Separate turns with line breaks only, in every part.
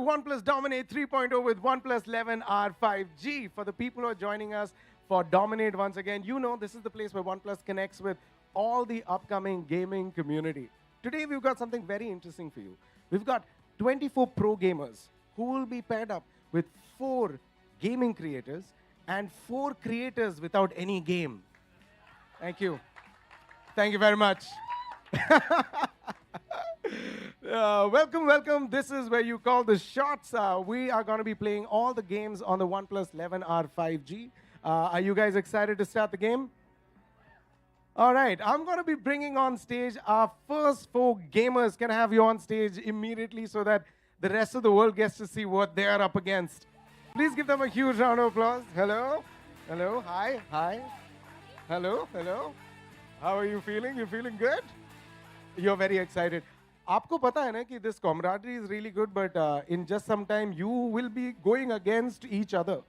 OnePlus Dominate 3.0 with OnePlus 11R 5G. For the people who are joining us for Dominate once again, you know this is the place where OnePlus connects with all the upcoming gaming community. Today we've got something very interesting for you. We've got 24 pro gamers who will be paired up with 4 gaming creators and 4 creators without any game. Thank you. Thank you very much. Welcome, welcome. This is where you call the shots. We are going to be playing all the games on the OnePlus 11R 5G. Are you guys excited to start the game? All right, I'm going to be bringing on stage our first 4 gamers. Can I have you on stage immediately so that the rest of the world gets to see what they are up against? Please give them a huge round of applause. Hello, hello, hi, hi. Hello, hello. How are you feeling? You feeling good? You're very excited. आपको पता है ना कि this camaraderie is really good, but in just some time you will be going against each other.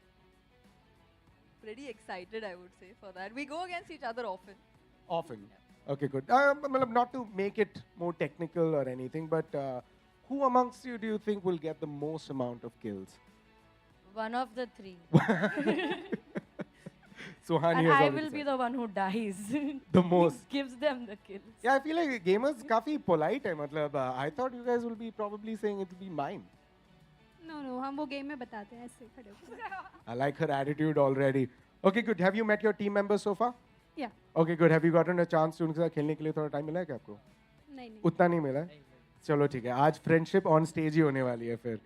Pretty excited, I would say, for that. We go against each other often.
Often. Okay, good. Not to make it more technical or anything, but who amongst you do you think will get the most amount of kills?
One of the 3.
Suhani
And
has
I
already
will
said.
be the one who dies.
The most.
Gives them the kills.
Yeah, I feel like gamers काफी polite है. मतलब, I thought you guys will be probably saying it will be mine.
No, हम वो game में बताते हैं ऐसे खड़े होकर.
I like her attitude already. Okay, good. Have you met your team members so far?
Yeah.
Okay, good. Have you gotten a chance to उनके साथ खेलने के लिए थोड़ा time मिला है क्या आपको?
नहीं.
उतना नहीं मिला है? चलो ठीक है. आज friendship on stage ही होने वाली है फिर.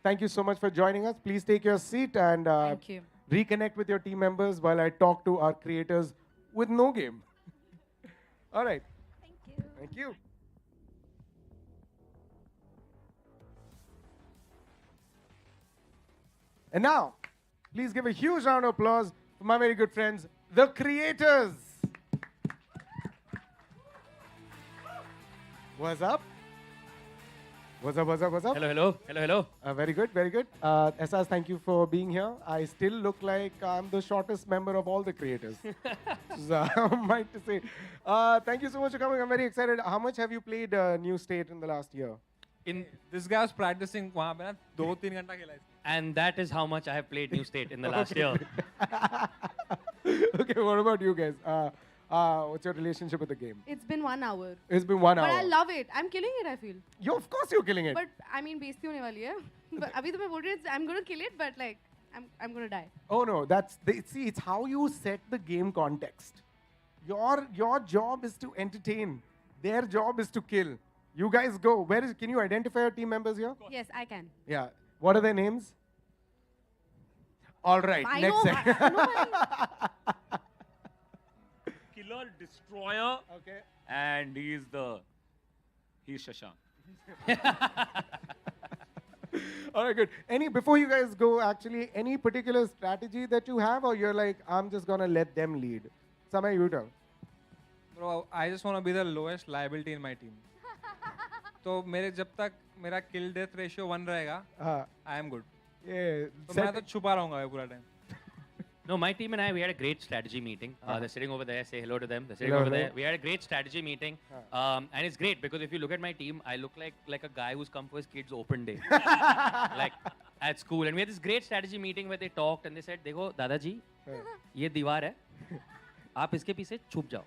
Thank you so much for joining us. Please take your seat and
Thank you.
reconnect with your team members while I talk to our creators with no game. All right.
Thank you.
Thank you. And now, please give a huge round of applause for my very good friends, the creators. What's up? What's up, what's up, what's up?
Hello, hello, hello, hello.
Very good, very good. Essas, thank you for being here. I still look like I'm the shortest member of all the creators. Might to say. Thank you so much for coming. I'm very excited. How much have you played New State in the last year?
This guy was practicing वहाँ पे ना 2-3 घंटा खेला है.
And that is how much I have played New State in the last year.
Okay, what about you guys? What's your relationship with the game?
It's been 1 hour.
It's been 1 hour.
But I love it. I'm killing it, I feel.
Of course you're killing it.
But I mean, बेइज्जती होने वाली है. But अभी तो मैं बोल रही हूँ, I'm gonna kill it, but like, I'm gonna die.
Oh no, see, it's how you set the game context. Your job is to entertain. Their job is to kill. You guys go. Can you identify your team members here?
Yes, I can.
Yeah. What are their names? All right.
I
next
know.
second.
Killer, destroyer,
Okay.
and he's Shah.
All right, good. Before you guys go, actually, any particular strategy that you have, or you're like, I'm just gonna let them lead? Samay, you tell.
Bro, I just want to be the lowest liability in my team. तो मेरे जब तक मेरा kill death ratio 1 रहेगा, I am good.
Yeah.
तो मैं तो छुपा रहूँगा पूरा time.
No, my team and I, we had a great strategy meeting. They're sitting over there. Say hello to them. They're sitting
Hello,
over
hello.
there. We had a great strategy meeting. And it's great because if you look at my team, I look like a guy who's come for his kid's open day. Like at school. And we had this great strategy meeting where they talked and they said, देखो दादाजी, ये दीवार है. आप इसके पीछे छुप जाओ.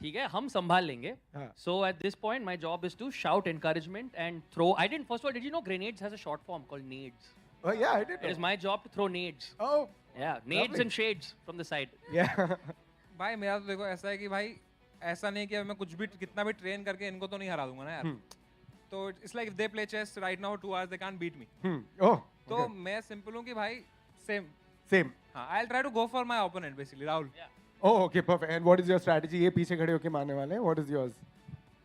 ठीक है, हम संभाल लेंगे. So at this point, my job is to shout encouragement and throw. First of all, did you know grenades has a short form called nades?
Oh, yeah, I did.
It is my job to throw nades.
Oh.
Yeah, nades
Lovely.
and shades from the side.
Yeah.
भाई मेरा तो देखो ऐसा है कि भाई ऐसा नहीं कि मैं कुछ भी कितना भी train करके इनको तो नहीं हरा दूंगा ना यार. तो it's like if they play chess right now for 2 hours they can't beat me.
Oh.
तो
Okay.
मैं simple हूँ कि भाई same.
Same.
हाँ, I'll try to go for my opponent basically, Rahul.
Yeah.
Oh, okay, perfect. And what is your strategy? ये पीछे खड़े होके मारने वाले हैं. What is yours?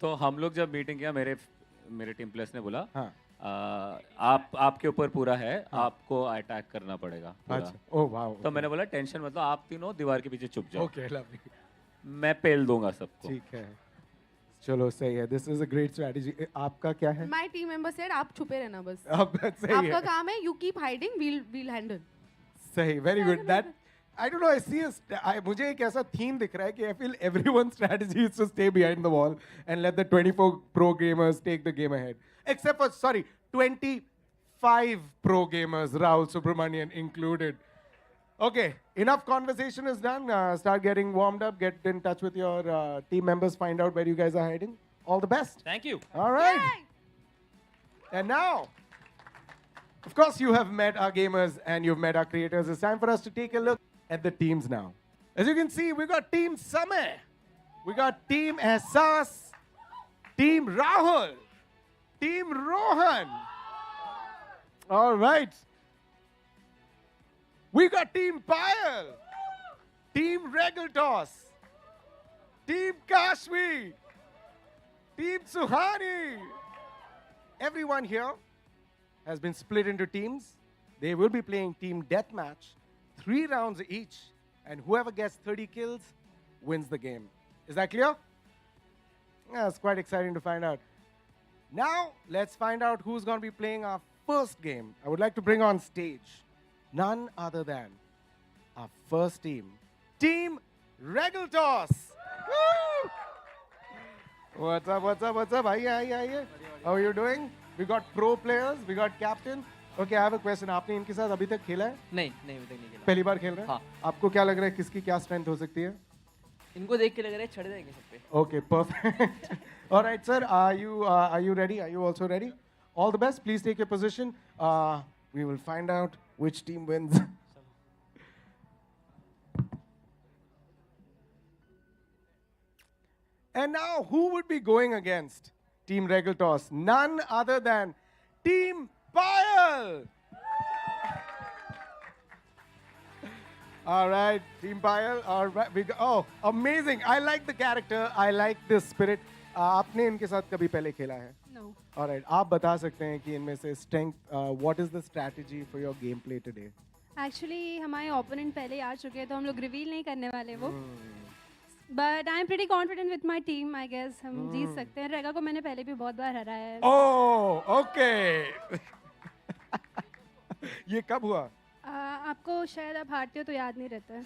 तो हम लोग जब मीटिंग किया मेरे टीम प्लेयर्स ने बोला
हाँ.
आपके ऊपर पूरा है, आपको अटैक करना पड़ेगा पूरा।
अच्छा, ओह वाओ।
तो मैंने बोला टेंशन मतलब आप तीनों दीवार के पीछे छुप जाओ,
ओके लवली,
मैं पेल दूंगा सबको।
ठीक है, चलो सही है, this is a great strategy. आपका क्या है?
My team member said आप छुपे रहना बस।
अब सही है,
आपका काम है, you keep hiding, we'll handle।
सही, very good. That I don't know, I see मुझे एक ऐसा थीम दिख रहा है कि I feel everyone's strategy is to stay behind the wall and let the 24 pro gamers take the game ahead. Except for, sorry, 25 pro gamers, Rahul Subramanian included. Okay, enough conversation is done. Start getting warmed up. Get in touch with your team members. Find out where you guys are hiding. All the best.
Thank you.
All right. And now, of course, you have met our gamers and you've met our creators. It's time for us to take a look at the teams now. As you can see, we got Team Samay, we got Team Ehsas, Team Rahul, Team Rohan. All right. We got Team Payal, Team Regaltos, Team Kashmi, Team Suhani. Everyone here has been split into teams. They will be playing team deathmatch, 3 rounds each, and whoever gets 30 kills wins the game. Is that clear? Yeah, it's quite exciting to find out. Now, let's find out who's going to be playing our first game. I would like to bring on stage none other than our first team, Team Regaltos. Woo! What's up, what's up, what's up? Aye. How are you doing? We got pro players, we got captain. Okay, I have a question. आपने इनके साथ अभी तक खेला है?
नहीं अभी तक नहीं खेला।
पहली बार खेल रहे हैं?
हाँ।
आपको क्या लग रहा है किसकी क्या स्ट्रेंथ हो सकती है?
इनको देख के लग रहा है चढ़ जाएंगे सब पे।
Okay, perfect. All right, sir. Are you ready? Are you also ready? All the best. Please take your position. We will find out which team wins. And now, who would be going against Team Regaltos? None other than Team Payal. All right, Team Payal. All right, oh, amazing! I like the character. I like the spirit. आपने इनके साथ कभी पहले खेला है?
No.
All right, आप बता सकते हैं कि इनमें से strength. What is the strategy for your gameplay today?
Actually, हमारे opponent पहले आ चुके हैं तो हम लोग reveal नहीं करने वाले वो. But I'm pretty confident with my team. I guess हम जीत सकते हैं. रेगा को मैंने पहले भी बहुत बार हराया है.
Oh, okay. ये कब हुआ?
आपको शायद आप हारते हो तो याद नहीं रहता है.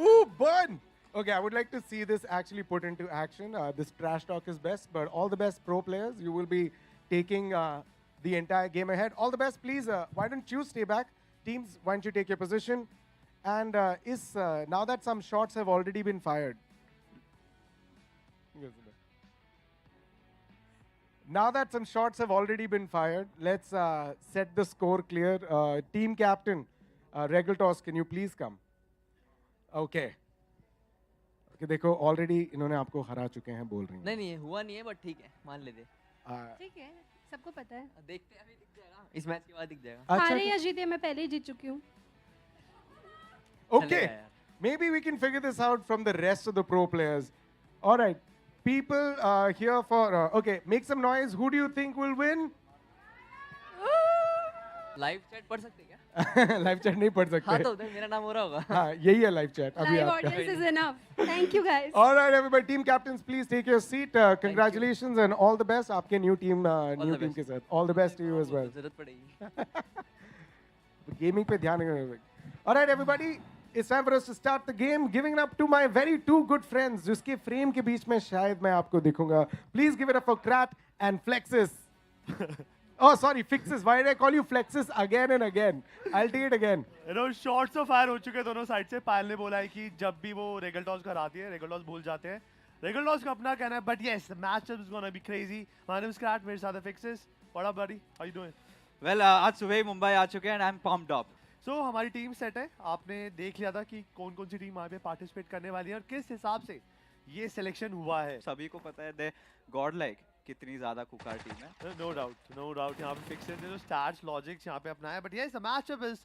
Ooh, burn! Okay, I would like to see this actually put into action. This trash talk is best, but all the best pro players. You will be taking the entire game ahead. All the best, please. Why don't you stay back? Teams, why don't you take your position? And now that some shots have already been fired. Now that some shots have already been fired, let's set the score clear. Team captain, Regaltos, can you please come? Okay. Okay, देखो already इन्होंने आपको हरा चुके हैं बोल रही हैं.
नहीं हुआ नहीं है बट ठीक है मान लेते।
ठीक है, सबको पता है.
देखते हैं अभी दिख जाएगा। इस मैच के बाद दिख जाएगा।
हारे या जीते मैं पहले ही जीत चुकी हूँ.
Okay. Maybe we can figure this out from the rest of the pro players. All right. People here for okay, make some noise. Who do you think will win?
Live chat पढ़ सकते क्या?
Live chat नहीं पढ़ सकते.
हाँ तो उधर मेरा नाम हो रहा होगा.
हाँ, यही है लाइव चैट. अभी
Live
आपका.
audience is enough. Thank you guys.
All right, everybody. Team captains, please take your seat. Congratulations and all the best. आपके new team के साथ. All the best to you as well.
जरूरत पड़ेगी.
Gaming पे ध्यान रखना. All right, everybody. It's time for us to start the game. Giving up to my very two good friends, जिसके frame के बीच में शायद मैं आपको दिखूंगा. Please give it up for Krat and Flexus. Oh, sorry, Fixes. Why did I call you Flexus again and again? I'll take it again.
You know, shots of fire हो चुके हैं दोनों साइड से. पायल ने बोला है कि जब भी वो रेगलटॉस को हराती है, रेगलटॉस भूल जाते हैं. रेगलटॉस को अपना कहना है, but yes, the matchup is gonna be crazy. My name is Krat, मेरे साथ है Fixes. What up, buddy? How you doing?
Well, आज सुबह ही मुंबई आ चुके हैं and I'm pumped up.
So हमारी टीम सेट है. आपने देख लिया था कि कौन-कौन सी टीम वहाँ पे पार्टिसिपेट करने वाली है और किस हिसाब से ये सिलेक्शन हुआ है.
सभी को पता है दे godlike कितनी ज़्यादा कुकार टीम है.
No doubt. यहाँ पे Fixes ने जो stats, logics यहाँ पे अपनाया. But yes, the matchup is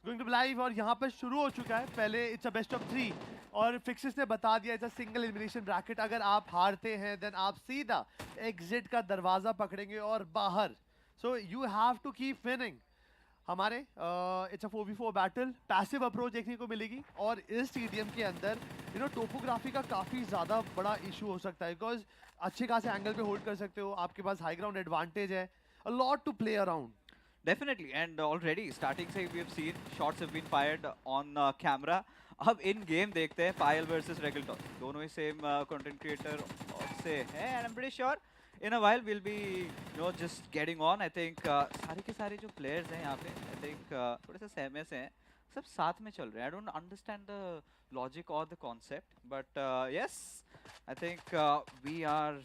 going to be live और यहाँ पर शुरू हो चुका है. पहले it's a best of 3 और Fixes ने बता दिया it's a single elimination bracket. अगर आप हारते हैं then आप सीधा exit का दरवाजा पकड़ेंगे और बाहर. So you have to keep winning. हमारे it's a 4v4 battle. Passive approach देखने को मिलेगी और इस स्टेडियम के अंदर टोपोग्राफी का काफ़ी ज़्यादा बड़ा इशू हो सकता है बिकॉज अच्छे खासे एंगल पे होल्ड कर सकते हो. आपके पास हाई ग्राउंड एडवांटेज है. A lot to play around.
Definitely, and already starting से we have seen shots have been fired on camera. अब in game देखते हैं Payal versus Regaltos. दोनों ही same content creator से हैं and I'm pretty sure in a while we'll be just getting on. I think सारे के सारे जो players हैं यहाँ पे I think थोड़े से सहमे से हैं, सब साथ में चल रहे हैं. I don't understand the logic or the concept, but yes, I think we are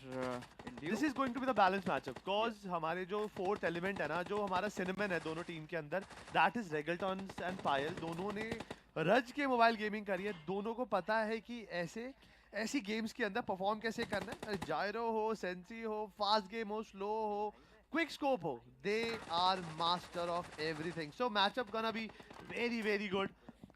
in due.
This is going to be the balanced matchup because हमारे जो fourth element है ना, जो हमारा cinnamon है दोनों टीम के अंदर, that is Regletons and Payal. दोनों ने रज के मोबाइल गेमिंग करी है. दोनों को पता है कि ऐसी गेम्स के अंदर परफॉर्म कैसे करना है. जायरो हो, सेंसी हो, फास्ट गेम हो, स्लो हो, क्विक स्कोप हो, they are master of everything. So matchup gonna be very very good.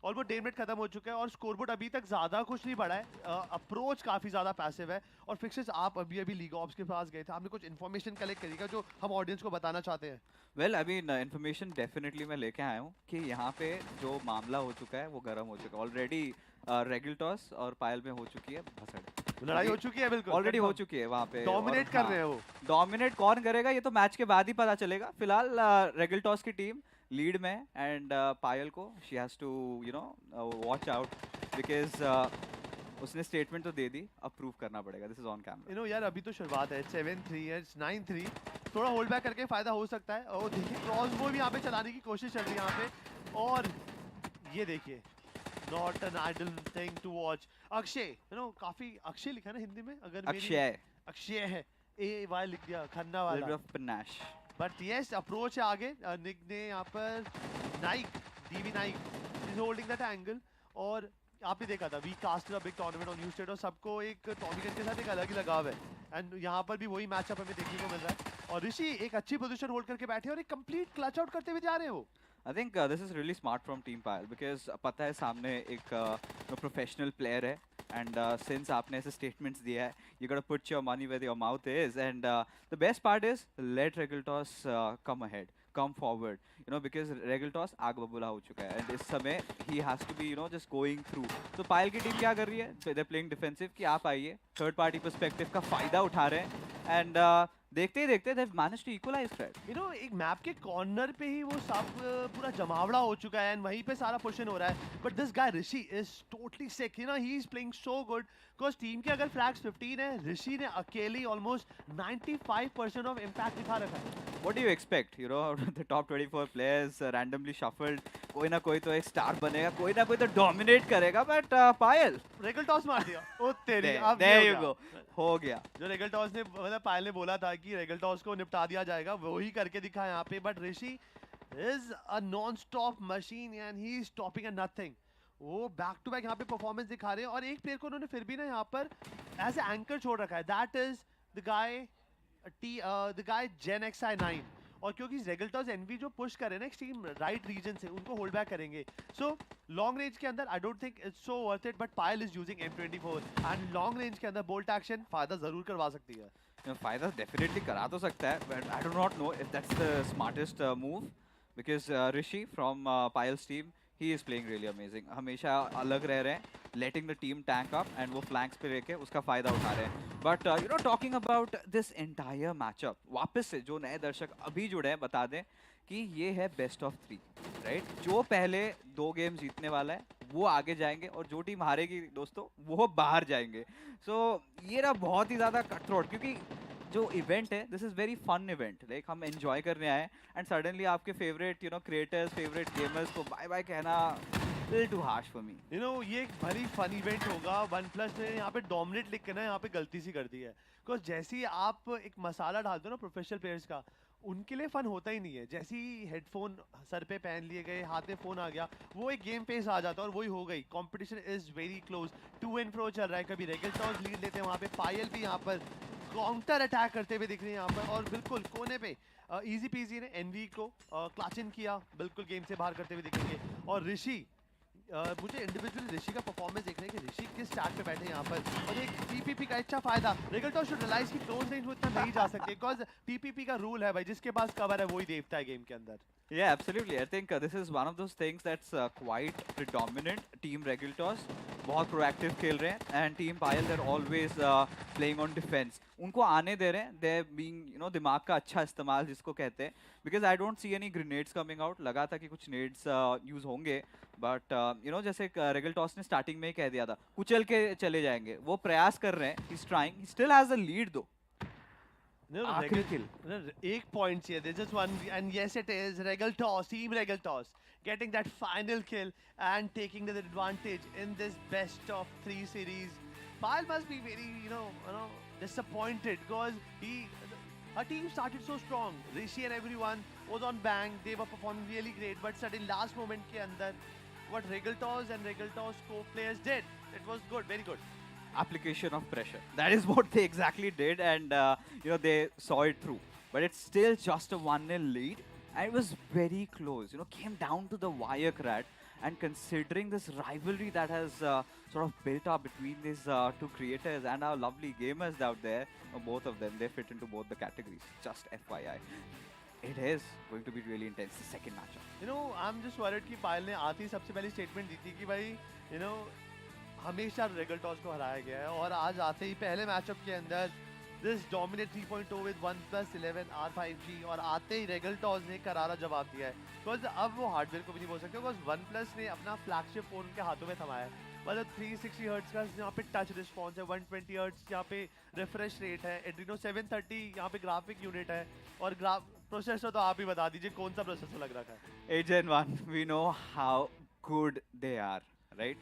Almost 1.5 minute खत्म हो चुका है और स्कोरबोर्ड अभी तक ज़्यादा कुछ नहीं बढ़ा है. अप्रोच काफ़ी ज़्यादा पैसिव है. और फिक्सेस आप अभी लीग ऑप्स के पास गए थे, आपने कुछ इन्फॉर्मेशन कलेक्ट करी जो हम ऑडियंस को बताना चाहते हैं?
वेल अभी इन्फॉर्मेशन डेफिनेटली मैं लेके आया हूँ कि यहाँ पे जो मामला हो चुका है वो गर्म हो चुका है. ऑलरेडी रेगुलटॉस और पायल में हो चुकी है भसड़.
लड़ाई हो चुकी है, बिल्कुल
ऑलरेडी हो चुकी है वहाँ पे.
डोमिनेट कर रहे हैं वो.
डोमिनेट कौन करेगा ये तो मैच के बाद ही पता चलेगा. फिलहाल रेगुलटॉस की टीम लीड में एंड पायल को she has to watch out because उसने स्टेटमेंट तो दे दी, अप्रूव करना पड़ेगा. This is on camera.
यार अभी तो शुरुआत है. 7-3 है, 9-3. थोड़ा होल्ड बैक करके फायदा हो सकता है. और देखिए क्रॉसबो भी यहाँ पे चलाने की कोशिश चल रही है यहाँ पे. और ये देखिए not an idle thing to watch. Akshay काफी अक्षय लिखा ना हिंदी में, अगर अक्षय है, AY लिख दिया खन्ना वाला. बट यस अप्रोच है आगे. निक ने यहाँ पर Naik, DV Naik is holding that angle. और आपने देखा था we casted a big tournament on New State और सबको एक टॉमी गन के साथ एक अलग ही लगाव है. एंड यहाँ पर भी वही मैचअप हमें देखने को मिल रहा है. और ऋषि एक अच्छी पोजीशन होल्ड करके बैठे और एक कंप्लीट क्लच आउट करते हुए जा रहे हो.
I think this is really smart from Team Payal because पता है सामने एक प्रोफेशनल प्लेयर है and since आपने ऐसे statements दिया है you gotta put your money where your mouth is and the best part is let Regultos come ahead, come forward, because Regultos आग बबूला हो चुका है and इस समय he has to be just going through. तो पायल की टीम क्या कर रही है? They're playing defensive कि आप आइए, थर्ड पार्टी पर्सपेक्टिव का फायदा उठा रहे हैं and देखते ही देखते they've managed to equalize threat.
एक मैप के कॉर्नर पे ही वो सब पूरा जमावड़ा हो चुका है एंड वहीं पे सारा पुशन हो रहा है. But this guy Rishi is totally sick. He is playing so good because team के अगर फ्लैग्स 15 है, ऋषि ने अकेली ऑलमोस्ट 95% ऑफ इंपैक्ट दिखा रखा है.
What do you expect? The top 24 players randomly shuffled. कोई ना कोई तो एक स्टार बनेगा, कोई ना कोई तो डोमिनेट करेगा. बट पायल
रेगल टॉस मार दिया. ओ तेरी, अब
there you go. हो गया.
जो रेगल टॉस ने मतलब पायल ने बोला था कि रेगल टॉस को निपटा दिया जाएगा, वही करके दिखा यहाँ पे. But Rishi is a non stop machine and he is stopping eight nothing. वो बैक टू बैक यहाँ पे परफॉर्मेंस दिखा रहे हैं और एक प्लेयर को उन्होंने फिर भी ना यहाँ पर एज ए एंकर छोड़ रखा है. That is the guy Gen XI9. और क्योंकि रेगल्टॉस एनवी जो पुश करे ना एक्सट्रीम राइट रीजन से, उनको होल्ड बैक करेंगे. सो लॉन्ग रेंज के अंदर आई don't think it's so worth it. But Payal is using M24 and long range के अंदर बोल्ट एक्शन फायदा जरूर करवा सकती है.
फायदा डेफिनेटली करा तो सकता है but I do not know if that's the smartest move because Rishi from Payal's team he is playing really amazing. हमेशा अलग रह रहे हैं, letting the team tank up and वो फ्लैंक्स पे लेके उसका फायदा उठा रहे हैं. But talking about this entire matchup, वापस से जो नए दर्शक अभी जुड़े हैं बता दें कि ये है बेस्ट ऑफ 3 राइट. जो पहले 2 गेम जीतने वाला है वो आगे जाएंगे और जो टीम हारेगी दोस्तों वो बाहर जाएंगे. सो ये ना बहुत ही ज़्यादा कटथ्रोट, क्योंकि जो इवेंट है this is very fun event. Like हम एंजॉय करने आए एंड सडनली आपके फेवरेट क्रिएटर्स, फेवरेट गेमर्स को बाय बाय कहना little too harsh for me.
ये एक भरी फन इवेंट होगा. OnePlus ने यहाँ पे डोमिनेट लिख के ना यहाँ पे गलती सी कर दी है. बिकॉज जैसे ही आप एक मसाला डाल दो ना प्रोफेशनल प्लेयर्स का, उनके लिए फन होता ही नहीं है. जैसे ही हेडफोन सर पे पहन लिए गए, हाथ में फोन आ गया, वो एक गेम पेस आ जाता है और वही हो गई. Competition is very close, to and fro चल रहा है. कभी रेगल्टॉस लीड लेते हैं, वहाँ पे पायल भी यहाँ पर काउंटर अटैक करते हुए दिख रहे हैं यहाँ पर. और बिल्कुल कोने पे इजी पीजी ने एनवी को क्लच इन किया, बिल्कुल गेम से बाहर करते हुए दिखेंगे. और ऋषि, मुझे इंडिविजुअली ऋषि का परफॉर्मेंस देखना है कि ऋषि किस स्टार्ट पे बैठे हैं यहाँ पर. और एक पीपीपी का अच्छा फायदा. रेगल्टॉस शुड रियलाइज कि क्लोज रेंज में इतना नहीं जा सकते बिकॉज पीपीपी का रूल है भाई, जिसके पास कवर है वही देवता है गेम के अंदर.
Yeah, absolutely. I think this is one of those things that's quite predominant. Team Regultos बहुत proactive खेल रहे हैं and Team Payal they're always playing on defense. उनको आने दे रहे हैं. They're being दिमाग का अच्छा इस्तेमाल जिसको कहते हैं. Because I don't see any grenades coming out. लगा था कि कुछ nades use होंगे but जैसे Regultos ने starting में ही कह दिया था कुचल के चले जाएंगे. वो प्रयास कर रहे हैं. He's trying. He still has a lead though.
No,
आखिरी kill.
एक point चाहिए. There's just one, and yes, it is Regal Toss, Team Regal Toss, getting that final kill and taking the advantage in this best of 3 series. Pyle must be very, disappointed because her team started so strong. Rishi and everyone was on bang. They were performing really great, but suddenly last moment ke andar, what Regal Toss and Regal Toss co-players did, it was good, very good.
Application of pressure. That is what they exactly did, and they saw it through. But it's still just a 1-0 lead, and it was very close. Came down to the wire, Krat. And considering this rivalry that has sort of built up between these two creators and our lovely gamers out there, both of them, they fit into both the categories. Just FYI. It is going to be really intense, the second matchup.
I'm just worried कि पायल ने आती ही सबसे पहली statement दी थी कि भाई, हमेशा regal toss को हराया गया है और आज आते ही पहले मैचअप के अंदर this dominate 3.0 with OnePlus 11 R5G और आते ही रेगल टॉस ने करारा जवाब दिया है बिकॉज अब वो हार्डवेयर को भी नहीं बोल सकते बिकॉज OnePlus ने अपना फ्लैगशिप फोन उनके हाथों में थमाया है मतलब 360 हर्ट्ज का यहाँ पे टच रिस्पॉन्स है 120 हर्ट्ज यहाँ पे रिफ्रेश रेट है एड्रीनो 730 यहाँ पे ग्राफिक यूनिट है और प्रोसेसर तो आप ही बता दीजिए कौन सा प्रोसेसर लग रहा है
8 Gen 1, we know how good they are, right?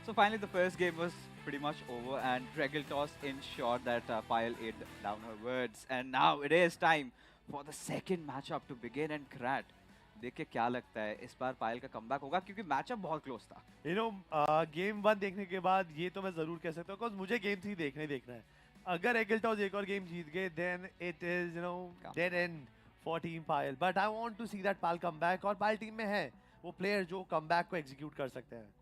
So finally the first game was pretty much over and Regal Toss ensured that Pyle ate down her words and now it is time for the second matchup to begin and Krat. देख के क्या लगता है इस बार पायल का comeback होगा क्योंकि matchup बहुत क्लोज था
गेम 1 देखने के बाद ये तो मैं जरूर कह सकता हूँ बिकॉज मुझे गेम 3 देखना है अगर रेगल टॉस एक और गेम जीत गए then it is dead end for team Payal but I want to see that Payal come back और पायल टीम में है वो प्लेयर जो कमबैक को एग्जीक्यूट कर सकते हैं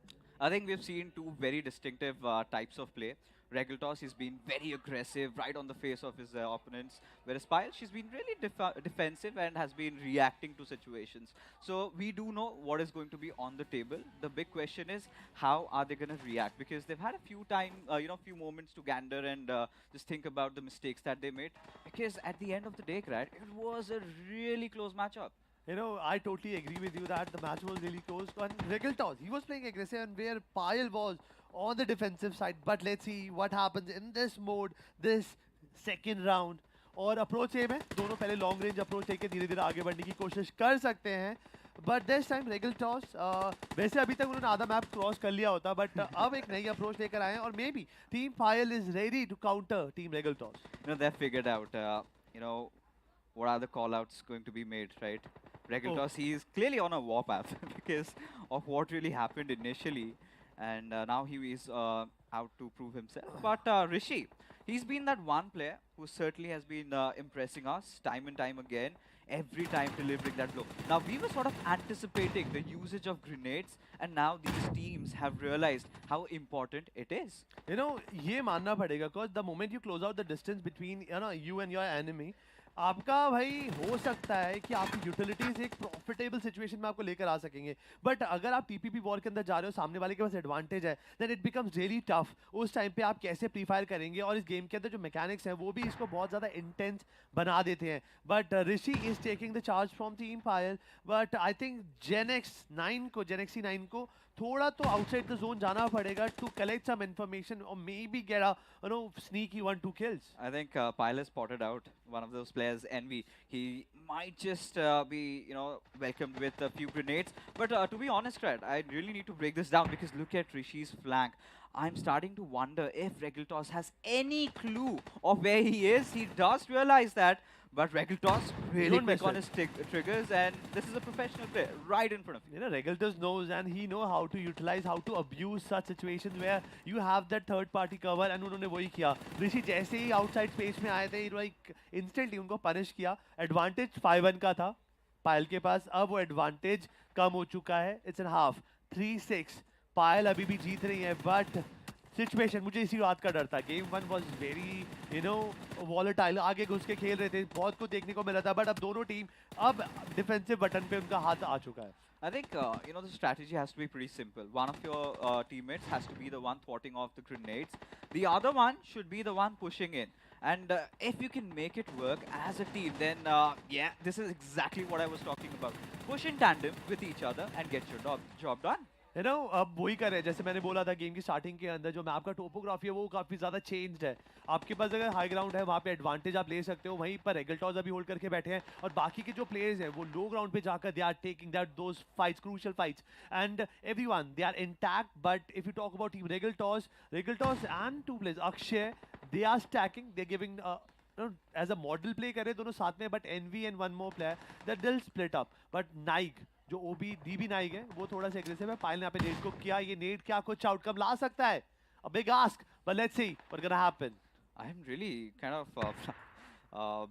I think we've seen two very distinctive types of play. Regal Toss, he's been very aggressive right on the face of his opponents, whereas Pyle, she's been really defensive and has been reacting to situations. So we do know what is going to be on the table. The big question is how are they going to react because they've had a few moments to gander and just think about the mistakes that they made. Because at the end of the day, right, it was a really close matchup.
I totally agree with you that the match was really close. And Regal Toss, he was playing aggressive and where Pyle was on the defensive side. But let's see what happens in this mode, this second round. और approach same है दोनों पहले long range approach लेके धीरे धीरे आगे बढ़ने की कोशिश कर सकते हैं but this time regal toss वैसे अभी तक उन्होंने आधा मैप क्रॉस कर लिया होता बट अब एक नई अप्रोच लेकर आए हैं और maybe team Payal is ready to counter team Regaltos
They figured out what are the call outs going to be made, right? Regal Toss, he is clearly on a war path because of what really happened initially and now he is out to prove himself. But Rishi, he's been that one player who certainly has been impressing us time and time again, every time delivering that blow. Now we were sort of anticipating the usage of grenades and now these teams have realized how important it is.
ये मानना पड़ेगा because the moment you close out the distance between you and your enemy आपका भाई हो सकता है कि आपकी यूटिलिटीज एक प्रॉफिटेबल सिचुएशन में आपको लेकर आ सकेंगे बट अगर आप टीपीपी वॉर के अंदर जा रहे हो सामने वाले के पास एडवांटेज है then it becomes really tough उस टाइम पे आप कैसे प्री फायर करेंगे और इस गेम के अंदर जो मैकेनिक्स हैं वो भी इसको बहुत ज़्यादा इंटेंस बना देते हैं but Rishi is taking the charge from team Payal but I think Genexy 9 को थोड़ा तो आउटसाइड द जोन जाना पड़ेगा टू कलेक्ट सम इंफॉर्मेशन और may be get a sneaky 1-2 kills.
I think Pyle has spotted out one of those players, Envy. He might just be welcomed with a few grenades. But to be honest, Red, I really need to break this down because look at Rishi's flank. I'm starting to wonder if Regal Toss has any clue of where he is. He does realize that. But Regal Toss really quick on his triggers and this is a professional player right in front of you.
Regal Toss knows and he know how to utilize, how to abuse such situations where you have that third party cover and उन्होंने वही किया ऋषि जैसे ही outside space में आए थे like instantly उनको punish किया advantage 5-1 का था पायल के पास अब वो एडवांटेज कम हो चुका है इट्स एन हाफ 3-6 पायल अभी भी जीत रही है बट सिचुएशन मुझे इसी बात का डर था गेम 1 वाज वेरी वॉलेटाइल आगे घुस के खेल रहे थे बहुत कुछ देखने को मिला था बट अब दोनों टीम अब डिफेंसिव बटन पे उनका हाथ आ चुका है
I think the strategy has to be pretty simple. One of your teammates has to be the one thwarting off the grenades. The other one should be the one pushing in. And if you can make it work as a team, then this is exactly what I was talking about. Push in tandem with each other and get your job done.
You know अब वही कर रहे हैं जैसे मैंने बोला था game की स्टार्टिंग के अंदर जो मैप का टोपोग्राफी है वो काफ़ी ज़्यादा चेंज्ड है. आपके पास अगर हाई ग्राउंड है वहाँ पे एडवांटेज आप ले सकते हो. वहीं पर रेगलटॉस अभी होल्ड करके बैठे हैं और बाकी के जो प्लेयर्स हैं वो लो ग्राउंड पे जाकर they are taking that those fights crucial fights and everyone they are intact. But if you talk about team रेगलटॉस and two players Akshay they are stacking they giving as a model play करे दोनों साथ में. But envy and one more player that will split up. But Naik जो OB dB Naik है वो थोड़ा सा एग्रेसिव है. पायल ने यहाँ पे नेट को किया. ये नेट क्या कुछ आउटकम ला सकता है? A big ask, but let's see what's gonna happen.
I'm really kind of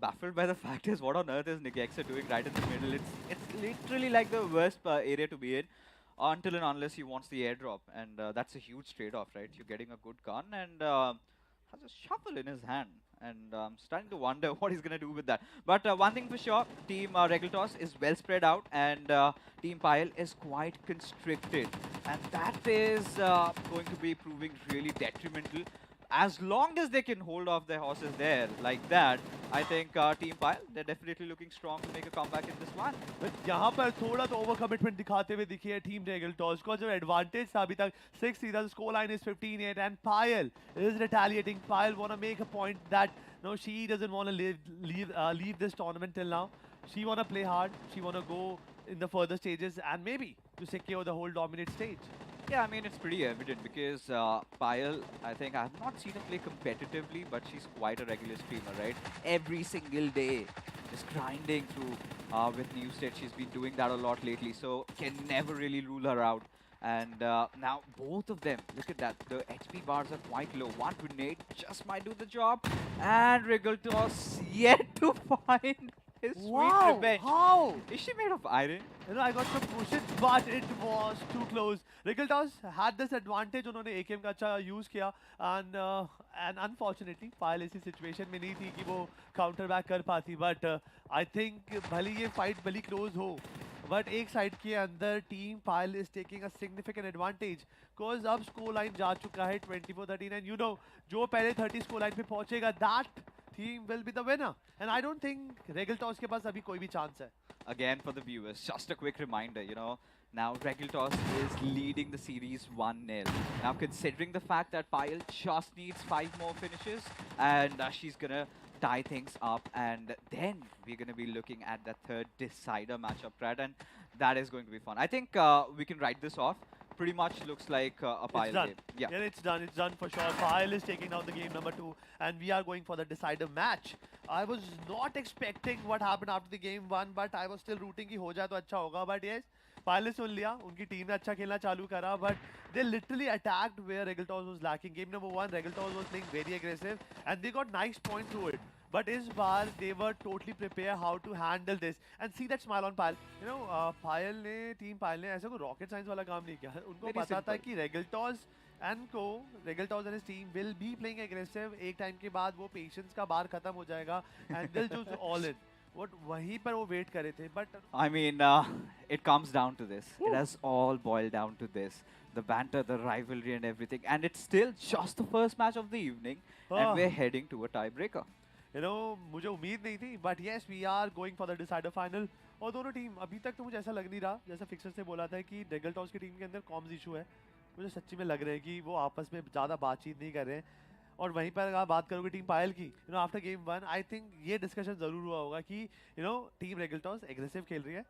baffled by the fact is what on earth is Nigexa doing right in the middle. It's literally like the worst area to be in until and unless he wants the airdrop, and that's a huge trade-off, right? You're getting a good gun and has a shovel in his hand, and I'm starting to wonder what he's gonna do with that. But one thing for sure, Team Regaltos is well spread out, and Team Pile is quite constricted, and that is going to be proving really detrimental. As long as they can hold off their horses there like that, I think Team Pile, they're definitely looking strong to make a comeback in this one.
But यहाँ पर थोड़ा तो over commitment दिखाते हुए दिखी है team रेगलटॉस को. जो एडवांटेज था अभी तक 6 सीधा score line is 15-8 and Payal is retaliating. Payal want to make a point that no she doesn't want to leave this tournament till now. She want to play hard, she want to go in the further stages and maybe to secure the whole dominate stage.
Yeah, I mean, it's pretty evident because Payal, I think I have not seen her play competitively, but she's quite a regular streamer, right? Every single day, just grinding through with new state. She's been doing that a lot lately, so can never really rule her out. And now both of them, look at that, the HP bars are quite low. One grenade just might do the job. And Riggletos yet to find his sweet revenge.
How?
Is she made of iron?
You know, I got some pushes, but it was too close. Riggletos had this advantage. उन्होंने AKM का अच्छा use किया, and unfortunately, Pile ऐसी situation में नहीं थी कि वो counter back कर पाती. But I think भले ये fight भले close हो, but एक साइड के अंदर team Payal is taking a significant advantage because अब स्कोर लाइन जा चुका है 24-13 एंड यू नो जो पहले 30 स्कोर लाइन पे पहुंचेगा that team will be the winner and I don't think Regaltos के पास अभी कोई भी चांस है.
Again for the viewers, just a quick reminder, you know, now Regaltos is leading the series 1-0. Now considering the fact that Payal just needs 5 more finishes and she's gonna tie things up, and then we're going to be looking at the third decider matchup, Brad, and that is going to be fun. I think we can write this off. Pretty much looks like a Payal game.
Yeah, it's done for sure. Payal is taking out the game number 2 and we are going for the decider match. I was not expecting what happened after the game 1, but I was still rooting कि हो जाए तो अच्छा होगा. But yes, Payal ने सुन लिया, उनकी team ने अच्छा खेलना चालू करा, but they literally attacked where Regaltos was lacking. Game number 1, Regaltos was playing very aggressive and they got nice point through it. But इस बार they were totally prepared how to handle this. And see that smile on Payal. You know, Payal ने team पायल ने ऐसा कोई rocket science वाला काम नहीं किया. उनको
Very
पता था
simple.
कि Regaltos and his team will be playing aggressive. एक टाइम के बाद वो patience का बार खत्म हो जाएगा and they'll just all in. What वहीं पर वो वेट करे थे. But
I mean, it comes down to this. It has all boiled down to this. The banter, the rivalry and everything. And it's still just the first match of the evening. And we're heading to a tiebreaker.
you know, मुझे उम्मीद नहीं थी. But yes, we are going for the decider final. और दोनों team अभी तक तो मुझे ऐसा लग नहीं रहा, जैसा फिक्सर से बोला था कि रेगलटॉस की टीम के अंदर कॉम्स इशू है. मुझे सच्ची में लग रहा है कि वो आपस में ज़्यादा बातचीत नहीं कर रहे हैं. और वहीं पर अगर आप बात करोगे टीम पायल की, you know after game 1 I think ये डिस्कशन ज़रूर हुआ होगा कि यू नो टीम रेगलटॉस एग्रेसिव खेल रही है.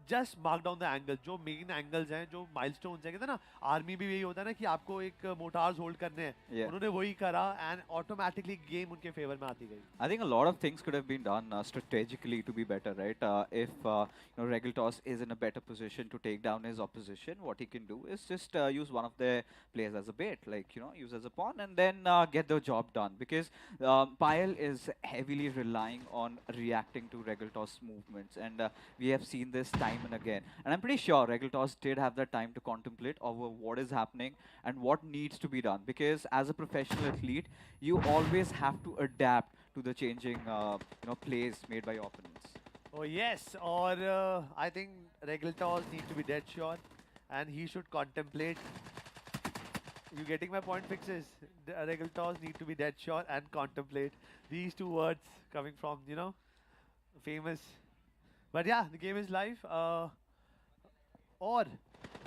Just mark down the angle, जो मेन एंगल्स हैं, जो माइलस्टोन्स हैं. कहते हैं ना आर्मी भी यही होता है ना कि आपको एक मोटार्स होल्ड करने हैं.
Yeah.
उन्होंने वही करा एंड ऑटोमेटिकली गेम उनके फेवर में आती गई.
I think a lot of things could have been done strategically to be better, right? If you know Regaltos is in a better position to take down his opposition, what he can do is just use one of their players as a bait, like you know, use as a pawn, and then get the job done. Because Payal is heavily relying on reacting to Regaltos' movements, and we have seen this time and again. And I'm pretty sure Regaltos did have the time to contemplate over what is happening and what needs to be done. Because as a professional athlete, you always have to adapt to the changing, you know, plays made by opponents.
Oh yes, or I think Regaltos need to be dead sure, and he should contemplate. You getting my point, fixes? Regaltos need to be dead sure and contemplate. These two words coming from, you know, famous. But yeah, the game is live. और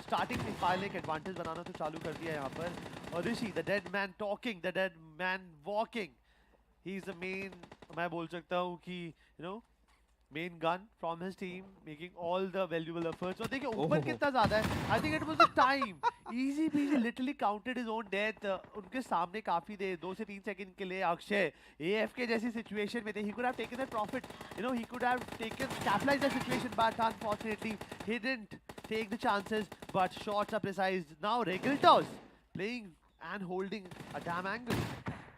starting से पायल ने एक advantage बनाना तो चालू कर दिया यहाँ पर, और Rishi the dead man talking, the dead man walking, he is the man, मैं बोल सकता हूँ कि main gun from his team, making all the valuable efforts. और देखिए ऊपर कितना ज़्यादा है. I think it was the time. Easy peasy, literally counted his own death. उनके सामने काफी देर 2 से 3 सेकंड के लिए अक्षय AFK जैसी सिचुएशन में थे. He could have taken that profit. He could have capitalized the situation, but unfortunately he didn't take the chances. But shots are precise. Now Regiltos playing and holding a damn angle.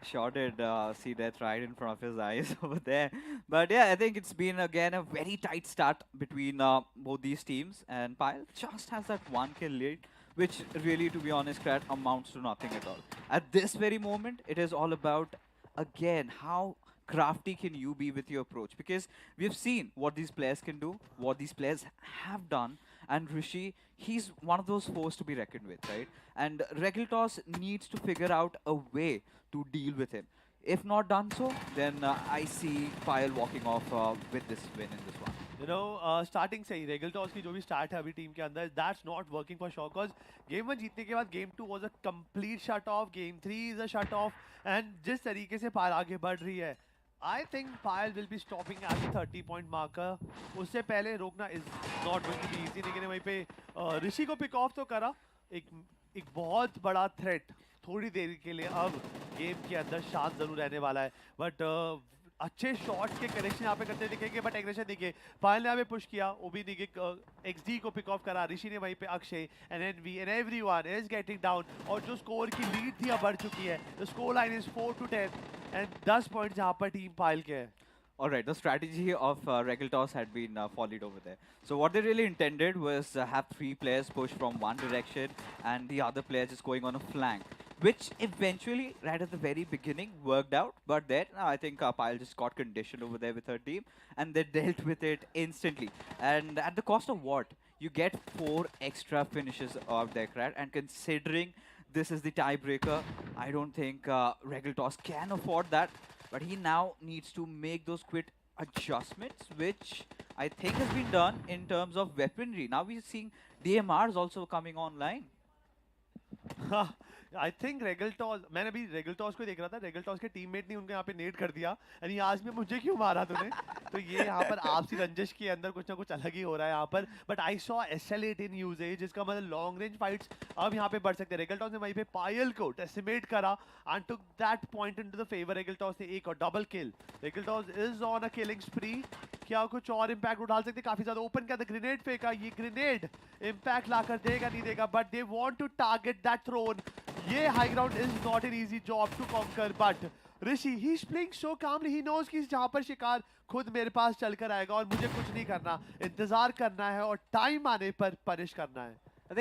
Sure did see death right in front of his eyes over there. But yeah, I think it's been again a very tight start between both these teams. And Pyle just has that 1 kill lead, which really, to be honest, Krat, amounts to nothing at all. At this very moment, it is all about, again, how crafty can you be with your approach? Because we've seen what these players can do, what these players have done. And Rishi, he's one of those foes to be reckoned with, right? And Regiltos needs to figure out a way to deal with him. If not done so, then I see Pyle walking off with this win in this one.
Starting से ही Regiltos की जो भी start है अभी team के अंदर, that's not working for Shaw, because game 1 जीतने के बाद game 2 was a complete shut off, game 3 is a shut off, and जिस तरीके से Pyle आगे बढ़ रही है, I think Pyle will be stopping at the 30-point marker. उससे पहले रोकना is not going to be easy. लेकिन वहीं पे ऋषि को pick off तो करा, एक बहुत बड़ा threat थोड़ी देर के लिए अब गेम के अंदर शांत जरूर रहने वाला है. बट अच्छे शॉट्स के कनेक्शन यहाँ पे करते दिखेंगे. बट एग्रेशन देखिए, पायल ने यहाँ पे पुश किया, ओबी ने XD को पिक ऑफ करा, ऋषि ने वहीं पे Akshay and NV and everyone is getting down. और जो स्कोर की लीड थी अब बढ़ चुकी है. The score line is 4-10 and 10 points यहाँ पर टीम पायल के हैं.
Alright, the strategy of Regiltos had been followed over there. So what they really intended was have 3 players push from one direction and the other player just going on a flank, which eventually, right at the very beginning, worked out. But then, I think Pyle just got conditioned over there with her team, and they dealt with it instantly. And at the cost of what? You get 4 extra finishes out there, right? And considering this is the tiebreaker, I don't think Regiltos can afford that. But he now needs to make those quick adjustments, which I think has been done in terms of weaponry. Now we're seeing DMRs also coming online.
I think Regaltos, मैंने अभी रेगल्टॉस को देख रहा था, रेगल्टॉस के teammate ने उनको यहाँ पे नेट कर दिया, यानी आज में मुझे क्यों मारा तूने. तो ये यहाँ पर आपसी रंजिश के अंदर कुछ ना कुछ अलग ही हो रहा है यहाँ पर. But I saw SL8 in uses, जिसका मतलब लॉन्ग रेंज फाइट्स अब यहाँ पे बढ़ सकते हैं. रेगल्टॉस ने वहीं पे पायल को डेसिमेट करा and took that point into the favour. Regaltos ने एक और double kill. Regaltos is on a killing spree. क्या कुछ और इम्पैक्ट उठा सकते, काफी ज्यादा ओपन किया था, ग्रेनेड फेंका, ये ग्रेनेड इम्पैक्ट लाकर देगा नहीं देगा, but they want to target that throne. ये high ground is not an easy job to conquer. But Rishi, he is playing so calmly, he knows कि जहां पर शिकार खुद मेरे पास चलकर आएगा और मुझे कुछ नहीं करना, इंतजार करना है और टाइम आने पर पनिश करना है.
I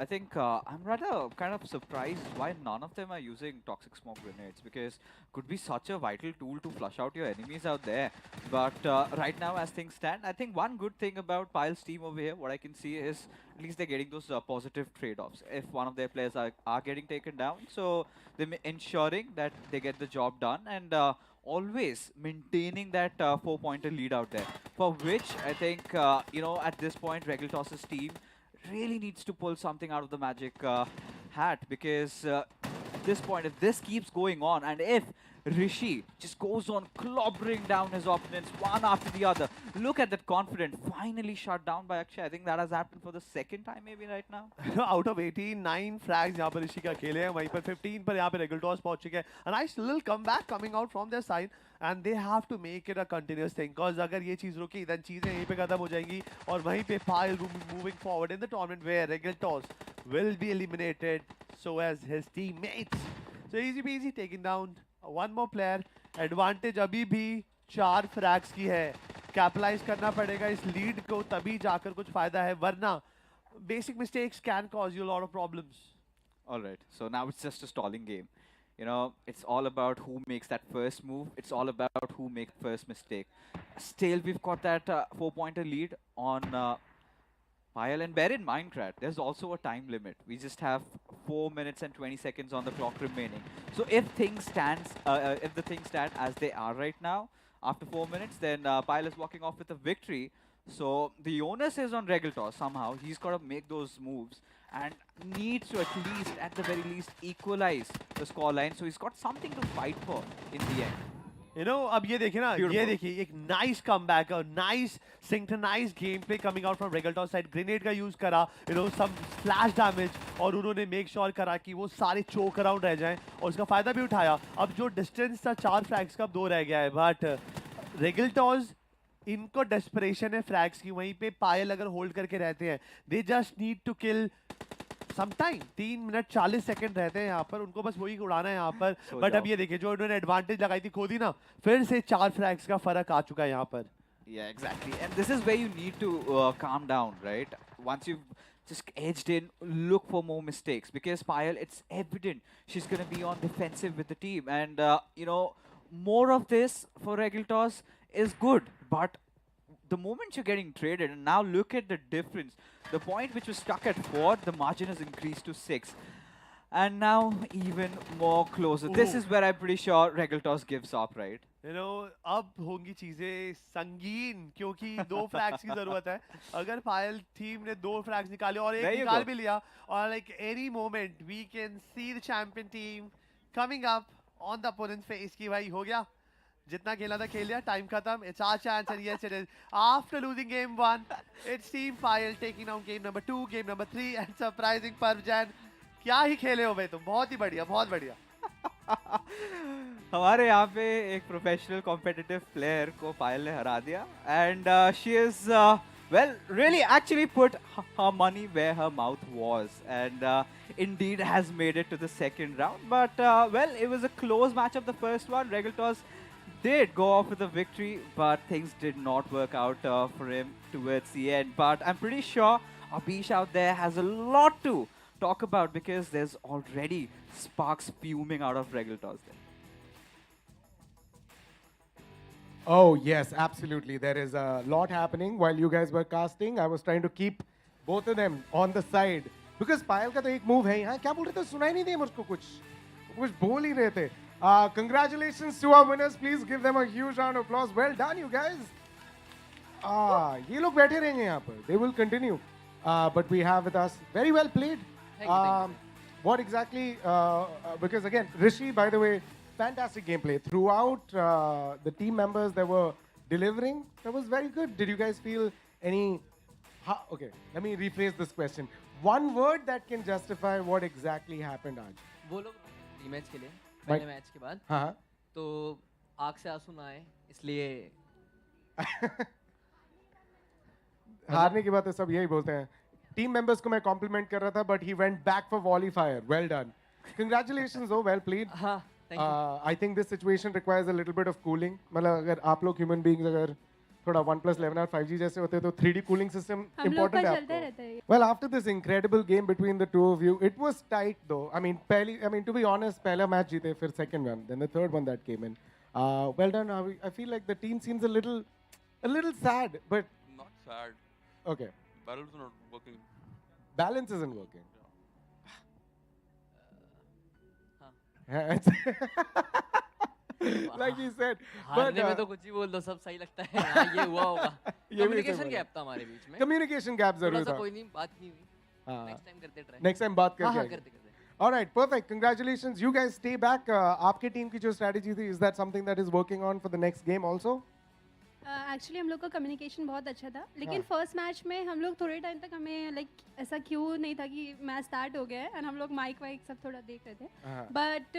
think I'm rather kind of surprised why none of them are using toxic smoke grenades, because could be such a vital tool to flush out your enemies out there. But right now, as things stand, I think one good thing about Pyle's team over here, what I can see is at least they're getting those positive trade-offs. If one of their players are getting taken down, so they're ensuring that they get the job done and always maintaining that 4-pointer lead out there. For which I think at this point, Regiltos' team really needs to pull something out of the magic hat, because at this point, if this keeps going on and if Rishi just goes on clobbering down his opponents one after the other, look at that confidence, finally shut down by Akshay. I think that has happened for the second time maybe right now.
Out of 18, 9 frags यहाँ पर ऋषि का खेले हैं, वहीं पर 15 पर यहाँ पे Regiltos पहुंच चुके हैं. A nice little comeback coming out from their side, and they have to make it a continuous thing, because अगर ये चीज़ रुकी then चीज़ें यहीं पे खत्म हो जाएंगी और वहीं पे Pyle moving forward in the tournament where Regiltos will be eliminated, so as his teammates. So easy peasy taking down one more player. Advantage अभी भी 4 frags की है. Capitalize करना पड़ेगा इस lead को, तभी जाकर कुछ फायदा है, वरना basic mistakes can cause you a lot of problems.
All right, so now it's just a stalling game. It's all about who makes that first move. It's all about who makes first mistake. Still, we've got that 4-pointer lead on Pyle, and bear in mind, Krat, there's also a time limit. We just have 4 minutes and 20 seconds on the clock remaining. So if things stand as they are right now, after 4 minutes, then Pyle is walking off with a victory. So the onus is on Regaltos somehow. He's got to make those moves and needs to at least, at the very least, equalize the scoreline. So he's got something to fight for in the end.
You know, अब ये देखिए ना, ये देखिए एक nice comeback, a nice synchronized gameplay coming out from Regaltos side. Grenade का use करा, you know, some flash damage और उन्होंने make sure करा कि वो सारे choke around रह जाएं और उसका फायदा भी उठाया. अब जो distance था 4 frags का अब 2 रह गया है, but Regaltos इनको desperation है frags की, वहीं पे पायल अगर hold करके रहते हैं, they just need to kill sometime 3 minute 40 second रहते हैं यहाँ पर, उनको बस वही उड़ाना है यहाँ पर. बट अब ये देखिए जो उन्होंने एडवांटेज लगाई थी खो दी ना, फिर से 4 फ्रैग्स का फर्क आ चुका है यहाँ पर.
Yeah, exactly. And this is where you need to calm down, right? Once you've just edged in, look for more mistakes. Because Payal, it's evident she's going to be on defensive with the team. And, you know, more of this for Regaltos is good. But the moment you're getting traded, and now look at the difference. The point which was stuck at 4, the margin has increased to 6. And now even more closer. This is where I'm pretty sure Regaltos gives up, right?
You know, अब होंगी चीजें संगीन क्योंकि 2 फ्रैग्स की जरूरत है. अगर पायल team ने 2 फ्रैग्स निकाले और एक निकाल भी लिया, और like any moment we can see the champion team coming up on the opponent's face कि भाई हो गया, जितना खेला था खेल लिया, टाइम खत्म. It's our chance, and yes it is. After losing game 1, it's Team Payal taking down game number 2, game number 3, and surprising Parvjan. क्या ही खेले हो भाई तुम, बहुत ही बढ़िया, बहुत बढ़िया.
हमारे यहाँ पे एक प्रोफेशनल कॉम्पिटिटिव प्लेयर को पायल ने हरा दिया, and she is well, really actually put her money where her mouth was, and indeed has made it to the second round. But well, it was a close match of the first one. Regaltos did go off with a victory, but things did not work out for him towards the end. But I'm pretty sure Abish out there has a lot to talk about, because there's already sparks fuming out of Regaltos there.
Oh, yes, absolutely. There is a lot happening while you guys were casting. I was trying to keep both of them on the side. Because पायल का तो एक move है यहाँ, क्या बोल रहे थे, सुनाई नहीं दिया मुझको कुछ बोल ही रहे थे. Congratulations to our winners. Please give them a huge round of applause. Well done, you guys. ये लोग बैठे रहेंगे यहाँ पर. They will continue. But we have with us, very well played.
Thank you.
What exactly, because again, Rishi, by the way, fantastic gameplay. Throughout the team members that were delivering, that was very good. Did you guys feel any, okay, let me rephrase this question. One word that can justify what exactly happened आज.
वो लोग rematch के लिए पहले match के बाद,
हाँ.
तो आँख से आंसू ना आए इसलिए
हारने की बात है, सब यही बोलते हैं. टीम मेंबर्स को मैं कॉम्प्लीमेंट कर रहा था, but he went back for volley fire. Well done. Congratulations, oh, well played.
हाँ, thank you.
I think this situation requires a little bit of cooling. मतलब अगर आप लोग human beings अगर थोड़ा OnePlus 11 और 5G जैसे होते तो 3D cooling system important है आपको. Well, after this incredible game between the two of you, it was tight though. I mean, to be honest, पहला match जीते, फिर second one, then the third one that came in. Well done. I feel like the team seems a little sad, but
not sad.
Okay.
Balance is not working.
Balance isn't working. Like he said.
हारने में तो कुछ ही बोल दो, सब सही लगता है. हाँ, ये हुआ होगा. Communication gap था हमारे बीच में.
Communication gap जरूर था.
कोई नहीं, बात नहीं हुई. Next time करते try.
Next time बात करते.
हाँ, करते.
All right, perfect. Congratulations. You guys stay back. आपके टीम की जो strategy थी, is that something that is working on for the next game also?
Actually हम लोग का कम्युनिकेशन बहुत अच्छा था, लेकिन फर्स्ट मैच में हम लोग थोड़े टाइम तक हमें लाइक ऐसा क्यों नहीं था कि मैच स्टार्ट हो गया है, एंड हम लोग माइक वाइक सब थोड़ा देख रहे थे. बट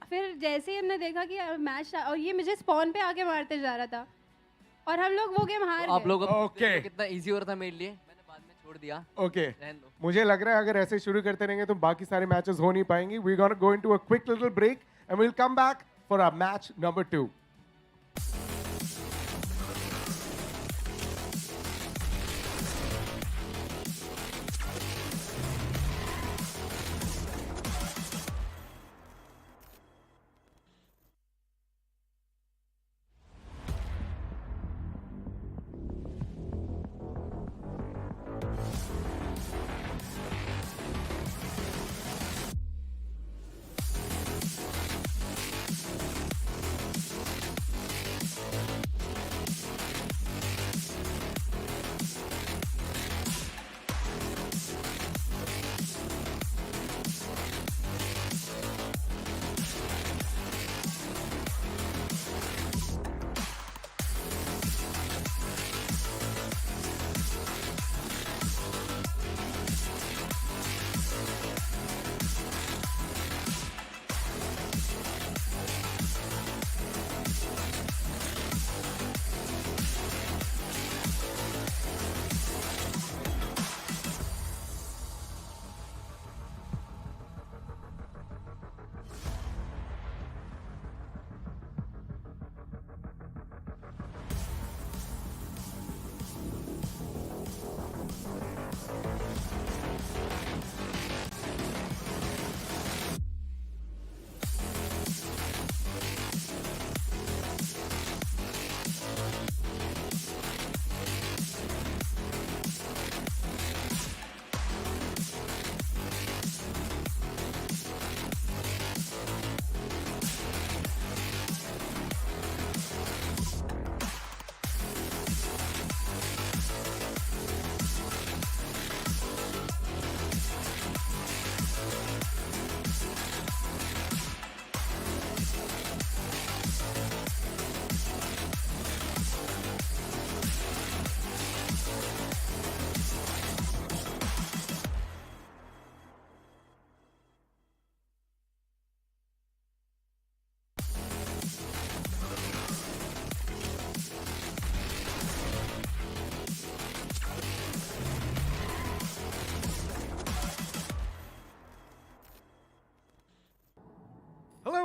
फिर जैसे ही हमने देखा कि मैच, और ये मुझे स्पॉन पे आके मारते जा रहा था और हम लोग वो गेम हार गए.
आप लोग कितना इजी हो रहा था मेरे लिए, मैंने बाद में छोड़ दिया.
ओके, मुझे लग रहा है अगर ऐसे शुरू करते रहेंगे तो बाकी सारे मैचेस हो नहीं पाएंगे. We gonna go into a quick little break and we will come back for our match number 2.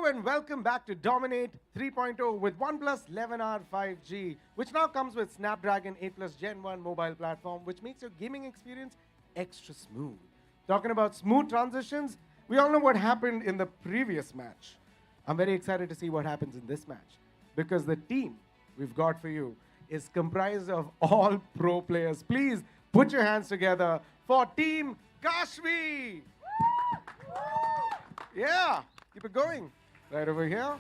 and welcome back to Dominate 3.0 with OnePlus 11R 5G, which now comes with Snapdragon 8 Plus Gen 1 mobile platform, which makes your gaming experience extra smooth. Talking about smooth transitions, we all know what happened in the previous match. I'm very excited to see what happens in this match, because the team we've got for you is comprised of all pro players. Please put your hands together for Team Kashvi. Yeah, keep it going. Right over here.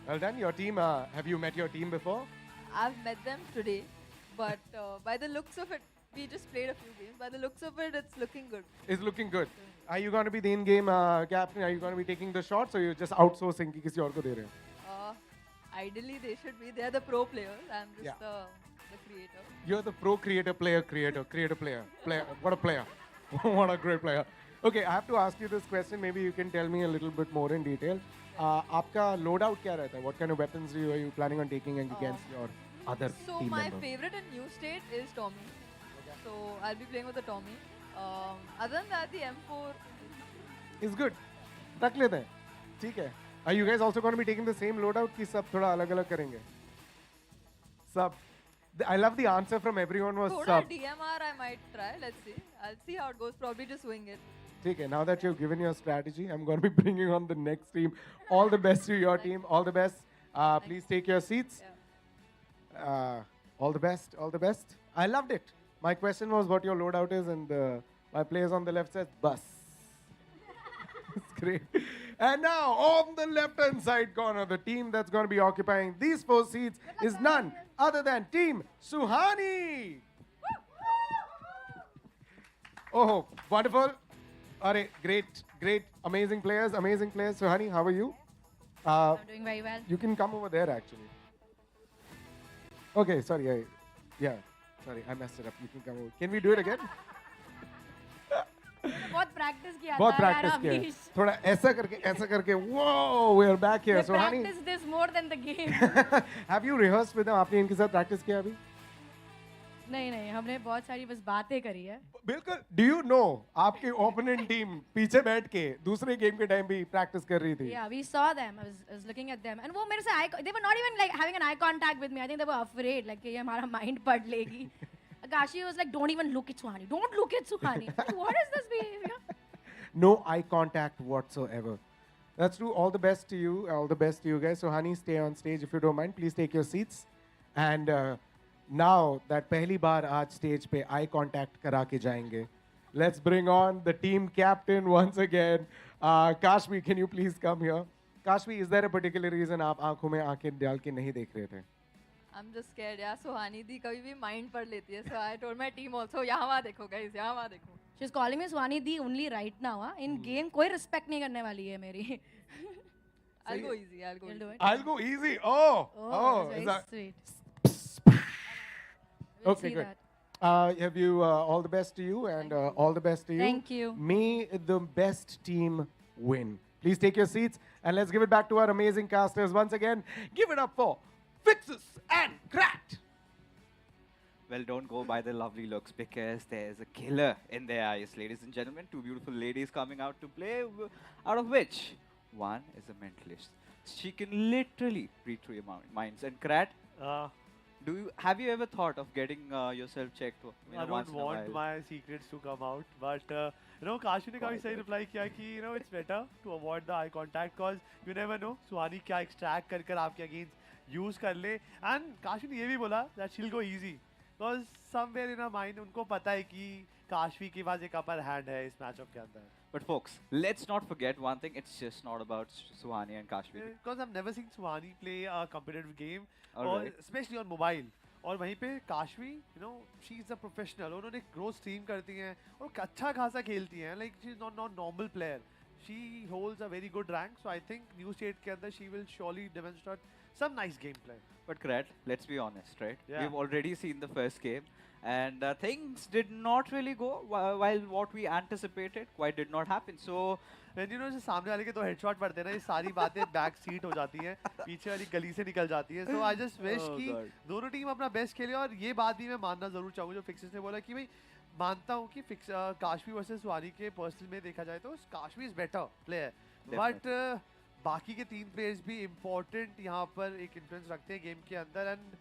Well done. Your team, have you met your team before?
I've met them today, but by the looks of it, we just played a few games. By the looks of it, it's looking good.
It's looking good. Are you going to be the in-game captain? Are you going to be taking the shots, or you're just outsourcing कि किसी और को दे रहे हो?
Ideally, they should be. They're the pro players. I'm just the creator.
You're the pro creator, player, creator, player. What a player. What a great player. Okay, I have to ask you this question. Maybe you can tell me a little bit more in detail. आपका loadout क्या रहता है? What kind of weapons are you planning on taking against your other
So
team
my
member?
favorite in new state is Tommy. So I'll be playing with the Tommy. Other than that, the M4.
Is good. रख लेते हैं. ठीक है. Are you guys also going to be taking the same loadout कि सब थोड़ा अलग-अलग करेंगे? Sub. I love the answer from everyone was
Thoda
sub.
DMR I might try. Let's see. I'll see how it goes. Probably just wing it.
Okay, now that you've given your strategy, I'm going to be bringing on the next team. All the best to your team. All the best. Please take your seats. All the best. All the best. I loved it. My question was what your loadout is, and my players on the left says bus. It's great. And now, on the left-hand side corner, the team that's going to be occupying these 4 seats is none other than Team Suhani. Oh, wonderful. Are great, amazing players. Suhani, how are you?
I'm doing very well.
You can come over there, actually. Okay, sorry, I messed it up. You can come over. Can we do it again?
बहुत practice किया
बहुत
था यार
practice किया है.
अमीश.
थोड़ा ऐसा करके whoa, we're back here.
We
Suhani,
practice this more than the game.
have you rehearsed with them? आपने इनके साथ practice किया अभी?
नहीं हमने बहुत सारी बस बातें करी है.
बिल्कुल. Do you know आपके opponent team पीछे बैठ के दूसरे game के time भी practice कर रही थी?
Yeah, we saw them. I was looking at them, and वो मेरे से they were not even like having an eye contact with me. I think they were afraid like कि ये हमारा mind पढ़ लेगी. Kashi was like, don't even look at Suhani. Don't look at Suhani. Like, what is this behavior?
No eye contact whatsoever. That's true. All the best to you. All the best to you guys. Suhani, stay on stage if you don't mind. Please take your seats. And now that पहली बार आज stage पे eye contact करा के जाएंगे, let's bring on the team captain once again. Kashvi, can you please come here? Kashvi, is there a particular reason आप आँखों में आँखें डाल के नहीं देख रहे थे?
I'm just scared. Yeah, Suhani दी कभी भी mind पढ़ लेती है. So I told my team also, यहाँ वहाँ देखो guys, यहाँ वहाँ देखो.
She's calling me Suhani the only right now. In game कोई respect नहीं करने वाली है मेरी.
I'll go easy. I'll go easy.
I'll go easy. Oh,
that's
is
very
that
sweet.
okay?
We'll see
Good.
that.
Have you all the best to you, and all the best to you.
Thank you.
May the best team win. Please take your seats, and let's give it back to our amazing casters once again. Give it up for Fixes and Cracked.
Well, don't go by the lovely looks, because there's a killer in their eyes, ladies and gentlemen. 2 beautiful ladies coming out to play, out of which one is a mentalist. She can literally read through your minds. And Krat, have you ever thought of getting yourself checked?
I don't want my secrets to come out, but Kashi ने काफी सही reply किया कि it's better to avoid the eye contact, because you never know Suhani क्या extract कर आपके against use कर ले. And Kashi ने ये भी बोला that she'll go easy, because somewhere in her mind उनको पता है कि काशवी के पास एक upper hand है इस matchup के अंदर.
But folks, let's not forget one thing. It's just not about Suhani and Kashvi.
Because I've never seen Suhani play a competitive game,
Alright.
especially on mobile. और वहीं पे काशवी, she's a professional. उन्होंने growth stream करती हैं और अच्छा खासा खेलती हैं. Like she's not normal player. She holds a very good rank. So I think new state के अंदर she will surely demonstrate some nice gameplay.
But Krat, let's be honest, right?
Yeah.
We've already seen the first game, and things did not really go while what we anticipated quite did not happen. So
And जो सामने वाले के 2 headshot पड़ते हैं ना, ये सारी बातें back seat हो जाती हैं, पीछे वाली गली से निकल जाती हैं. So I just wish कि दोनों टीम अपना best खेले. और ये बात भी मैं मानना जरूर चाहूँगा जो फिक्सेस ने बोला कि भाई मानता हूँ कि काशवी वर्सेस सुहानी के पर्सनल में देखा जाए तो Kashvi is better player. But बाकी के 3 प्लेयर्स भी इम्पोर्टेंट यहाँ पर एक इन्फ्लुएंस रखते हैं गेम के अंदर एंड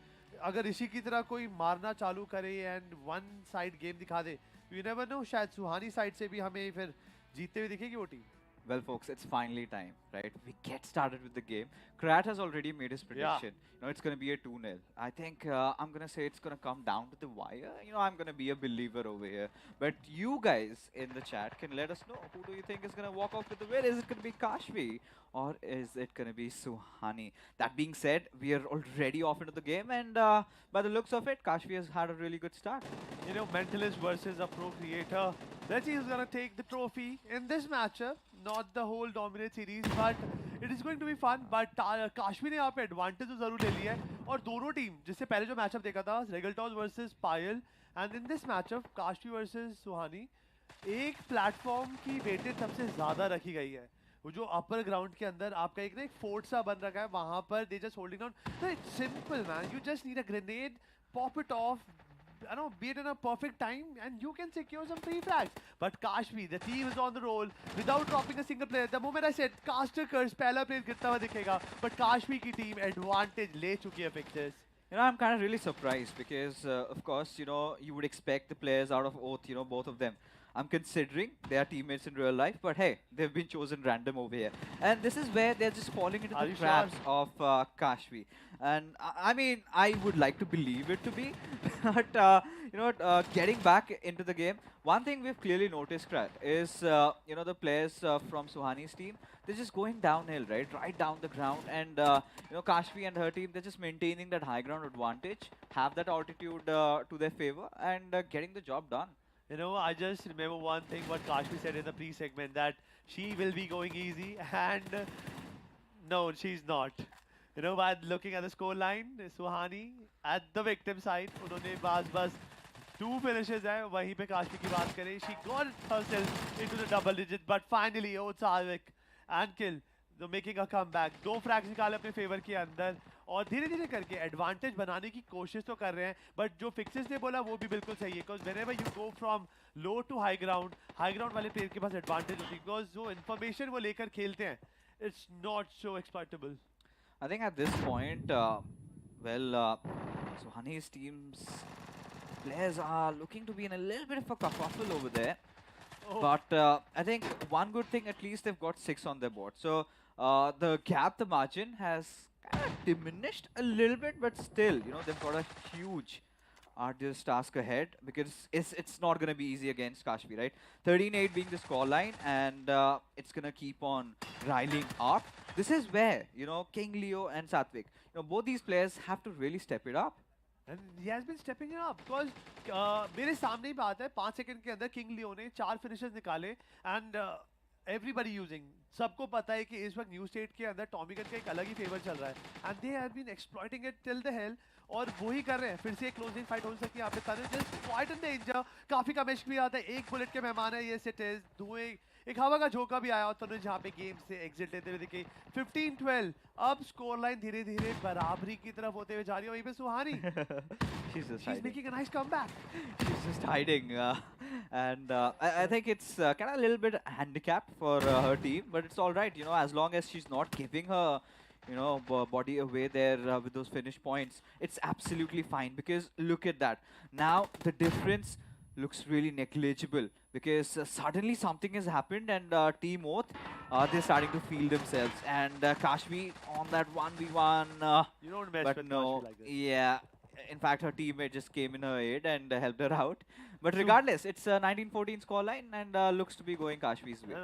अगर ऋषि की तरह कोई मारना चालू करे एंड वन साइड गेम दिखा दे, यू नेवर नो, शायद सुहानी साइड से भी हमें फिर जीतते हुए दिखेगी वो team.
Well, folks, it's finally time, right? We get started with the game. Krat has already made his prediction. You know, it's going to be a 2-0. I think I'm going to say it's going to come down to the wire. You know, I'm going to be a believer over here. But you guys in the chat can let us know, who do you think is going to walk off with the win? Is it going to be Kashvi or is it going to be Suhani? That being said, we are already off into the game, and by the looks of it, Kashvi has had a really good start.
You know, Mentalist versus a pro creator. Let's see who's going to take the trophy in this matchup. Not the whole dominant series, but it is going to be fun. But काश्मी ने यहाँ पे advantage तो जरूर ले लिया है और दोनों टीम जिससे पहले जो मैचअप देखा था Regaltos versus Payal and in this matchup Kashmi versus Suhani, एक प्लेटफॉर्म की वेटेज सबसे ज़्यादा रखी गई है। वो जो अपर ग्राउंड के अंदर आपका एक ना एक फोर्ट सा बन रखा है, वहाँ पर दे जस्ट होल्डिंग डाउन। तो it's simple man, you just need a grenade, pop it of, I know, be it in a perfect time, and you can secure some free frags. But Kashmi, the team is on the roll without dropping a single player. The moment I said caster curse, पहला player गिरता हुआ दिखेगा, but Kashmi की team advantage ले चुकी है fixes.
You know, I'm kind of really surprised because, of course, you know, you would expect the players out of Oath, you know, both of them. I'm considering they are teammates in real life, but hey, they've been chosen random over here. And this is where they're just falling into the traps of Kashvi. And I mean, I would like to believe it to be, but you know, getting back into the game, one thing we've clearly noticed, Krat, is you know, the players from Suhani's team, they're just going downhill, right down the ground, and you know, Kashvi and her team, they're just maintaining that high ground advantage, have that altitude to their favor, and getting the job done.
You know, I just remember one thing what Kashmi said in the pre-segment, that she will be going easy, and no, she's not. You know, by looking at the score line, Suhani at the victim side, उन्होंने बस 2 finishes है, वहीं पे काशवी की बात करें, she got herself into the double digit, but finally, Otsavik and Kill, they're making a comeback. 2 frags निकाले अपने फेवर के अंदर और धीरे-धीरे करके एडवांटेज बनाने की कोशिश तो कर रहे हैं, बट जो फिक्सेस ने बोला वो भी बिल्कुल सही है, because whenever you go from low to high ground वाले प्लेयर के पास एडवांटेज होती है, बिकॉज जो इन्फॉर्मेशन वो लेकर खेलते हैं, it's not so exploitable.
I think at this point, well, Suhani's team's players are looking to be in a little bit of a kerfuffle over there. Oh. But I think one good thing, at least they've got 6 on their board. So the gap, the margin has kind of diminished a little bit, but still, you know, they've got a huge arduous task ahead because it's not going to be easy against Kashvi, right? 13-8 being the scoreline, and it's going to keep on riling up. This is where, you know, King Leo and Satvik, you know, both these players have to really step it up.
And he has been stepping it up because मेरे सामने ही बात है, 5 second के अंदर king लियो ने 4 finishes निकाले, and everybody using, सबको पता है कि इस वक्त न्यू स्टेट के अंदर टॉमी गन का एक अलग ही फेवर चल रहा है, and they have been exploiting it till the hell, और वही कर रहे हैं। फिर से एक क्लोजिंग फाइट हो सकती है यहाँ पे, तनु जस्ट क्वाइट इन डेंजर, काफी कम एचपी आता है, 1 बुलेट के मेहमान है ये सिटीज, धुएं, एक हवा का झोंका भी आया और तनु जहाँ पे गेम से एग्जिट लेते हुए दिखे। 15-12, अब स्कोर लाइन धीरे धीरे बराबरी की तरफ होते हुए जा रही है, वहीं पे सुहानी she's making a nice comeback.
She's just hiding, and I think it's kind of a little bit handicapped for her team, but it's all right, you know, as long as she's not giving her, you know, body away there with those finish points, it's absolutely fine, because look at that. Now the difference looks really negligible, because suddenly something has happened, and Team Oath, they're starting to feel themselves, and Kashmi on that 1v1,
you don't mess
but
with
no,
Kashmi like this.
yeah, in fact her teammate just came in her aid and helped her out. But regardless, it's a 19-14 scoreline, and looks to be going Kashmi's way.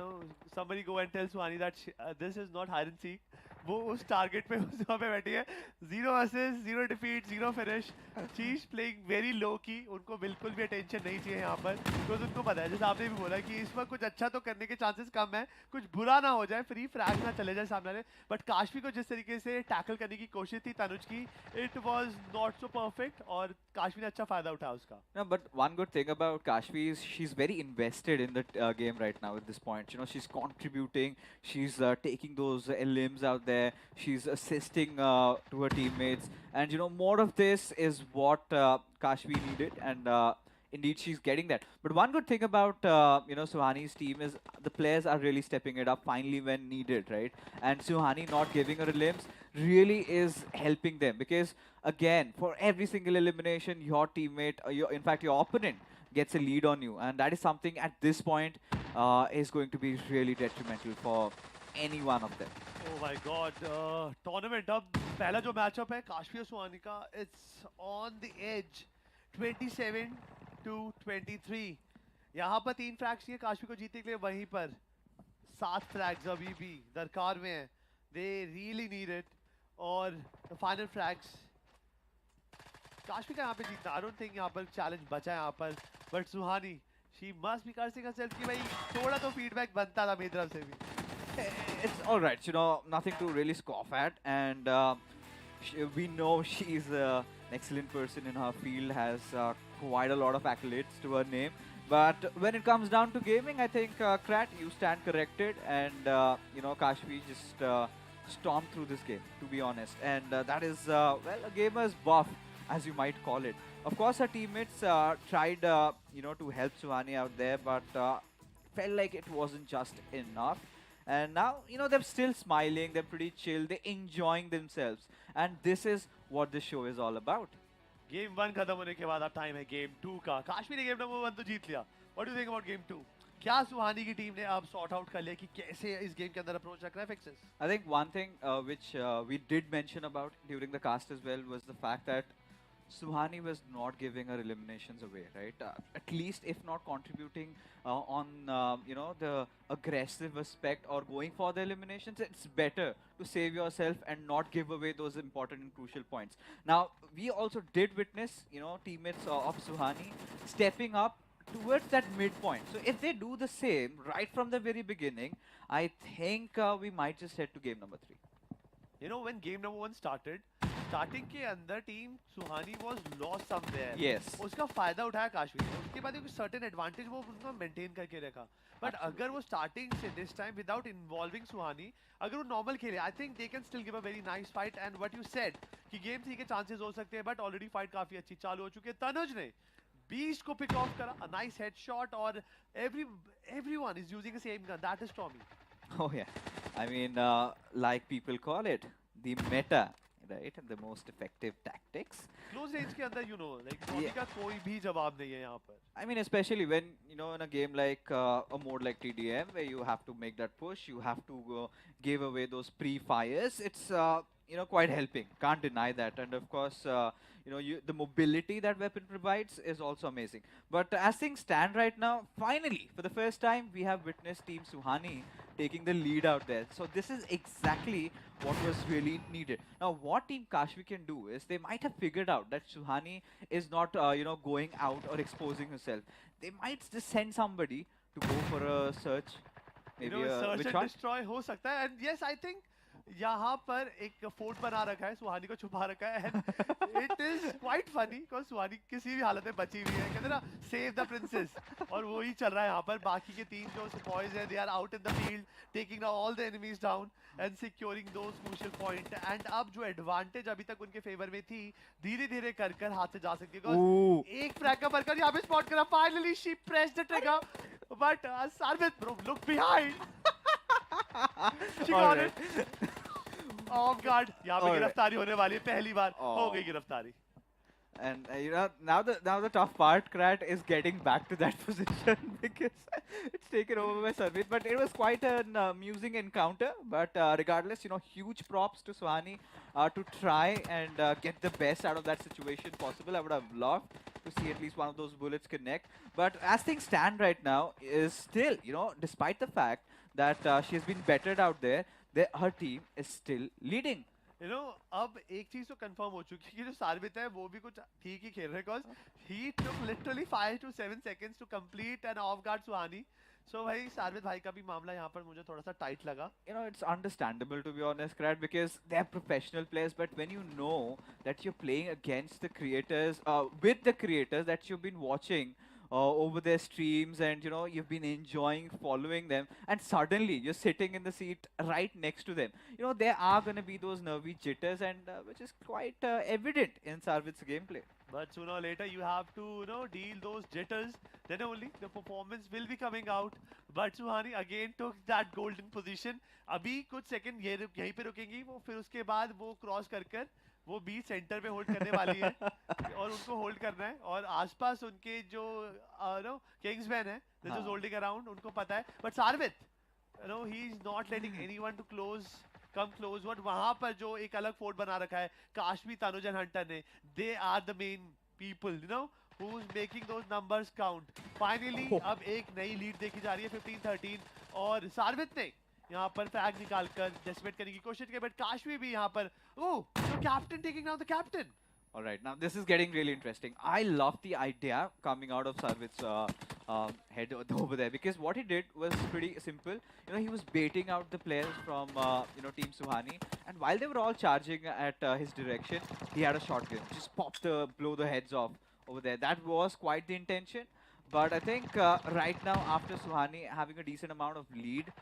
Somebody go and tell Suhani that this is not hide and seek. वो उस target पे उस वहाँ पे बैठी है, 0 assist, 0 defeat, 0 finish, शीज playing very low की, उनको बिल्कुल भी अटेंशन नहीं चाहिए यहाँ पर, बिकॉज उनको पता है, जैसे आपने भी बोला कि इस वक्त कुछ अच्छा तो करने के चांसेस कम है, कुछ बुरा ना हो जाए, फ्री फ्रैग ना चले जाए सामने वाले, बट काशवी को जिस तरीके से टैकल करने की कोशिश थी तनुज की, it was not so perfect, और काशवी ने अच्छा फायदा उठाया उसका.
No, but one good thing about Kashvi is she's very invested in the game right now at this point. You know, she's contributing, she's taking those limbs out there, she's assisting to her teammates, and you know, more of this is what Kashvi needed, and indeed she's getting that. But one good thing about Suhani's team is the players are really stepping it up finally when needed, right? And Suhani not giving her limbs really is helping them, because again, for every single elimination, your teammate, or in fact your opponent, gets a lead on you, and that is something at this point is going to be really detrimental for any one of them.
Oh my God! Tournament अब पहला जो matchup है काश्मीर सुहानी का, it's on the edge, 27 to 23. यहाँ पर 3 फ्रैग्स चाहिए काश्मीर को जीतने के लिए, वहीं पर 7 फ्रैग्स अभी भी दरकार में हैं. They really need it. और the final frags. काश्मीर का यहाँ पे जीतना, I don't think यहाँ पर challenge बचा है यहाँ पर. But Suhani, she must be cursing herself कि भाई थोड़ा तो feedback बनता था मेरी तरफ से भी.
It's all right, nothing to really scoff at, and we know she's an excellent person in her field, has quite a lot of accolades to her name. But when it comes down to gaming, I think Krat, you stand corrected, and Kashvi just stormed through this game, to be honest, and that is well, a gamer's buff, as you might call it. Of course, her teammates tried to help Suhani out there, but felt like it wasn't just enough. And now, they're still smiling, they're pretty chill, they're enjoying themselves. And this is what this show is all about.
Game 1 खत्म होने के बाद अब time है Game 2 का. काश्मीर ने Game number 1 तो जीत लिया. What do you think about Game 2? क्या सुहानी की टीम ने अब सॉर्ट आउट कर लिया कि कैसे इस गेम के अंदर अप्रोच रखना है fixes?
I think one thing which we did mention about during the cast as well was the fact that Suhani was not giving her eliminations away, right? At least if not contributing on the aggressive aspect or going for the eliminations, it's better to save yourself and not give away those important and crucial points. Now, we also did witness, teammates of Suhani stepping up towards that midpoint. So if they do the same right from the very beginning, I think we might just head to game number 3.
When game number 1 started, starting के अंदर team Suhani was lost somewhere.
Yes.
उसका फायदा उठाया काश्मीर ने. उसके बाद एक certain advantage वो उनका maintain करके रखा. But अगर वो starting से this time without involving सुहानी, अगर वो normal खेले, I think they can still give a very nice fight. And what you said कि game 3 के chances हो सकते हैं, but already fight काफी अच्छी चालू हो चुकी है. तनुज ने Beast को pick off करा, a nice headshot, और everyone is using the same gun. That is Tommy.
Oh yeah, I mean, like people call it, the meta, right? And the most effective tactics.
Close range के अंदर, like Tommy का कोई भी जवाब नहीं है यहाँ पर.
I mean, especially when, in a game like a mode like TDM, where you have to make that push, you have to give away those pre-fires. It's, quite helping. Can't deny that. And of course, the mobility that weapon provides is also amazing. But as things stand right now, finally, for the first time, we have witnessed Team Suhani taking the lead out there. So this is exactly what was really needed. Now, what Team Kashvi can do is they might have figured out that Suhani is not, going out or exposing herself. They might just send somebody to go for a search. Maybe
search and
one?
destroy हो सकता है. And yes, I think यहाँ पर एक fort बना रखा है, सुहानी को छुपा रखा है. And it is quite funny because सुहानी किसी भी हालत में बची हुई है. कहते ना, save the princess. और वही चल रहा है यहाँ पर. बाकी के 3 जो boys हैं, they are out in the field, taking all the enemies down and securing those crucial points. And अब जो advantage अभी तक उनके favor में थी, धीरे-धीरे कर हाथ से जा सकती है. Because एक frag का बरकर यहाँ पे spot करा. Finally, she pressed the trigger. But Sarvit, bro, look behind. She got it. Off guard. यहाँ पे गिरफ्तारी होने वाली है. पहली बार हो गई गिरफ्तारी.
And now the tough part, Krat, is getting back to that position because it's taken over by Sarvit. But it was quite an amusing encounter. But regardless, huge props to Suhani to try and get the best out of that situation possible. I would have loved to see at least one of those bullets connect. But as things stand right now, is still, despite the fact that she has been bettered out there, her team is still leading.
अब एक चीज तो confirm हो चुकी है कि जो सार्वित है वो भी कुछ ठीक ही खेल रहे हैं, because he took literally 5 to 7 seconds to complete an off guard Suhani. So भाई सार्वित भाई का भी मामला यहाँ पर मुझे थोड़ा सा टाइट लगा.
It's understandable, to be honest, Krat, because they're professional players. But when you know that you're playing against the creators, with the creators that you've been watching over their streams, and you know you've been enjoying following them, and suddenly you're sitting in the seat right next to them. You know there are going to be those nervy jitters, and which is quite evident in Sarvit's gameplay.
But sooner or later you have to, you know, deal those jitters. Then only the performance will be coming out. But Suhani again took that golden position. अभी कुछ second यहीं पे रुकेंगी वो, फिर उसके बाद वो cross कर वो बी सेंटर में होल्ड करने वाली है और उनको होल्ड करना है, और आसपास उनके जो नो किंग्समैन है दिस इज होल्डिंग अराउंड, उनको पता है. But Sarvit, you know, he is not letting anyone to come close. बट वहां पर जो एक अलग फोर्ट बना रखा है काश्मी तनुजन हंटर ने, they are the main people, you know, who's making those numbers count. Finally अब एक नई लीड देखी जा रही है 15-13, और सार्वित ने यहाँ पर फ्लैग निकालकर डेसिमेट करने की कोशिश की, बट काश्मी भी यहाँ पर, oh, so captain taking down the captain.
All right, now this is getting really interesting. I love the idea coming out of Sarvit's head over there, because what he did was pretty simple. You know, he was baiting out the players from you know, Team Suhani, and while they were all charging at his direction, he had a shotgun, just blow the heads off over there. That was quite the intention, but I think right now, after Suhani having a decent amount of lead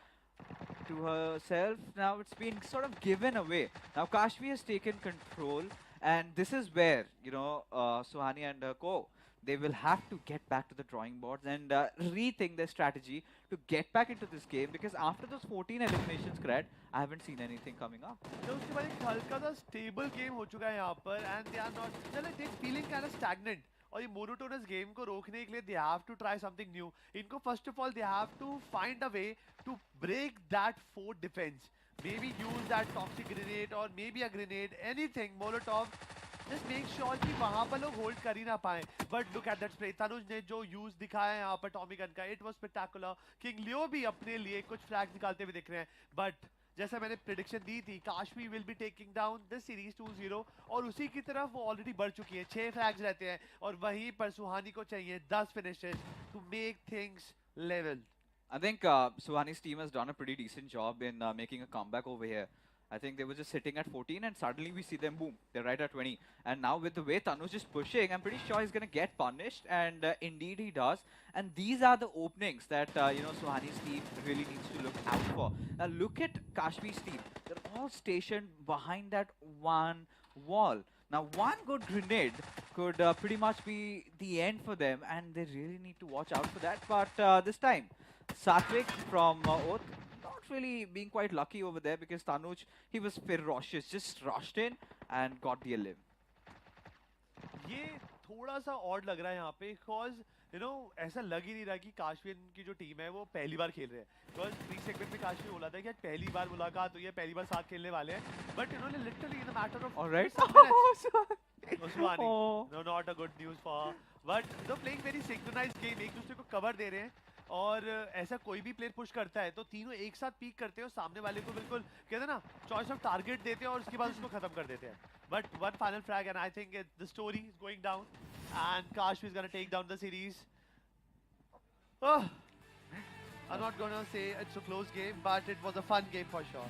to herself, now it's been sort of given away. Now Kashvi has taken control, and this is where, you know, Suhani and Co, they will have to get back to the drawing boards and rethink their strategy to get back into this game, because after those 14 eliminations, I haven't seen anything coming up.
तो उसके बाद एक हल्का सा stable game हो चुका है यहाँ पर, and they are not, चलो they feeling kind of stagnant. और ये मोनोटोनस गेम को रोकने के लिए they have to try something new. इनको first of all they have to find a way to break that fort defense. Maybe use that toxic grenade or maybe a grenade, anything, Molotov. Just make sure कि वहाँ पर लोग hold कर ही ना पाए. But look at that spray. Tanuj ने जो use दिखाया है यहाँ पर टॉमी गन का, it was spectacular. किंग लियो भी अपने लिए कुछ फ्लैग्स निकालते हुए दिख रहे हैं. But जैसा मैंने प्रेडिक्शन दी थी, Kashmi will be taking down this series 2-0, और उसी की तरफ वो ऑलरेडी बढ़ चुकी है. 6 फ्लैग्स रहते हैं, और वहीं पर सुहानी को चाहिए 10 finishes to make things level.
I think Suhani's team has done a pretty decent job in making a comeback over here. I think they were just sitting at 14, and suddenly we see them, boom, they're right at 20. And now with the way Tanuj is pushing, I'm pretty sure he's going to get punished, and indeed he does. And these are the openings that, you know, Suhani's team really needs to look out for. Now look at Kashmi's team. They're all stationed behind that one wall. Now one good grenade could pretty much be the end for them, and they really need to watch out for that. But this time, Satvik from Oath, not really being quite lucky over there, because Tanuj, he was ferocious, just rushed in and got the elim.
ये थोड़ा सा odd लग रहा है यहाँ पे, cause you know, ऐसा लग ही नहीं रहा कि काश्मीर की जो टीम है वो पहली बार खेल रहे हैं. Because प्री सेगमेंट में काश्मीर बोला था कि आज पहली बार मुलाकात हुई है, पहली बार साथ खेलने वाले हैं. But इन्होंने literally in a matter of
All right.
Suhani, no, not a good news for her. But they're playing very synchronized game, एक दूसरे को कवर दे रहे हैं, और ऐसा कोई भी प्लेयर पुश करता है तो तीनों एक साथ पीक करते हैं और सामने वाले को बिल्कुल कहते हैं ना चॉइस ऑफ टारगेट देते हैं और उसके बाद उसको खत्म कर देते हैं. But one final frag and I think the story is going down and Kashmir is gonna take down the series. I'm not gonna say it's a close game, but it was a fun game for sure.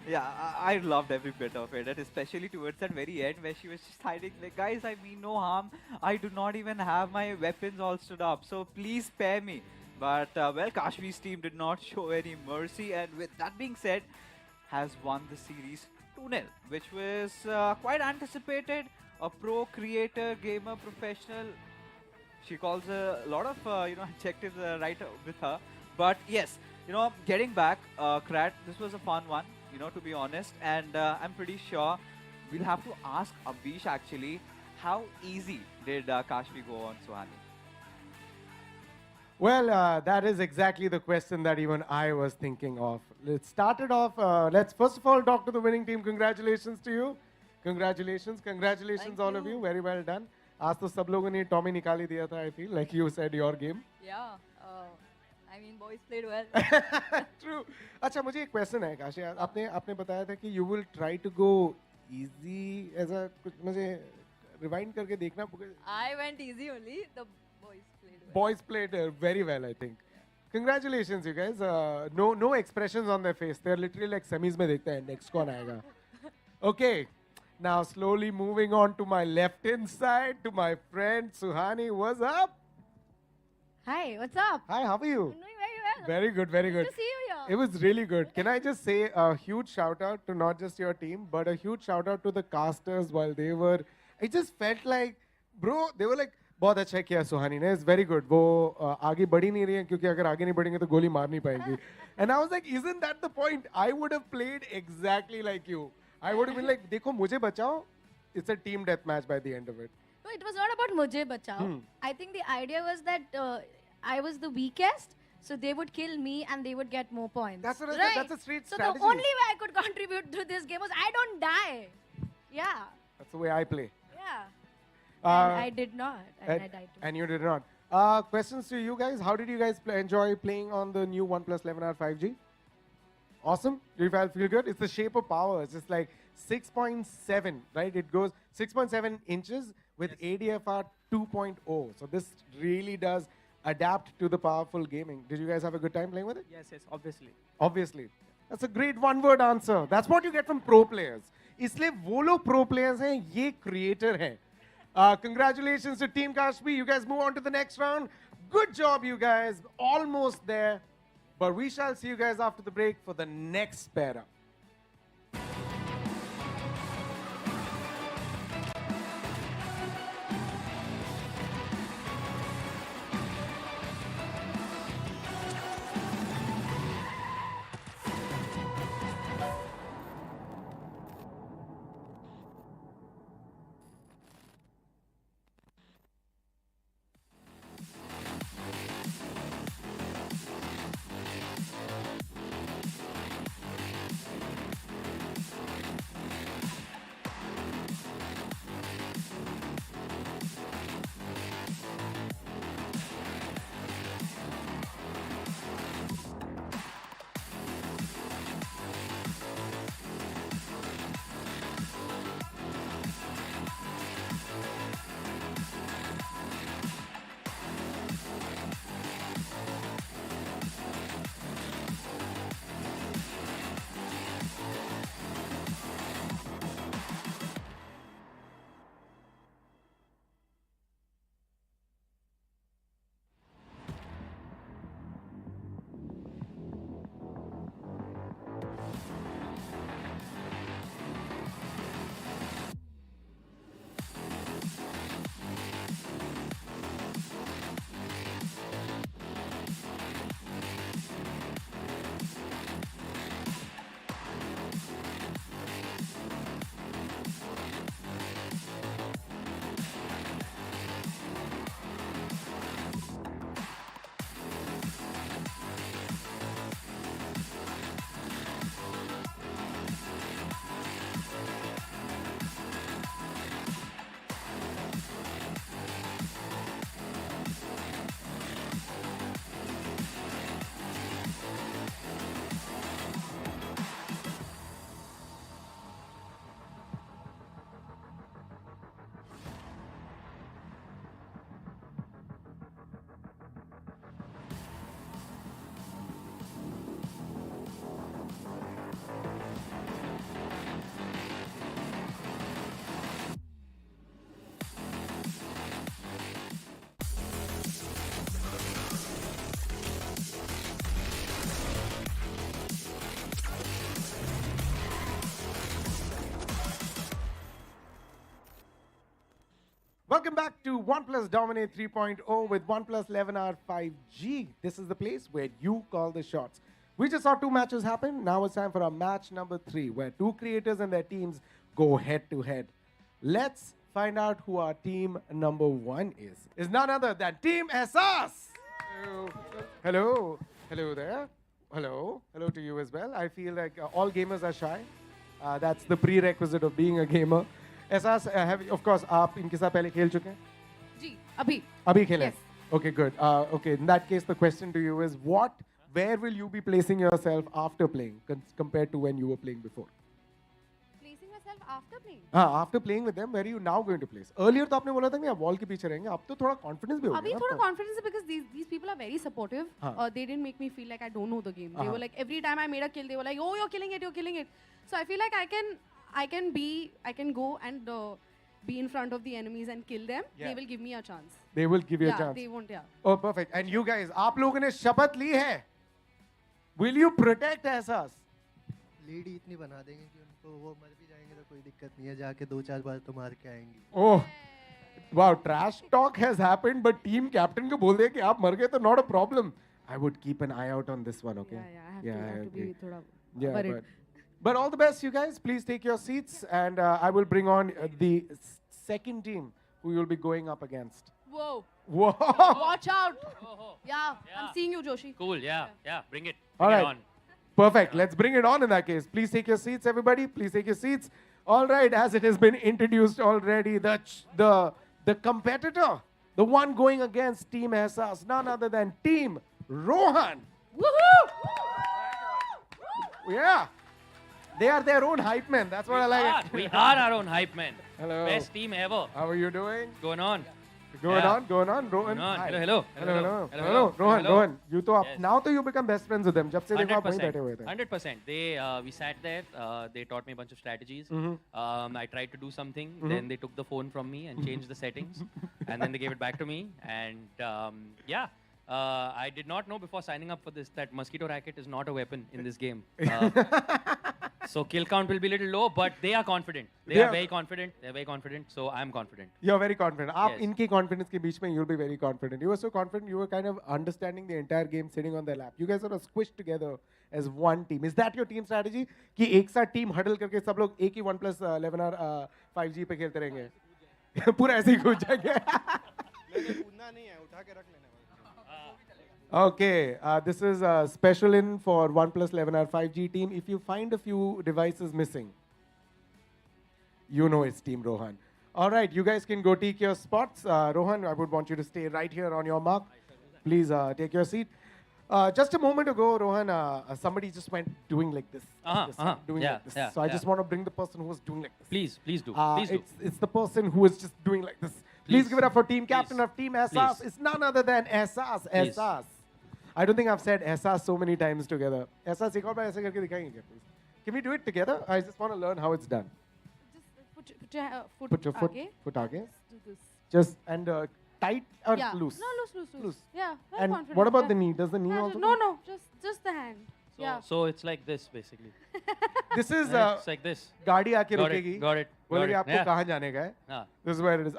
Yeah, I loved every bit of it, and especially towards that very end where she was just hiding like, guys, I mean no harm. I do not even have my weapons all stood up, so please spare me. But, well, Kashmi's team did not show any mercy, and with that being said, has won the series 2-0, which was quite anticipated. A pro creator, gamer, professional. She calls a lot of, you know, adjectives right with her. But yes, you know, getting back, Krat, this was a fun one, you know, to be honest. And I'm pretty sure we'll have to ask Abhish actually, how easy did Kashmi go on Suhani?
Well, that is exactly the question that even I was thinking of. Let's start it off. Let's first of all talk to the winning team. Congratulations to you. Congratulations. Congratulations, all of you. Very well done. आज तो सब लोगों ने Tommy निकाल ही दिया था. I feel like you said your game.
Yeah. I mean, boys played well.
True. अच्छा, मुझे एक क्वेश्चन है काशी. आपने बताया था कि you will try to go easy. ऐसा कुछ मुझे रिवाइंड करके देखना.
I went easy only. The boys played well.
Boys played very well, I think. Congratulations, you guys. No expressions on their face. They're literally like semis में देखते हैं next कौन आएगा. Okay. Now slowly moving on to my left hand side to my friend Suhani. What's up?
Hi, what's up?
Hi, how are you?
I'm doing very well.
Very good, very
Good
good.
to see you here.
It was really good. Can I just say a huge shout out to not just your team, but a huge shout out to the casters while they were. It just felt like, bro, they were like, बहुत अच्छा किया सुहानी ने. It's very good. वो आगे बढ़ी नहीं रही है क्योंकि अगर आगे नहीं बढ़ेंगे तो गोली मार नहीं पाएंगी. And I was like, isn't that the point? I would have played exactly like you. I would have been like, देखो मुझे बचाओ. It's a team deathmatch by the end of it.
No, it was not about mujhe bachao. I think the idea was that I was the weakest, so they would kill me and they would get more points.
That's what I said,
right?
that's a street
so
strategy.
the only way I could contribute to this game was I don't die. Yeah,
That's the way I play.
yeah.
Uh,
And I did not, and I died too.
And you did not. Questions to you guys. How did you guys enjoy playing on the new OnePlus 11R 5G? Awesome? Do you feel good? It's the shape of power. It's just like 6.7, right? It goes 6.7 inches with ADFR 2.0. So this really does adapt to the powerful gaming. Did you guys have a good time playing with it?
Yes, obviously.
Obviously. That's a great one-word answer. That's what you get from pro players. इसलिए वो लोग pro players हैं, ये creator हैं. Congratulations to Team Kashmir. You guys move on to the next round. Good job, you guys. Almost there. But we shall see you guys after the break for the next pair up. Welcome back to OnePlus Dominate 3.0 with OnePlus 11R 5G. This is the place where you call the shots. We just saw two matches happen. Now it's time for our match number 3, where two creators and their teams go head to head. Let's find out who our team number 1 is. It's none other than Team SS. Hello. Hello there. Hello. Hello to you as well. I feel like all gamers are shy. That's the prerequisite of being a gamer. एहसास of course आप इनके साथ पहले खेल चुके हैं?
जी, अभी
खेले?
Yes.
Okay, good. Okay, in that case, the question to you is where will you be placing yourself after playing compared to when you were playing before?
Placing myself after playing?
After playing with them, where are you now going to place? Earlier तो आपने बोला था कि आप wall के पीछे रहेंगे. अब तो थोड़ा confidence भी हो गया.
अभी
ना
थोड़ा
आपका?
confidence है because these people are very supportive. They didn't make me feel like I don't know the game. They were like every time I made a kill, they were like, "Oh, you're killing it, you're killing it." So I feel like I can go and be in front of the enemies and kill them,
Yeah.
they will give me a chance.
They will give you a
Yeah,
chance.
they won't. Yeah.
Oh, perfect. And you guys, आप लोगों ने शपथ ली है? Will you protect एहसास?
Lead इतनी बना देंगे कि उनको वो मर भी जाएंगे तो कोई दिक्कत नहीं है, जाके 2-4 बार तो मार के आएंगे.
Oh, wow, trash talk has happened, but team captain को बोल दिया कि आप मर गए तो not a problem. I would keep an eye out on this one, okay?
Yeah, I have to be thoda
Yeah,
worried.
but all the best, you guys. Please take your seats, and I will bring on the second team who you'll be going up against.
Whoa.
Whoa!
Watch out. Yeah, I'm seeing you, Joshi.
Cool, yeah, bring it.
All
Bring
right.
it on.
Perfect. Let's bring it on in that case. Please take your seats, everybody. Please take your seats. All right, as it has been introduced already, the competitor, the one going against Team Ehsas, none other than Team Rohan.
Woohoo!
Yeah. They are their own hype men. That's what I like.
We are our own hype men.
Hello.
Best team ever.
How are you doing?
Going on.
Going
Yeah.
on. Rohan.
Going on.
Hi.
Hello.
Rohan. You to now to you become best friends with them. जब से देखो आप वहीं बैठे हुए थे.
100%. We sat there. They taught me a bunch of strategies. I tried to do something. Then they took the phone from me and changed the settings. And then they gave it back to me. And I did not know before signing up for this that mosquito racket is not a weapon in this game. So kill count will be a little low, but they are confident. They are very confident. They're very confident. So I'm confident.
You're very confident. आप
Yes.
इनकी confidence के बीच में you'll be very confident. You were so confident. You were kind of understanding the entire game sitting on their lap. You guys sort of squished together as one team. Is that your team strategy? कि एक साथ team huddle करके सब लोग एक ही OnePlus 11R 5G पे खेलते रहेंगे. पूरा ऐसे ही कूद जाएंगे.
कूदना नहीं है, उठा के रख लेना.
Okay, this is a special in for OnePlus 11R 5G team. If you find a few devices missing, you know it's Team Rohan. All right, you guys can go take your spots. Rohan, I would want you to stay right here on your mark. Please take your seat. Just a moment ago, Rohan, somebody just went doing like this. Doing like this. So I just want to bring the person who was doing like this.
Please do.
It's the person who is just doing like this. Please give it up for team captain of Team Ehsas. It's none other than Ehsas. Ehsas. I don't think I've said Ehsas so many times together. Ehsas, एक और बार ऐसे करके दिखाएंगे क्या, please? Can we do it together? I just want to learn how it's done.
Just put your
Put your foot आगे.
Do this.
Just and tight or
Yeah.
loose?
No, loose. Yeah, very
And
confident.
what about
Yeah.
the knee? Does the knee also?
No, just the hand. Yeah.
So it's like this basically.
This is
It's like this.
गाड़ी आके
Got it,
रुकेगी.
got it,
बोलेगी
got it.
आपको
Yeah.
कहाँ जाने का है?
हाँ.
This is where it is.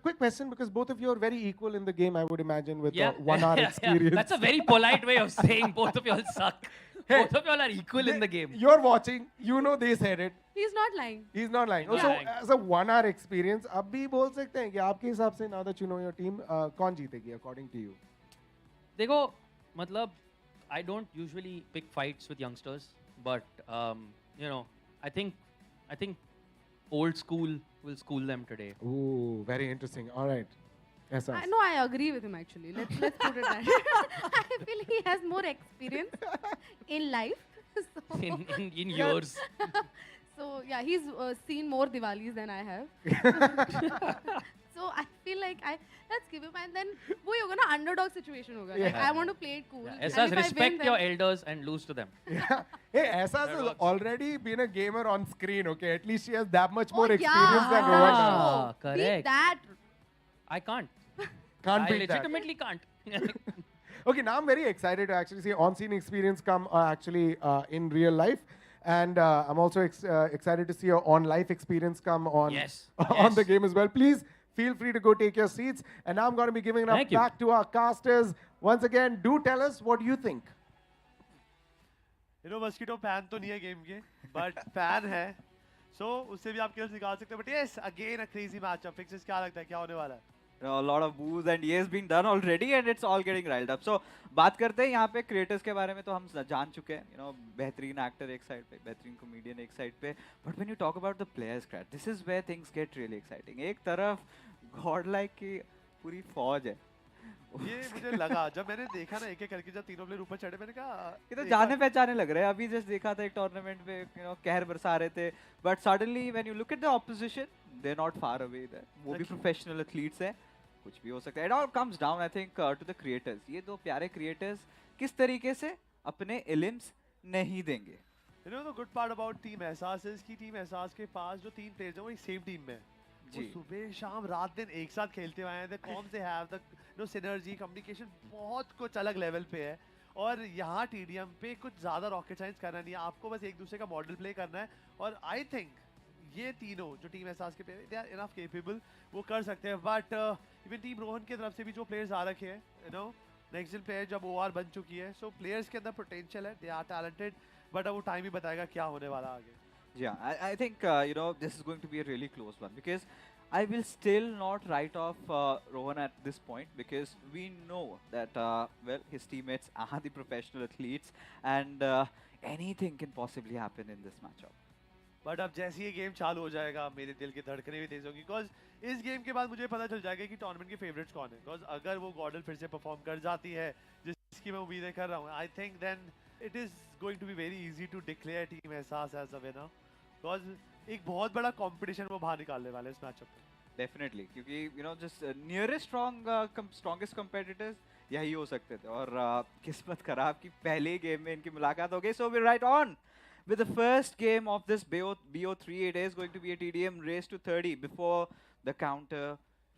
Quick question, because both of you are very equal in the game, I would imagine, with 1 hour experience.
That's a very polite way of saying both of y'all suck.
Hey,
both of y'all are equal in the game.
You're watching. You know they said it.
He's not lying.
He's not lying.
Not
So
lying.
as a 1 hour experience, अब भी बोल सकते हैं कि आपके हिसाब से, now that you know your team, कौन जीतेगी according to you?
देखो, मतलब, I don't usually pick fights with youngsters, but you know, I think old school will school them today.
Ooh, very interesting. All right. Yes, sir.
No, I agree with him actually. Let's put it that. I feel he has more experience in life. So
in yours.
So yeah, he's seen more Diwalis than I have. So I feel like let's give him, and then वो होगा ना underdog situation होगा. Like I want to play it cool.
Essas,
and if I
respect
win,
your
then
elders and lose to them.
Yeah. Hey, Essas has
works.
already been a gamer on screen, okay? At least she has that much more
Oh,
experience than
yeah.
Rohan does.
Ah,
beat
correct.
that.
I can't.
Can't
I
beat that.
legitimately can't.
Okay, now I'm very excited to actually see on-scene experience come actually in real life. And I'm also excited to see your on-life experience come on,
Yes.
on the
Yes.
game as well. Please feel free to go take your seats. And now I'm going to be giving it up
Thank you.
back to our casters. Once again, do tell us what you think.
You know, mosquito fan तो नहीं है game के, but fan है. So उससे भी आप kills निकाल सकते हैं. But yes, again a crazy matchup. Fixes क्या लगता है क्या होने वाला है?
A lot of boos and years been done already and it's all getting riled up. So बात करते हैं यहाँ पे creators के बारे में तो हम जान चुके हैं. You know, बेहतरीन actor एक side पे, बेहतरीन comedian एक side पे. But when you talk about the players, this is where things get really exciting. एक तरफ godlike की पूरी फौज है.
ये मुझे लगा जब मैंने देखा ना एक-एक करके जब तीनों प्लेयर ऊपर चढ़े मैंने कहा
ये तो जाने पहचाने लग रहे हैं. अभी जस्ट देखा था एक टूर्नामेंट पे you know कहर बरसा रहे थे. But suddenly when you look at the opposition, they're not far away there. वो भी professional athletes हैं. कुछ भी हो सकता है. It all comes down, I think, to the creators. ये दो प्यारे creators किस तरीके से अपने elims नहीं देंगे.
You know the good part about Team Ehsas is कि Team Ehsas के पास जो 3 players हैं वो एक same team में हैं. वो सुबह शाम रात दिन एक साथ खेलते हुए हैं, कॉम से हैव द सिनर्जी कम्युनिकेशन बहुत कुछ अलग लेवल पे है। और यहाँ टीडीएम पे कुछ ज़्यादा रॉकेट साइंस करना नहीं है, आपको बस एक दूसरे का मॉडल प्ले करना है। और आई थिंक ये तीनों जो टीम एहसास के player they are enough capable, वो कर सकते हैं। बट इवन टीम रोहन की तरफ से भी जो प्लेयर्स आ रखे हैं, you know next gen player जब ओआर बन चुकी है, सो प्लेयर्स के अंदर पोटेंशियल है, दे आर टैलेंटेड, बट अब वो टाइम ही बताएगा क्या होने वाला आगे।
Yeah, I think this is going to be a really close one because I will still not write off Rohan at this point because we know that well his teammates are the professional athletes and anything can possibly happen in this matchup.
But अब जैसे ये game चालू हो जाएगा मेरे दिल की धड़कनें भी तेज होंगी, बिकॉज इस गेम के बाद मुझे पता चल जाएगा कि टूर्नामेंट के फेवरेट्स कौन है। बिकॉज अगर वो गॉडल फिर से परफॉर्म कर जाती है जिसकी मैं उम्मीदें कर रहा हूँ, I think then it is going to be very easy to declare team Ehsaas as a winner, because एक बहुत बड़ा कंपटीशन वो बाहर निकालने वाले इस मैचअप में।
डेफिनेटली, क्योंकि जस्ट नियरेस्ट स्ट्रॉन्गेस्ट कंपेटिटर्स यही हो सकते थे और किस्मत खराब कि पहले गेम में इनकी मुलाकात हो गई। So we right on with the first game of this BO3. It is going to be a TDM race to 30 before the counter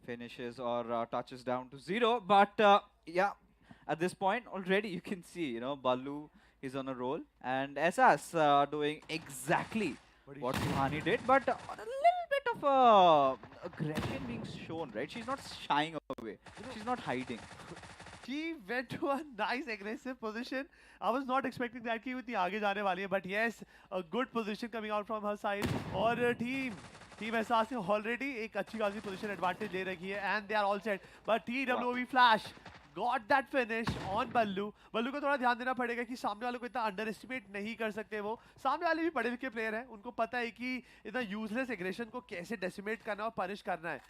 finishes or touches down to 0. But yeah, at this point already you can see, Ballu is on a roll and Essas doing exactly what Suhani did, but a little bit of aggression being shown, right? She's not shying away. She's not hiding.
She went to a nice aggressive position. I was not expecting that कि वो इतनी आगे जाने वाली है, but yes, a good position coming out from her side. और team एहसास ने ऑलरेडी एक अच्छी खासी पोजीशन एडवांटेज ले रखी है and they are all set. But TWV Flash got that finish on बल्लू। बल्लू को थोड़ा ध्यान देना पड़ेगा कि सामने वालों को इतना अंडर एस्टिमेट नहीं कर सकते। वो सामने वाले भी पढ़े लिखे प्लेयर हैं, उनको पता है कि इतना यूजलेस एग्रेशन को कैसे डेसिमेट करना और पनिश करना है।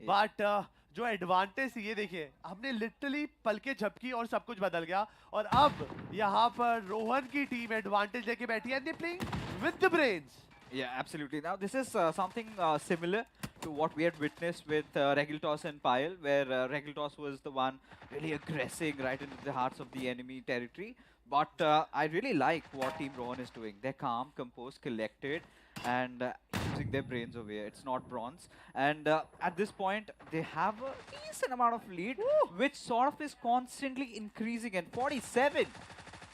बट जो एडवांटेज ये देखिए, हमने लिटरली पल के झपकी और सब कुछ बदल गया और अब यहाँ पर रोहन की टीम एडवांटेज लेके बैठी है, and they're playing with the brains.
Yeah, absolutely. Now this is something similar to what we had witnessed with Regiltos and Pyle, where Regiltos was the one really aggressing right into the hearts of the enemy territory. But I really like what Team Rohan is doing. They're calm, composed, collected, and using their brains over here. It's not bronze. And at this point, they have a decent amount of lead, which sort of is constantly increasing. And 47,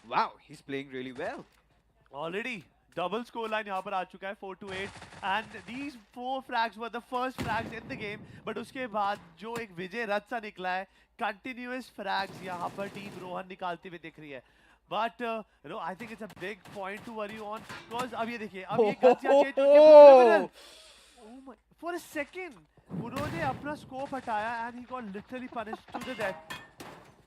wow, he's playing really well.
Already. Double score line यहाँ पर आ चुका है 4-8 and these 4 frags were the first frags in the game, but उसके बाद जो एक विजय रथ सा निकला है, continuous frags यहाँ पर टीम रोहन निकालती हुई दिख रही है। But I think it's a big point to worry on because अब ये देखिए, अब ये guts यहाँ change होके oh my, for a second उन्होंने अपना स्कोप हटाया and he got literally punished to the death.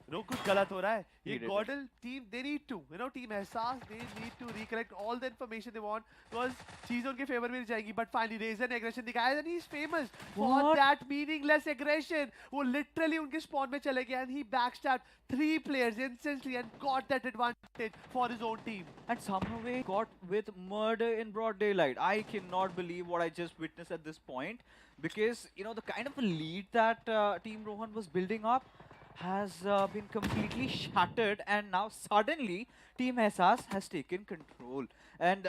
कुछ गलत हो रहा है। ये Godl team they need to, team Ehsaas they need to recollect all the information they want because चीजें उनके फेवर में जाएगी। but finally रेजर ने एग्रेशन दिखाया and he's famous for that meaningless aggression. वो literally उनके spawn में चले गए and he backstabbed 3 players instantly and got that advantage for his own team.
And somehow got with murder in broad daylight. I cannot believe what I just witnessed at this point because the kind of a lead that Team Rohan was building up has been completely shattered, and now suddenly Team Essas has taken control. And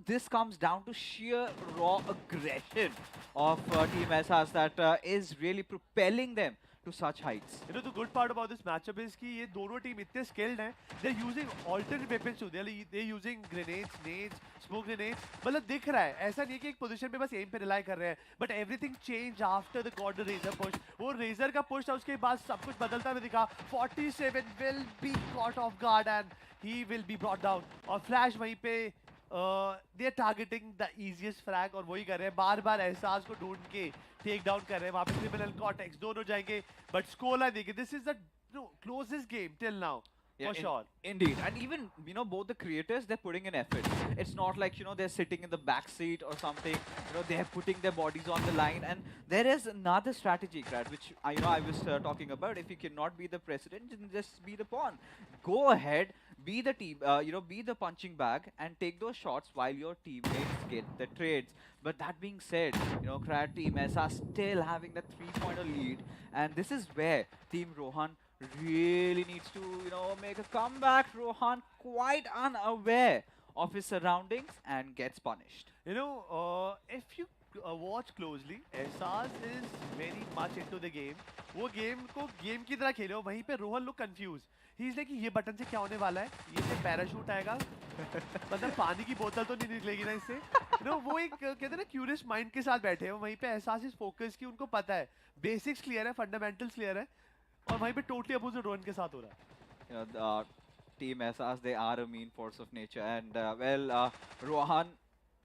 this comes down to sheer raw aggression of Team Essas that is really propelling them to such heights.
The good part about this matchup is कि ये दोनों team इतने skilled हैं, they're using alternate weapons too. They're using grenades, nades, smoke grenades. मतलब दिख रहा है, ऐसा नहीं है कि एक position पे बस aim पे rely कर रहे हैं. But everything changed after the God Razor push. वो Razor का push था, उसके बाद सब कुछ बदलता हुआ दिखा. 47 will be caught off guard and he will be brought down. और Flash वहीं पे they're targeting the easiest frag और वही कर रहे हैं, बार-बार एहसास को ढूंढ के टेक डाउन कर रहे हैं। वहाँ पे क्रिमिनल कॉर्टेक्स दोनों जाएंगे, बट स्कोर लाइन देखिए, this is the closest game till now. For sure.
Indeed. And even, both the creators, they're putting in effort. It's not like, they're sitting in the back seat or something. They're putting their bodies on the line. And there is another strategy, Brad, which I was talking about. If you cannot be the president, then just be the pawn. Go ahead, be the team, be the punching bag and take those shots while your teammates get the trades. But that being said, Krat Team SA still having that 3-pointer lead. And this is where Team Rohan really needs to, make a comeback. Rohan quite unaware of his surroundings and gets punished.
If you watch closely, Ehsas is very much into the game. वो game को game की तरह खेले, और वहीं पे Rohan look confused. He's like ये button से क्या होने वाला है? ये से पैराशूट आएगा? मतलब पानी की बोतल तो नहीं निकलेगी ना इससे? वो एक कहते हैं ना क्यूरियस माइंड के साथ बैठे हैं, वहीं पे एहसास इस फोकस की उनको पता है, बेसिक्स क्लियर है, फंडामेंटल्स क्लियर है, और वहीं पे टोटली अपोजिट रोहन के साथ हो रहा है.
Team Essas, they are a mean force of nature, and Rohan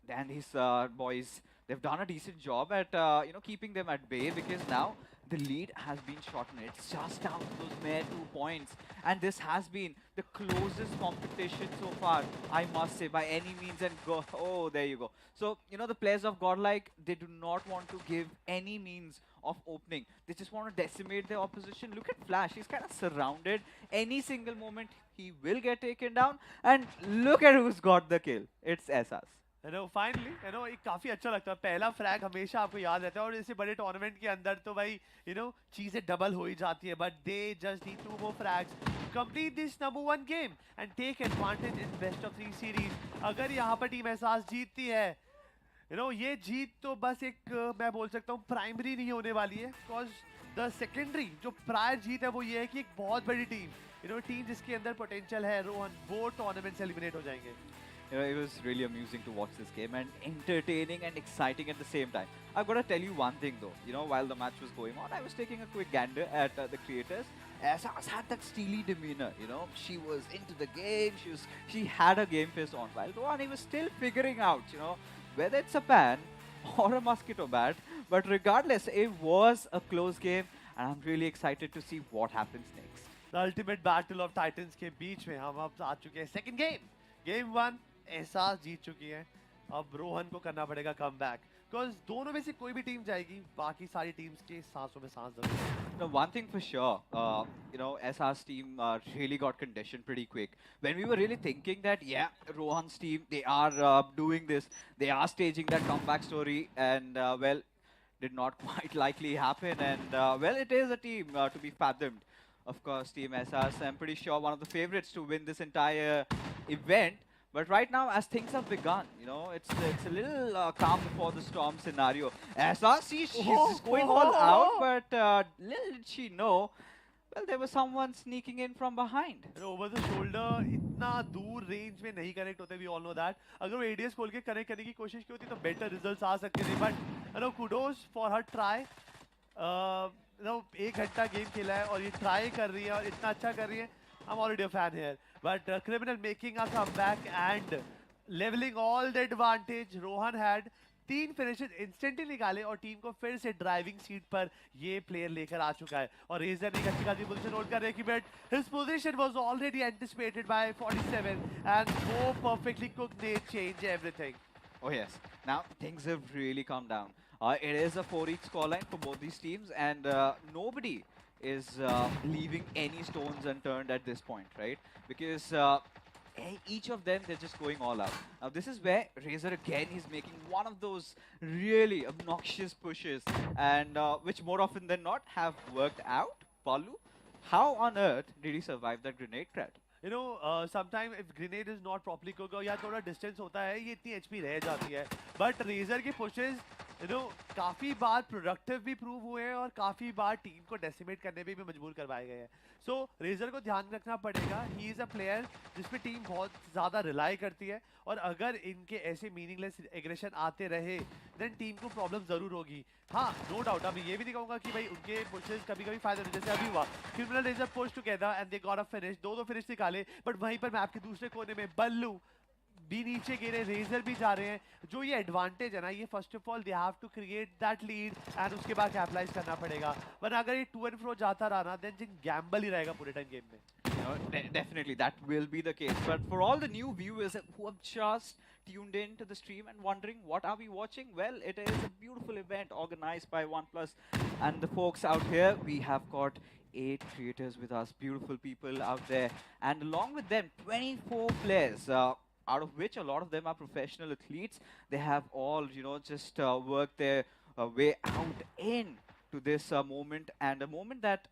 and his boys, they've done a decent job at keeping them at bay, because now the lead has been shortened. It's just down to those mere 2 points, and this has been the closest competition so far, I must say, by any means. And oh, there you go. So the players of Godlike, they do not want to give any means of opening. They just want to decimate their opposition. Look at Flash, he's kind of surrounded. Any single moment he will get taken down, and look at who's got the kill. It's Essas.
Finally एक काफी अच्छा लगता है. पहला frag हमेशा आपको याद रहता है, और ऐसे बड़े टूर्नामेंट के अंदर तो भाई चीजें डबल हो ही जाती है, but they just need 2 more frags to complete this number 1 game and take advantage in best of 3 series. अगर यहाँ पर टीम एहसास जीतती है, ये जीत तो बस एक मैं बोल सकता हूँ प्राइमरी नहीं होने वाली है, बिकॉज द सेकेंडरी जो प्रायर जीत है वो ये है कि एक बहुत बड़ी टीम टीम जिसके अंदर पोटेंशियल है, रोहन, वो टूर्नामेंट से एलिमिनेट हो जाएंगे.
It was really amusing to watch this game, and entertaining and exciting at the same time. I've got to tell you one thing though, while the match was going on, I was taking a quick gander at the creators. Essas had that steely demeanor, she was into the game, she had her game face on, while Rohan, he was still figuring out, whether it's a pan or a mosquito bat, but regardless, it was a close game, and I'm really excited to see what happens next.
The ultimate battle of titans के बीच में हम अब आ चुके हैं second game. Game 1 एहसास जीत चुकी है, अब रोहन को करना पड़ेगा कम बैक, बिकॉज दोनों में से कोई भी टीम जाएगी, बाकी सारी टीम्स के सांसों में सांस दबेगी.
Now, one thing for sure, SR's team really got conditioned pretty quick. When we were really thinking that, yeah, Rohan's team, they are doing this, they are staging that comeback story, and did not quite likely happen. And it is a team to be fathomed. Of course, Team SR's, I'm pretty sure one of the favorites to win this entire event. But right now, as things have begun, it's a little calm before the storm scenario. SR, she's just going all out, but little did she know, there was someone sneaking in from behind.
Over the shoulder, इतना दूर range में नहीं connect होते, we all know that. अगर वो ADS खोल के connect करने की कोशिश की होती तो better results आ सकते थे. But kudos for her try. 1 घंटा गेम खेला है और ये ट्राई कर रही है और इतना अच्छा कर रही है. I'm already a fan here, but Criminal making a comeback and leveling all the advantage. Rohan had 3 finishes instantly निकाले और टीम को फिर से ड्राइविंग सीट पर ये प्लेयर लेकर आ चुका है. और रेजर ने एक अच्छी खासी पोजीशन होल्ड कर रही है, but his position was already anticipated by 47 and वो perfectly cooked, they change everything.
Oh yes, now things have really calmed down. It is a 4-each scoreline for both these teams, and nobody is leaving any stones unturned at this point, right? Because each of them, they're just going all out. Now this is where Razor again is making one of those really obnoxious pushes, and which more often than not have worked out. Palu, how on earth did he survive that grenade threat?
Sometimes if grenade is not properly cooked or या थोड़ा distance होता है, ये इतनी HP रह जाती है. But Razor के pushes काफी बार प्रोडक्टिव भी प्रूव हुए हैं और काफी बार टीम को डेसिमेट करने पे भी मजबूर करवाए गए हैं. सो रेजर को ध्यान रखना पड़ेगा, ही इज अ प्लेयर जिस पे टीम बहुत ज्यादा रिलाई करती है, और अगर इनके ऐसे मीनिंगलेस एग्रेशन आते रहे देन टीम को प्रॉब्लम जरूर होगी. हाँ, नो डाउट. अब ये भी नहीं कहूंगा कि भाई उनके पुशेस कभी कभी फायदा नहीं, जैसे अभी हुआ Criminal Razor push together and they got a finish, 2 finish निकाले, बट वहीं पर मैप के दूसरे कोने में बल्लू भी नीचे गिरे, रेजर भी जा रहे हैं. जो ये एडवांटेज है ना, ये first of all they have to create that lead and उसके बाद कैपिटलाइज करना पड़ेगा. वरना अगर ये टू एंड फ्रो जाता रहा ना, देन जिन गैम्बल ही रहेगा पूरे टाइम गेम में.
Definitely, that will be the case. But for all the new viewers who have just tuned in to the stream and wondering what are we watching, well, it is a beautiful event organized by OnePlus and the folks out here. We have got 8 creators with us, beautiful people out there, and along with them 24 players, out of which a lot of them are professional athletes. They have all just worked their way out in to this moment, and a moment that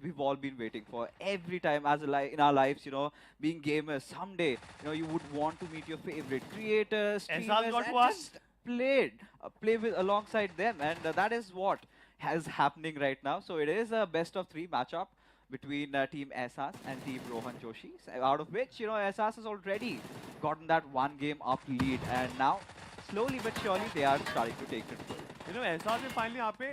we've all been waiting for. Every time as in our lives, being gamers, someday you would want to meet your favorite creators, streamers, and just play with alongside them, and that is what is happening right now. So it is a best of 3 matchup between Team Essas and Team Rohan Joshi, out of which, Essas has already gotten that 1 game up lead, and now slowly but surely they are starting to take control.
एहसास ने finally यहाँ पे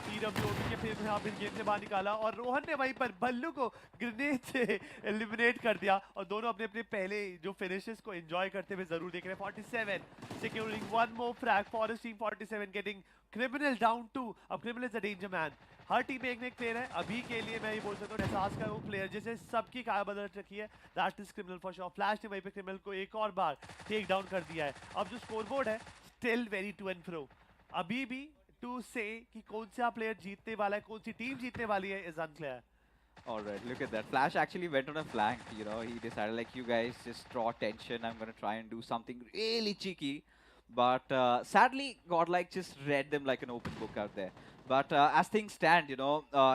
TWOB के फिर यहाँ पे game से बाहर निकाला और रोहन ने वहीं पर बल्लू को ग्रेनेड से एलिमिनेट कर दिया और दोनों अपने अपने पहले जो फिनिशेस को एंजॉय करते हुए जरूर देख रहे हैं. 47 securing one more frag. Forest team 47 getting criminal down to. अब criminal is a danger man. Her team में एक ना एक प्लेयर है. अभी के लिए मैं ये बोल सकता हूँ एहसास का वो प्लेयर जिसे सबकी काया बदल रखी है, that is criminal for sure. Flash ने वहीं पे क्रिमिनल को एक और बार टेक डाउन कर दिया है. अब जो स्कोरबोर्ड है still very to and fro. अभी भी टू से कि कौन सा प्लेयर जीतने वाला है, कौन सी टीम जीतने वाली है is unclear.
All right, look at that. Flash actually went on a flank. He decided, like, you guys just draw attention. I'm going to try and do something really cheeky. But sadly, Godlike just read them like an open book out there. But as things stand,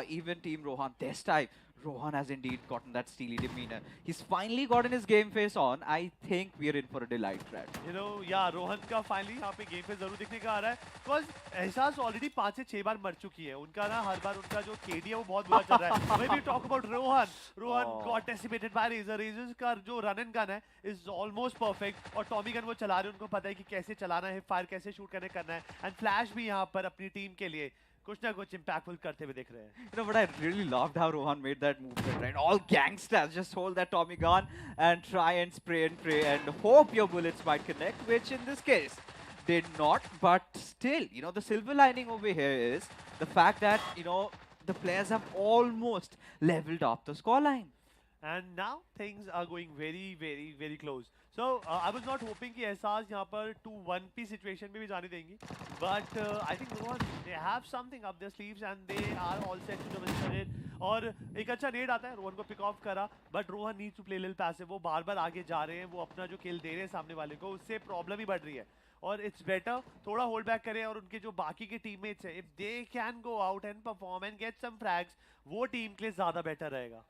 even Team Rohan, this time, Rohan has indeed gotten that steely demeanor. He's finally gotten his game face on. I think we're in for a delight, Brad.
Rohan का finally यहाँ पे game face जरूर दिखने का आ रहा है. Because एहसास already 5 से 6 बार मर चुकी है. उनका ना हर बार उनका जो केडी है वो बहुत बुरा चल रहा है. When we talk about Rohan got decimated by Razor. Razor's का जो रन एंड गन है is almost perfect और टॉमी गन वो चला रहे हैं. उनको पता है कि कैसे चलाना है, फायर कैसे शूट करना है. एंड फ्लैश भी यहाँ पर अपनी टीम के लिए कुछ ना कुछ impactful करते हुए दिख रहे हैं.
But I really loved how Rohan made that movement, right? All gangsters just hold that Tommy gun and try and spray and pray and hope your bullets might connect, which in this case did not. But still, the silver lining over here is the fact that, the players have almost leveled up the scoreline.
And now things are going very, very, very close. So I was not hoping कि एहसास यहाँ पर 2-1p situation में भी जाने देंगी. But I think Rohan, they have something up their sleeves and they are all set to demonstrate. और एक अच्छा नेड आता है, रोहन को पिक ऑफ करा. But Rohan needs to play little passive. वो बार बार आगे जा रहे हैं, वो अपना जो किल दे रहे हैं सामने वाले को, उससे प्रॉब्लम ही बढ़ रही है. और इट्स बेटर थोड़ा होल्ड बैक करें और उनके जो बाकी के टीममेट्स हैं, if they can go out and perform and get some frags, वो टीम के लिए ज़्यादा बेटर रहेगा.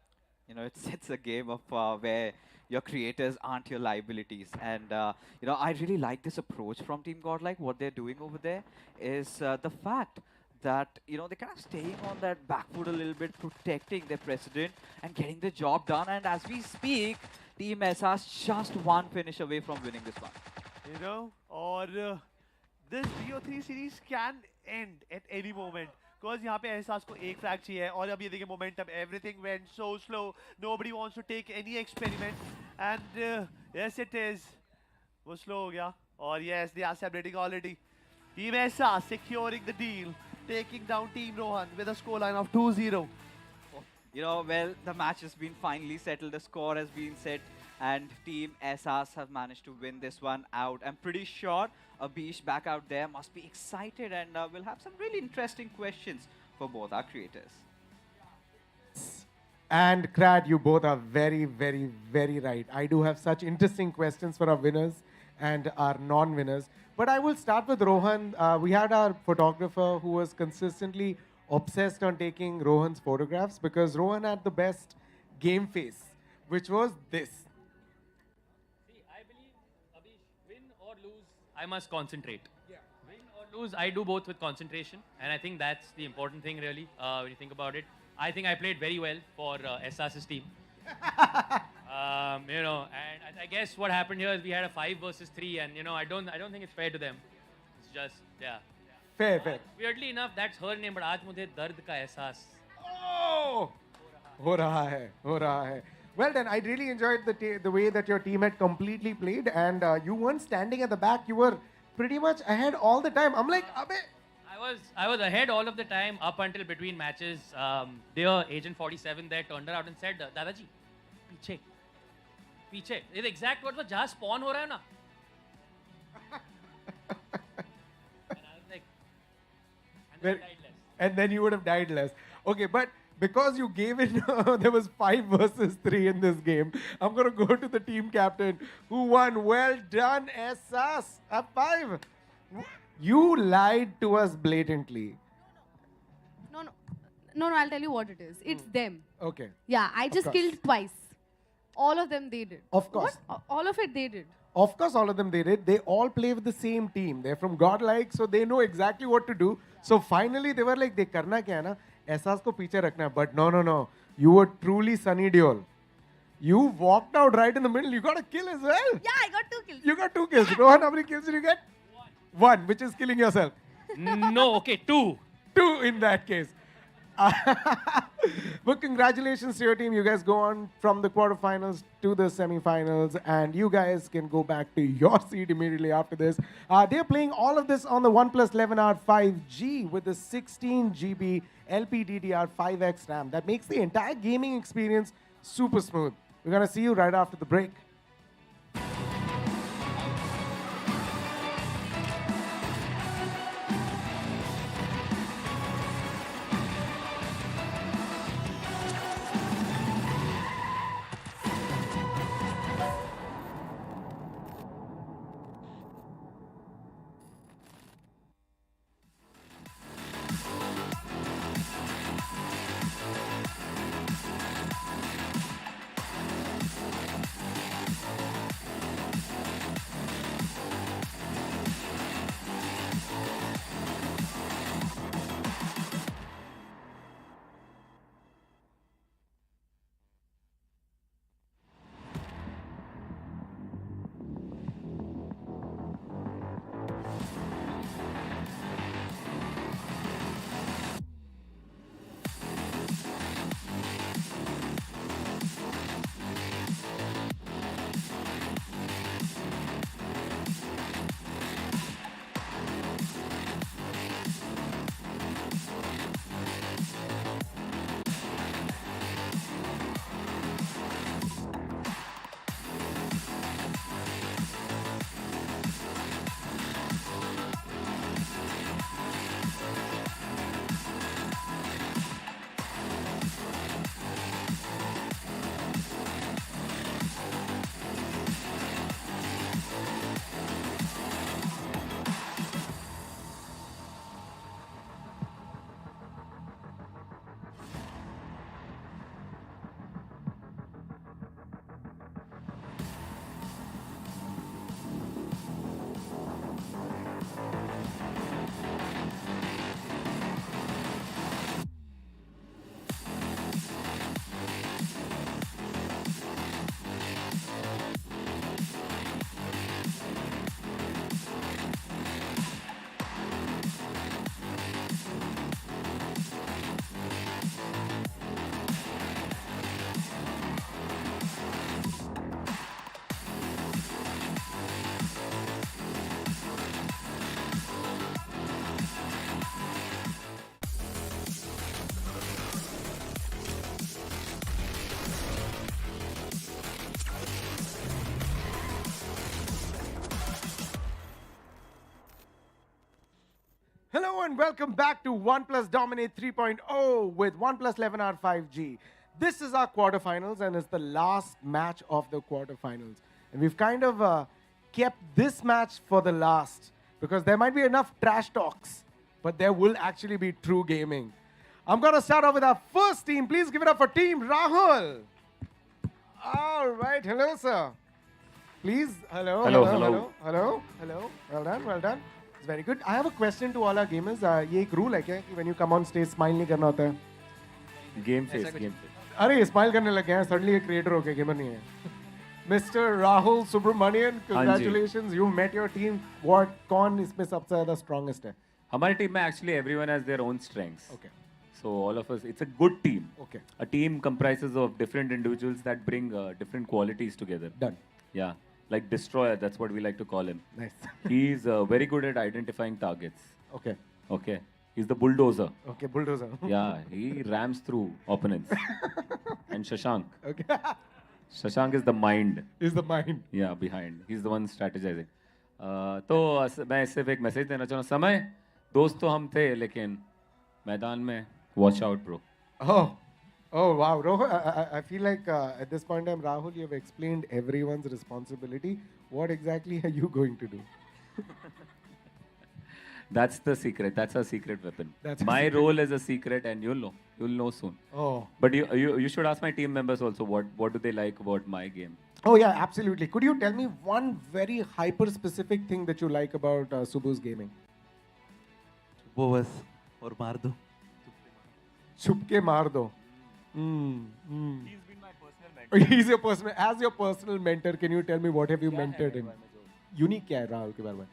It's a game of where your creators aren't your liabilities. And, I really like this approach from Team Godlike. What they're doing over there is the fact that, they're kind of staying on that back foot a little bit, protecting their president and getting the job done. And as we speak, Team Essas just one finish away from winning this one.
Or this BO3 series can end at any moment. Because यहाँ पे एहसास को एक frag चाहिए और अब ये देखिए momentum, everything went so slow, nobody wants to take any experiment and yes it is वो स्लो हो गया. और yes they are celebrating already. Team Ehsaas securing the deal, taking down Team Rohan with a scoreline of 2-0.
Well, the match has been finally settled, the score has been set, and Team Essas have managed to win this one out. I'm pretty sure Abish back out there must be excited, and we'll have some really interesting questions for both our creators.
And Krad, you both are very, very, very right. I do have such interesting questions for our winners and our non-winners. But I will start with Rohan. We had our photographer who was consistently obsessed on taking Rohan's photographs because Rohan had the best game face, which was this.
See, I believe, Abish, win or lose, I must concentrate. Yeah. Win or lose, I do both with concentration. And I think that's the important thing, really, when you think about it. I think I played very well for Essas's team. And I guess what happened here is we had a 5 versus 3, and I don't think it's fair to them. It's just
Fair.
Weirdly enough, that's her name, but आज मुझे दर्द का एहसास.
Oh, हो रहा है. Well then, I really enjoyed the way that your team had completely played, and you weren't standing at the back. You were pretty much ahead all the time. I'm like, Abe.
I was ahead all of the time up until between matches. Their Agent 47 there turned around and said, "Dadaji, पीछे." ये exact word was जहाँ spawn हो रहा है ना. And I was like,
and then you would have died less. Okay, but because you gave it, there was 5 versus 3 in this game. I'm going to go to the team captain who won. Well done, Essas. A 5. You lied to us blatantly.
No, I'll tell you what it is. It's them.
Okay.
Yeah, I just killed twice. All of them they did.
Of course.
What? All of it they did.
Of course, all of them they did. They all play with the same team. They're from Godlike, so they know exactly what to do. So finally, they were like, "De karna kya hai na? Ehsas ko piche rakhna hai." But no. You were truly Sunny Deol. You walked out right in the middle. You got a kill as well.
Yeah, I got 2 kills.
You got 2 kills. Rohan, how many kills did you get? One, which is killing yourself.
No, okay, 2.
2 in that case. But congratulations to your team. You guys go on from the quarterfinals to the semifinals, and you guys can go back to your seat immediately after this. They're playing all of this on the OnePlus 11R 5G with the 16 GB LPDDR5X RAM. That makes the entire gaming experience super smooth. We're going to see you right after the break. Hello and welcome back to OnePlus Dominate 3.0 with OnePlus 11R 5G. This is our quarterfinals and it's the last match of the quarterfinals. And we've kind of kept this match for the last because there might be enough trash talks, but there will actually be true gaming. I'm going to start off with our first team. Please give it up for Team Rahul. All right. Hello, sir. Please. Hello. Well done. It's very good. I have a question to all our gamers. ये एक rule है क्या कि when you come on stage smile नहीं करना होता है?
Game face.
अरे smile करने लग गए हैं. Suddenly एक creator हो गया, gamer नहीं है. Mr. Rahul Subramanian, congratulations. You met your team. What कौन इसमें सबसे ज़्यादा strongest है?
हमारी team में actually everyone has their own strengths.
Okay.
So all of us, it's a good team.
Okay.
A team comprises of different individuals that bring different qualities together.
Done.
Yeah. Like Destroyer, that's what we like to call him.
Nice.
He's very good at identifying targets.
Okay.
Okay. He's the bulldozer.
Okay, bulldozer.
Yeah, he rams through opponents. And Shashank.
Okay.
Shashank is the mind.
Is the mind.
Yeah, behind. He's the one strategizing. तो मैं सिर्फ एक message देना चाहूँ समय दोस्त तो हम थे लेकिन मैदान में watch out bro.
Oh wow, Rohan, I feel like at this point in time, Rahul, you have explained everyone's responsibility. What exactly are you going to do?
That's the secret. That's a secret weapon. My
secret.
role is a secret, and you'll know. You'll know soon.
Oh.
But you should ask my team members also what do they like about my game.
Oh yeah, absolutely. Could you tell me one very hyper-specific thing that you like about Subhu's gaming?
वो बस और मार दो.
Chupke maar do. Mm.
He's been my personal mentor.
He's your personal, as your personal mentor. Can you tell me what have you mentored him? Unique क्या है राहुल के बारे में?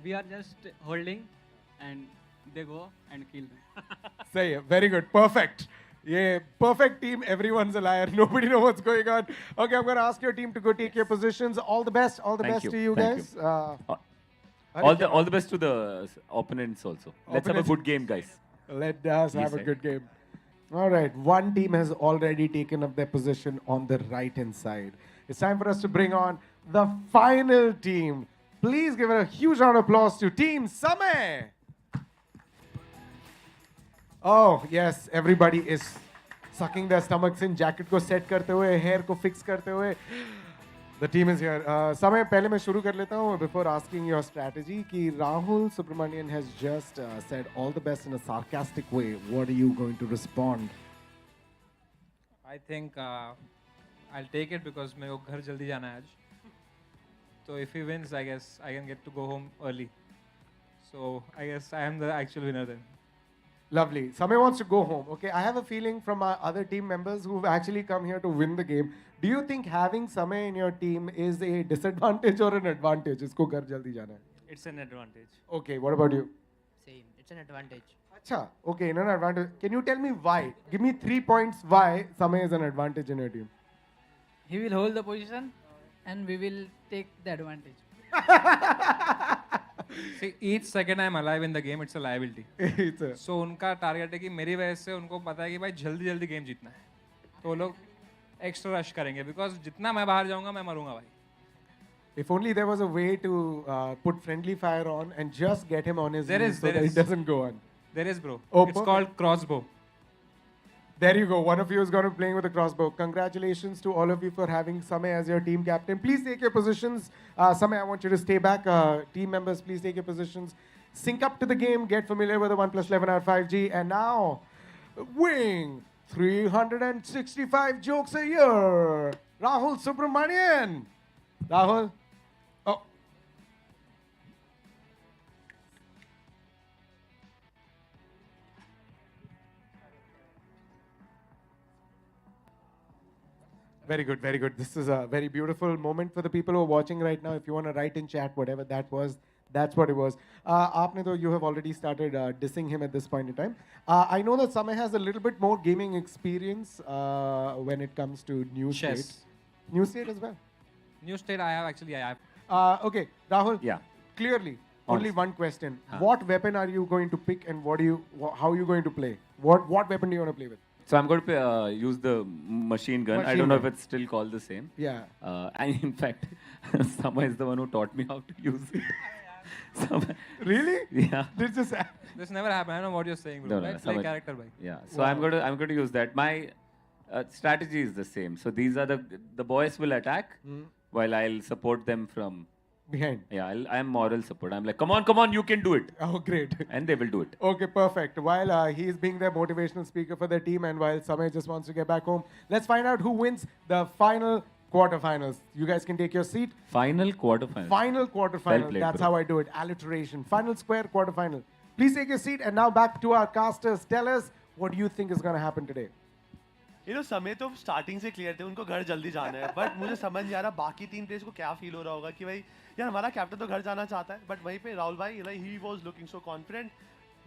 We are just holding, and they go and kill them.
सही है, very good, perfect. Yeah, perfect team. Everyone's a liar. Nobody knows what's going on. Okay, I'm going to ask your team to go take your positions. All the best. All the
Thank
best
you.
to you
Thank
guys.
All the best to the opponents also. Let's have a
Opponents.
good game, guys.
Let us have a
Yes,
good game. All right, one team has already taken up their position on the right-hand side. It's time for us to bring on the final team. Please give a huge round of applause to Team Samay. Oh, yes, everybody is sucking their stomachs in, jacket ko set karte hue, hair ko fix karte hue. The team is here. Samay, पहले मैं शुरू कर लेता हूँ before asking your strategy कि Rahul Subramanian has just said all the best in a sarcastic way. What are you going to respond?
I think I'll take it because मेरे को घर जल्दी जाना है आज. So if he wins, I guess I can get to go home early. So I guess I am the actual winner then.
Lovely. Samay wants to go home. Okay, I have a feeling from our other team members who've actually come here to win the game. Do you think having Samay in your team is a disadvantage or an advantage? Isko ghar jaldi jana hai.
It's an advantage.
Okay, what about you?
Same. It's an advantage.
Acha, okay, in an advantage. Can you tell me why? Give me 3 points why Samay is an advantage in your team.
He will hold the position, and we will take the advantage.
See, each second I'm alive in the game, it's a liability. So उनका target है कि मेरी वजह से उनको पता है कि भाई जल्दी जल्दी गेम जीतना है. तो वो लोग एक्स्ट्रा रश करेंगे because जितना मैं बाहर जाऊंगा मैं मरूंगा भाई.
If only there was a way to put friendly fire on and just get him on his knees so that he doesn't go on.
There is, bro.
Oh,
It's called crossbow.
There you go. One of you is going to be playing with a crossbow. Congratulations to all of you for having Samay as your team captain. Please take your positions. Samay, I want you to stay back. Team members, please take your positions. Sync up to the game. Get familiar with the OnePlus 11R 5G. And now, wing 365 jokes a year. Rahul Subramanian. Rahul. Oh. Very good, very good. This is a very beautiful moment for the people who are watching right now. If you want to write in chat whatever that was, that's what it was. Aapne to, you have already started dissing him at this point in time. I know that Samay has a little bit more gaming experience when it comes to New
Chess.
State. New State as well.
New state I have actually. I have.
Okay, Rahul.
Yeah.
Clearly, only one question.
Huh.
What weapon are you going to pick and what do you, how are you going to play? What weapon do you want to play with?
So I'm going to use the machine gun. I
Machine
don't know
gun.
if it's still called the same.
Yeah.
And in fact, Sama is the one who taught me how to use it. Sama,
Really?
yeah.
This never happened. I don't know what you're saying, bro.
No, no,
Let's play
Sama-
character, bhai.
Yeah. So I'm going to use that. My strategy is the same. So these are the boys will attack while I'll support them from
behind.
Yeah, I'm moral support. I'm like, come on, you can do it.
Oh, great.
And they will do it.
Okay, perfect. While he's being their motivational speaker for their team and while Samay just wants to get back home, let's find out who wins the final quarterfinals. You guys can take your seat.
Final quarterfinal.
Final quarterfinal.
Well played,
That's
bro.
how I do it. Alliteration. Final square quarterfinal. Please take your seat. And now back to our casters. Tell us what do you think is going to happen today?
You know, समय तो starting से clear थे उनको घर जल्दी जाना है but मुझे समझ नहीं आ रहा बाकी 3 प्लेयर्स को क्या फील हो रहा होगा कि भाई यार हमारा कैप्टन तो घर जाना चाहता है बट वहीं पे राहुल भाई he was looking so confident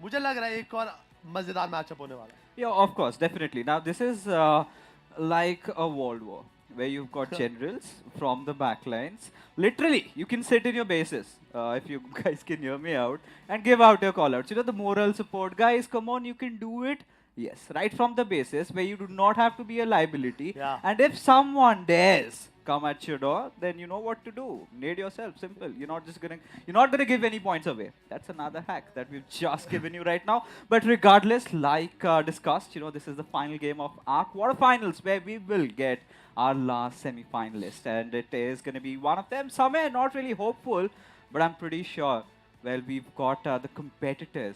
मुझे लग रहा है एक और मजेदार मैचअप होने वाला है
Yeah, of course, definitely. Now this is like a world war where you've got generals from the backlines. Literally, you can sit in your bases if you guys can hear me out and give out your call outs. You know, the moral support, guys, come on, you can do it. Yes, right from the basis where you do not have to be a liability.
Yeah.
And if someone dares come at your door, then you know what to do. Nade yourself, simple. You're not gonna give any points away. That's another hack that we've just given you right now. But regardless, like discussed, you know, this is the final game of our quarterfinals where we will get our last semi-finalist, and it is gonna be one of them. Somewhere not really hopeful, but I'm pretty sure. Well, we've got the competitors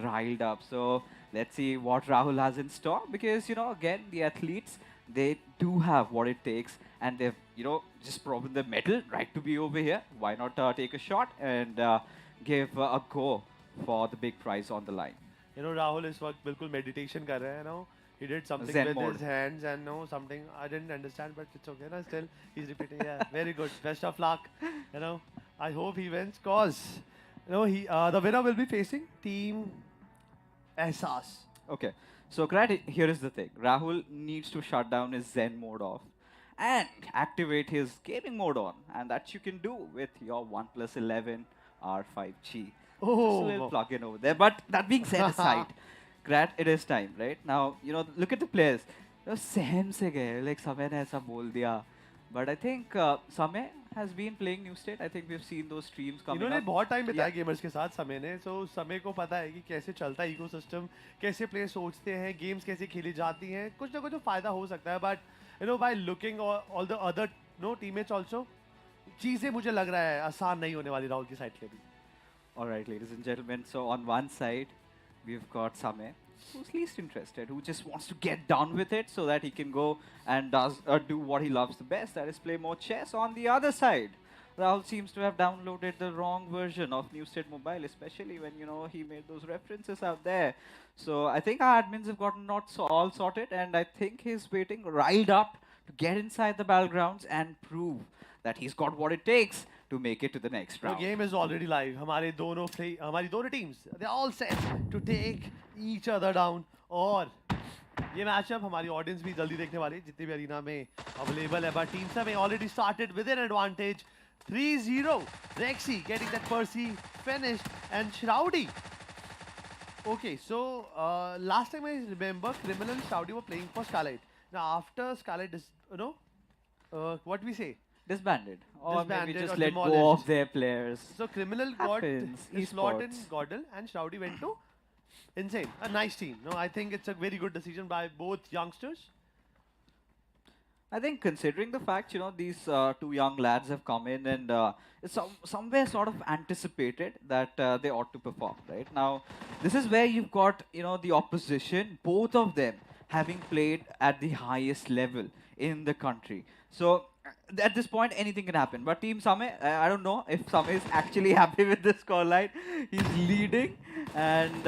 riled up. So let's see what Rahul has in store because, you know, again, the athletes, they do have what it takes, and they've, just proven their mettle right to be over here. Why not take a shot and give a go for the big prize on the line?
Rahul is बिल्कुल meditation कर रहा है, He did something
Zen
with
mode.
his hands and something I didn't understand, but it's okay. Still, he's repeating. Yeah, very good. Best of luck. I hope he wins, cause the winner will be facing Team Ehsas.
Okay, so here is the thing. Rahul needs to shut down his Zen mode off and activate his gaming mode on, and that you can do with your OnePlus 11 R5G.
Oh,
just a little plug-in over there. But that being said aside, Grat, it is time, right? Now, look at the players. Same se gaye, like Samay ne aisa bol diya. But I think Samay has been playing New State. I think we've seen those streams coming
इन्होंने
up.
बहुत time बिताया gamers के साथ समय ने, so समय को पता है कि कैसे चलता है इकोसिस्टम, कैसे प्लेयर सोचते हैं, गेम्स कैसे खेली जाती हैं, कुछ ना कुछ तो फायदा हो सकता है. But by looking all the other teammates also, चीजें मुझे लग रहा है आसान नहीं होने वाली राहुल की साइड के भी.
All right, ladies and gentlemen. So on one side, we've got Samay, who's least interested, who just wants to get down with it so that he can go and do what he loves the best, that is play more chess. On the other side, Rahul seems to have downloaded the wrong version of New State Mobile, especially when, he made those references out there. So I think our admins have gotten all sorted, and I think he's waiting riled up to get inside the battlegrounds and prove that he's got what it takes to make it to the next round.
The game is already live. हमारी दोनों teams, they're all set to take each other down. और ये matchup हमारी audience भी जल्दी देखने वाली है, जितने भी अरीना में अवेलेबल है. But Team Samay already started with an advantage. 3-0. Rexy getting that Percy finished, and Shroudy. Okay, so last time I remember, Criminal and Shroudy were playing for Scarlet. Now after Scarlet is, what we say?
Disbanded. Or maybe just
or
let
demolished.
go of their players.
So Criminal got
Happens.
his slot in
Esports.
Gordel, and Shroudy went to Insane. A nice team. No, I think it's a very good decision by both youngsters.
I think considering the fact, these two young lads have come in and it's somewhere sort of anticipated that they ought to perform, right? Now, this is where you've got, the opposition, both of them having played at the highest level in the country. So, at this point, anything can happen. But Team Samay, I don't know if Samay is actually happy with this scoreline. He's leading, and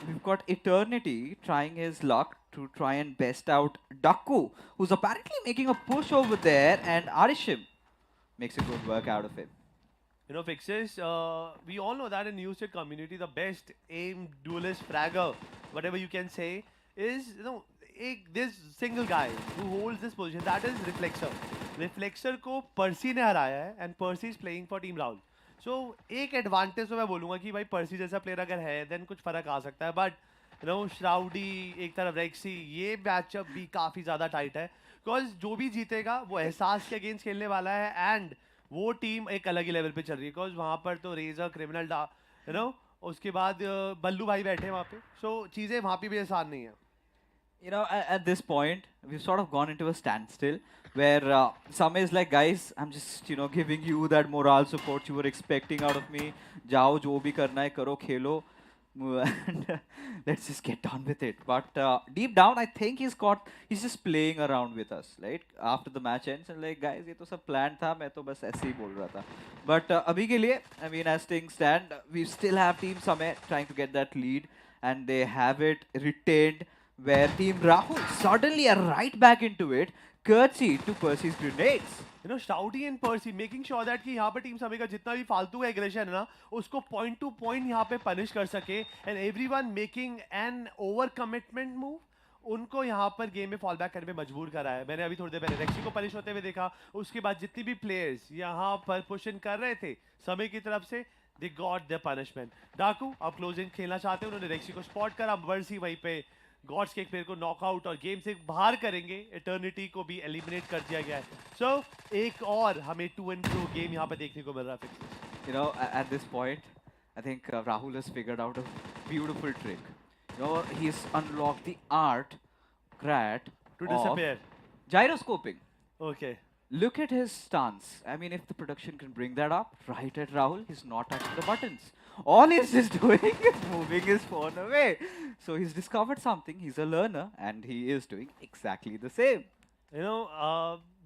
we've got Eternity trying his luck to try and best out Daku, who's apparently making a push over there, and Arishim makes a good work out of it.
Fixes, we all know that in New State community, the best aim duelist fragger, whatever you can say, is, this single guy who holds this position, that is Reflexer. Reflexer को Percy ने हराया है, and Percy is playing for Team Rahul. So, एक advantage तो मैं बोलूँगा कि भाई Percy जैसा player अगर है, then कुछ फर्क आ सकता है. But Shroudy, एक तरफ Rexy, ये matchup भी काफी ज़्यादा tight है. Because जो भी जीतेगा, वो एहसास के against खेलने वाला है, and वो team एक अलग ही level पे चल रही है. Because वहाँ पर तो Razor, Criminal, उसके बाद बल्लू भाई बैठे हैं वहाँ पे. So, चीज़ें वहाँ पे भी आसान नहीं है.
At this point, we've sort of gone into a standstill where Samay is like, guys, I'm just, giving you that morale support you were expecting out of me. Jao, jo bhi karna hai, karo, khelo. And let's just get on with it. But deep down, I think he's just playing around with us, right? After the match ends, and like, guys, ये तो सब planned था, मैं तो बस ऐसे ही बोल रहा था. But अभी के लिए, I mean, as things stand, we still have Team Samay trying to get that lead, and they have it retained, where Team Rahul suddenly are right back into it, courtesy to Percy's grenades.
Shroudy and Percy making sure that कि यहाँ पे team समय का जितना भी फालतू aggression है ना, उसको point to point यहाँ पे punish कर सके, and everyone making an over commitment move, उनको यहाँ पर गेम में फॉल बैक करने में मजबूर करा है. मैंने अभी थोड़ी देर पहले रेक्सी को पनिश होते हुए देखा, उसके बाद जितनी भी प्लेयर्स यहाँ पर पुश इन कर रहे थे समय की तरफ से, they got their punishment. डाकू अब क्लोजिंग खेलना चाहते हैं, उन्होंने रेक्सी को स्पॉट करा, वर्सी वहीं पे गॉड्स के एक प्लेयर को नॉकआउट और गेम से बाहर करेंगे. इटर्निटी को भी एलिमिनेट कर दिया गया है. सो एक और हमें 2-2 गेम यहाँ पे देखने को मिल रहा है.
At this point, I think Rahul has figured out a beautiful trick. He's unlocked the art, Grat,
to disappear.
Gyroscoping.
Okay.
Look at his stance. I mean, if the production can bring that up, right at Rahul, he's not touching the buttons. All he's just doing is moving his phone away. So he's discovered something. He's a learner, and he is doing exactly the same.
You know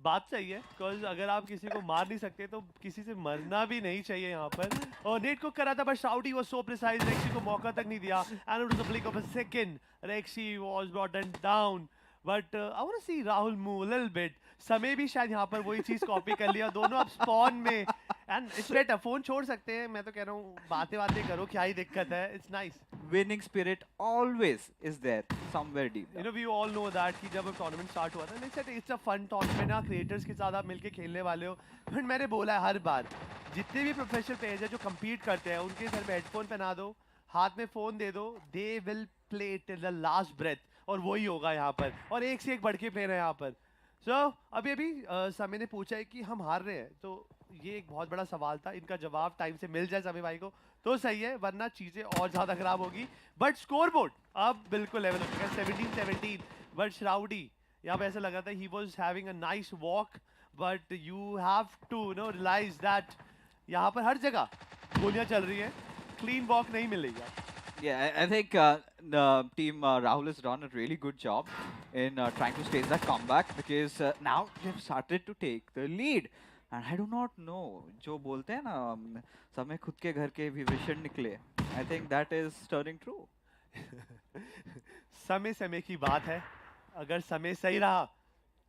बात सही है because अगर आप किसी को मार नहीं सकते तो किसी से मरना भी नहीं चाहिए यहाँ पर। और नेट को करा था but Shouty was so precise, Rexy को मौका तक नहीं दिया and it was a blink of a second, Rexy was brought down. But I want to see Rahul move little bit. Samay भी शायद यहाँ पर वही चीज कॉपी कर लिया, दोनों अब स्पॉन में एंड इट्स बेटर। फोन छोड़ सकते हैं, मैं तो कह रहा हूँ बातें बातें करो, क्या ही दिक्कत है, it's nice.
Winning spirit always is there somewhere deep
You
down.
know, we all know that कि जब टूर्नामेंट स्टार्ट हुआ था, they said it's a fun tournament, ना क्रिएटर्स के साथ आप मिलके खेलने वाले हो। बट मैंने बोला है हर बार, जितने भी प्रोफेशनल प्लेयर्स हैं जो compete करते हैं, उनके सर पे हेडफोन पहना दो, हाथ में फोन दे दो, they will play till the last breath, और वही होगा यहाँ पर। और एक से एक बढ़ के प्लेयर है यहाँ पर। अभी समय ने पूछा है कि हम हार रहे हैं, तो ये एक बहुत बड़ा सवाल था, इनका जवाब टाइम से मिल जाए समय भाई को तो सही है, वरना चीजें और ज्यादा खराब होगी। बट स्कोर बोर्ड अब बिल्कुल लेवल हो चुका है 17-17। बट श्राउडी यहाँ पे ऐसा लगा था he was having a nice walk, but you have to know realize that यहाँ पर हर जगह गोलियां चल रही हैं, क्लीन वॉक नहीं मिल रही है।
Yeah, I think the team Rahul has done a really good job in trying to stage that comeback because now they've started to take the lead. And I do not know, जो बोलते हैं ना समय खुद के घर के विभीषण निकले, I think that is turning true.
समय समय की बात है, अगर समय सही रहा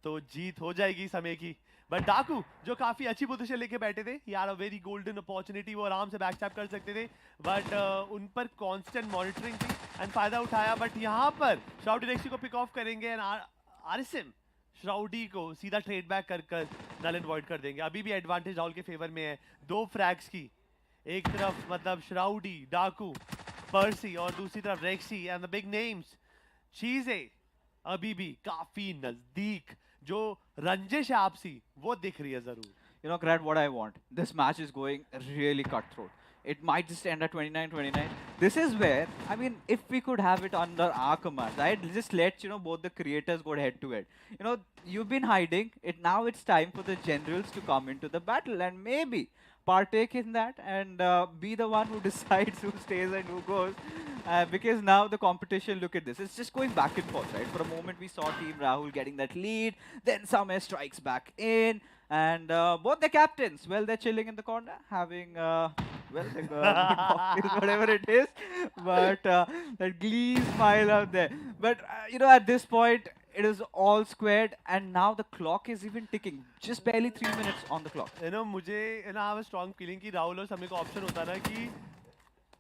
तो जीत हो जाएगी समय की। बट डाकू जो काफी अच्छी पोजीशन लेके बैठे थे, यार अ वेरी गोल्डन अपॉर्चुनिटी, वो आराम से बैकस्टैप कर सकते थे, बट उन पर कांस्टेंट मॉनिटरिंग थी एंड फायदा उठाया। बट यहाँ पर श्राउडी रेक्सी को पिक ऑफ करेंगे एंड आरएसएम श्राउडी को सीधा ट्रेड बैक कर कर नल एंड वॉइड कर देंगे। अभी भी एडवांटेज राहुल के फेवर में है, 2 फ्रैग्स की, एक तरफ मतलब श्राउडी, डाकू, पर्सी और दूसरी तरफ रेक्सी एंड द बिग नेम्स। चीजें अभी भी काफी नजदीक, जो रंजिश है आपसी वो दिख रही है जरूर।
You know, Grant, what I want. This match is going really cutthroat. It might just end at 29-29. This is where, I mean, if we could have it under our command, I'd just let, you know, both the creators go head to head. You know, you've been hiding. Now it's time for the generals to come into the battle and maybe partake in that and be the one who decides who stays and who goes. Because now the competition, look at this, it's just going back and forth, right? For a moment we saw Team Rahul getting that lead, then Samay strikes back in, and both the captains, well, they're chilling in the corner, having, well, like, whatever it is, but that glee smile out there. But, you know, at this point, it is all squared, and now the clock is even ticking. Just barely 3 minutes on the clock.
You know, मुझे ना have a strong feeling कि राहुल और समय का option होता ना कि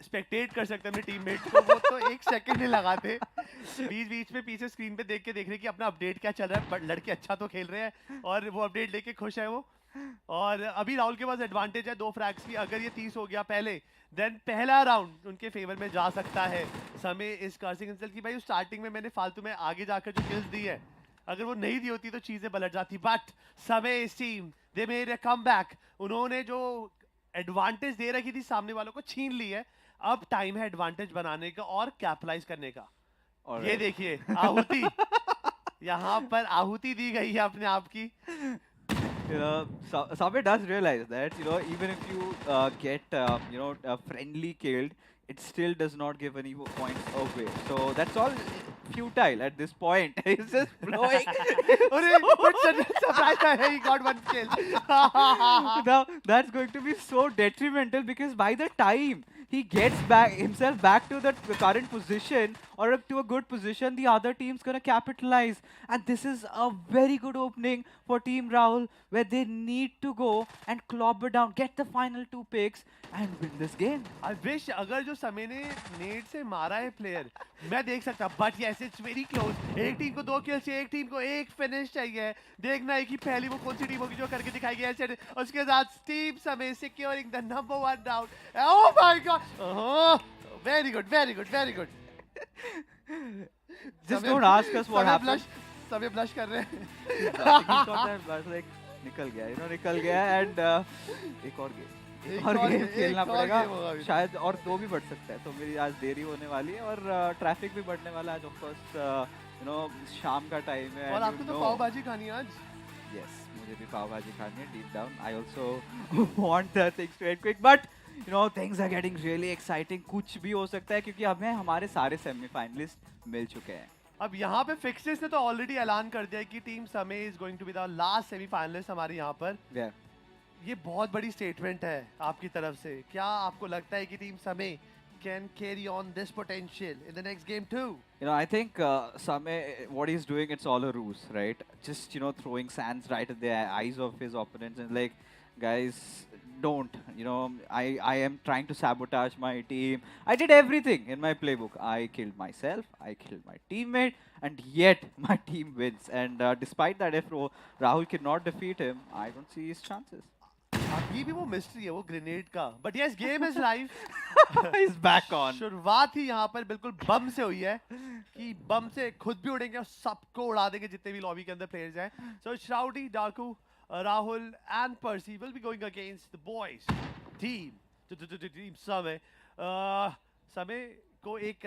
स्पेक्टेट कर सकते हैं अपने टीममेट को, वो तो 1 सेकंड नहीं लगाते, बीच में पीछे स्क्रीन पे देख रहे कि अपना अपडेट क्या चल रहा है, बट लड़के अच्छा तो खेल रहे हैं और वो अपडेट लेके खुश है वो। और अभी राहुल के पास एडवांटेज है 2 फ्रैग्स की, अगर ये 30 हो गया पहले, देन पहला राउंड उनके फेवर में जा सकता है। समय इस कर्सिंग इंसल्ट की भाई स्टार्टिंग में मैंने फालतू में आगे जाकर जो किल्स दी है, अगर वो नहीं दी होती तो चीजें पलट जाती। बट समय इस team they made a comeback, उन्होंने जो एडवांटेज दे रखी थी सामने वालों को छीन ली है। अब टाइम है एडवांटेज बनाने का और कैपिटलाइज करने का। ये देखिए आहुति, यहाँ पर आहुति दी गई है अपने आप की।
You know, Sabe does realize that, you know, even if you get, you know, friendly killed, it still does not give any points away. So that's all futile at this point. He's just blowing.
Surprise! He got 1 kill.
Now that's going to be so detrimental because by the time he gets himself back to the current position or to a good position, the other team's gonna capitalize. And this is a very good opening for Team Rahul, where they need to go and clobber down, get the final 2 picks and win this game.
I wish अगर जो समय ने net से मारा है player, मैं देख सकता, but yes, it's very close. एक टीम को 2 kills चाहिए, एक टीम को 1 finish चाहिए। देखना है कि पहली वो कौन सी टीम होगी जो करके दिखाएगी ऐसे। उसके साथ टीम समय securing the number 1 round. Oh my God! Oh, very good, very good, very good.
Just don't ask us what happened.
समय blush कर रहे हैं।
He got that blush, like निकल गया, you know, निकल गया and एक और गेम खेलना पड़ेगा शायद, और 2 भी बढ़ सकता है, तो मेरी आज देरी होने वाली है और ट्रैफिक भी बढ़ने वाला है। ऑफ कोर्स यू नो शाम का टाइम है
और आपको तो पाव भाजी खानी है आज।
यस, मुझे भी पाव भाजी खानी है deep down. I also want the things to end quick, but you know things are getting really exciting. कुछ भी हो सकता है क्योंकि हमें हमारे सारे सेमीफाइनलिस्ट मिल चुके हैं।
अब यहाँ पे फिक्सेस ने तो ऑलरेडी ऐलान कर दिया है कि team Samay is going to be the last semifinalist हमारे यहाँ पर। ये बहुत बड़ी स्टेटमेंट है आपकी तरफ से। क्या आपको लगता है कि टीम समय can carry on this potential in the next game too?
You know, I think Samay, what he's doing, it's all a ruse, right? Just, you know, throwing sands right at the eyes of his opponents and like, guys, don't. You know, I am trying to sabotage my team. I did everything in my playbook. I killed myself, I killed my teammate, and yet my team wins. And despite that, if Rahul cannot defeat him, I don't see his chances.
अभी भी वो mystery है वो grenade का, but yes game is live.
Is back on.
शुरुआत ही यहाँ पर बिल्कुल बम से हुई है कि बम से खुद भी उड़ेंगे और सबको उड़ा देंगे जितने भी लॉबी के अंदर प्लेयर्स हैं। सो श्राउडी, डाकू, Rahul and pursed will be going against the boys team समय। समय को एक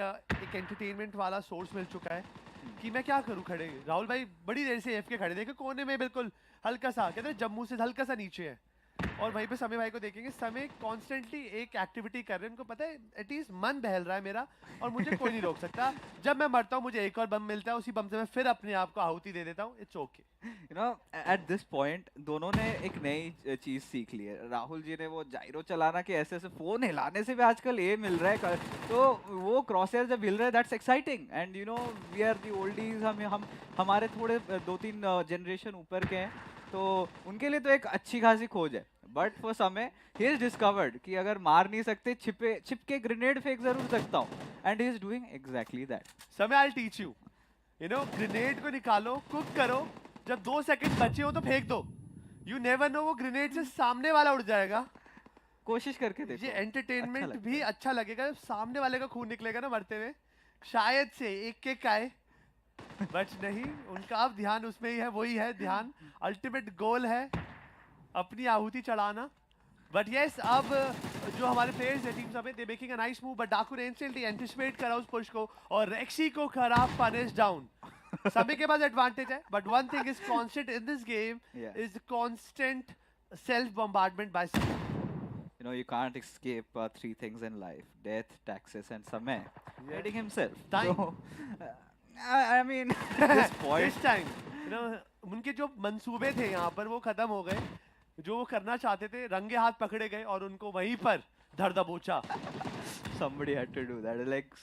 एंटरटेनमेंट वाला सोर्स मिल चुका है कि मैं क्या करूं खड़े। राहुल भाई बड़ी देर से एफ के खड़े देखे कोने में, बिल्कुल हल्का सा कहते हैं जम्मू से हल्का सा नीचे है, और वहीं पे समय भाई को देखेंगे। समय कॉन्स्टेंटली एक एक्टिविटी कर रहे हैं, उनको पता है एटलीस्ट मन बहल रहा है मेरा और मुझे कोई नहीं रोक सकता। जब मैं मरता हूँ मुझे एक और बम मिलता है, उसी बम से मैं फिर अपने आप को आहुति दे देता हूँ। It's okay.
You know, at this point, दोनों ने एक नई चीज सीख ली है। राहुल जी ने वो जायरो चलाना के ऐसे ऐसे फोन हिलाने से भी आजकल ये मिल रहा है, तो वो क्रॉसहेयर जब मिल रहा है, that's exciting. And you know, we are the oldies, हम हमारे थोड़े 2-3 जनरेशन ऊपर के हैं, तो उनके लिए तो एक अच्छी खासी खोज है। बट फॉर समय ही इज डिस्कवर्ड कि अगर मार नहीं सकते, छिप के ग्रेनेड फेंक जरूर सकता हूँ, and he is doing exactly that.
Samay I teach you, you know, grenade को निकालो, कुक करो, जब 2 सेकंड बचे हो तो फेंक दो। यू नेवर नो वो ग्रेनेड से सामने वाला उड़ जाएगा।
कोशिश करके देखो,
ये एंटरटेनमेंट भी अच्छा लगेगा जब सामने वाले का खून निकलेगा ना मरते हुए, शायद से एक किक आए, बट नहीं, उनका अब ध्यान उसमें ही है, वही है ध्यान। अल्टीमेट गोल है अपनी आहुति चढ़ाना। बट यस, अब जो हमारे प्लेयर्स है टीम समेत, they making a nice move, but डाकू ने इंस्टेंटली एंटिसिपेट करा उस पुश को और रेक्सी को करा पनिश डाउन। समय के पास एडवांटेज है, but one thing is constant in this game is constant self bombardment by Samay.
You know, you can't escape 3 things in life: death, taxes, and Samay hating himself.
Time.
So, I mean, this point.
This time, you know, उनके जो मंसूबे थे यहाँ पर वो खत्म हो गए, जो वो करना चाहते थे रंगे हाथ पकड़े गए और उनको वहीं पर धर दबोचा।
Somebody had to do that. Like,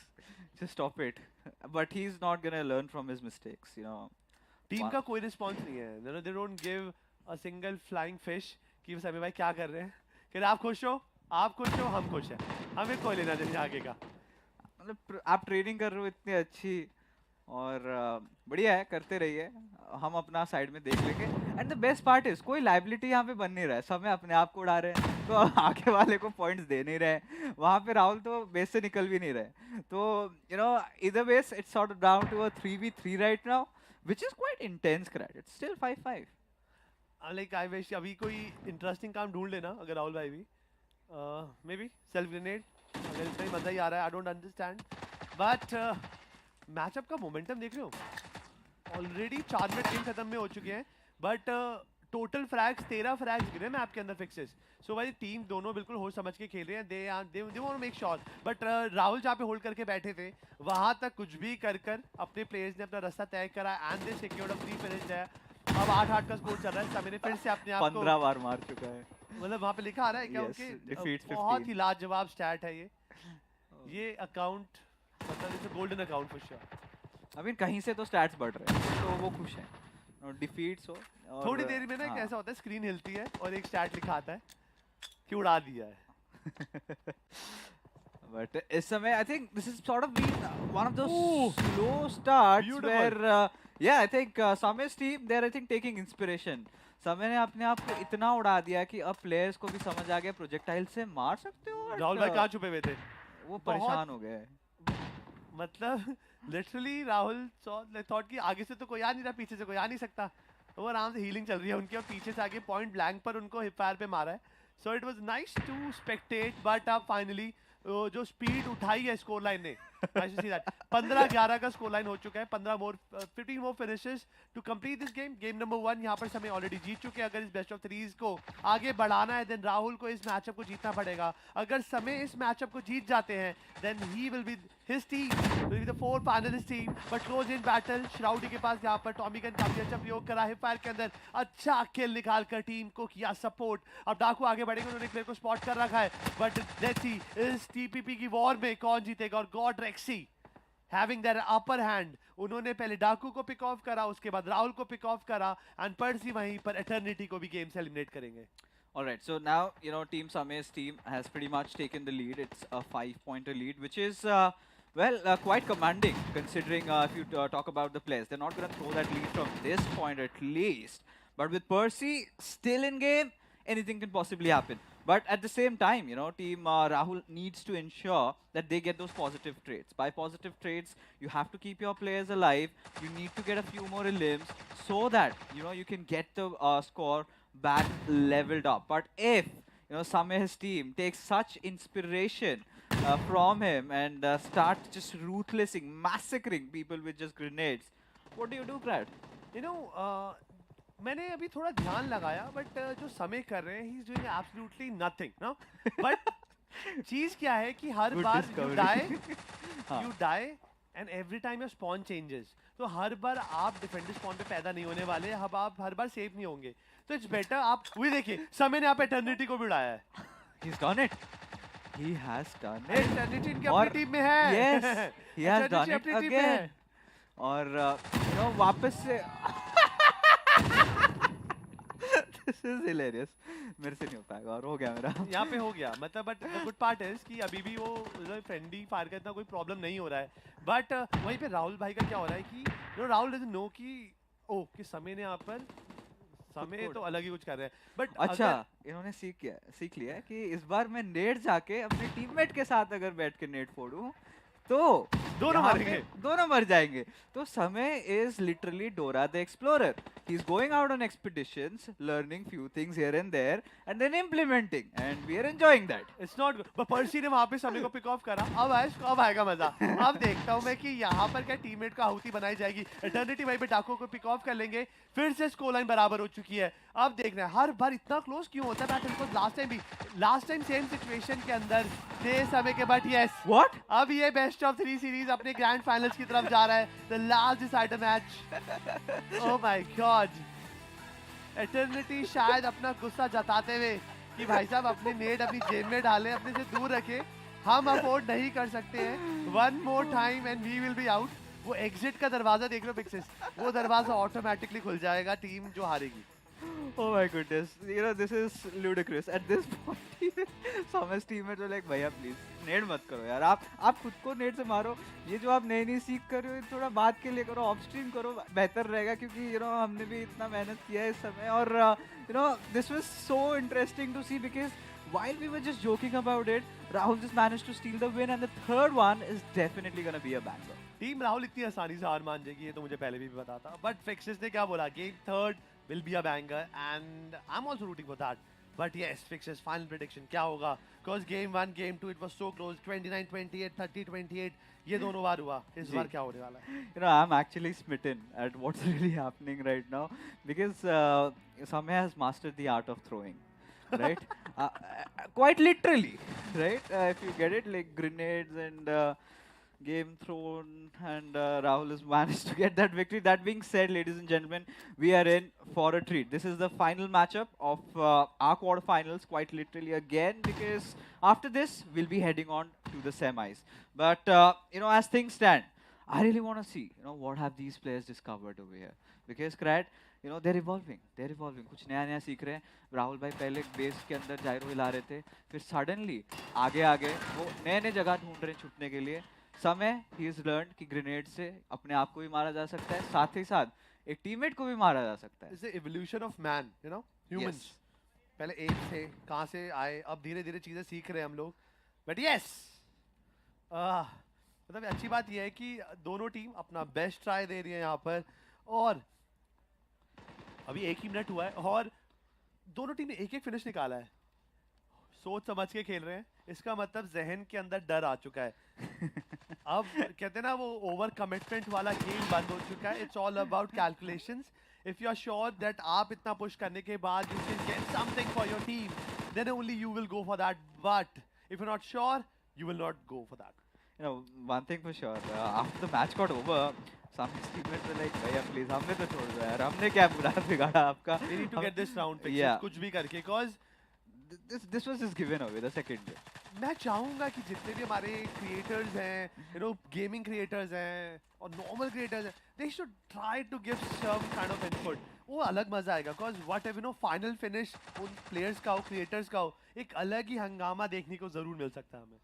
just stop it. But he's not gonna learn from his mistakes, you know.
Team का कोई रिस्पॉन्स नहीं है। They don't give a single flying fish कि समय भाई क्या कर रहे हैं, कि आप खुश हो, आप खुश हो, हम खुश हैं, हमें कोई लेना देना आगे का।
मतलब आप ट्रेनिंग कर रहे हो इतनी अच्छी और बढ़िया है, करते रहिए, हम अपना साइड में देख लेंगे। And the best part is कोई लाइबिलिटी यहाँ पे बन नहीं रहा है, समय अपने आप को उड़ा रहे हैं, तो आगे वाले को पॉइंट्स दे नहीं रहे। वहाँ पे राहुल तो बेस से निकल भी नहीं रहे, तो यू नो, इधर base it's sort of down to a 3v3 right now, which is quite intense crowd. It's still 5-5।
Like I wish अभी कोई इंटरेस्टिंग काम ढूंढ लेना अगर राहुल भाई भी, मे बी सेल्फ ग्रेनेड, अगर इतना ही मजा ही आ रहा है। I don't understand, but matchup का मोमेंटम देख रहे हो, ऑलरेडी 4 मिनट गेम खत्म में हो चुके हैं, बट टोटल फ्रैग्स 13 फ्रैग्स गिरे मैप के अंदर फिक्सेस। सो भाई टीम दोनों बिल्कुल होश समझ के खेल रहे हैं, they want to make sure. But Rahul जहाँ पे होल्ड करके बैठे थे वहाँ तक कुछ भी कर अपने प्लेयर्स ने अपना रास्ता तय करा and they secured a 3 finish है। अब 8-8 का स्कोर चल रहा है, समय ने फिर से अपने आप को
15 बार मार चुका है।
मतलब वहाँ पे लिखा आ रहा है क्या उनके बहुत ही लाजवाब स्टैट है ये अकाउंट, मतलब it's a golden account for sure.
I mean कहीं से तो स्टैट्स बढ़ रहे हैं, तो वो खुश हैं। डिफीट्स हो
थोड़ी देर में ना एक ऐसा होता है, स्क्रीन हिलती है और एक स्टैट लिखा आता है कि उड़ा दिया है।
But इस समय I think this is sort of been one of those slow starts where yeah, I think Samay's team they're I think taking inspiration. समय ने अपने आप को इतना उड़ा दिया कि अब प्लेयर्स को भी समझ आ गया प्रोजेक्टाइल से मार सकते हो।
राहुल भाई कहाँ छुपे हुए थे,
वो परेशान हो गए।
मतलब लिटरली राहुल थॉट कि आगे से तो कोई आ नहीं रहा, पीछे से कोई आ नहीं सकता, वो आराम से हीलिंग चल रही है उनकी और पीछे से आगे पॉइंट ब्लैंक पर उनको हिप फायर पे मारा है। So it was nice to spectate, but अब फाइनली जो स्पीड उठाई है स्कोर लाइन ने, 15-11 का स्कोर लाइन हो चुका है, 15 more finishes to complete this game. Game number 1 यहाँ पर समय ऑलरेडी जीत चुके हैं। अगर इस बेस्ट ऑफ 3 को आगे बढ़ाना है देन राहुल को इस मैचअप को जीतना पड़ेगा। अगर समय इस मैचअप को जीत जाते हैं then he will be his team will be the 4 finalist team, but close in battle. Shroudi के पास यहाँ पर टॉमी गन काफी अच्छा प्रयोग करा है फायर के अंदर, अच्छा किल निकाल कर टीम को किया सपोर्ट. अब डाकू आगे बढ़ेंगे, उन्होंने प्लेयर को स्पॉट कर रखा है, बट लेट्स सी इस टीपीपी की वॉर में कौन जीतेगा. और God रेक्सी having their upper hand, उन्होंने पहले डाकू को पिक ऑफ करा, उसके बाद राहुल को पिक ऑफ करा, एंड पर्सी वहीं पर एटर्निटी को भी गेम से एलिमिनेट करेंगे.
Alright, so now, Team Same's team has pretty much taken the lead. It's a 5-pointer lead, which is, quite commanding, considering if you talk about the players. They're not going to throw that lead from this point at least. But with Percy still in game, anything can possibly happen. But at the same time, Team Rahul needs to ensure that they get those positive trades. By positive trades, you have to keep your players alive. You need to get a few more limbs so that, you can get the score back leveled up. But if Same's team takes such inspiration from him and start just ruthlessing, massacring people with just grenades, what do you do, Brad?
मैंने अभी थोड़ा ध्यान लगाया, but जो समय कर रहे हैं, he is doing absolutely nothing, no. But चीज क्या है कि हर बार you die and every time your spawn changes. तो हर बार आप डिफेंडर स्पॉन पे पैदा नहीं होने वाले, अब आप हर बार सेफ नहीं होंगे. तो इट्स बेटर आप वही देखिए, समय ने आप एटर्निटी को भी उड़ाया है.
He's done it. He has done it.
Eternity इनकी अपनी टीम में है.
Yes, he has done it again. और वापस से This is hilarious. मेरे से नहीं हो पाएगा, और हो गया मेरा.
यहाँ पे हो गया, मतलब but the good part is कि अभी भी वो फ्रेंडली फायर का इतना कोई प्रॉब्लम नहीं हो रहा है. बट वहीं पे राहुल भाई का क्या हो रहा है कि राहुल डजंट नो कि समय ने यहाँ पर समय तो अलग ही कुछ कर रहे हैं. बट
अच्छा, इन्होंने सीख लिया है कि इस बार मैं नेट जाके अपने टीममेट के साथ अगर बैठ के नेट फोड़ूं तो दोनों मर जाएंगे. तो समय is literally Dora the Explorer. He's going out on expeditions, learning few things here and there, and then implementing, and we are enjoying that.
It's not good. But पर्सी ने वहाँ पे समय को पिक ऑफ करा. अब आएगा मजा. अब देखता हूँ मैं कि यहाँ पर क्या टीममेट का आहुति बनाई जाएगी. एटर्निटी वहीं पे डाको को पिक ऑफ कर लेंगे. फिर से स्कोर लाइन बराबर हो चुकी है. अब देखना है हर बार इतना क्लोज क्यों होता है. लास्ट टाइम सेम सिचुएशन के अंदर थे समय के, बट यस
व्हाट,
अब ये बेस्ट ऑफ 3 सीरीज अपने ग्रैंड फाइनल्स की तरफ जा रहा है. The last decider match. Oh my God, eternity शायद अपना गुस्सा जताते हुए कि भाई साहब अपनी नेट अपनी जेब में डालें, अपने से दूर रखें, हम अफोर्ड नहीं कर सकते हैं. One more time and we will be out. वो एग्जिट का दरवाजा देख लो पिक्सेस, वो दरवाजा ऑटोमेटिकली खुल जाएगा टीम जो हारेगी.
Oh my goodness, this is ludicrous. At this point, Same's teammates are like, भैया please, नेट मत करो यार, आप खुद को नेट से मारो. ये जो आप नई सीख कर रहे हो, थोड़ा बाद के लिए करो, ऑफ स्ट्रीम करो, बेहतर रहेगा. क्योंकि हमने भी इतना मेहनत किया है इस समय. और this was so interesting to see because while we were just joking about it, Rahul just managed to steal the win, and the third one is definitely gonna be a banger.
Team Rahul इतनी आसानी से हार मान जाएगी ये तो मुझे पहले भी पता था. बट फिक्सेस ने क्या बोला, game third will be a banger, and I'm also rooting for that. But yes, Fixes final prediction क्या होगा? Because game 1, game 2 it was so close, 29-28, 30-28. ये दोनों बार हुआ. इस बार क्या होने वाला है?
I'm actually smitten at what's really happening right now because Samay has mastered the art of throwing, right? Quite literally, right? If you get it, like grenades and game thrown, and Rahul has managed to get that victory. That being said, ladies and gentlemen, we are in for a treat. This is the final matchup of our quarterfinals, quite literally again, because after this, we'll be heading on to the semis. But, as things stand, I really want to see, what have these players discovered over here. Because, Krat, they're evolving. कुछ नया सीख रहे हैं. राहुल भाई पहले base के अंदर जायरो हिला रहे थे, फिर सडनली आगे वो नए जगह ढूंढ रहे हैं छुपने के लिए. समय ही इज लर्न कि ग्रेनेड से अपने आप को भी मारा जा सकता है, साथ ही साथ एक टीममेट को भी मारा जा सकता है.
It's the evolution of man, humans. पहले एक थे, कहां से आए, अब धीरे-धीरे चीजें सीख रहे हैं हम लोग. बट यस, मतलब अच्छी बात यह है कि दोनों टीम अपना बेस्ट ट्राई दे रही है यहाँ पर. और अभी 1 ही मिनट हुआ है और दोनों टीम ने एक फिनिश निकाला है. सोच समझ के खेल रहे हैं. इसका मतलब जहन के अंदर डर आ चुका है. अब कहते हैं ना वो ओवर कमिटमेंट वाला गेम बंद हो चुका है. It's all about calculations. If you are sure that आप इतना पुश करने के बाद you can get something for your team, then only you will go for that. But if you are not sure, you will not go for that.
you know, one thing for sure. After the match got over, some of his teammates were like, "भैया please, हमने तो छोड़ दो यार, हमने क्या बुरा बिगाड़ा आपका?"
We need to get this round fixed.
Yeah.
कुछ भी करके, cause
this was just given away the second game.
मैं चाहूंगा कि जितने भी हमारे creators हैं, you know, gaming creators हैं और normal creators हैं, they should try to give some kind of input. वो अलग मजा आएगा, cause whatever, you know, final finish उन players का हो, creators का हो, एक अलग ही हंगामा देखने को जरूर मिल सकता है हमें.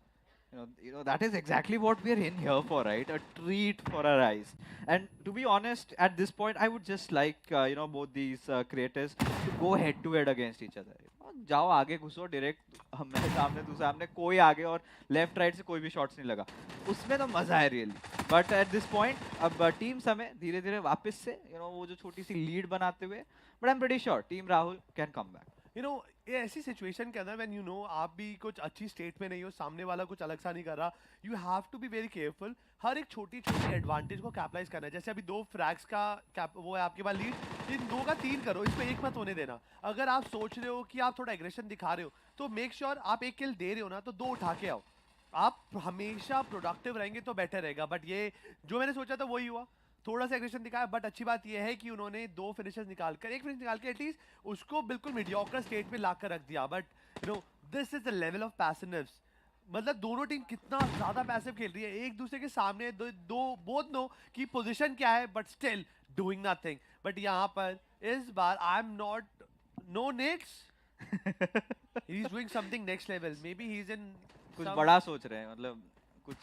You know that is exactly what we're in here for, right? A treat for our eyes. And to be honest, at this point, I would just like you know, both these creators to go head to head against each other. जाओ आगे घुसो direct, मैं सामने तू सामने, कोई आगे और left right से कोई भी शॉट्स नहीं लगा, उसमें तो मजा है really. But at this point अब टीम समय धीरे धीरे वापस से यू नो वो जो छोटी सी लीड बनाते हुए, but I am pretty sure team Rahul can come back.
You know, ये ऐसी सिचुएशन के अंदर when you know आप भी कुछ अच्छी स्टेट में नहीं हो, सामने वाला कुछ अलग सा नहीं कर रहा, you have to be very careful. हर एक छोटी छोटी एडवांटेज को कैपिटलाइज करना है. जैसे अभी 2 फ्रैग्स का वो है आपके पास लीड, इन 2 का 3 करो, इसको 1 मत होने देना. अगर आप सोच रहे हो कि आप थोड़ा एग्रेशन दिखा रहे हो, तो मेक श्योर आप 1 किल दे रहे हो ना, तो 2 उठा के आओ. आप हमेशा प्रोडक्टिव रहेंगे तो बेटर रहेगा. बट ये जो मैंने सोचा था वही हुआ, थोड़ा सा एग्रेशन दिखाया. बट अच्छी बात यह है कि उन्होंने 2 फिनिशेस निकालकर, 1 फिनिश निकाल के एटलीस्ट उसको बिल्कुल मीडियोकर स्टेट पे लाकर रख दिया. But you no this is the level of passives. मतलब दोनों टीम कितना ज्यादा पैसिव खेल रही है, एक दूसरे के सामने दो बोथ नो कि पोजीशन क्या है, but still doing nothing. But यहाँ पर इस बार I am not no next, he is doing something next level. Maybe he is in
कुछ बड़ा सोच रहे हैं, मतलब कुछ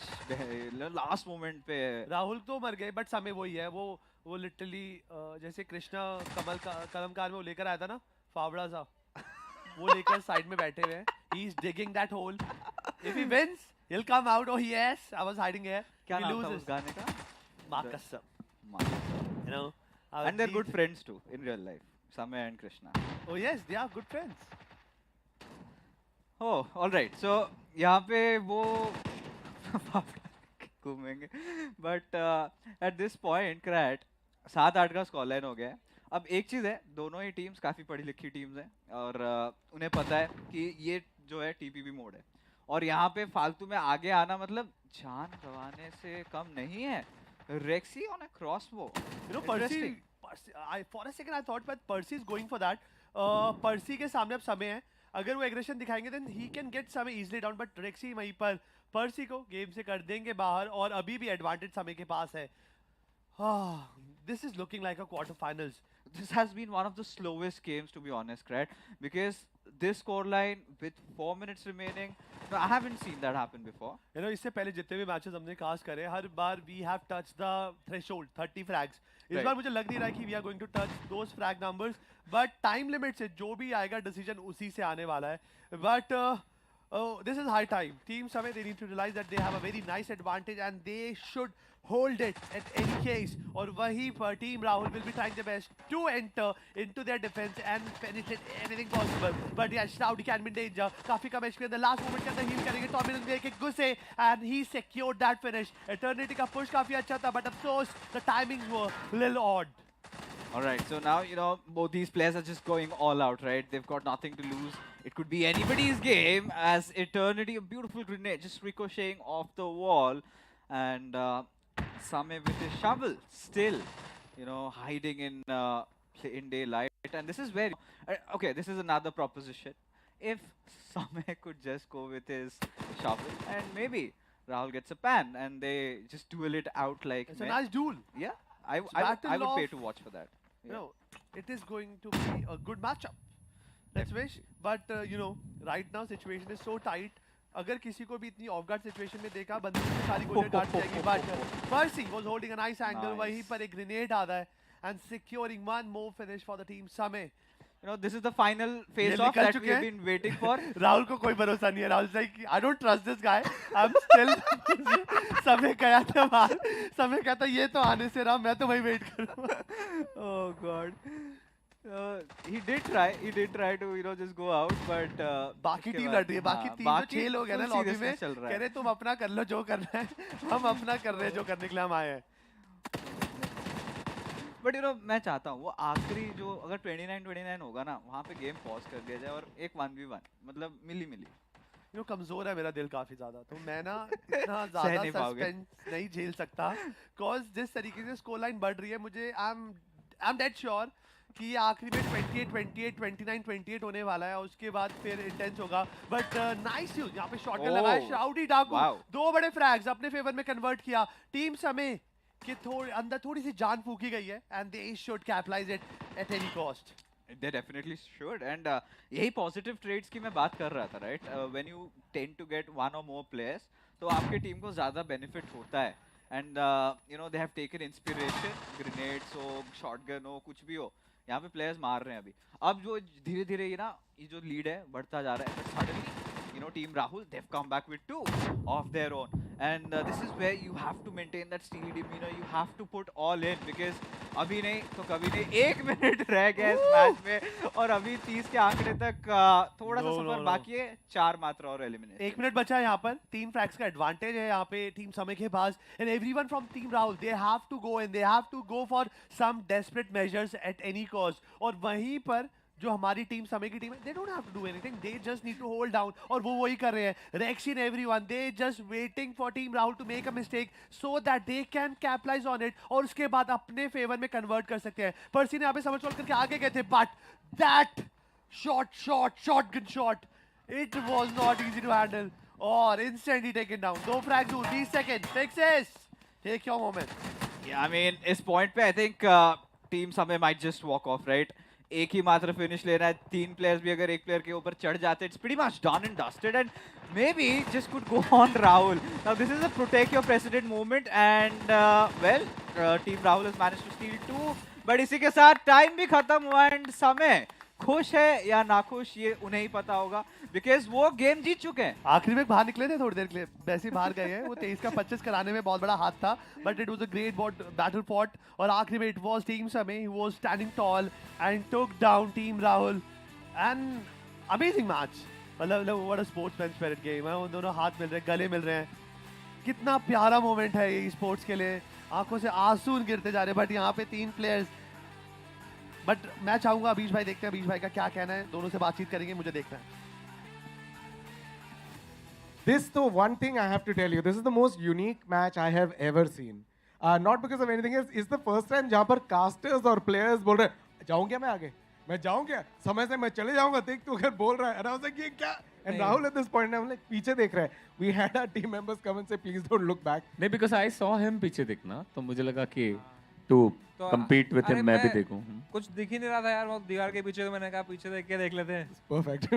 लास्ट मोमेंट पे.
राहुल तो मर गए, बट समय वही है, वो लिटरली जैसे कृष्णा कलमकार में वो लेकर आया था ना फावड़ा सा, वो लेकर साइड में बैठे हुए हैं. He is digging that hole. If he wins he'll come out. Oh yes, I was hiding here.
क्या नाम था उस गाने का?
Makasam. You know,
and they're good friends too in real life, Samay and Krishna.
Oh yes, they are good friends.
Oh, all right. So यहाँ पे वो घूमेंगे. But at this point, Krat 7-8 का स्कोर लाइन हो गया है. अब एक चीज़ है, दोनों ही टीम्स काफ़ी पढ़ी लिखी टीम्स हैं और उन्हें पता है कि ये जो है टीपीबी मोड है और यहाँ पे फालतू में आगे आना मतलब जान गंवाने से कम नहीं है. Rexy on a crossbow.
You know, Percy, for a second I thought that Percy is going for that. Percy के सामने अब समय है, अगर वो एग्रेशन दिखाएंगे then he can get समय easily down. But Rexy वहीं पर Percy को गेम से कर देंगे बाहर और अभी भी एडवांटेज समय के पास है. This is looking like a quarterfinals.
This has been one of the slowest games, to be honest, right? Because this scoreline with 4 minutes remaining, no, I haven't seen that happen before.
You know, इससे पहले जितने भी matches हमने cast करे, हर बार we have touched the threshold 30 frags. इस बार मुझे लग नहीं रहा कि we are going to touch those frag numbers. But time limit से जो भी आएगा decision उसी से आने वाला है. But this is high time. Team Samay, they need to realize that they have a very nice advantage and they should hold it at any case. और वहीं पर Team Rahul will be trying their best to enter into their defense and penetrate anything possible. But yeah, Shroud can be in danger. काफी कम HP the last moment के अंदर heal करेंगे. Tommy ने एक घुसे and he secured that finish. Eternity का push काफी अच्छा था, but अफसोस the timings were a little odd.
All right, so now, you know, both these players are just going all out, right? They've got nothing to lose. It could be anybody's game as Eternity, a beautiful grenade just ricocheting off the wall. And Samay with his shovel still, you know, hiding in daylight. And this is where, okay, this is another proposition. If Samay could just go with his shovel and maybe Rahul gets a pan and they just duel it out like
It's a nice duel.
Yeah, I would pay to watch for that.
You know, it is going to be a good matchup. Let's wish. But you know, right now situation is so tight. अगर किसी को भी इतनी of guard situation में देखा, बंदे की सारी गोलियां काट जाएंगी. But Percy was holding a nice angle. वहीं पर एक grenade आता है and securing one more finish for the team Samay.
You know, this is the final face-off that we have been waiting for.
Rahul को कोई भरोसा नहीं है. Rahul like, I don't trust this guy. I'm still. समय गया था बाहर. समय कहता ये तो आने से रहा, मैं तो वहीं वेट करूँगा.
Oh God. He did try to, you know, just go out, but
बाकी टीम लड़ रही है. बाकी टीम जो 6 लोग हैं ना लॉबी में, कह रहे तुम अपना कर लो जो करना है, हम अपना कर रहे हैं जो करने के लिए हम आए हैं.
बट यू नो, मैं चाहता हूँ वो आखिरी जो अगर 29-29 होगा ना, वहाँ पे गेम पॉज कर दिया जाए और एक 1v1 मतलब मिली
कमजोर है मेरा दिल काफी ज्यादा, तो मैं ना इतना ज्यादा सस्पेंस नहीं झेल सकता, बिकॉज जिस तरीके से स्कोर लाइन बढ़ रही है, मुझे आई एम डेड श्योर कि ये आखिरी में 28 28 29 28 होने वाला है, और उसके बाद फिर इंटेंस होगा। बट नाइस यूज, यहाँ पे शॉटगन लगाया श्राउडी डाकू, 2 बड़े फ्रैग्स अपने फेवर में कन्वर्ट किया। टीम समय के अंदर थोड़ी सी जान फूकी गई है, and they should capitalise it at any cost.
They definitely should, and यही positive traits की मैं बात कर रहा था, right? When you tend to get one or more players, तो आपके टीम को ज़्यादा benefit होता है, and they have taken inspiration, grenades हो, shotgun हो, कुछ भी हो, यहाँ पे players मार रहे हैं अभी। अब जो धीरे-धीरे ये जो lead है बढ़ता जा रहा है, but suddenly Team Rahul, they've come back with 2 of their own, and this is where you have to maintain that steely demeanor. You have to put all in, because अभी नहीं तो कभी नहीं, 1 मिनट रह गया इस मैच में, और अभी 30 के आंकड़े तक थोड़ा सा सफर बाकी है, 4 मात्र और एलिमिनेट।
1 मिनट बचा है यहाँ पर, 3 फ्रैग्स का एडवांटेज है यहाँ पे टीम समय के पास, and everyone from team Rahul they have to go and they have to go for some desperate measures at any cost. और वहीं पर जो हमारी टीम समय की टीम है, they don't have to do anything, they just need to hold down, और वो वही कर रहे हैं। Rexy and everyone, they just waiting for team Rahul to make a mistake so that they can capitalise on it, और उसके बाद अपने फेवर में कन्वर्ट कर सकते हैं। पर्सी ने यहाँ पे समझ करके आगे गए थे, but that shotgun shot, it was not easy to handle, और instantly taken down. 2 frags, 20 second, fixes, take your moment.
Yeah, I mean, इस पॉइंट पे I think team Samay might just walk off, right? एक ही मात्र finish लेना है, 3 players भी अगर एक प्लेयर के ऊपर चढ़ जाते, it's pretty much done and dusted, and maybe just could go on Rahul. Now this is a protect your precedent moment, and Team Rahul has managed to steal 2, but इसी के साथ टाइम भी खत्म हुआ, एंड समय खुश है या नाखुश ये उन्हें ही पता होगा, बिकॉज वो गेम जीत चुके हैं।
आखिरी में बाहर निकले थे थोड़ी देर के लिए, वैसे ही बाहर गए हैं। वो 23 का 25 कराने में बहुत बड़ा हाथ था, but it was a great battle fought, और आखिरी में it was team Samay who was standing tall and took down team Rahul, and amazing match. मतलब what a sportsman spirit game है, उन दोनों हाथ मिल रहे हैं, गले मिल रहे हैं, कितना प्यारा मोमेंट है ये स्पोर्ट्स के लिए, आंखों से आंसू गिरते जा रहे हैं। बट यहाँ पे 3 प्लेयर्स, बट मैं चाहूंगा अभीश भाई, देखते हैं अभीश भाई का क्या कहना है, दोनों से बातचीत करेंगे, मुझे देखना है।
This, though, one thing I have to tell you, this is the most unique match I have ever seen. Not because of anything else, it's the first time जहाँ पर casters और players बोल रहे हैं, जाऊँ क्या मैं आगे, मैं जाऊँ क्या, समय से मैं चले जाऊँगा, देख तू अगर बोल रहा है, and I was like, ये क्या? And Rahul at this point, I'm like, पीछे देख रहा है. We had our team members come and say, please don't look back.
नहीं, because I saw him पीछे देखना, तो मुझे लगा कि to compete with him मैं भी देखूं।
कुछ दिख ही नहीं रहा था यार, वो दीवार के पीछे, तो मैंने कहा पीछे देख के देख लेते हैं।
Perfect.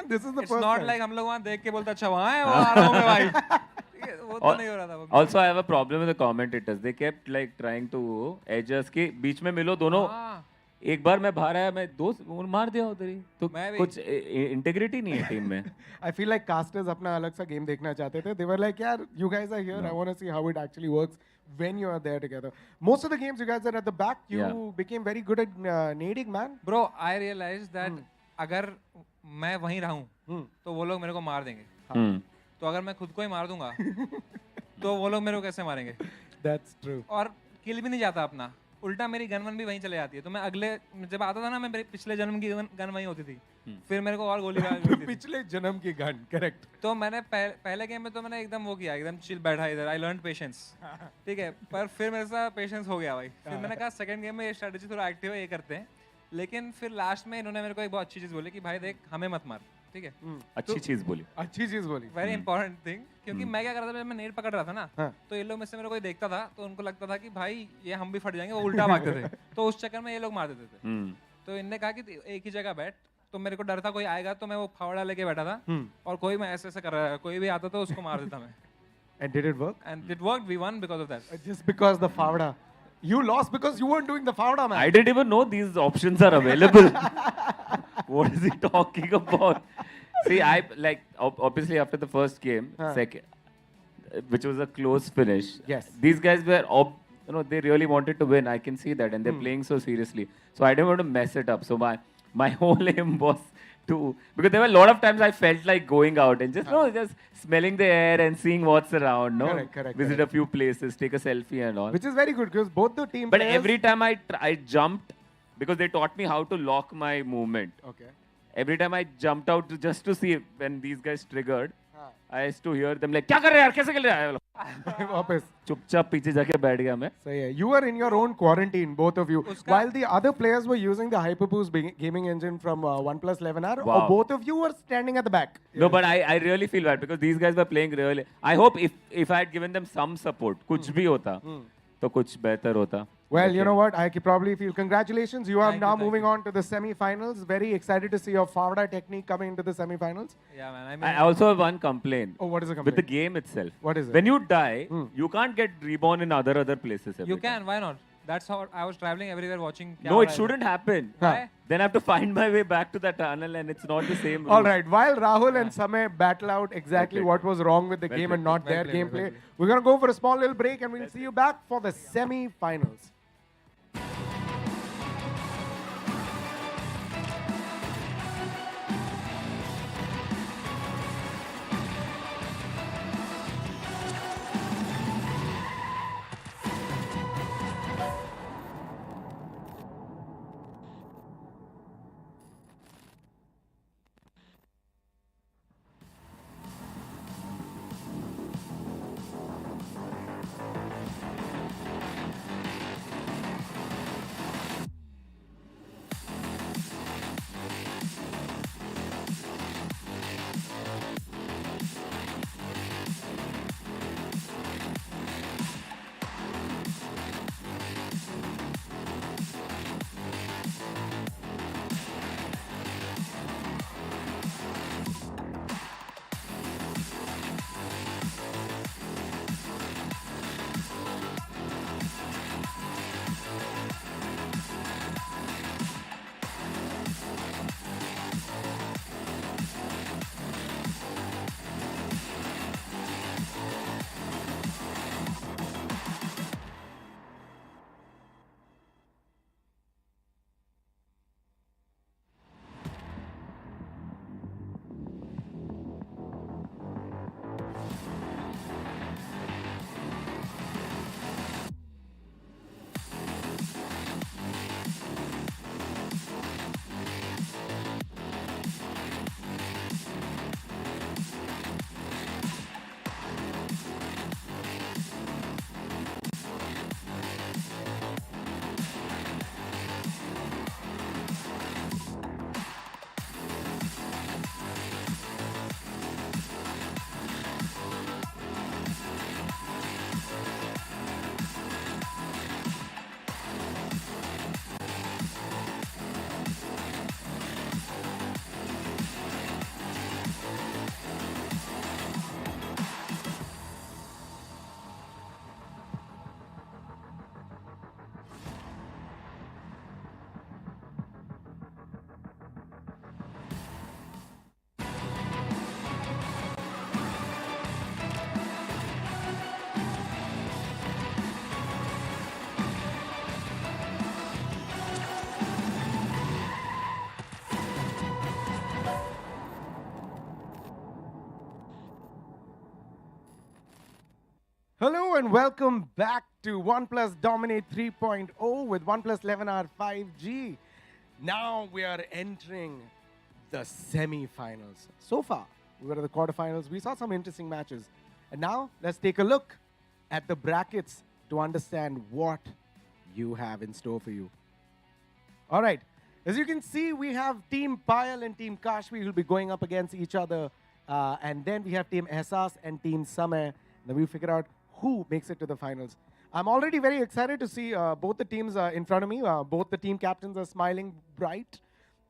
This is the
It's
first
not
time.
like हम लोग वहाँ देख के बोलते अच्छा वहाँ है, वो आ रहा हूँ मैं भाई। वो तो नहीं हो रहा था।
Also, I have a problem with the commentators. They kept like trying to edge us कि बीच में मिलो दोनों। एक बार मैं बाहर आया, मैं 2 मार दिया उधर ही, तो कुछ इंटीग्रिटी नहीं है टीम में।
I feel like casters अपना अलग सा गेम देखना चाहते थे. They were like, यार, you guys are here. I want to see how it actually works when you are there together. Most of the games you guys are at the back. You became very good at nading, man.
Bro, I realized that अगर मैं वहीं रहूं, तो वो लोग मेरे को मार देंगे। तो अगर मैं खुद को ही मार दूंगा, तो वो लोग मेरे को कैसे मारेंगे?
That's true.
और किल भी नहीं जाता अपना, उल्टा मेरी गन वन भी वहीं चले जाती है। तो मैं अगले जब आता था ना, मैं पिछले जन्म की गन वहीं होती थी, फिर मेरे को और गोली मारनी होती थी।
पिछले जन्म की गन, करेक्ट।
तो मैंने पहले गेम में तो मैंने एकदम वो किया, एकदम चिल बैठा इधर, आई लर्न पेशेंस, ठीक है। पर फिर मेरे साथ पेशेंस हो गया भाई। फिर मैंने कहा सेकंड गेम में ये स्ट्रेटजी थोड़ा एक्टिव है, ये करते हैं। लेकिन फिर लास्ट में इन्होंने मेरे को एक बहुत अच्छी चीज़ बोली कि भाई देख, हमें मत मार, ठीक है।
अच्छी चीज़ बोली,
अच्छी चीज़ बोली,
वेरी इंपॉर्टेंट थिंग। क्योंकि मैं क्या करता था, जब मैं नेट पकड़ रहा था ना, तो ये लोग में से मेरे को देखता था, तो उनको लगता था कि भाई ये हम भी फट जाएंगे, वो उल्टा भागते थे। तो उस चक्कर में ये लोग मार देते थे। तो इनने कहा कि एक ही जगह बैठ, तो मेरे को डर था कोई आएगा, तो मैं वो फावड़ा लेके बैठा था, और कोई मैं ऐसे ऐसे कर रहा था, कोई भी आता था उसको मार देता मैं।
And did it work?
And it worked. We won because of that.
Just because the Favda. You lost because you weren't doing the Favda, man.
I didn't even know these options are available. What is he talking about? See, I like obviously after the first game, second, which was a close finish.
Yes.
These guys were, they really wanted to win. I can see that, and they're playing so seriously. So I didn't want to mess it up. So my whole aim was to, because there were a lot of times I felt like going out and just smelling the air and seeing what's around. No,
correct.
Visit a few places, take a selfie and all.
Which is very good because both the team.
But
players
every time I jumped, because they taught me how to lock my movement.
Okay.
Every time I jumped out just to see when these guys triggered, I used to hear them like, क्या कर रहे हैं यार, कैसे खेल रहे हैं?
वापस
चुपचाप पीछे जाके बैठ गया मैं.
सही है. You were in your own quarantine, both of you. While the other players were using the Hyperboost gaming engine from OnePlus 11R, or
Wow.
both of you were standing at the back.
No, but I really feel bad because these guys were playing really. I hope if I had given them some support, कुछ भी होता, तो कुछ बेहतर होता.
Well, you know what? I could probably feel congratulations. You are
Thank
now
you,
moving on to the semi-finals. Very excited to see your Favda technique coming into the semi-finals.
Yeah, man. I mean,
I also have one complaint.
Oh, what is the
With
complaint?
the game itself.
What is it?
When you die, you can't get reborn in other places. Every
you
time.
can. Why not? That's how I was traveling everywhere watching.
No, it shouldn't happen.
Why?
Then I have to find my way back to the tunnel, and it's not the same.
All
route.
right. While Rahul and Samay battle out exactly
Well
what was wrong with the
Well
game
played.
and not
Well
their
played,
gameplay,
well played.
we're going to go for a small little break and we'll see you back for the semi-finals. Hello and welcome back to OnePlus Dominate 3.0 with OnePlus 11R 5G. Now we are entering the semi-finals. So far, we were at the quarterfinals. We saw some interesting matches. And now, let's take a look at the brackets to understand what you have in store for you. All right. As you can see, we have Team Payal and Team Kashvi who will be going up against each other. And then we have Team Ehsas and Team Samay. Then we figure out who makes it to the finals. I'm already very excited to see both the teams in front of me. Both the team captains are smiling bright.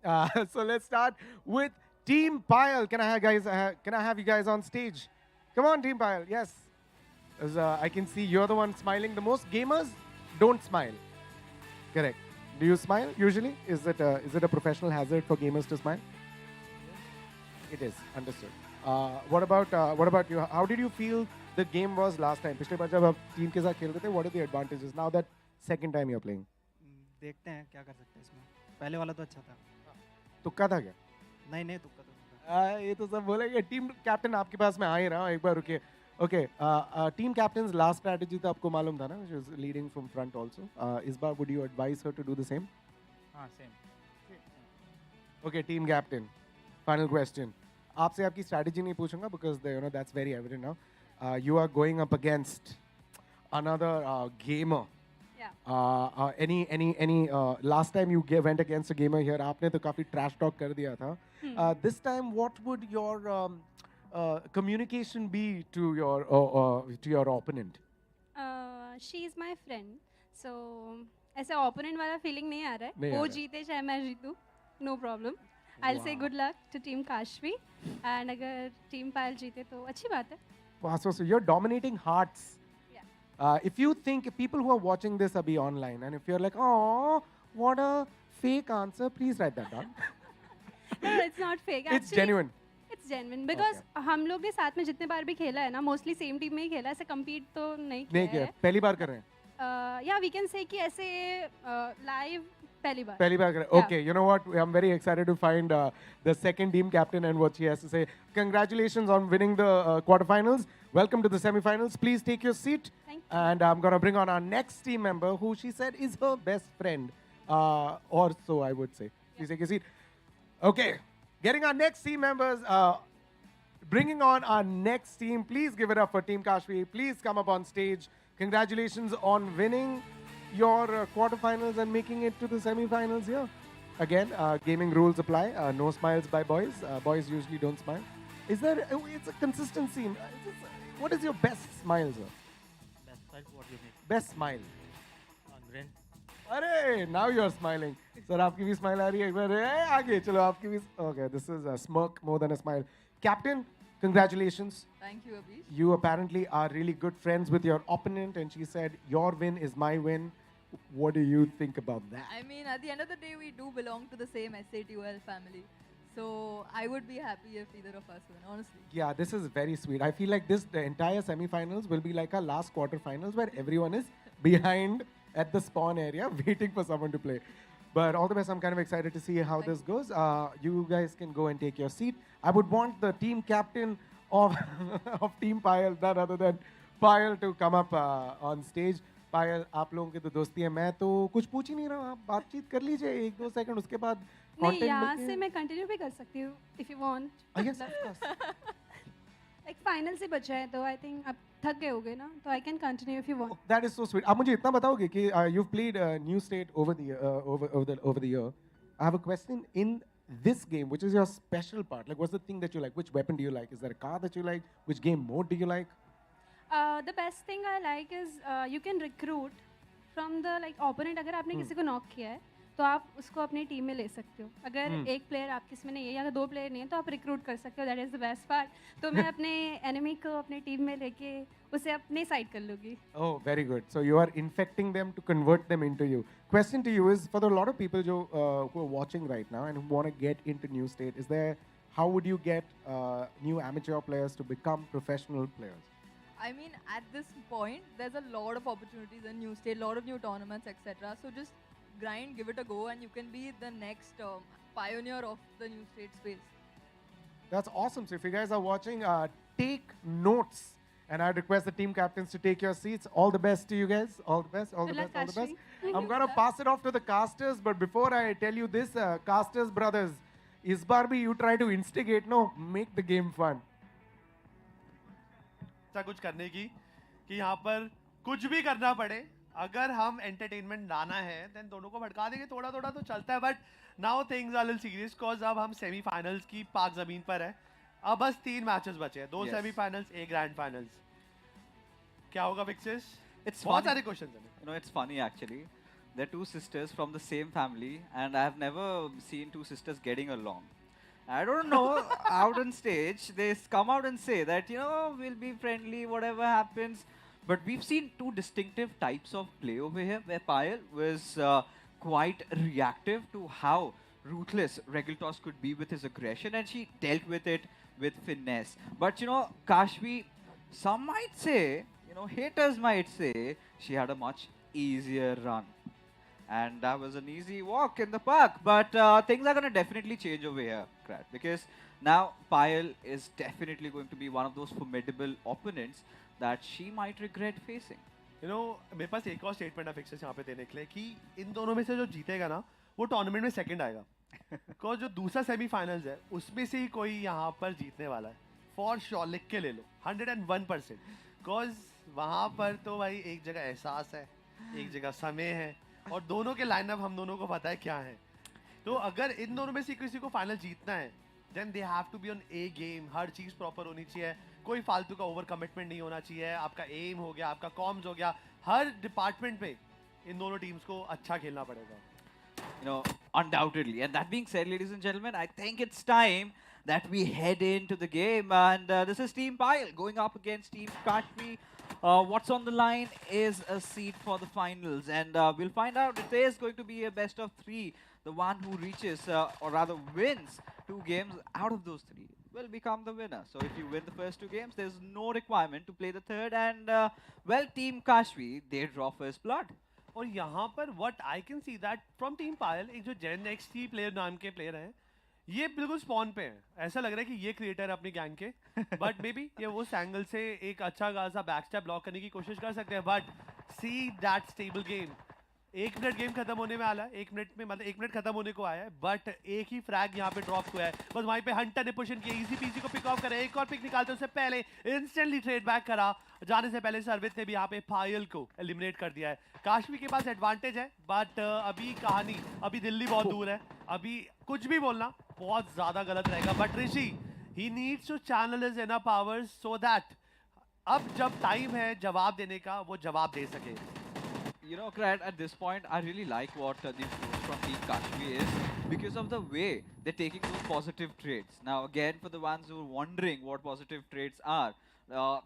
So let's start with Team Payal. Can I have you guys on stage? Come on, Team Payal. Yes. As I can see you're the one smiling the most. Gamers don't smile. Correct. Do you smile usually? Is it a professional hazard for gamers to smile? It is. Understood. What about you? How did you feel the game was last time? पिछले बार जब आप team के साथ खेल रहे थे, what are the advantages now that second time you're playing?
देखते हैं क्या कर सकते हैं इसमें. पहले वाला तो अच्छा था.
तुक्का था क्या?
नहीं तुक्का तो.
ये तो सब बोलेंगे. टीम कैप्टन आपके पास मैं आ ही रहा हूँ. एक बार रुकिए. Okay, team captain's last strategy तो आपको मालूम था ना, which was leading from front also. इस बार would you advise her to do the same?
हाँ, same.
Okay, team captain. Final question. आपसे आपकी strategy नहीं पूछूंगा because you know that's very evident now. You are going up against another gamer.
Yeah.
Any last time you went against a gamer here, आपने तो काफी trash talk कर दिया था. This time, what would your communication be to your opponent?
She is my friend so ऐसे opponent वाला feeling नहीं आ रहा
नहीं
है
आ
वो
रहा है।
जीते चाहे मैं जीतूँ no problem I say good luck to team Kashvi and अगर टीम पायल जीते तो अच्छी बात है
Wow, so you're dominating hearts. If you think people who are watching this are be online, and if you're like, oh, what a fake answer, please write that down.
no, it's not fake.
It's genuine.
It's genuine because हम लोग ने साथ में जितने बार भी खेला है ना मोस्टली सेम टीम में ही खेला ऐसे कम्पीट तो नहीं
नहीं
किया
किया, पहली बार कर रहे हैं.
या वी कैन से कि ऐसे लाइव पहली बार
पहली बार कर रहे हैं. Okay, you know what? I'm very excited to find the second team captain and what she has to say. Congratulations on winning the quarterfinals. Welcome to the semifinals. Please take your seat.
Thank you.
And I'm gonna bring on our next team member, who she said is her best friend, or so I would say. Please take your seat. Okay. Getting our next team members, bringing on our next team. Please give it up for Team Kashmir. Please come up on stage. Congratulations on winning your quarterfinals and making it to the semifinals here. Again, gaming rules apply. No smiles by boys. Boys usually don't smile. Is there? It's a consistent scene. What is your best smile, sir?
Best smile, what do you mean?
Best smile.
On rain.
अरे now you're smiling. Sir, आपकी भी smile आ रही है एक बार. आगे चलो आपकी भी. Okay, this is a smirk more than a smile. Captain, congratulations.
Thank you, Abhish.
You apparently are really good friends with your opponent, and she said your win is my win. What do you think about that?
I mean, at the end of the day, we do belong to the same SATUL family. So I would be happy if either of us win, honestly.
Yeah, this is very sweet. I feel like the entire semi-finals will be like our last quarter-finals where everyone is behind at the spawn area waiting for someone to play. But all the best, I'm kind of excited to see how this goes. You guys can go and take your seat. I would want the team captain of, of Team Payal, none other than Payal, to come up on stage. पायल आप लोगों की तो दोस्ती है मैं तो कुछ पूछ ही नहीं रहा आप बातचीत कर लीजिए 1-2 सेकंड उसके बाद
नहीं यहाँ से मैं कंटिन्यू भी कर सकती हूँ if you want.
Yes, of course.
एक फाइनल से बचा है तो आई थिंक आप थक गए होगे ना तो I can continue if you want.
That is so sweet. आप मुझे इतना बताओगे कि you've played New State over the year. I have a question in this game, which is your special part. Like, what's the thing that you like? Which weapon do you like? Is there a car that you like? Which game mode do you like?
The best thing I like is you can recruit from the like opponent. अगर आपने किसी को knock किया है तो आप उसको अपनी टीम में ले सकते हो. अगर एक प्लेयर आपके इसमें नहीं है या 2 प्लेयर नहीं है तो आप रिक्रूट कर सकते हो. That is the best part. तो मैं अपने एनिमी को अपनी टीम में लेके उसे अपने साइड कर लूँगी.
Oh, very good. So you are infecting them to convert them into you. Question to you is, for the lot of people who are watching right now and who want to get into New State, how would you get new amateur players to become professional players?
I mean, at this point, there's a lot of opportunities in New State, a lot of new tournaments, etc. So just grind, give it a go, and you can be the next pioneer of the New State space.
That's awesome. So if you guys are watching, take notes. And I'd request the team captains to take your seats. All the best to you guys. All the best, all the best, all the best. I'm going to pass it off to the casters, but before I tell you this, casters brothers, इस बार भी you try to instigate, no, make the game fun.
ऐसा कुछ करने की कि यहाँ पर कुछ भी करना पड़े अगर हम एंटरटेनमेंट लाना है देन दोनों को भड़का देंगे थोड़ा थोड़ा तो चलता है but now things are little serious because अब हम सेमीफाइनल्स की पाक जमीन पर है अब बस 3 मैचेस बचे हैं 2 सेमीफाइनल्स 1 ग्रैंड फाइनल्स क्या होगा फिक्सेस बहुत सारे क्वेश्चंस हैं
you know it's funny actually they're two sisters from the same family and I have never seen two sisters getting along. I don't know, out on stage, they come out and say that, you know, we'll be friendly, whatever happens. But we've seen two distinctive types of play over here, where Payal was quite reactive to how ruthless Regultos could be with his aggression, and she dealt with it with finesse. But, you know, Kashvi, some might say, you know, haters might say, she had a much easier run. And that was an easy walk in the park. But things are going to definitely change over here, Krat, because now Payal is definitely going to be one of those formidable opponents that she might regret facing.
You know, मेरे पास एक और statement है fixes यहाँ पे देने के लिए कि इन दोनों में से जो जीतेगा ना वो टूर्नामेंट में सेकंड आएगा को जो दूसरा सेमीफाइनल्स है उसमें से ही कोई यहाँ पर जीतने वाला है फॉर श्योर, लिख के ले लो 101%। बिकॉज वहाँ पर तो भाई एक जगह एहसास है, एक जगह समय है, और दोनों के लाइनअप हम दोनों को पता है क्या है। तो अगर इन दोनों में से किसी को फाइनल जीतना है then they have to be on a game. हर चीज़ प्रॉपर होनी चाहिए, कोई फालतू का ओवर कमिटमेंट नहीं होना चाहिए। आपका एम हो गया, आपका कॉम्स हो गया, हर डिपार्टमेंट में इन दोनों टीम्स को अच्छा खेलना पड़ेगा।
You know, undoubtedly. And that being said, ladies and gentlemen, I think it's time that we head into the game. And this is Team Pile going up against Team Kashmi. What's on the line is a seat for the finals. And we'll find out if there is going to be a best of 3. The one who reaches, or rather wins 2 games out of those 3 will become the winner. So if you win the first 2 games, there's no requirement to play the third. And well, Team Kashmi, they draw first blood.
और यहाँ पर what I can see that from team Payal, एक जो जेन XT player नाम के player हैं, ये बिल्कुल स्पॉन पे हैं। ऐसा लग रहा है कि ये क्रिएटर है अपनी गैंग के, बट मे बी ये वो एंगल से एक अच्छा खासा बैकस्टैप ब्लॉक करने की कोशिश कर सकते हैं। But see that stable game, 1 minute game खत्म होने में आला है, 1 मिनट में मतलब 1 मिनट खत्म होने को आया है, बट एक ही फ्रैग यहाँ पे ड्रॉप हुआ है। बस वहीं पे हंटर ने पुश इन किया, इजी पीसी को पिक ऑफ करा, एक और पिक निकालते उससे पहले इंस्टेंटली ट्रेड बैक करा। जाने से पहले सर्विस ने भी यहाँ पे पायल को एलिमिनेट कर दिया है। काश्मी के पास एडवांटेज है, बट अभी कहानी, अभी दिल्ली बहुत दूर है, अभी कुछ भी बोलना बहुत ज्यादा गलत रहेगा। But Rishi, he needs to channel his inner powers so that अब जब टाइम है जवाब देने का, वो जवाब दे सके।
You know, Krat, at this point, I really like what the approach from Team Kashmir is because of the way they're taking those positive trades. Now, again, for the ones who are wondering what positive trades are,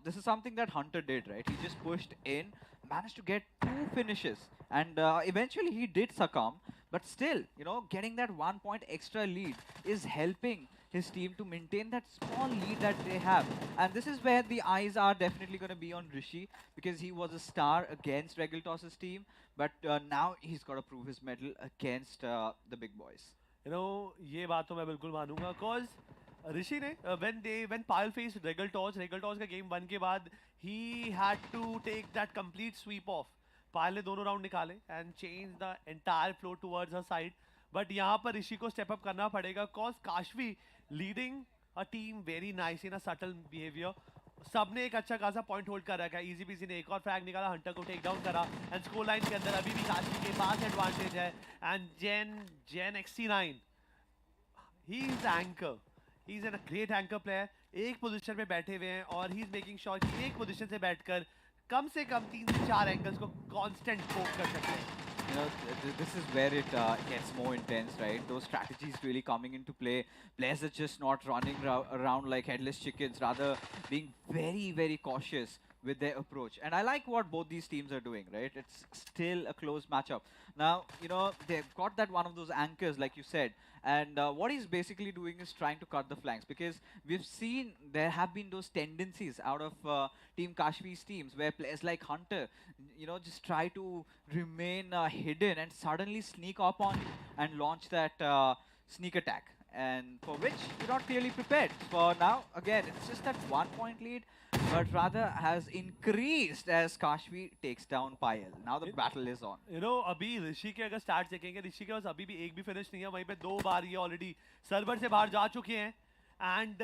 this is something that Hunter did, right? He just pushed in, managed to get 2 finishes, and eventually he did succumb. But still, you know, getting that 1 point extra lead is helping his team to maintain that small lead that they have. And this is where the eyes are definitely going to be on Rishi, because he was a star against Regaltoss's team, but now he's got to prove his mettle against the big boys.
You know, ये बात तो मैं बिल्कुल मानूंगा, cause ऋषि ने when Pile faced Regaltoss का game 1 के बाद he had to take that complete sweep off. Pile ने दोनों राउंड निकाले and change the entire flow towards her side. But यहाँ पर ऋषि को स्टेप अप करना पड़ेगा, cause Kashvi leading a team very nice in a subtle behaviour. सबने एक अच्छा खासा पॉइंट होल्ड कर रखा है। इजी पीसी ने एक और फ्रैग निकाला, हंटर को टेक डाउन करा, एंड स्कोर लाइन के अंदर अभी भी काशवी के पास एडवांटेज है। And Zen XC9, he is anchor, he is an great anchor player. एक पोजीशन पे बैठे हुए हैं और ही इज मेकिंग श्योर कि एक पोजीशन से बैठकर कम से कम 3 से 4 एंगल्स को कांस्टेंट पोक कर सकते हैं।
You know, this is where it gets more intense, right? Those strategies really coming into play. Players are just not running around like headless chickens, rather being very, very cautious with their approach. And I like what both these teams are doing, right? It's still a close matchup. Now, you know, they've got that one of those anchors, like you said. And what he's basically doing is trying to cut the flanks, because we've seen there have been those tendencies out of Team Kashmi's teams where players like Hunter, you know, just try to remain hidden and suddenly sneak up on you and launch that sneak attack. And for which you're not clearly prepared. For now, again, it's just that 1 point lead, but rather has increased as Kashmir takes down Payal. Now the battle is on.
You know, अभी ऋषि के अगर start देखेंगे, ऋषि के पास अभी भी एक भी फिनिश नहीं है। वहीं पे 2 बार ये ऑलरेडी सर्वर से बाहर जा चुके हैं। एंड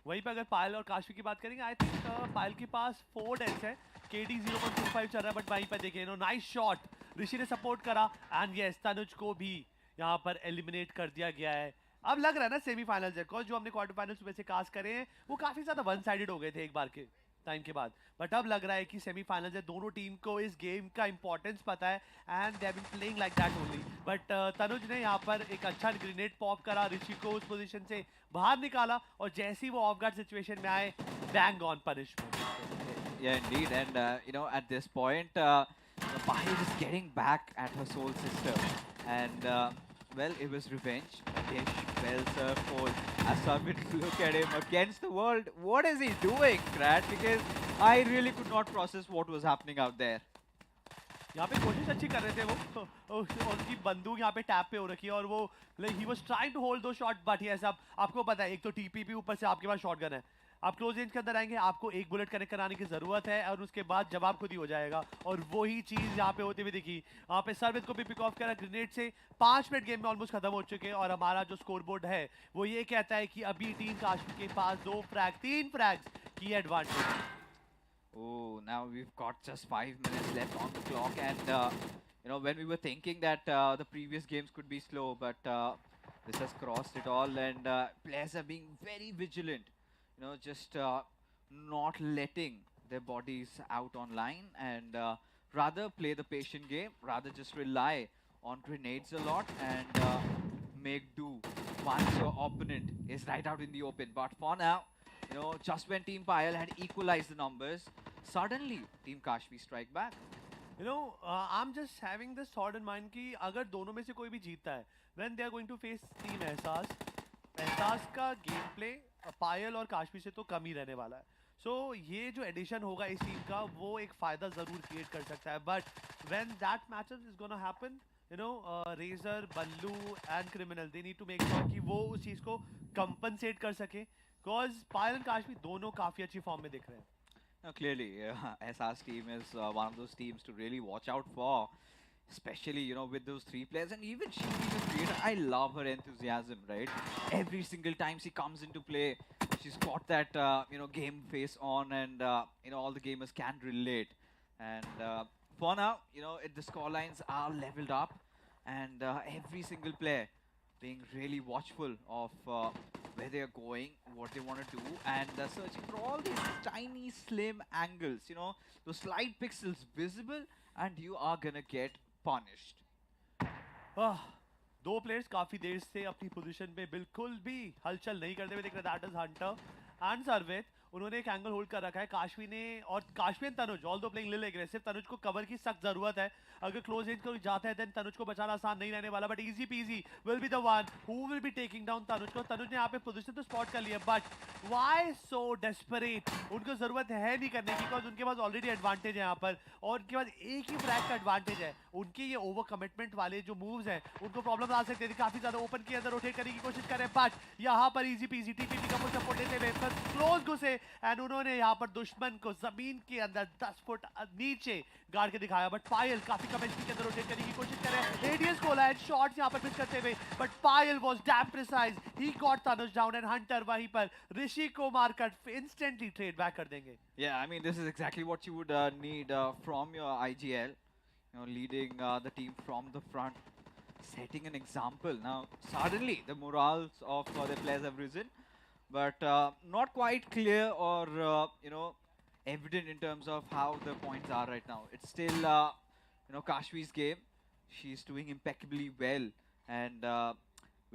वहीं पे अगर पायल और काशवी की बात करेंगे, आई थिंक पायल के पास 4 डेल्स है, KD 0.25 चल रहा है, बट वहीं पे देखें, नो नाइस शॉट, ऋषि ने सपोर्ट करा, एंड यस तनुज को भी यहाँ पर एलिमिनेट कर दिया गया है। अब लग रहा है ना सेमीफाइनल्स है, जो हमने क्वार्टर फाइनल्स में से कास्ट करे हैं वो काफी ज्यादा वन साइडेड हो गए थे एक बार के टाइम के बाद, बट अब लग रहा है कि सेमीफाइनल्स है। दोनों टीम को इस गेम का इंपॉर्टेंस पता है, and they have been playing like that only. But Tanuj ने यहाँ पर एक अच्छा ग्रेनेड पॉप करा, ऋषि को उस पोजीशन से बाहर निकाला, और जैसे ही वो ऑफ गार्ड सिचुएशन में आए, bang on punishment.
Yeah, indeed. And you know, at this point, Pahil is getting back at her soul sister, and well, it was revenge. Dish, well served, Cole. As Sarvit look at him against the world. What is he doing, Krat? Because I really could not process what was happening out there.
यहाँ पे कोशिश अच्छी कर रहे थे वो, उनकी बंदूक यहाँ पे टैप पे हो रखी है, और वो like he was trying to hold the shot, but yes अब आपको पता है एक तो टीपीपी ऊपर से आपके पास शॉटगन है, आप क्लोज रेंज के अंदर आएंगे, आपको एक बुलेट कनेक्ट कराने की जरूरत है और उसके बाद जवाब खुद ही हो जाएगा। और वही चीज यहाँ पे होती हुई दिखी। यहाँ पे सर्विस को भी पिक ऑफ करा ग्रेनेड से। 5 मिनट गेम में ऑलमोस्ट खत्म हो चुके हैं और हमारा जो स्कोर बोर्ड है वो ये कहता है कि अभी टीम काशी के पास 2 फ्रैग 3 फ्रैग्स की advantage.
Oh, now we've got just 5 minutes left on the clock, and you know, when we were thinking that the previous games could be slow, but this has crossed it all, and players are being very vigilant. You know, just not letting their bodies out online, and rather play the patient game, rather just rely on grenades a lot, and make do once your opponent is right out in the open. But for now, you know, just when Team Payal had equalized the numbers, suddenly Team Kashvi strike back.
You know, I'm just having this thought in mind कि अगर दोनों में से कोई भी जीतता है, when they are going to face Team एहसास का गेम प्ले पायल और काशवी से तो कम ही रहने वाला है। So ये जो एडिशन होगा इस टीम का वो एक फायदा जरूर क्रिएट कर सकता है। But when that matchup is gonna happen, you know, Razor, Ballu and criminal they need to make sure कि वो उस चीज को कंपनसेट कर सके, because पायल और काशवी दोनों काफी अच्छी फॉर्म में दिख रहे हैं।
Now, clearly, SR's team is one of those teams to really watch out for, especially, you know, with those 3 players. And even she being a creator, I love her enthusiasm, right? Every single time she comes into play, she's got that, you know, game face on, and, you know, all the gamers can relate. And for now, you know, the scorelines are leveled up, and every single player being really watchful of where they are going, what they want to do, and searching for all these tiny, slim angles, you know, those slight pixels visible, and you are gonna get punished.
दो players काफी देर से अपनी position पे बिल्कुल भी हलचल नहीं करते हुए दिख रहे। That is hunter and Sarvit. उन्होंने एक एंगल होल्ड कर रखा है काशवी ने, और Kashvi and Tanuj although playing little aggressive. Tanuj को कवर की सख्त जरूरत है। अगर क्लोज रेंज कोई जाता है देन तनुज को बचाना आसान नहीं रहने वाला, but easy PG will be the one who will be taking down Tanuj को। तनुज ने यहाँ पे पोजीशन तो स्पॉट कर लिया, बट व्हाई सो डेस्परेट? उनको जरूरत है नहीं करने की, बिकॉज उनके पास ऑलरेडी एडवांटेज है यहाँ पर, और उनके पास एक ही फ्रैग का एडवांटेज है। उनके ये ओवर कमिटमेंट वाले जो मूव्स हैं उनको प्रॉब्लम आ सकती है। काफी ज्यादा ओपन के अंदर रोटेट करने की कोशिश करें, बट यहाँ पर इजी पीजी टीपीटी का पुश सपोर्ट देते हुए क्लोज घुसे, एंड उन्होंने यहाँ पर दुश्मन को जमीन के अंदर 10 फुट नीचे गाड़ के दिखाया। बट पायल काफी कम एचपी के अंदर रोटेट करने की कोशिश करे, रेडियस खोला है, शॉट्स यहाँ पर मिस करते हुए, but Payal was dam precise, he got Tanuj down, and Hunter वहीं पर ऋषि को मारकर इंस्टेंटली ट्रेड बैक कर देंगे।
Yeah, I mean, this is exactly what you would need from your IGL, you know, leading the team from the front, setting an example. Now, suddenly the morals of the players have risen, but not quite clear or, you know, evident in terms of how the points are right now. It's still, you know, Kashvi's game. She's doing impeccably well, and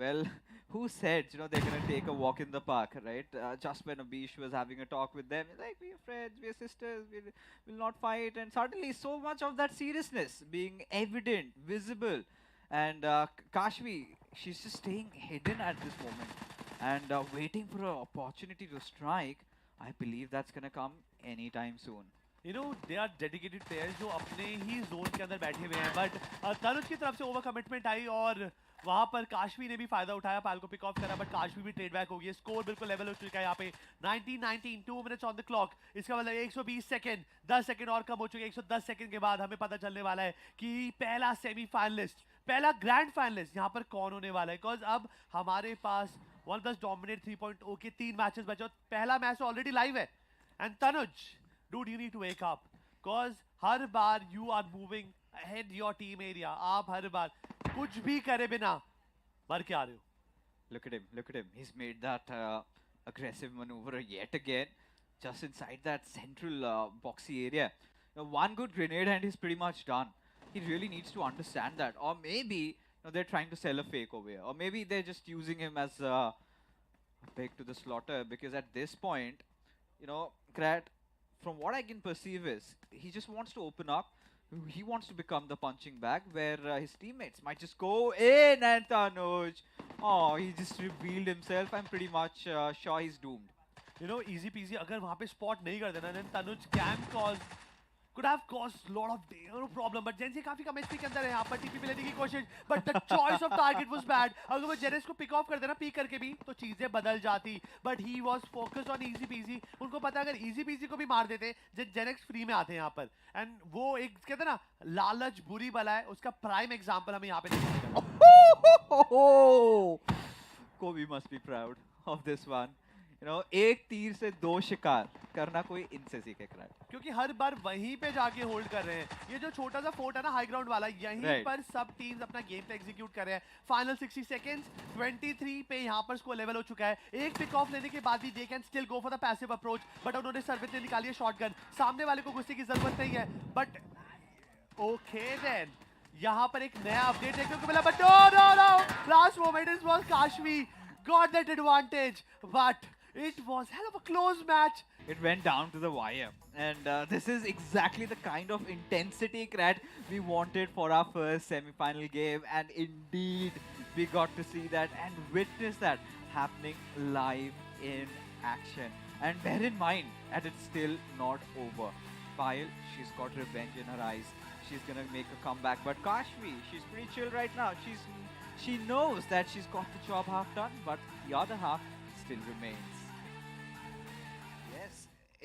well, who said, you know, they're gonna take a walk in the park, right? Just when Abish was having a talk with them, like, we're friends, we're sisters, we'll not fight, and suddenly so much of that seriousness being evident, visible, and Kashvi, she's just staying hidden at this moment, and waiting for an opportunity to strike. I believe that's gonna come anytime soon.
You know, they are dedicated players जो अपने ही zone के अंदर बैठे हुए हैं, but Tanuj की तरफ से ओवर कमिटमेंट आई और वहां पर काशवी ने भी फायदा उठाया, पायल को पिक ऑफ करा, बट काशवी भी ट्रेड बैक हो गई है। स्कोर बिल्कुल लेवल हो चुका है यहाँ पे 19-19, 2 मिनट्स ऑन द क्लॉक। इसका मतलब 120 सेकंड, 10 सेकंड और कम हो चुके हैं। 110 सेकंड के बाद हमें पता चलने वाला है कि पहला सेमीफाइनलिस्ट, पहला ग्रैंड फाइनलिस्ट यहाँ पर कौन होने वाला है। बिकॉज अब हमारे पास OnePlus डोमिनेट 3.0 के 3 मैचेस बचे और पहला मैच ऑलरेडी लाइव है। And Tanuj, dude, you need to wake up, cause her bar you are moving ahead your team area. आप हर बार कुछ भी करे बिना मर के आ रहे हो।
Look at him, look at him. He's made that aggressive maneuver yet again, just inside that central boxy area. Now, one good grenade and he's pretty much done. He really needs to understand that. Or maybe, you know, they're trying to sell a fake over here. Or maybe they're just using him as a peg to the slaughter, because at this point, you know, Krat, from what I can perceive is, he just wants to open up. He wants to become the punching bag where his teammates might just go in, and Tanuj, oh, he just revealed himself. I'm pretty much sure he's doomed.
You know, easy peasy, अगर वहाँ पे spot नहीं कर देना, then Tanuj can cause could have caused lot of no problem, but Gen Z काफी कम HP के अंदर है यहाँ पर TP पे लेने की कोशिश, but the choice of target was bad. अगर वो जेनेक्स को pick off कर देना पीक करके भी तो चीजें बदल जाती, but he was focused on easy peasy. उनको पता अगर easy peasy को भी मार देते जेनेक्स फ्री में आते हैं यहाँ पर, and वो एक कहते हैं ना लालच बुरी बला है, उसका prime example हमें यहाँ पे देखने को मिला.
Kobe must be proud of this one. You know, एक तीर से दो शिकार करना कोई इनसे सीखे क्राइट.
क्योंकि हर बार वहीं पे जाके होल्ड कर रहे हैं. ये जो छोटा सा फोर्ट है ना हाई ग्राउंड वाला, यहीं पर सब टीम्स अपना गेम प्ले एग्जीक्यूट कर रहे हैं. फाइनल 60 सेकंड्स 23 पे यहाँ पर स्कोर लेवल हो चुका है. एक पिक ऑफ लेने के बाद भी they can still go for the passive approach, but उन्होंने सर्विस से निकाली है शॉटगन. सामने वाले को घुसने की जरूरत नहीं है, बट ओके देन यहाँ पर एक नया अपडेट देखने को मिला, but no last moment it was Kashvi got that advantage, but it was hell of a close match.
It went down to the wire, and this is exactly the kind of intensity that we wanted for our first semi-final game, and indeed we got to see that and witness that happening live in action. And bear in mind that it's still not over. Payal, she's got revenge in her eyes. She's gonna make a comeback, but Kashvi, she's pretty chill right now. She knows that she's got the job half done, but the other half still remains. Yes,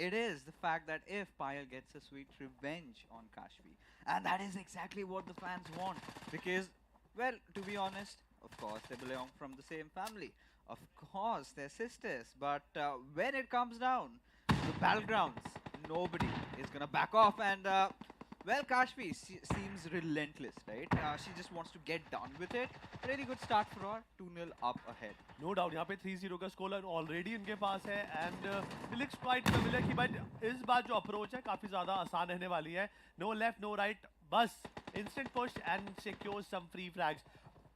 it is the fact that if Payal gets a sweet revenge on Kashvi, and that is exactly what the fans want, because, well, to be honest, of course, they belong from the same family. Of course, they're sisters, but when it comes down to battlegrounds, nobody is gonna back off, and well, Kashvi seems relentless, right? She just wants to get done with it. Really good start for her, 2-0 up ahead.
No doubt, यहाँ पे 3-0 का score already इनके पास है, and it looks quite familiar कि भाई इस बार जो approach है काफी ज़्यादा आसान रहने वाली है. No left, no right, बस instant push and secure some free frags.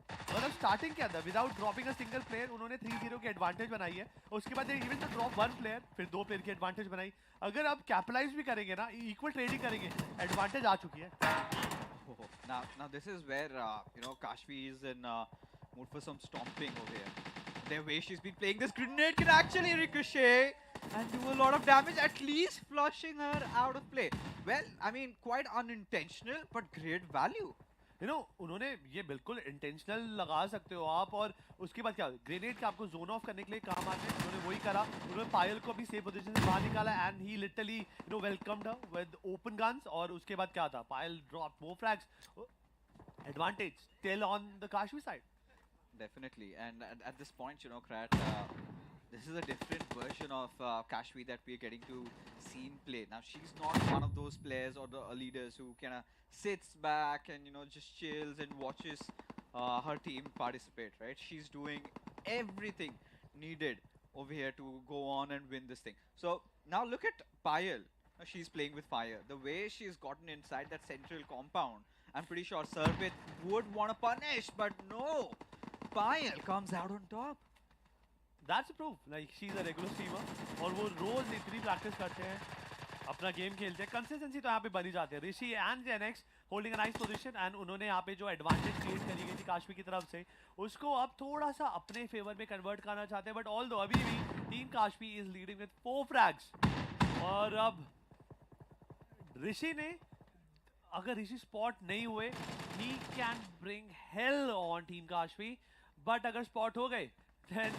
मतलब स्टार्टिंग के अंदर without dropping a single player उन्होंने 3-0 की एडवांटेज बनाई है. उसके बाद इवन तो ड्रॉप वन प्लेयर, फिर दो प्लेयर की एडवांटेज बनाई. अगर अब कैपिटलाइज भी करेंगे ना, इक्वल ट्रेडिंग करेंगे, एडवांटेज आ चुकी है.
Now this is where you know, Kashvi is in mood for some stomping over here. The way she's been playing, this grenade can actually ricochet and do a lot of damage, at least flushing her out of play. Well, I mean, quite unintentional, but great value.
You know, उन्होंने ये बिल्कुल intentional लगा सकते हो आप, और उसके बाद क्या ग्रेनेड का आपको जोन ऑफ करने के लिए काम आते हैं. उन्होंने वही करा, उन्होंने पायल को भी सेफ पोजीशन से बाहर निकाला, and he literally you know welcomed her with open guns. और उसके बाद क्या था, Payal drop more frags, advantage still on the Kashvi side.
Definitely, and at this point, you know, Krat, this is a different version of Kashvi that we're getting to see in play. Now, she's not one of those players or the leaders who kind of sits back and, you know, just chills and watches her team participate, right? She's doing everything needed over here to go on and win this thing. So, now look at Payal. She's playing with fire. The way she's gotten inside that central compound, I'm pretty sure Sarvit would want to punish, but no. Payal comes out on top.
That's a proof. Like, she's a regular streamer, और वो रोज इतनी practice करते हैं, अपना game खेलते हैं. Consistency तो यहाँ पे बनी जाती है. Rishi and Genex holding a nice position, and उन्होंने यहाँ पे जो एडवांटेज क्रिएट करी गई थी काशवी की तरफ से, उसको अब थोड़ा सा अपने फेवर में कन्वर्ट करना चाहते हैं. बट ऑल दो अभी भी team Kashvi is leading with 4 frags. और अब ऋषि ने, अगर ऋषि स्पॉट नहीं हुए, he can bring hell on team Kashvi. But अगर स्पॉट हो गए देन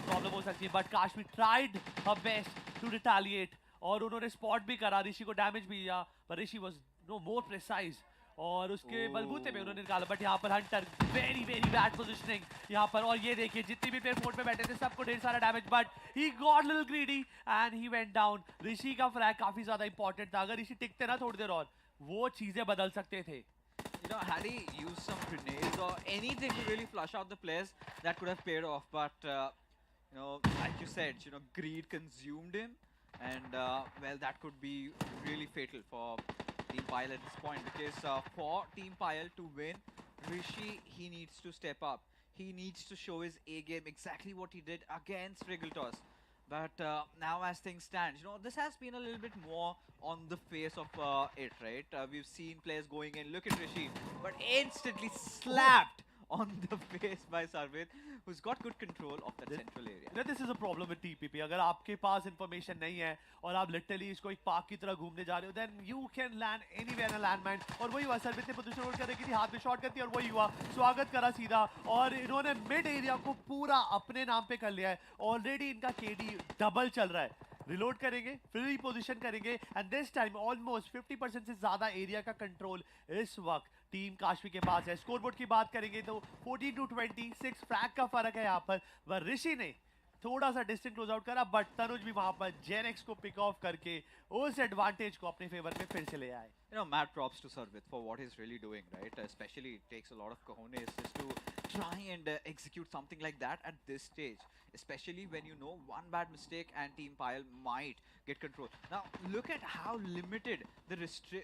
प्रॉब्लम हो सकती है. But Kashvi tried her best to retaliate, और उन्होंने स्पॉट भी करा, ऋषि को डैमेज भी दिया, पर ऋषि वाज नो मोर प्रिसाइज, और उसके बलबूते पे उन्होंने निकाला. बट यहाँ पर Hunter very very bad positioning यहाँ पर, और ये देखिए जितने भी प्लेयर फोर्ट पे बैठे थे सबको ढेर सारा damage, but he got little greedy and he went down. Rishi का फ्रैग काफी ज्यादा इंपॉर्टेंट था. अगर ऋषि टिकते ना थोड़ी देर और, वो चीजें बदल सकते थे.
You know, had he used some grenades or anything to really flush out the players, that could have paid off. But, you know, like you said, you know, greed consumed him. And, well, that could be really fatal for Team Payal at this point. Because for Team Payal to win, Rishi, he needs to step up. He needs to show his A game, exactly what he did against Wriggletos. But now as things stand, you know, this has been a little bit more on the face of it, right? We've seen players going in, look at Rishi, but instantly slapped on the face by Sarvit, who's got good control of that central area.
You know, this is a problem with TPP. अगर आपके पास information नहीं है और आप literally इसको एक park की तरह घूमने जा रहे हो, then you can land anywhere in a landmine. और वही हुआ, सरबित ने position hold कर रखी थी, हाथ में shot करती और वही हुआ, स्वागत करा सीधा और इन्होंने mid area को पूरा अपने नाम पे कर लिया है. Already इनका KD double चल रहा है. रिलोड करेंगे, फिर रिपोजिशन करेंगे एंड दिस टाइम ऑलमोस्ट 50% से ज़्यादा एरिया का कंट्रोल इस वक्त टीम काशवी के पास है. स्कोरबोर्ड की बात करेंगे तो 14-26 फ्रैग का फर्क है यहाँ पर. वह ऋषि ने थोड़ा सा डिस्टेंस क्लोज आउट करा बट तनुज भी वहाँ पर जेनेक्स को पिक ऑफ करके उस एडवांटेज को अपने फेवर में फिर से ले आए.
You know, mad props to Sarvit for what he's really doing, right? Especially it takes a lot of cojones just to try and execute something like that at this stage. Especially when you know one bad mistake and Team Pile might get control. Now look at how limited the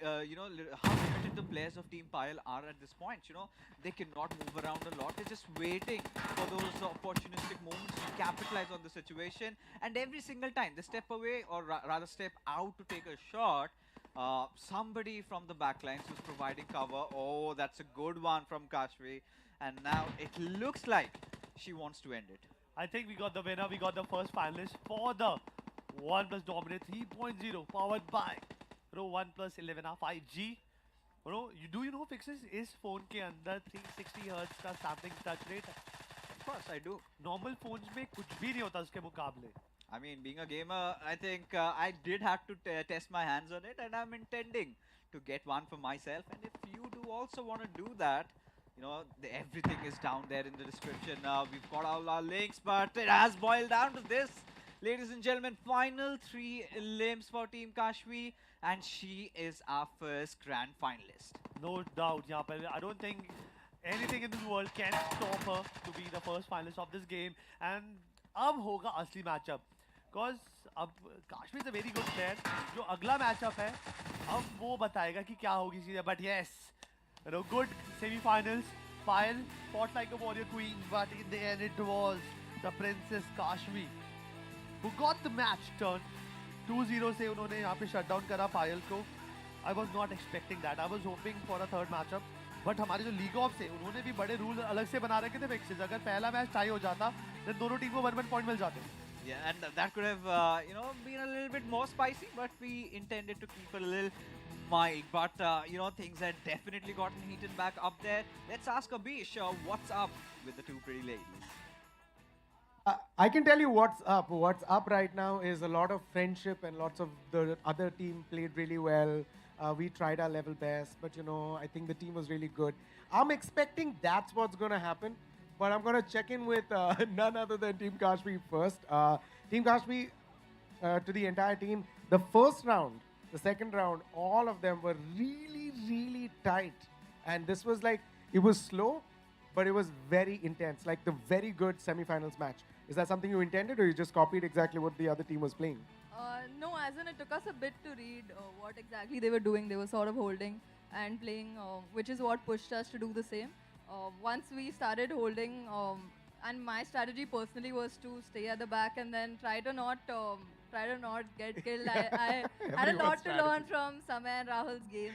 how limited the players of Team Pile are at this point. You know, they cannot move around a lot. They're just waiting for those opportunistic moments to capitalize on the situation. And every single time they step away or rather step out to take a shot. Somebody from the backlines who's providing cover. Oh, that's a good one from Kashvi. And now it looks like she wants to end it.
I think we got the winner. We got the first finalist for the OnePlus Dominate 3.0 powered by OnePlus 11R 5G. Bro, do you know Fixes is phone के अंदर 360 Hz का sampling touch rate है?
Of course, I do.
Normal phones में कुछ भी नहीं होता उसके मुकाबले.
I mean, being a gamer, I think I did have to test my hands on it, and I'm intending to get one for myself. And if you do also want to do that, you know, everything is down there in the description. We've got all our links, but it has boiled down to this. Ladies and gentlemen, final 3 limbs for Team Kashvi, and she is our first grand finalist.
No doubt, यहाँ पर I don't think anything in this world can stop her to be the first finalist of this game. And अब होगा असली matchup. Because अब Kashmir is a very good player. जो अगला matchup है, अब वो बताएगा कि क्या होगी चीज़ें. But yes, you know, good semi-finals. Pile fought like a warrior queen, but in the end it was the Princess Kashvi who got the match turned. 2-0 से उन्होंने यहाँ पे shut down करा Pile को. I was not expecting that. I was hoping for a third matchup. But हमारे जो league of से उन्होंने भी बड़े रूल अलग से बना रखे थे फिक्सेस. अगर पहला मैच टाई हो जाता, then दोनों टीम को 1-1 पॉइंट मिल जाते.
Yeah, and that could have, been a little bit more spicy, but we intended to keep it a little mild. But, things had definitely gotten heated back up there. Let's ask Abish, what's up with the two pretty ladies?
I can tell you what's up. What's up right now is a lot of friendship and lots of the other team played really well. We tried our level best, but, I think the team was really good. I'm expecting that's what's going to happen. But I'm going to check in with none other than Team Kashmi first. Team Kashmi, to the entire team, the first round, the second round, all of them were really, really tight. And this was like, it was slow, but it was very intense, like the very good semi-finals match. Is that something you intended or you just copied exactly what the other team was playing?
No, as in it took us a bit to read what exactly they were doing. They were sort of holding and playing, which is what pushed us to do the same. Once we started holding, and my strategy personally was to stay at the back and then try to not get killed. I had a lot to learn from Samay and Rahul's game,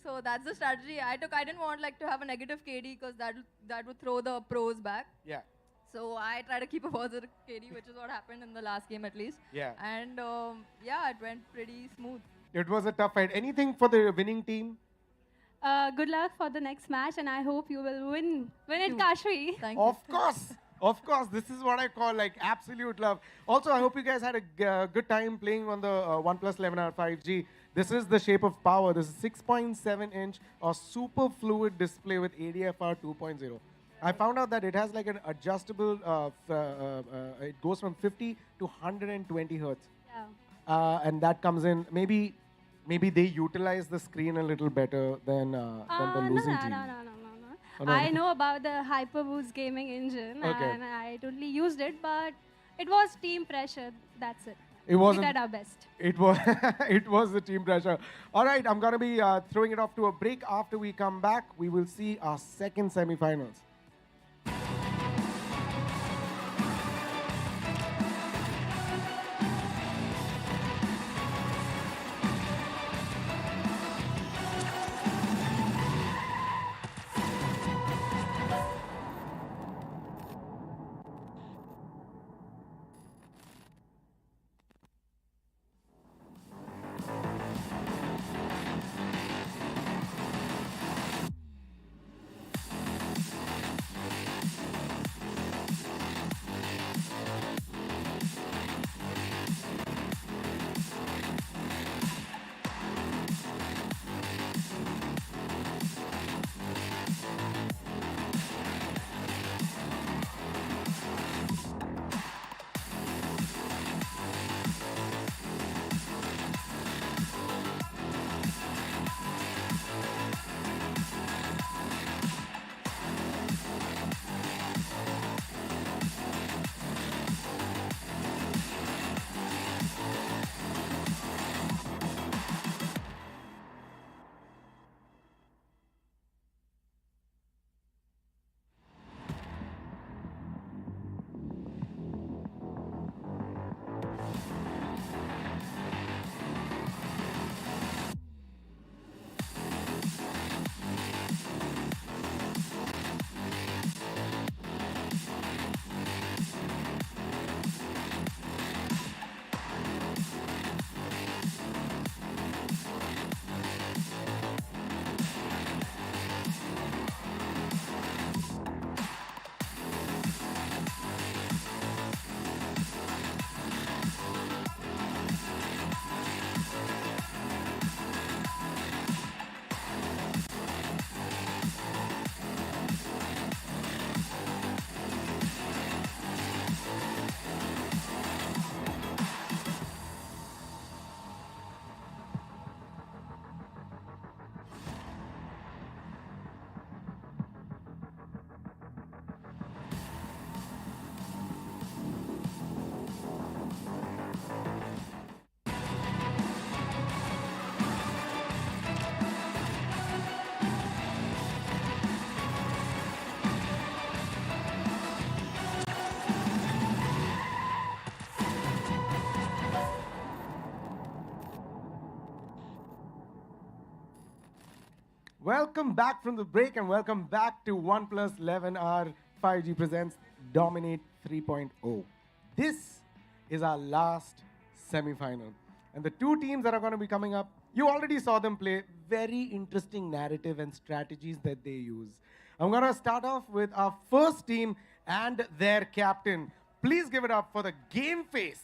so that's the strategy I took. I didn't want to have a negative KD because that would throw the pros back.
Yeah.
So I try to keep a positive KD, which is what happened in the last game at least.
Yeah.
And it went pretty smooth.
It was a tough fight. Anything for the winning team?
Good luck for the next match, and I hope you will win it, Kashvi.
Thank
you. Of course. This is what I call absolute love. Also, I hope you guys had a good time playing on the OnePlus 11R 5G. This is the shape of power. This is 6.7-inch or super fluid display with ADFR 2.0. I found out that it has an adjustable, it goes from 50 to 120 Hertz.
Yeah.
And that comes in, maybe they utilize the screen a little better than the losing team.
No.
Oh, no.
I know about the HyperBoost gaming engine, and I totally used it, but it was team pressure. That's it.
It wasn't.
We did our best.
It was. It was the team pressure. All right, I'm gonna be throwing it off to a break. After we come back, we will see our second semi-finals. Welcome back from the break and welcome back to OnePlus 11R 5G presents Dominate 3.0. This is our last semi-final. And the two teams that are going to be coming up, you already saw them play. Very interesting narrative and strategies that they use. I'm going to start off with our first team and their captain. Please give it up for the game face,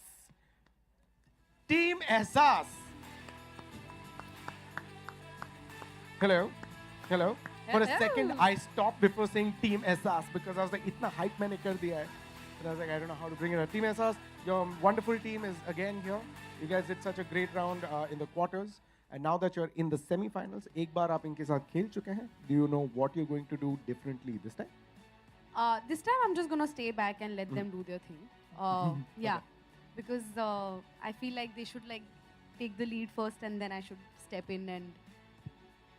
Team Ehsaas. Hello. Hello. For a second, I stopped before saying Team Ehsaas because I was like, itna hype maine kar diya hai. And I was like, I don't know how to bring it up. Team Ehsaas, your wonderful team is again here. You guys did such a great round in the quarters. And now that you're in the semi-finals, एक बार आप इनके साथ खेल चुके हैं. Do you know what you're going to do differently this time?
This time I'm just gonna stay back and let them do their thing. Yeah, because I feel like they should like take the lead first and then I should step in and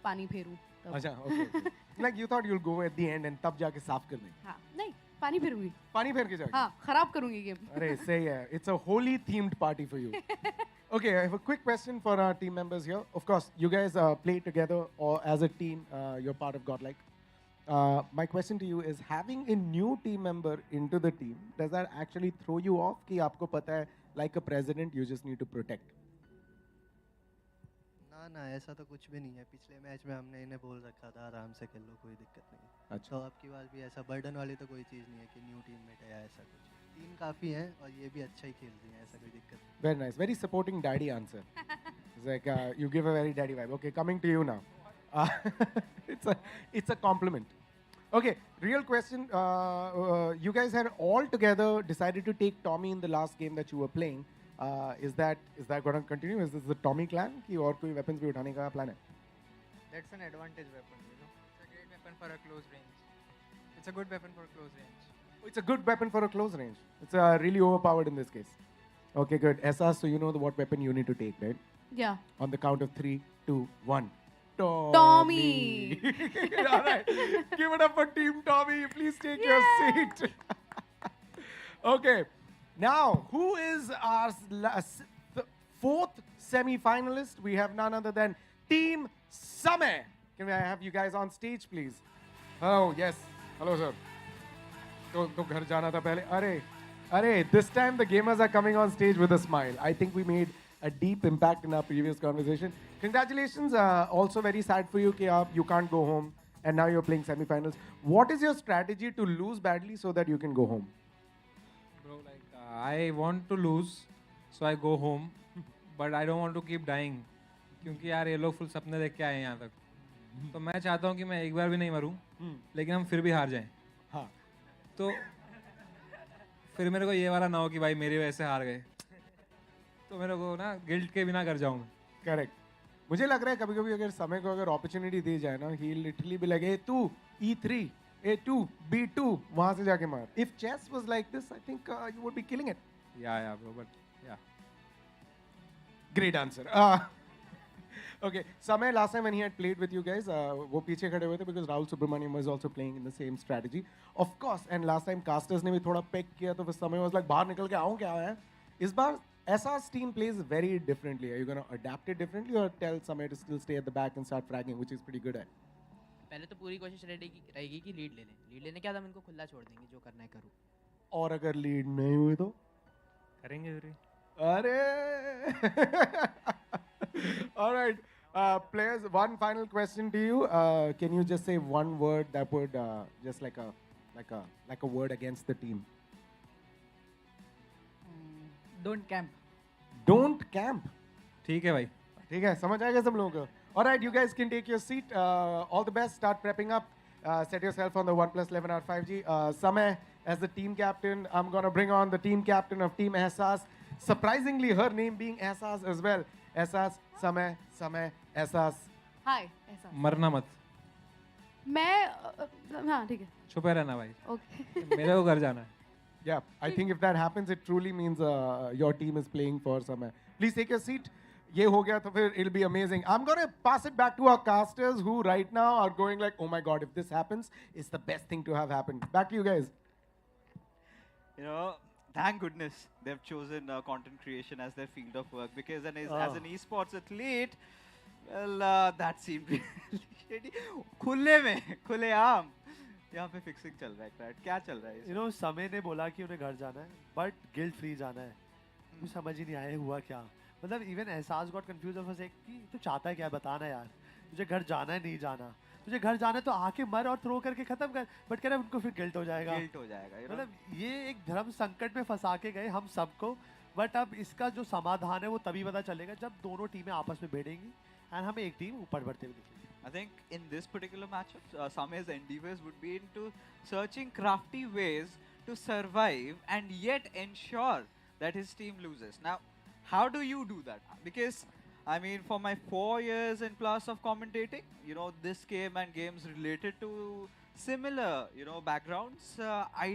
pani pheru.
अच्छा, okay. Like you thought you'll go at the end and तब जाके साफ कर दें.
हाँ, नहीं, पानी फेरूंगी.
पानी फेर के जाओगे.
हाँ, खराब करूंगी game.
अरे सही है. It's a holy themed party for you. Okay, I have a quick question for our team members here. Of course, you guys play together or as a team. You're part of Godlike. My question to you is, having a new team member into the team, does that actually throw you off? कि आपको पता है, like a president, you just need to protect.
ना ऐसा तो कुछ भी नहीं है. पिछले मैच में हमने इन्हें बोल रखा था आराम से खेल लो, कोई दिक्कत नहीं.
अच्छा.
तो अब की बार भी ऐसा बर्डन वाली तो कोई चीज़ नहीं है कि न्यू टीममेट है या ऐसा कुछ. टीम काफ़ी है और ये भी अच्छा ही खेल रही है, ऐसा कोई दिक्कत नहीं.
Very nice. Very supporting daddy answer. It's like you give a very daddy vibe. Okay, coming to you now. It's a compliment. Okay, real question. You guys had all together decided to take Tommy in the last game that you were playing. Is that going to continue? Is this the Tommy clan? कि और कोई weapons भी उठाने का plan है?
That's an advantage weapon, you know. It's a great weapon for a close range. It's a good weapon for a close range.
It's a good weapon for a close range. It's really overpowered in this case. Okay, good. Ehsaas, so you know what weapon you need to take, right?
Yeah.
On the count of 3, 2, 1.
Tommy.
All right. Give it up for Team Tommy. Please take your seat. Okay. Now, who is our fourth semi-finalist? We have none other than Team Samay. Can I have you guys on stage, please? Oh, yes. Hello, sir. तो घर जाना था पहले. अरे, this time the gamers are coming on stage with a smile. I think we made a deep impact in our previous conversation. Congratulations. Also very sad for you that you can't go home and now you're playing semi-finals. What is your strategy to lose badly so that you can go home?
Bro, like I want to lose, so I go home, but I don't want to keep dying. क्योंकि यार ये लोग full सपने देख के आए हैं यहाँ तक. तो मैं चाहता हूँ कि मैं एक बार भी नहीं मरूँ, लेकिन हम फिर भी हार जाएं.
हाँ.
तो फिर मेरे को ये वाला ना हो कि भाई मेरी वजह से हार गए. तो मेरे को ना गिल्ट के बिना कर जाऊँ.
करेक्ट. मुझे लग रहा है कभी-कभी अगर समय को अगर अपॉर्चुनिटी दी जाए ना, ही लिटरली भी लगे तू E3, A2, B2 वहाँ से जाके मार. If chess was like this, I think you would be killing it.
Yeah, bro, but yeah.
Great answer. Okay, Samay, last time when he had played with you guys, वो पीछे खड़े हुए थे because Rahul Subramaniam was also playing in the same strategy. Of course, and last time casters ने भी थोड़ा pick किया तो फिर Samay was like बाहर निकल के आऊँ क्या है? इस बार Ehsaas team plays very differently. Are you going to adapt it differently or tell Samay to still stay at the back and start fragging, which is pretty good at?
पहले तो पूरी कोशिश रहेगी कि लीड ले लें. लीड लेने के बाद हम इनको खुला छोड़ देंगे, जो करना है करो.
और अगर लीड नहीं हुई तो
करेंगे फिर.
अरे. All right. Players, one final question to you. Can you just say one word that would just like a word against the team?
Don't camp.
Don't camp.
ठीक है भाई.
ठीक है, समझ आएगा सब लोगों को. All right, you guys can take your seat. All the best. Start prepping up. Set yourself on the OnePlus 11R 5G. Samay, as the team captain, I'm gonna bring on the team captain of Team Ehsaas. Surprisingly, her name being Ehsaas as well. Ehsaas, Samay, Ehsaas.
Hi, Ehsaas.
मरना मत.
मैं हाँ ठीक है.
छुपे रहना भाई.
Okay.
मेरे को घर जाना है.
Yeah, I think if that happens, it truly means your team is playing for Samay. Please take your seat. ये हो गया तो फिर it'll be amazing. I'm gonna pass it back to our casters who right now are going like, oh my God, if this happens, it's the best thing to have happened. Back to you guys.
You know, thank goodness they've chosen content creation as their field of work, because as an esports athlete, Well, that seemed really shady. खुले आम यहाँ पे fixing चल रहा है क्राइट क्या चल रहा है
यू नो समय ने बोला कि उन्हें घर जाना है बट गिल्ट फ्री जाना है मुझे समझ ही नहीं आया हुआ क्या मतलब इवन एहसास गॉट कंफ्यूज ऑफ अस कि तू चाहता है क्या बताना यार तुझे घर जाना है नहीं जाना तुझे घर जाना है तो आके मर और थ्रो करके खत्म कर बट कह रहा है उनको फिर गिल्ट हो जाएगा मतलब ये एक धर्म संकट में फंसा के गए हम सबको बट अब इसका जो समाधान है वो तभी पता चलेगा जब दोनों टीमें आपस में भिड़ेंगी एंड हमें एक टीम ऊपर बढ़ते हुए दिखेगी
I think in this particular matchup, Same's endeavors would be into searching crafty ways to survive and yet ensure that his team loses. Now, how do you do that? Because, I mean, for my 4 years and plus of commentating, you know, this game and games related to similar, you know, backgrounds, I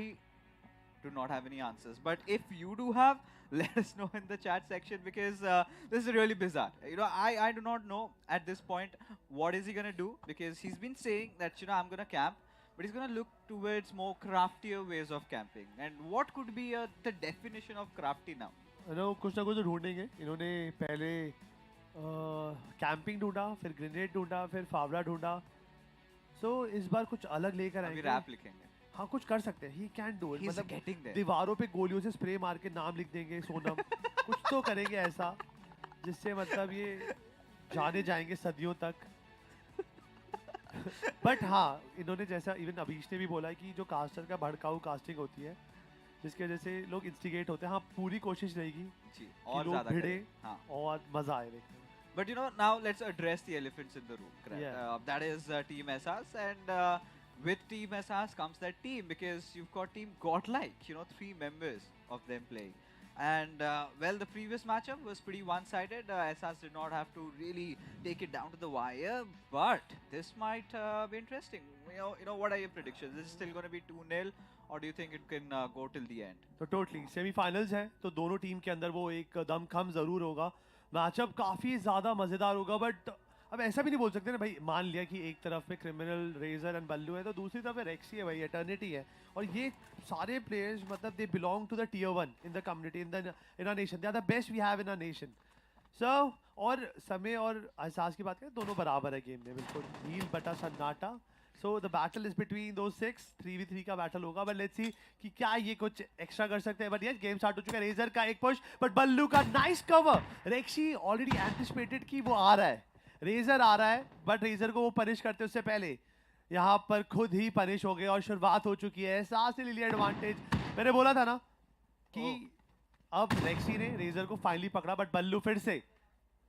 do not have any answers. But if you do have, let us know in the chat section because this is really bizarre. You know, I do not know at this point what is he gonna do because he's been saying that you know I'm gonna camp, but he's gonna look towards more craftier ways of camping. And what could be the definition of crafty now?
You know, कुछ ना कुछ तो ढूंढेंगे इन्होंने पहले camping ढूंढा फिर grenade ढूंढा फिर फावड़ा ढूंढा सो इस बार कुछ अलग लेकर आएंगे
रैप लिखेंगे
हाँ कुछ कर सकते हैं he can do it
He's
मतलब
getting there.
दीवारों पे गोलियों से स्प्रे मार के नाम लिख देंगे सोनम कुछ तो करेंगे ऐसा जिससे मतलब ये जाने जाएंगे सदियों तक बट हाँ इन्होंने जैसा इवन अभीश ने भी बोला है कि जो कास्टर का भड़काऊ कास्टिंग होती है जिसकी वजह से लोग इंस्टिगेट होते हैं हाँ पूरी कोशिश रहेगी
जी
कि
और
लोग
ज़्यादा
भिड़े
करें, हाँ
और मजा आए देखने में
But you know, now let's address the elephants in the room. Correct?
Yeah.
That is Team SS, and with Team SS comes that team because you've got Team Godlike. You know, 3 members of them playing. And well, the previous matchup was pretty one-sided. SS did not have to really take it down to the wire, but this might be interesting. You know, what are your predictions? Is it still going to be 2-0, or do you think it can go till the end?
तो totally semifinals है तो दोनों team के अंदर वो एक दमखम जरूर होगा मैचअप काफी ज्यादा मजेदार होगा बट अब ऐसा भी नहीं बोल सकते ना भाई मान लिया कि एक तरफ पे क्रिमिनल रेजर एंड बल्लू है तो दूसरी तरफ पे रेक्सी है भाई एटर्निटी है और ये सारे प्लेयर्स मतलब they belong to the tier 1 in the community in our nation they are the best we have in our nation so और समय और एहसास की बात करें दोनों बराबर है गेम में बिल्कुल नील बटा सन्नाटा So the battle is between those 6 3v3 का बैटल होगा बट लेट्स सी कि क्या ये कुछ एक्स्ट्रा कर सकते हैं बट यस गेम स्टार्ट हो चुका है रेजर का एक पुश बट बल्लू का नाइस कवर रेक्सी ऑलरेडी एंटिसिपेटेड कि वो आ रहा है रेजर आ रहा है बट रेजर को वो पनिश करते उससे पहले यहाँ पर खुद ही पनिश हो गए और शुरुआत हो चुकी है एहसास ने ले लिया एडवांटेज मैंने बोला था ना कि अब रेक्सी ने रेजर को फाइनली पकड़ा बट बल्लू फिर से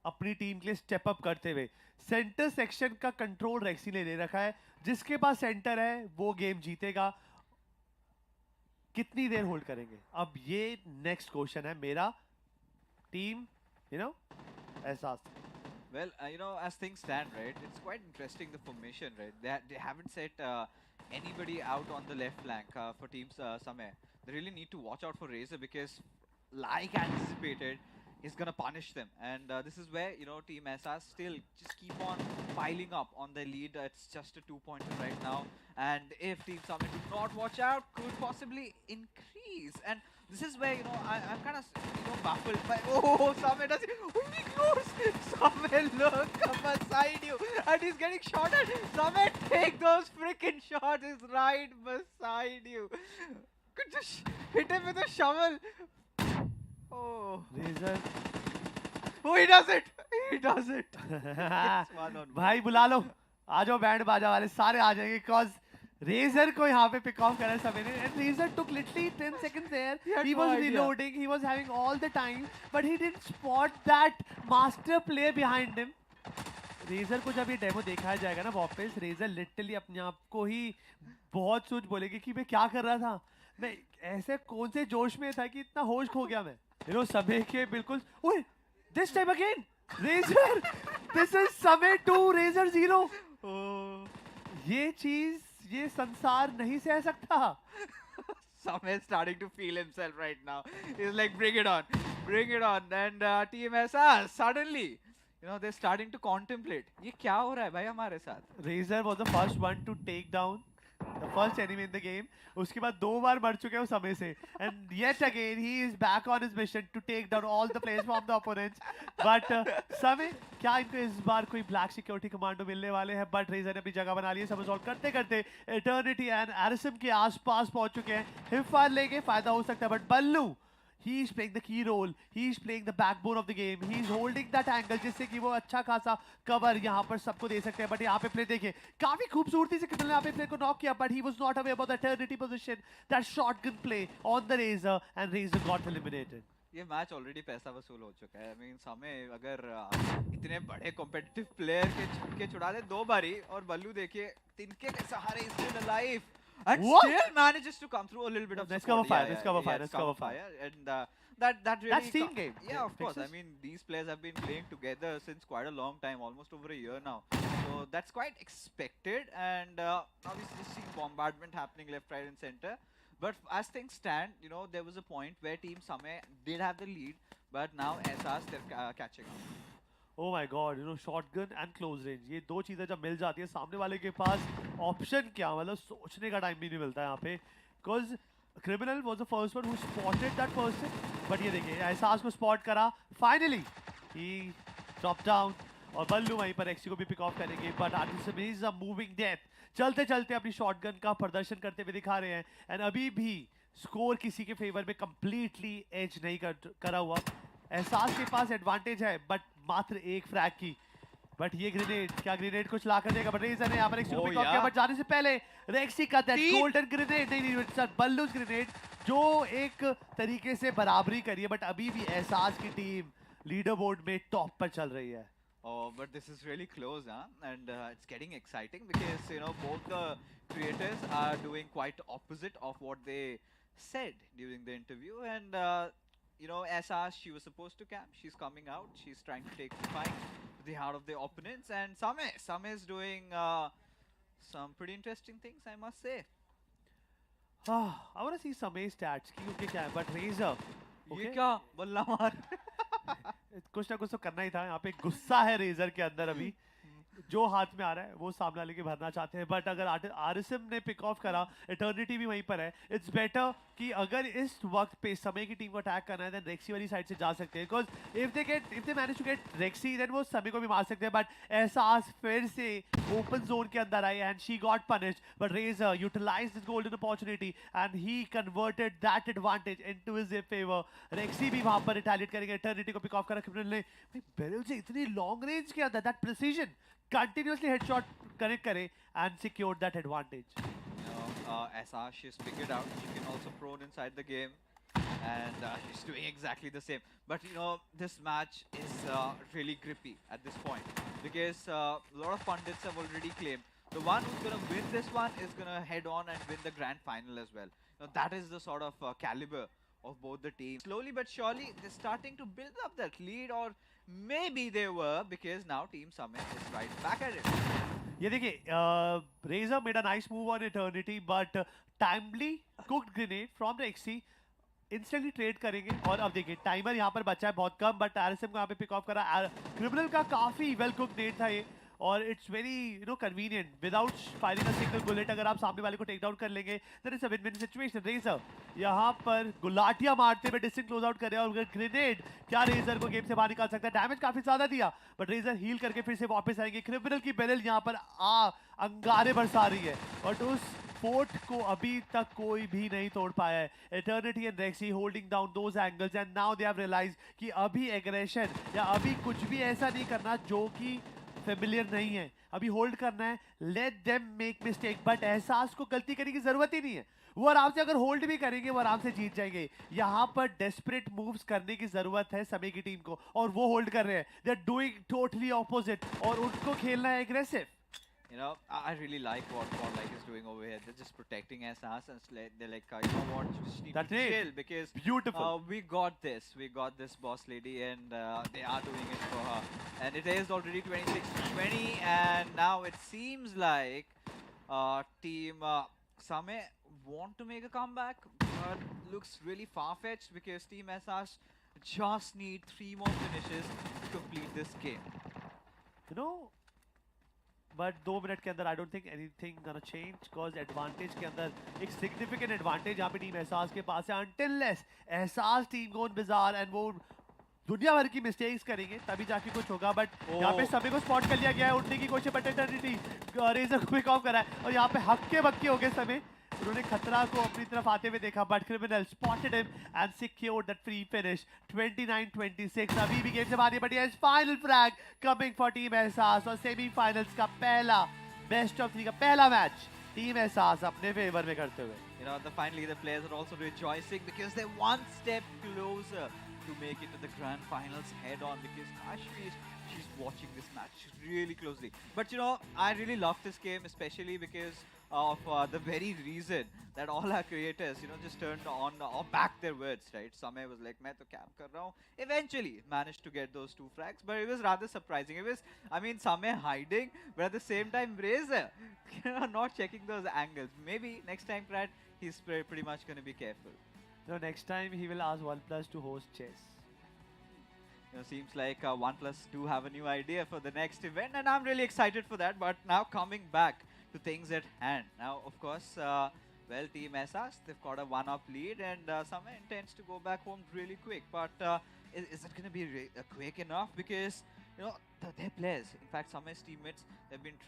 अपनी टीम के लिए स्टेप अप करते हुए सेंटर सेक्शन का कंट्रोल रेक्सी ने ले रखा है जिसके पास सेंटर है वो गेम जीतेगा कितनी देर होल्ड करेंगे अब ये नेक्स्ट क्वेश्चन है मेरा टीम यू नो एहसास
Well, you know, as things stand, right, it's quite interesting the formation, right? They haven't set anybody out on the left flank for teams Samay. They really need to watch out for Razor because, like anticipated, he's gonna punish them. And this is where, you know, Team SS still just keep on piling up on the lead. It's just a 2-pointer right now. And if Team Samay do not watch out, could possibly increase. And this is where, you know, I'm kind of, you know, baffled by, oh, Samay does it. Holy close! Samay, look, come beside you. And he's getting shot at. Samay, take those freaking shots. He's right beside you. Could just hit him with a shovel. Oh.
Razor
Oh, he does it. He does it. It's 1-on-1.
भाई बुला लो आ जाओ band बाजा वाले सारे आ जाएंगे because razor को यहाँ पे पिक ऑफ करा समय ने and Razor took literally 10 seconds there he was reloading he was having all the time but he didn't spot that master play behind him Razor को जब ये डेमो दिखाया जाएगा ना वापस रेजर लिटरली अपने आप को ही बहुत सोच बोलेगी कि मैं क्या कर रहा था मैं ऐसे कौन से जोश में था कि इतना होश खो गया मैं यू नो समय के बिल्कुल ओए this time again Razor this is Samay 2 razor 0 ये चीज ये संसार नहीं सह सकता
Samay is starting to feel himself right now. He's like, bring it on. And Team SS suddenly, you know, they're starting to contemplate. ये क्या हो रहा है भाई हमारे साथ?
Razor was the first one to take down the first enemy in the game. उसके बाद 2 बार मर चुके हैं वो समय से. And yet again he is back on his mission to take down all the players from the opponents. But समय क्या इनको इस बार कोई black security commando मिलने वाले हैं? But Razer ने अपनी जगह बना ली है. सब resolve करते करते Eternity and Arism के आसपास पहुंच चुके हैं. Hipfire लेके फायदा हो सकता है. But Ballu, he is playing the key role. He is playing the backbone of the game. He is holding that angle जिससे कि वो अच्छा खासा cover यहाँ पर सबको दे सकते हैं. But यहाँ पे play देखिए, काफी खूबसूरती से क्रिमिनल यहाँ पे play को knock किया. But he was not aware about the eternity position. That shotgun play on the Razor and Razor got eliminated.
ये मैच ऑलरेडी पैसा वसूल हो चुका है. I mean, समय अगर इतने बड़े कॉम्पिटिटिव प्लेयर के छक्के छुड़ा दे 2 बारी और बल्लू देखिए तिनके के सहारे is still alive. And
What?
still manages to come through a little bit of
Let's
support.
cover fire, let's cover fire, let's cover
fire. And that really...
That's team game.
Yeah, of course. I
Fixes.
mean, these players have been playing together since quite a long time, almost over a year now. So that's quite expected. And obviously just seeing bombardment happening left, right and center. But as things stand, you know, there was a point where Team Samay did have the lead. But now SRs, they're catching up.
Oh my God, you know, shotgun and close range. ये दो चीजें जब मिल जाती है सामने वाले के पास option क्या, मतलब सोचने का टाइम भी नहीं मिलता है यहाँ पे. Because criminal was the first one who spotted that person. But ये देखिए, एहसास को spot करा. Finally, he dropped down. और बल्लू वहीं पर एक्सी को भी पिक ऑफ करेंगे. But Artisim is a moving death. चलते चलते अपनी शॉटगन का प्रदर्शन करते हुए दिखा रहे हैं. एंड अभी भी स्कोर किसी के फेवर में कंप्लीटली एज नहीं करा हुआ. एहसास के पास एडवांटेज है बट मात्र एक फ्रैग की. बट ये ग्रेनेड, क्या ग्रेनेड कुछ ला कर देगा? बट रेजर ने यहाँ पर एक्सी को पिक ऑफ किया. बट जाने से पहले रेक्सी का दैट गोल्डन ग्रेनेड, नहीं सर, बल्लूज ग्रेनेड जो एक तरीके से बराबरी करी है. बट अभी भी एहसास की टीम लीडर बोर्ड में टॉप पर चल रही है.
Oh, but this is really close, huh? And it's getting exciting because, you know, both the creators are doing quite opposite of what they said during the interview. And, you know, SR, she was supposed to camp. She's coming out. She's trying to take the fight to the heart of the opponents. And Samay is doing some pretty interesting things, I must say.
I want to see Samay's stats. क्योंकि क्या है? But Razor,
ये क्या बल्ला मार
कुछ ना कुछ तो करना ही था. यहाँ पे गुस्सा है रेजर के अंदर अभी. जो हाथ में आ रहा है वो सामने वाले के भरना चाहते हैं. बट अगर आरिसिम ने पिक ऑफ करा, इटर्निटी भी वहीं पर है. इट्स बेटर कि अगर इस वक्त पे समय की टीम को अटैक करना है देन रेक्सी वाली साइड से जा सकते हैं. Because if they manage to get Rexy then वो समय को भी मार सकते हैं. बट एहसास फिर से ओपन जोन के अंदर आई and she got punished. But Razor utilized this golden opportunity and he converted that advantage into his favour. Rexy भी वहां पर रिटेलिएट करेंगे. इटर्निटी को पिक ऑफ करा क्रिमिनल ने. भाई बैरल से इतनी लॉन्ग रेंज के अंदर that precision, continuously headshot connect करे and secured that advantage.
You know, SR, she's figured out she can also prone inside the game, and she's doing exactly the same. But you know, this match is really grippy at this point because a lot of pundits have already claimed the one who's going to win this one is going to head on and win the grand final as well. Now, that is the sort of caliber of both the teams. Slowly but surely, they're starting to build up that lead, or maybe they were, because now Team Summit is right back at it.
ये देखिए, Razor made a nice move on Eternity, but timely cooked grenade from the XC. Instantly trade करेंगे. और अब देखिए timer यहाँ पर बचा है बहुत कम. बट आरएसएम को यहाँ पे पिक ऑफ करा. क्रिमिनल का काफी वेल कुक नेट था ये. और it's very you know convenient without firing a single bullet. अगर आप सामने वाले को टेक डाउन कर लेंगे then it's a win win situation. Razor यहाँ पर गुलाटियां मारते हुए डिस्टेंस क्लोज आउट कर रहे हैं. और ग्रेनेड क्या रेजर को गेम से बाहर निकाल सकता है? डैमेज काफी ज्यादा दिया बट रेजर हील करके फिर से वापस आएंगे. क्रिमिनल की बैरल यहाँ पर अंगारे बरसा रही है. बट उस फोर्ट को अभी तक कोई भी नहीं तोड़ पाया है. Eternity and Rexy holding down those angles and now they have realised कि अभी एग्रेशन या अभी कुछ भी ऐसा नहीं करना जो कि फेमिलियर नहीं है. अभी होल्ड करना है. Let them make mistake. But एहसास को गलती करने की जरूरत ही नहीं है. वो आराम से अगर होल्ड भी करेंगे वो आराम से जीत जाएंगे. यहाँ पर डेस्परेट मूव्स करने की जरूरत है समय की टीम को और वो होल्ड कर रहे हैं. They are doing totally opposite और उनको खेलना है aggressive.
You know, I really like what Godlike is doing over here. They're just protecting SRs and they're like, you know what, you just need
That's
to
it.
chill because
Beautiful.
We got this boss lady, and they are doing it for her. And it is already 26-20, and now it seems like Team Samay want to make a comeback, but looks really far-fetched because Team SRs just need 3 more finishes to complete this game.
You know, but 2 minute के अंदर आई don't think anything gonna change because advantage के अंदर एक significant advantage यहाँ पे team Ehsaas के पास है until एहसास टीम गोन बिजार एंड वो दुनिया भर की मिस्टेक्स करेंगे तभी जाके कुछ होगा बट यहाँ पे सभी को स्पॉट कर लिया गया है उठने की कोशिश बट एटर्निटी रेजर को पिक ऑफ करा है और यहाँ पे हक्के बक्के हो गए समय उन्होंने खतरा को अपनी तरफ आते हुए देखा but criminal spotted him and secured that free finish 29-26 अभी भी गेम से बाहर but yes final frag coming for team एहसास और सेमीफाइनल्स का पहला बेस्ट ऑफ 3 का पहला मैच टीम एहसास अपने फेवर में करते हुए
You know, finally the players are also rejoicing because they're one step closer to make it to the grand finals head on because Kashmir, she's watching this match really closely. But you know, I really love this game especially because of the very reason that all our creators, you know, just turned on or back their words, right? Samay was like, "मैं तो camp कर रहा हूँ." Eventually managed to get those 2 frags, but it was rather surprising. It was, I mean, Samay hiding, but at the same time, Razor, you know, not checking those angles. Maybe next time, Pratt, he's pretty much going to be careful.
No, next time he will ask OnePlus to host chess.
You know, seems like OnePlus do have a new idea for the next event, and I'm really excited for that. But now coming back to things at hand. Now, of course, well, Team SS, they've got a 1-up lead, and Samay intends to go back home really quick. But is it going to be quick enough? Because, you know, their players, in fact, Samay's teammates, they've been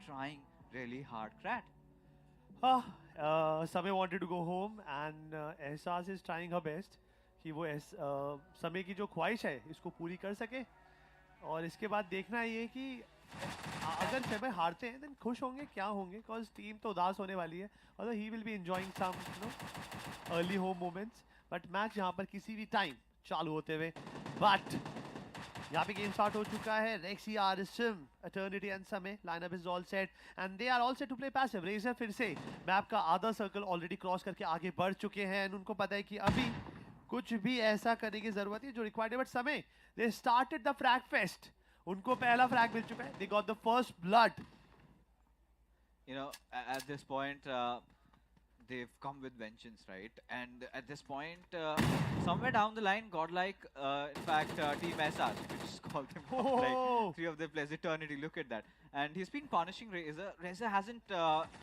trying really hard. Krat.
Samay wanted to go home and एहसास is trying her best कि वो समय की जो ख्वाहिश है इसको पूरी कर सके और इसके बाद देखना ये कि अगर समय हारते हैं then खुश होंगे क्या होंगे because टीम तो उदास होने वाली है although he will be enjoying some early home moments but match यहाँ पर किसी भी टाइम चालू होते हुए but यहाँ पे गेम स्टार्ट हो चुका है Rexy RSM Eternity and Samay lineup is all set and they are all set to play passive Razor फिर से मैप का आधा सर्कल ऑलरेडी क्रॉस करके आगे बढ़ चुके हैं एंड उनको पता है कि अभी कुछ भी ऐसा करने की जरूरत है जो रिक्वायर्ड है बट समय they started the frag fest उनको पहला फ्रैग मिल चुका है they got the first blood
You know, at this point, they've come with vengeance, right? And at this point, somewhere down the line, godlike, in fact, Team SR, we just called them godlike. 3 of their players, Eternity, look at that. And he's been punishing Razor. Razor hasn't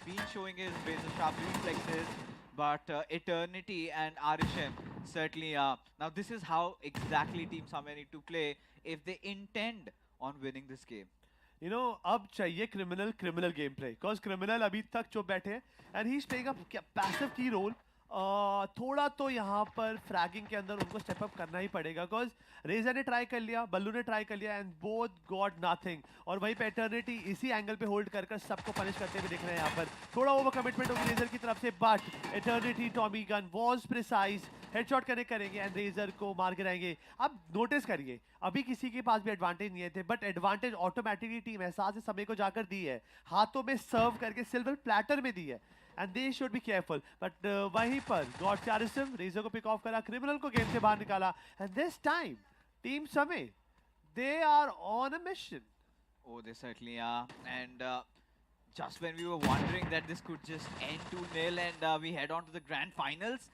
been showing his razor sharp reflexes, but Eternity and Arishem certainly are. Now, this is how exactly Team Samay need to play if they intend on winning this game.
You know, अब चाहिए criminal gameplay because criminal अभी तक चुप बैठे हैं and he's playing a passive key role. थोड़ा तो यहाँ पर फ्रैगिंग के अंदर उनको स्टेप अप करना ही पड़ेगा बिकॉज रेजर ने ट्राई कर लिया बल्लू ने ट्राई कर लिया एंड बोथ गॉट नथिंग और वहीं पे एटर्निटी इसी एंगल पे होल्ड कर सबको पनिश करते हुए दिख रहे हैं यहाँ पर थोड़ा ओवर कमिटमेंट होगी रेजर की तरफ से but eternity Tommy gun was precise headshot करेंगे एंड रेजर को मार के रहेंगे अब नोटिस करिए अभी किसी के पास भी एडवांटेज नहीं थे बट एडवांटेज ऑटोमेटिकली टीम एहसास समय को जाकर दी है हाथों में सर्व करके सिल्वर प्लेटर में दी है and they should be careful but वहीं पर गॉड चारिसम रेजर को पिक ऑफ करा क्रिमिनल को गेम से बाहर निकाला and this time team Samay they are on a mission.
Oh, they certainly are. And just when we were wondering that this could just end 2-0 and we head on to the grand finals,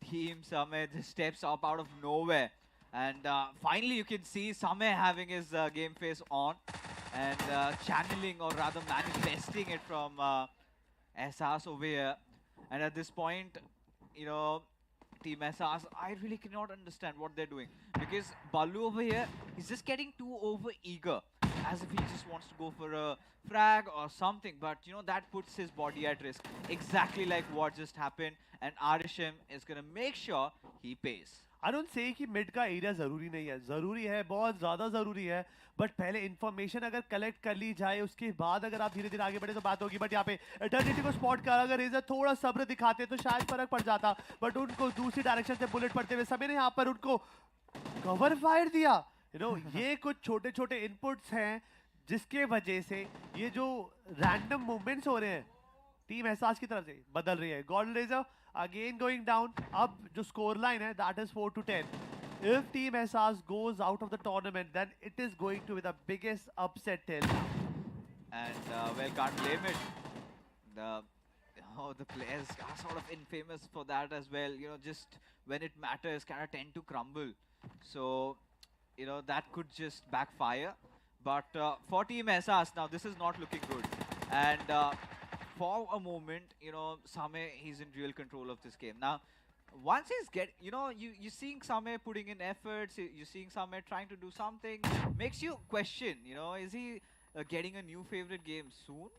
Team Samay just steps up out of nowhere. And finally you can see Samay having his game face on and channeling or rather manifesting it from Ehsaas over here. And at this point, you know, Team Ehsaas, I really cannot understand what they're doing. Because Ballu over here, he's just getting too over eager. As if he just wants to go for a frag or something. But, you know, that puts his body at risk. Exactly like what just happened. And Arishem is going to make sure he pays.
I don't say कि mid का area ज़रूरी नहीं है ज़रूरी है बहुत ज़्यादा ज़रूरी है बट पहले इन्फॉर्मेशन अगर कलेक्ट कर ली जाए उसके बाद अगर आप धीरे धीरे आगे बढ़े तो बात होगी बट यहाँ पे एटर्निटी को स्पॉट कर अगर रेजर थोड़ा सब्र दिखाते तो शायद फर्क पड़ जाता बट उनको दूसरी डायरेक्शन से बुलेट पड़ते हुए सभी ने यहाँ पर उनको कवर फायर दिया यू नो ये कुछ छोटे छोटे इनपुट्स हैं जिसके वजह से ये जो रैंडम मूवमेंट्स हो रहे हैं टीम एहसास की तरफ से बदल रही है god Razor again going down अब जो स्कोर लाइन है that is 4-10 if team Ehsaas goes out of the tournament then it is going to be the biggest upset till now
and well can't blame it the players are sort of infamous for that as well you know just when it matters kind of tend to crumble so you know that could just backfire But for Team SAS, now this is not looking good. And for a moment, Same, he's in real control of this game. Now, once he's you're seeing Same putting in efforts, you're seeing Same trying to do something, makes you question, is he getting a new favorite game soon?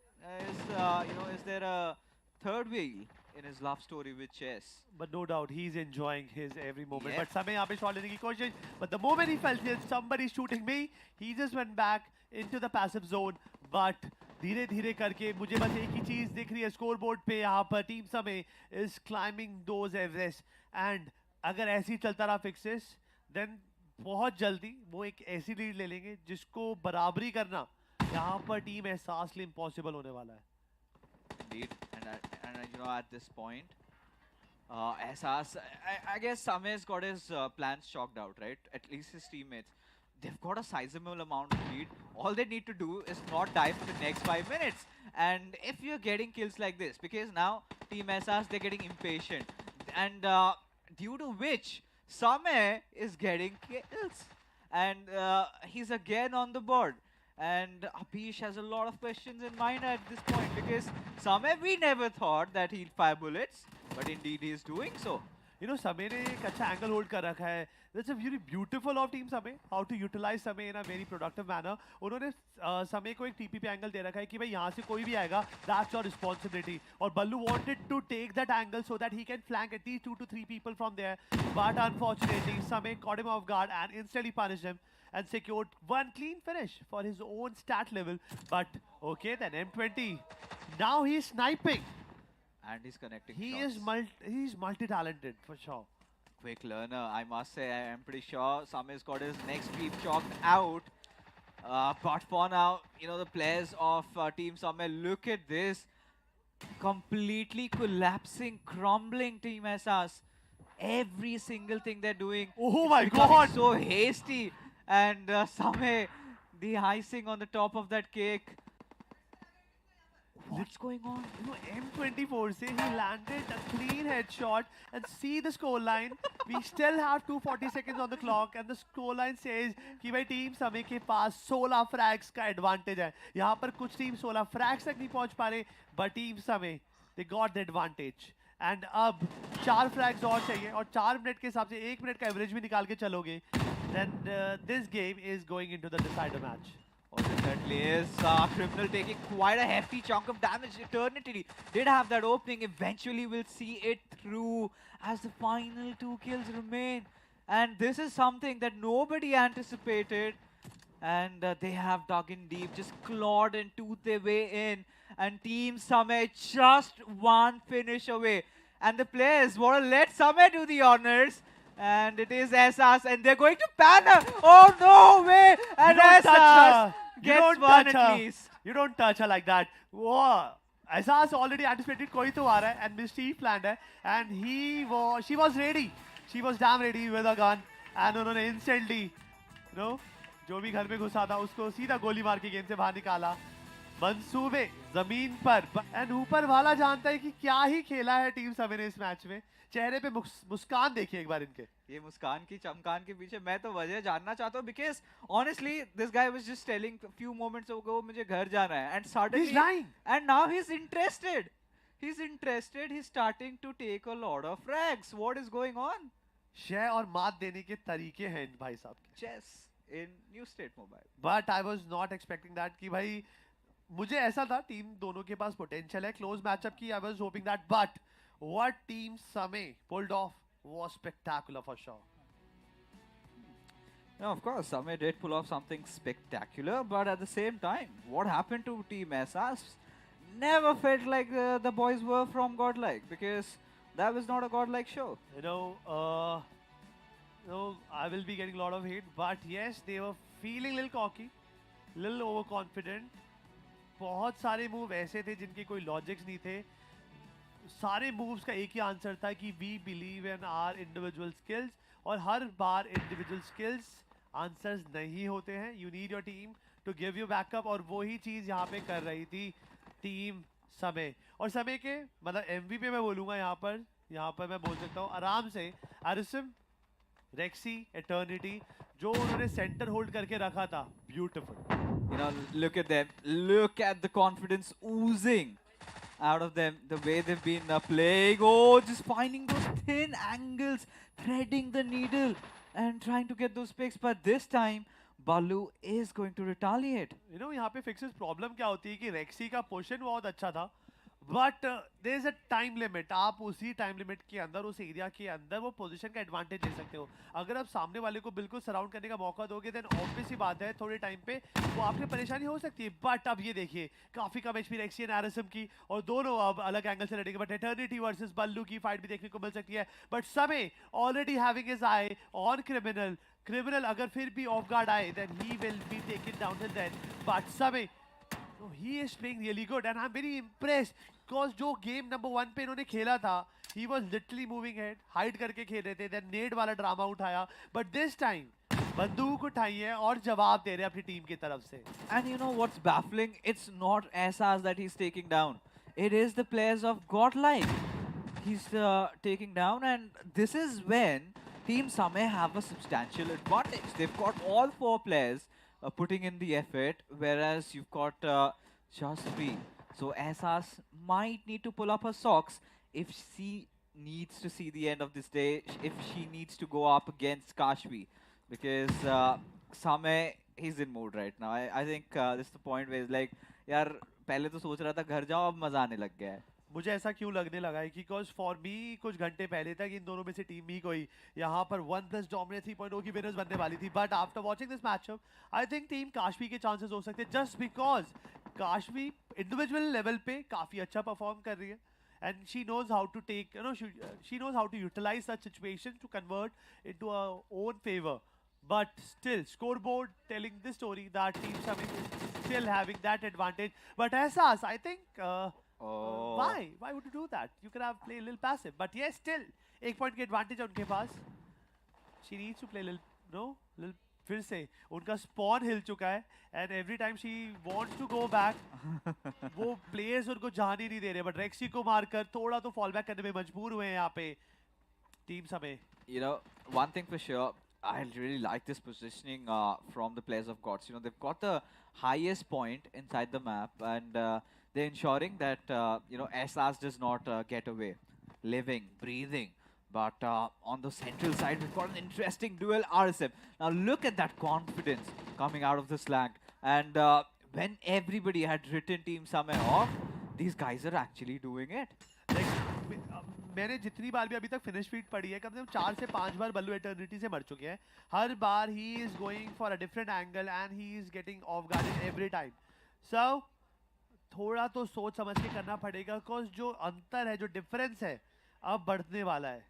Is there a third wheel in his love story with chess?
But no doubt, he's enjoying his every moment.
Yep.
But Samay यहाँ पे shot लेने की कोशिश. But the moment he felt that somebody shooting me, he just went back into the passive zone. But धीरे-धीरे करके मुझे बस एक ही चीज दिख रही है स्कोरबोर्ड पे यहाँ पर टीम समय is climbing those Everest. And अगर ऐसे ही चलता रहा fixes, then बहुत जल्दी वो एक ऐसी लीड ले लेंगे जिसको बराबरी करना यहाँ पर टीम एहसास लिए impossible होने वाला है.
Indeed, and at this point, Ehsas, I guess Same's got his plans chalked out, right? At least his teammates. They've got a sizable amount of lead. All they need to do is not die for the next 5 minutes. And if you're getting kills like this, because now Team Ehsas, they're getting impatient. And due to which, Same is getting kills. And he's again on the board. And Apish has a lot of questions in mind at this point because Same, we never thought that he'd fire bullets, but indeed he's doing so.
Same ने एक अच्छा angle hold कर रखा है. That's a very beautiful of team Same, how to utilize Same in a very productive manner. उन्होंने Same को एक TP पे angle दे रखा है कि भाई यहाँ से कोई भी आएगा, that's your responsibility. और Ballu wanted to take that angle so that he can flank at least 2 to 3 people from there. But unfortunately, Same caught him off guard and instantly punished him and secured one clean finish for his own stat level. But okay, then M20. Now he's sniping.
And he's connecting
shots. He's multi-talented for sure.
Quick learner, I must say. I'm pretty sure Same's got his next creep chalked out. But for now, the players of Team Same, look at this. Completely collapsing, crumbling Team SS. Every single thing they're doing.
Oh my
becoming
God!
So hasty. And Same, the icing on the top of that cake. What's going on?
M24 say he landed a clean headshot and see the scoreline. We still have 240 seconds on the clock and the scoreline says कि भाई team Samay के पास 16 frags का advantage है. यहाँ पर कुछ team 16 frags तक नहीं पहुँच पा रहे, but टीम समय they got the advantage. And अब 4 frags और चाहिए और 4 मिनट के हिसाब से 1 मिनट का average भी निकाल के चलोगे, then this game is going into the decider match.
Oh, it certainly is. Criminal taking quite a hefty chunk of damage. Eternity did have that opening. Eventually, we'll see it through as the final 2 kills remain. And this is something that nobody anticipated. And they have dug in deep, just clawed and toothed their way in. And Team Same just one finish away. And the players want to let Same do the honors. And it is SS, and they're going to pan her. Oh, no way! And SS gets one at least.
You don't touch her like that. Whoa! SS already anticipated koi to aa raha hai, and Mischief planned hai, and she was ready. She was damn ready with a gun, and उन्होंने instantly, जो भी घर में घुसा था उसको सीधा गोली मार के गेम से बाहर निकाला. मंसूबे जमीन पर, एंड ऊपर वाला जानता है कि क्या ही खेला है टीम सभी ने इस मैच में. चेहरे पे मुस्कान देखिए एक बार इनके.
ये मुस्कान की चमकान के पीछे मैं तो वजह जानना चाहता हूँ because honestly this guy was just telling a few moments ago मुझे घर जाना है and suddenly
he's lying.
And now he's interested. He's starting to take a lot of frags. What is going on?
Share और मात देने के तरीके हैं इन भाई साहब के.
Chess in New State Mobile.
But I was not expecting that कि भाई मुझे ऐसा था टीम दोनों के पास पोटेंशियल है क्लोज मैचअप की. I was hoping that, but what Team Same pulled off was spectacular for sure.
No, of course, Same did pull off something spectacular, but at the same time, what happened to Team SS never felt like the boys were from Godlike, because that was not a Godlike show.
I will be getting a lot of hate, but yes, they were feeling a little cocky, little overconfident. बहुत सारे move ऐसे थे जिनके कोई logics नहीं थे. सारे moves का एक ही आंसर था कि we believe in our individual skills, और हर बार इंडिविजुअल स्किल्स आंसर्स नहीं होते हैं. You need your team to give you backup, और वही चीज़ यहाँ पे कर रही थी टीम समय. और समय के मतलब MVP मैं बोलूँगा यहाँ पर मैं बोल सकता हूँ आराम से अरिसम, रेक्सी, एटर्निटी, जो उन्होंने सेंटर होल्ड करके रखा था, beautiful.
You know, look at them. Look at the confidence oozing out of them. The way they've been playing. Oh, just finding those thin angles, threading the needle, and trying to get those picks. But this time, Baloo is going to retaliate.
You know, यहाँ पे Fixes problem क्या होती है कि Rexy का position बहुत अच्छा था, but there is a time limit. आप उसी टाइम लिमिट के अंदर, उस एरिया के अंदर वो पोजीशन का एडवांटेज ले सकते हो. अगर आप सामने वाले को बिल्कुल सराउंड करने का मौका दोगे, देन ऑब्वियस ही बात है थोड़े टाइम पे वो आपकी परेशानी हो सकती है. बट अब ये देखिए, काफी कम एचपी रेक्सी एंड एरिसम की, और दोनों अब अलग एंगल से लड़ेंगे. बट एटर्निटी वर्सेस बल्लू की फाइट भी देखने को मिल सकती है. But Samay already having his eye on criminal. Criminal अगर फिर भी ऑफ गार्ड आए, then he will be taken down till then. But Samay, no, he is playing really good and I'm very impressed because जो गेम नंबर 1 पे इन्होंने खेला था, he was literally moving head, hide करके खेल रहे थे, then नेड वाला ड्रामा उठाया, but this time बंदूक उठाई है और जवाब दे रहे हैं अपनी टीम की तरफ से.
And you know what's baffling? It's not SRs that he's taking down. It is the players of Godlike he's taking down, and this is when Team Samay have a substantial advantage. They've got all 4 players putting in the effort, whereas you've got just 3. So SRs might need to pull up her socks if she needs to see the end of this day, if she needs to go up against Kashvi, because Samay, he's in mood right now. I think this is the point where he's like, यार पहले तो सोच रहा था घर जाओ, अब मजा आने लग गया है.
मुझे ऐसा क्यों लगने लगा है, बिकॉज फॉर मी कुछ घंटे पहले तक इन दोनों में से टीम ही कोई यहाँ पर OnePlus डोमिनेट 3.0 की विनर्स बनने वाली थी. But after watching this matchup, I think team Kashvi के चांसेस हो सकते हैं, just because Kashvi individual level पे काफी अच्छा परफॉर्म कर रही है. And she knows how to take, she knows how to utilize such situations to convert into her own favor. But still, scoreboard telling this story that Team Samay is still having that advantage. But Ehsas, I think, why would you do that? You could have played a little passive. But yes, still, 1 point के advantage है उनके पास. She needs to play a little फिर से उनका spawn हिल चुका है, and every time she wants to go back, वो प्लेयर्स उनको जाने नहीं दे रहे. बट रेक्सी को मारकर थोड़ा तो फॉल बैक करने में मजबूर हुए हैं यहाँ पे टीम समय.
You know, one thing for sure, I really like this positioning from the players of Gods. You know, they've got the highest point inside the map, and they're ensuring that SRs does not get away, living, breathing. But on the central side, we've got an interesting duel, RSM. Now look at that confidence coming out of the slang. And when everybody had written Team Samay off, these guys are actually doing it.
मैंने जितनी बार भी अभी तक finish feed पढ़ी है, कम से कम 4 से 5 बार बल्लू eternity से मर चुके हैं. हर बार he is going for a different angle and he is getting off guard in every time. So थोड़ा तो सोच समझ के करना पड़ेगा, बिकॉज जो अंतर है, जो डिफरेंस है, अब बढ़ने वाला है.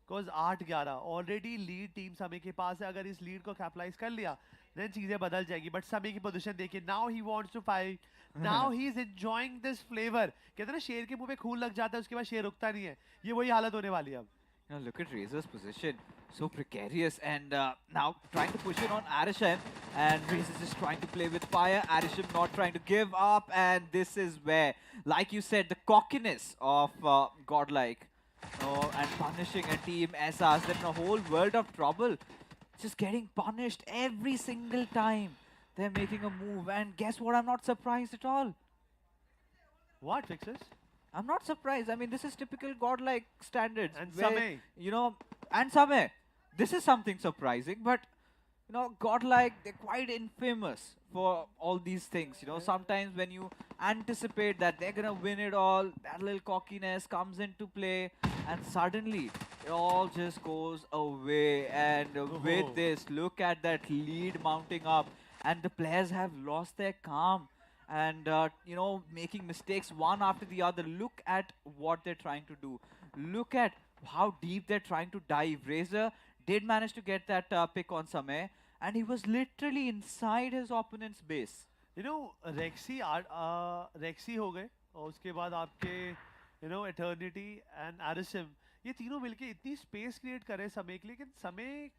Because 8-11 already lead team Samay के पास है. अगर इस लीड को कैपिटलाइज कर लिया, देन चीजें बदल जाएगी. बट समय की पोजीशन देखिए, now he wants to fight, now he is enjoying this flavour. कहते हैं ना, शेर के मुंह पे खून लग जाता है, उसके बाद शेर रुकता नहीं है. ये वही हालत होने वाली है अब.
You know, look at Razor's position, so precarious, and now trying to push it on Arisham, and Razor just trying to play with fire. Arisham not trying to give up, and this is where, like you said, the cockiness of Godlike, and punishing a team SRs, then a whole world of trouble, just getting punished every single time they're making a move. And guess what? I'm not surprised at all.
What Fixes?
I'm not surprised. I mean, this is typical Godlike standards.
And
where,
Samay.
And Samay. This is something surprising, but, Godlike, they're quite infamous for all these things. Sometimes when you anticipate that they're going to win it all, that little cockiness comes into play, and suddenly it all just goes away. And with this, look at that lead mounting up, and the players have lost their calm. And, making mistakes one after the other. Look at what they're trying to do. Look at how deep they're trying to dive. Razor did manage to get that pick on Samay, and he was literally inside his opponent's base.
Rexy हो गए, और उसके बाद आपके, Eternity and Arisem, ये तीनों मिलके इतनी स्पेस क्रिएट कर रहे हैं समय के लिए, लेकिन समय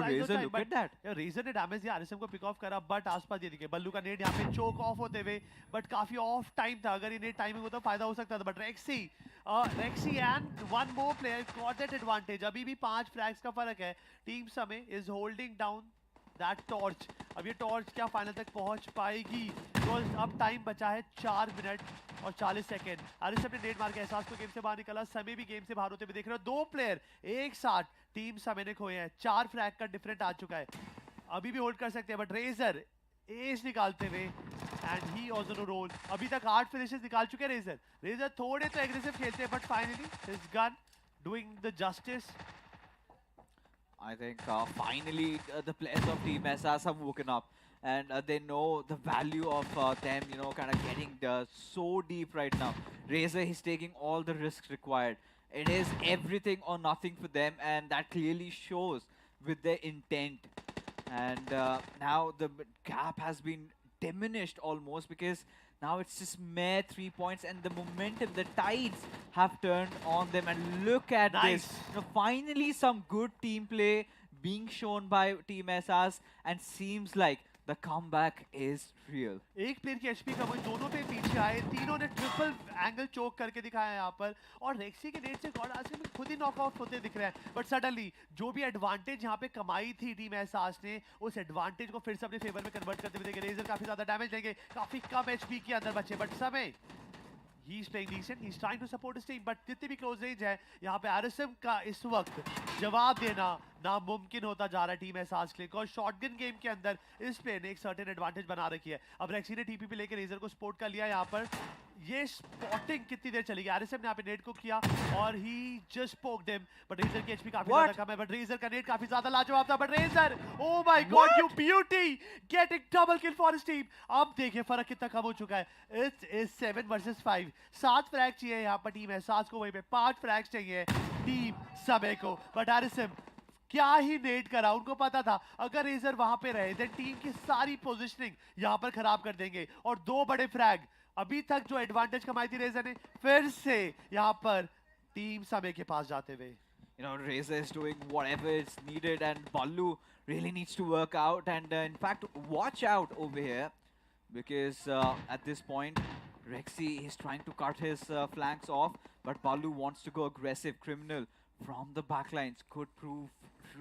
Razor, look at that.
Razor ने डैमेज दिया, आरएसएम को पिक ऑफ करा, बट आसपास ये देखिए बल्लू का नेट यहाँ पे चोक ऑफ होते हुए, बट काफी ऑफ टाइम था. अगर ये नेट टाइमिंग होता फायदा हो सकता था. But रेक्सी and one more player got that advantage. अभी भी 5 फ्रैग्स का फर्क है. Team Samay is holding down that torch. अब ये टॉर्च क्या फाइनल तक पहुंच पाएगी? बिकॉज अब टाइम बचा है 4 मिनट और 40 सेकेंड। आरिस अपने नेट मार के एहसास को गेम से बाहर निकला, समय भी गेम से बाहर होते हुए देख रहे हो। 2 प्लेयर एक साथ टीम समय ने खोए हैं, 4 फ्रैग का डिफरेंट आ चुका है। अभी भी होल्ड कर सकते हैं, बट रेजर एज निकालते हुए and he also know role. अभी तक 8 फिनिशेस निकाल चुके हैं रेजर। रेजर थोड़े तो एग्रेसिव खेलते हैं, but finally his gun doing the justice.
I think finally the players of Team SS have woken up, and they know the value of them, you know, kind of getting so deep right now. Razor is taking all the risks required. It is everything or nothing for them, and that clearly shows with their intent. And now the gap has been diminished almost, because now it's just mere 3 points, and the momentum, the tides have turned on them. And look at
Nice.
this. You know, finally some good team play being shown by Team SS, and seems like the comeback is real.
एक player की HP कम हुई, दोनों पे पीछे आए, तीनों ने triple angle चोक करके दिखाया यहाँ पर। और रेक्सी के नेट से गॉड आज में खुद ही नॉकआउट होते दिख रहे हैं। बट सडनली जो भी एडवांटेज यहाँ पे कमाई थी टीम एहसास ने, उस एडवांटेज को फिर से अपने फेवर में कन्वर्ट करते हुए देखे। रेजर काफी ज्यादा डैमेज लेंगे, काफी कम एचपी के अंदर बचे, बट समय he's playing decent, he's trying to support his team, but जितनी भी क्लोज रेंज है यहाँ पे आरएसएम का इस वक्त जवाब देना नामुमकिन होता जा रहा है टीम एहसास के लिए। और शॉटगन गेम के अंदर इस प्लेयर ने एक सर्टेन एडवांटेज बना रखी है। अब रेक्सी ने टीपी पे लेकर रेजर को सपोर्ट कर लिया। यहाँ पर ये स्पॉटिंग कितनी देर चलेगी? आरएसएम ने यहाँ पे नेट को किया और he just poked him, but Razor की एचपी काफी ज्यादा कम है। बट रेजर का नेट काफी ज्यादा लाजवाब था, but Razor, oh my god, you beauty, getting double kill for his team. अब देखिए फर्क कितना कम हो चुका है। It's is 7 versus 5। 7 फ्रैग चाहिए यहाँ पर टीम एहसास को, वहीं पे 5 फ्रैग्स चाहिए टीम समय को। बट आरएसएम क्या ही नेट करा, उनको पता था अगर रेजर वहां पे रहे देन टीम की सारी पोजीशनिंग यहाँ पर खराब कर देंगे। और 2 बड़े फ्रैग, अभी तक जो एडवांटेज कमाई थी रेजर ने, फिर से यहाँ पर टीम समय के पास जाते हुए।
You know, Razor is doing whatever is needed, and Ballu really needs to work out. And in fact, watch out over here, because at this point, Rexy is trying to cut his flanks off, but Ballu wants to go aggressive. Criminal from the backlines could prove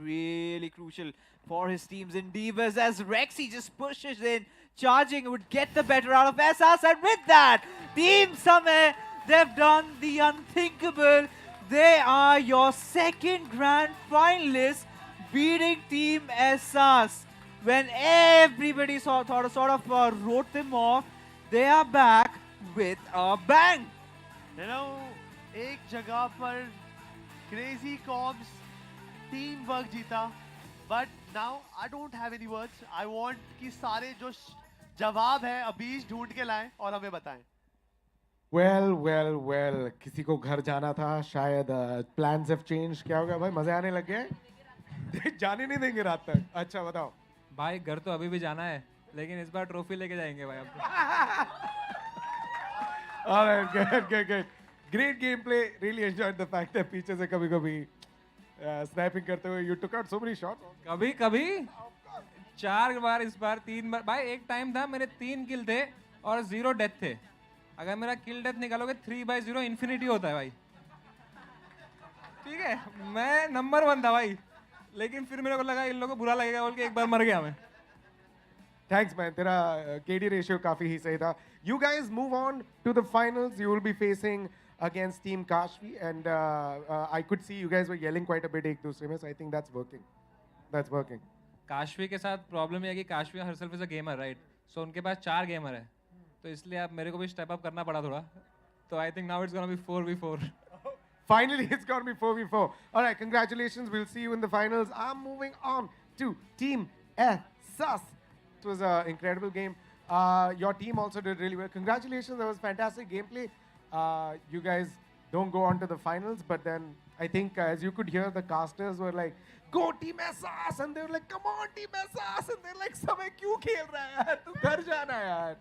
really crucial for his team's endeavors, as Rexy just pushes in, charging, would get the better out of SS. And with that, Team Samay, they've done the unthinkable. They are your second grand finalists, beating Team SS. When everybody sort of wrote them off, they are back with a bang.
You know, एक जगह पर crazy comms, team work जीता, but now I don't have any words. I want कि सारे जो जवाब है अबीश ढूंढ के लाएं और हमें बताएं।
Well, किसी को घर जाना था शायद, plans have changed। क्या हो गया भाई, मजे आने लग गए? जाने नहीं देंगे रात तक? अच्छा बताओ
भाई, घर तो अभी भी जाना है, लेकिन इस बार ट्रॉफी लेके जाएंगे भाई अब।
Alright, good. Great gameplay. Really enjoyed the fact that पीछे से कभी-कभी sniping करते हुए you took out so many shots.
कभी 4 बार, इस बार 3 बार। भाई एक टाइम था मेरे 3 किल थे और 0 डेथ थे। अगर मेरा किल डेथ निकालोगे 3/0 इन्फिनिटी होता है भाई। ठीक है, मैं नंबर 1 था भाई, लेकिन फिर मेरे को लगा इन लोगों को बुरा लगेगा बोल के एक बार मर गया मैं।
Thanks man, तेरा KD ratio काफी ही सही था। You guys move on to the finals. You will be facing against Team Kashvi, and I could see you guys were yelling quite a bit एक दूसरे में, so I think that's working.
Kashvi के साथ problem ये है कि Kashvi herself is a gamer, right? So उनके पास 4 गेमर है, तो इसलिए अब मेरे को भी स्टेप अप करना पड़ा थोड़ा। तो I think now it's gonna be 4v4।
Finally, it's going to be 4v4. All right, congratulations. We'll see you in the finals. I'm moving on to Team SS. It was an incredible game. Your team also did really well. Congratulations. That was fantastic gameplay. You guys don't go on to the finals, but then I think as you could hear, the casters were like, go Team SS! And they were like, come on Team SS! And they're like, समय क्यों खेल रहा है यार? तू घर जाना है यार।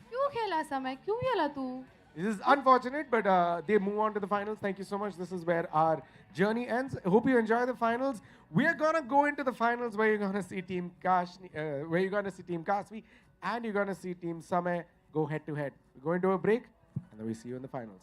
क्यों खेला समय? क्यों खेला तू?
This is unfortunate, but they move on to the finals. Thank you so much. This is where our journey ends. Hope you enjoy the finals. We are gonna go into the finals where you're gonna see Team Kasvi, and you're gonna see Team Samay go head to head. We go into a break, and then we see you in the finals.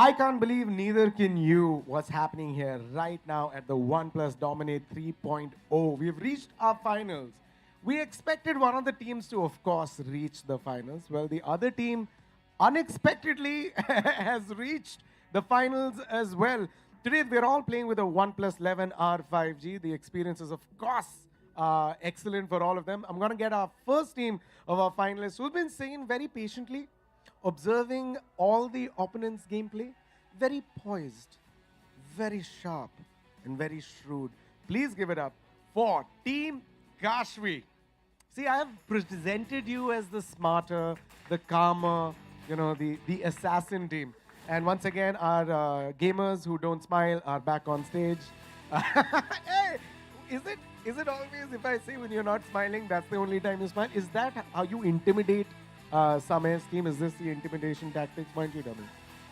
I can't believe neither can you what's happening here right now at the OnePlus Dominate 3.0. We've reached our finals. We expected one of the teams to, of course, reach the finals. Well, the other team unexpectedly has reached the finals as well. Today, we're all playing with a OnePlus 11R 5G. The experience is, of course, excellent for all of them. I'm going to get our first team of our finalists who've been sitting very patiently, observing all the opponents' gameplay, very poised, very sharp, and very shrewd. Please give it up for Team Kashvi. See, I have presented you as the smarter, the calmer, the assassin team. And once again, our gamers who don't smile are back on stage. Hey, is it always, if I say when you're not smiling, that's the only time you smile? Is that how you intimidate Samay's team? Is this the intimidation tactics? Why don't you tell me?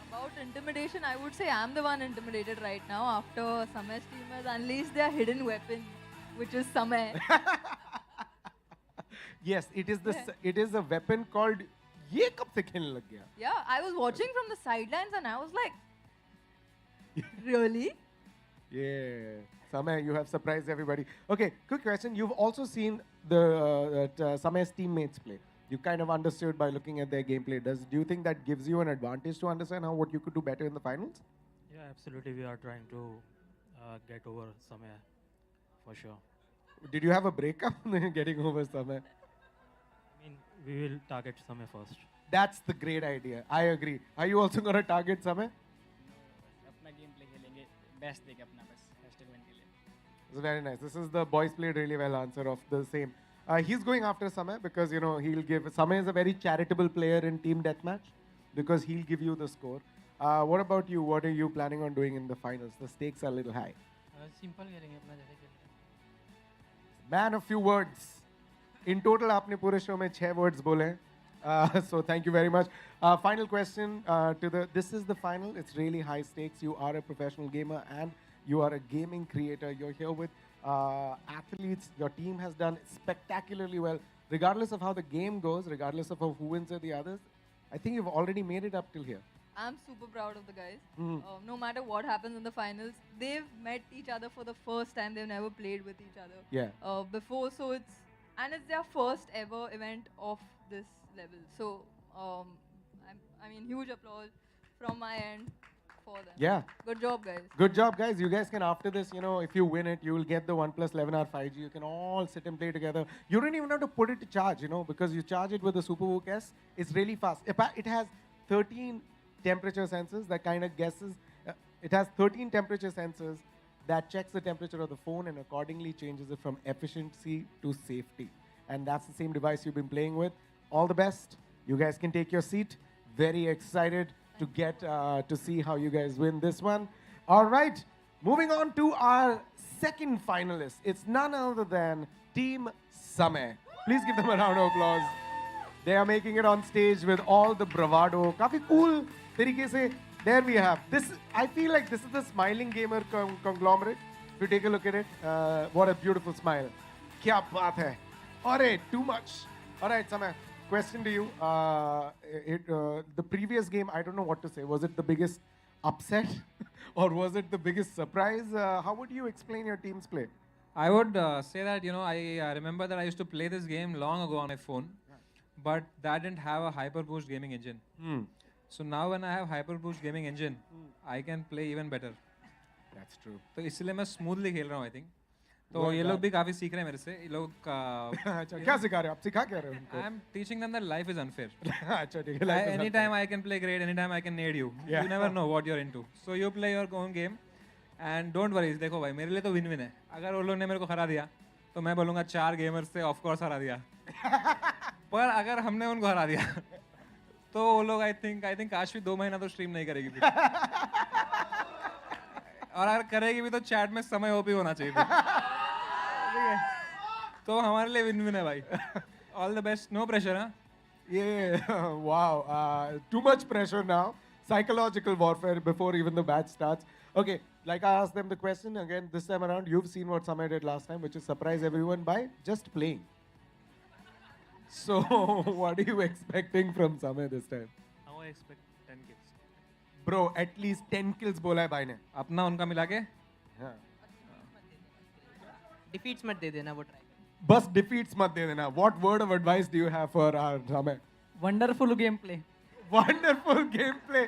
About intimidation, I would say I'm the one intimidated right now after Samay's team has unleashed their hidden weapon, which is Samay.
Yes, it is a weapon called ये कब से खेलने लग गया?
Yeah, I was watching from the sidelines and I was like, really?
Yeah, Samay, you have surprised everybody. Okay, quick question. You've also seen the Samay's teammates play. You kind of understood by looking at their gameplay. Do you think that gives you an advantage to understand what you could do better in the finals?
Yeah, absolutely. We are trying to get over Samay for sure.
Did you have a breakup getting over Samay?
I mean, we will target Samay first.
That's the great idea. I agree. Are you also going to target Samay?
अपना game play खेलेंगे best देके अपना बस hashtag के लिए.
It's very nice. This is the boys played really well answer of the same. He's going after Samay because he'll give. Samay is a very charitable player in team deathmatch because he'll give you the score. What about you? What are you planning on doing in the finals? The stakes are a little high.
Simple खेलेंगे अपना जैसे खेलते हैं.
Man of few words. In total, आपने पूरे show में 6 words बोले हैं. So thank you very much. Final question this is the final. It's really high stakes. You are a professional gamer and you are a gaming creator. You're here with athletes. Your team has done spectacularly well. Regardless of how the game goes, regardless of who wins or the others, I think you've already made it up till here.
I'm super proud of the guys.
Mhm.
No matter what happens in the finals, they've met each other for the first time. They've never played with each other before. So it's their first ever event of this level. So I mean, huge applause from my end for them.
Yeah.
Good job, guys.
Good job, guys. You guys can, after this, if you win it, you will get the OnePlus 11R 5G. You can all sit and play together. You don't even have to put it to charge, because you charge it with the SuperVOOC S. It's really fast. It has 13 temperature sensors that kind of guesses. It has 13 temperature sensors that checks the temperature of the phone and accordingly changes it from efficiency to safety. And that's the same device you've been playing with. All the best. You guys can take your seat. Very excited to get to see how you guys win this one. All right, moving on to our second finalist. It's none other than Team Samay. Please give them a round of applause. They are making it on stage with all the bravado. Kafi cool tarike se. There we have. I feel like this is the smiling gamer conglomerate. If you take a look at it, what a beautiful smile. Kya baat hai. Alright, too much. Alright, Samay. Question to you. The previous game, I don't know what to say. Was it the biggest upset or was it the biggest surprise? How would you explain your team's play?
I would say that, I remember that I used to play this game long ago on my phone, but that didn't have a hyper-boost gaming engine. So now when I have hyper-boost gaming engine, I can play even better.
That's true.
तो इसलिए मैं smoothly खेल रहा हूँ, I think. तो ये लोग भी काफी सीख रहे हैं मेरे से. ये लोग
अच्छा, क्या सिखा रहे हो आप? सिखा क्या रहे हो उनको?
I'm teaching them that life is unfair.
अच्छा, ठीक है.
Anytime I can play great, anytime I can nade you.
Yeah.
You never know what you're into. So you play your own game and don't worry. देखो भाई, मेरे लिए तो win-win है. अगर वो लोग ने मेरे को हरा दिया, तो मैं बोलूँगा 4 gamers से of course हरा दिया. पर अगर हमने उनको हरा दिया, तो वो लोग I think काशवी 2 महीना तो stream नहीं करेगी फिर. और अगर करेगी भी तो chat में समय OP होना चाहिए. तो हमारे लिए win-win है भाई. All the best. No pressure, huh?
Yeah. Wow. Too much pressure now. Psychological warfare before even the match starts. Okay. Like I asked them the question again this time around. You've seen what Samay did last time, which is surprise everyone by just playing. So what are you expecting from Samay this time?
Now I expect 10 kills.
Bro, at least 10 kills बोला है भाई ने.
अपना उनका मिला के
हाँ.
Defeats मत दे देना वो ट्राई.
बस defeats मत दे देना. What word of advice do you have for our Samay?
Wonderful game play.
Wonderful gameplay.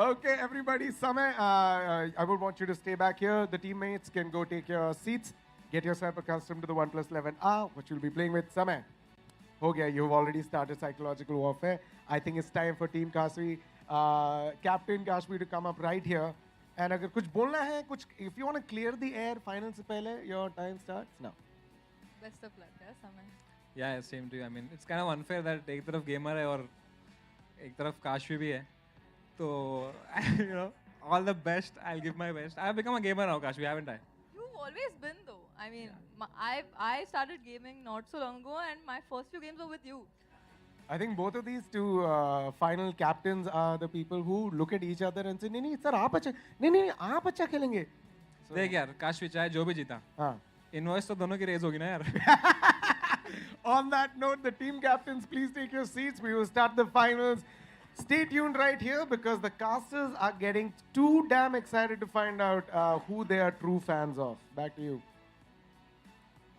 Okay, everybody. Samay, I would want you to stay back here. The teammates can go take your seats. Get yourself accustomed to the OnePlus 11R, which you'll be playing with. Samay, okay, you've already started psychological warfare. I think it's time for Team Kashvi, Captain Kashvi, to come up right here. And अगर कुछ बोलना है, कुछ, if you want to clear the air, final से पहले, your time starts now.
Best of luck, yeah, Samay.
Yeah, same to you. I mean, it's kind of unfair that एक तरफ gamer है और एक तरफ काशवी भी है. तो you know, all the best. I'll give my best. I've become a gamer now, Kashvi, haven't I?
You've always been though. I mean, I started gaming not so long ago, and my first few games were with you.
I think both of these two final captains are the people who look at each other and say, नहीं नहीं sir आप अच्छा नहीं आप अच्छा खेलेंगे.
देख यार काशवी चाहे जो भी जीता.
हाँ.
इनवॉइस तो दोनों की रेज होगी ना यार.
On that note, the team captains, please take your seats. We will start the finals. Stay tuned right here because the casters are getting too damn excited to find out who they are true fans of. Back to you.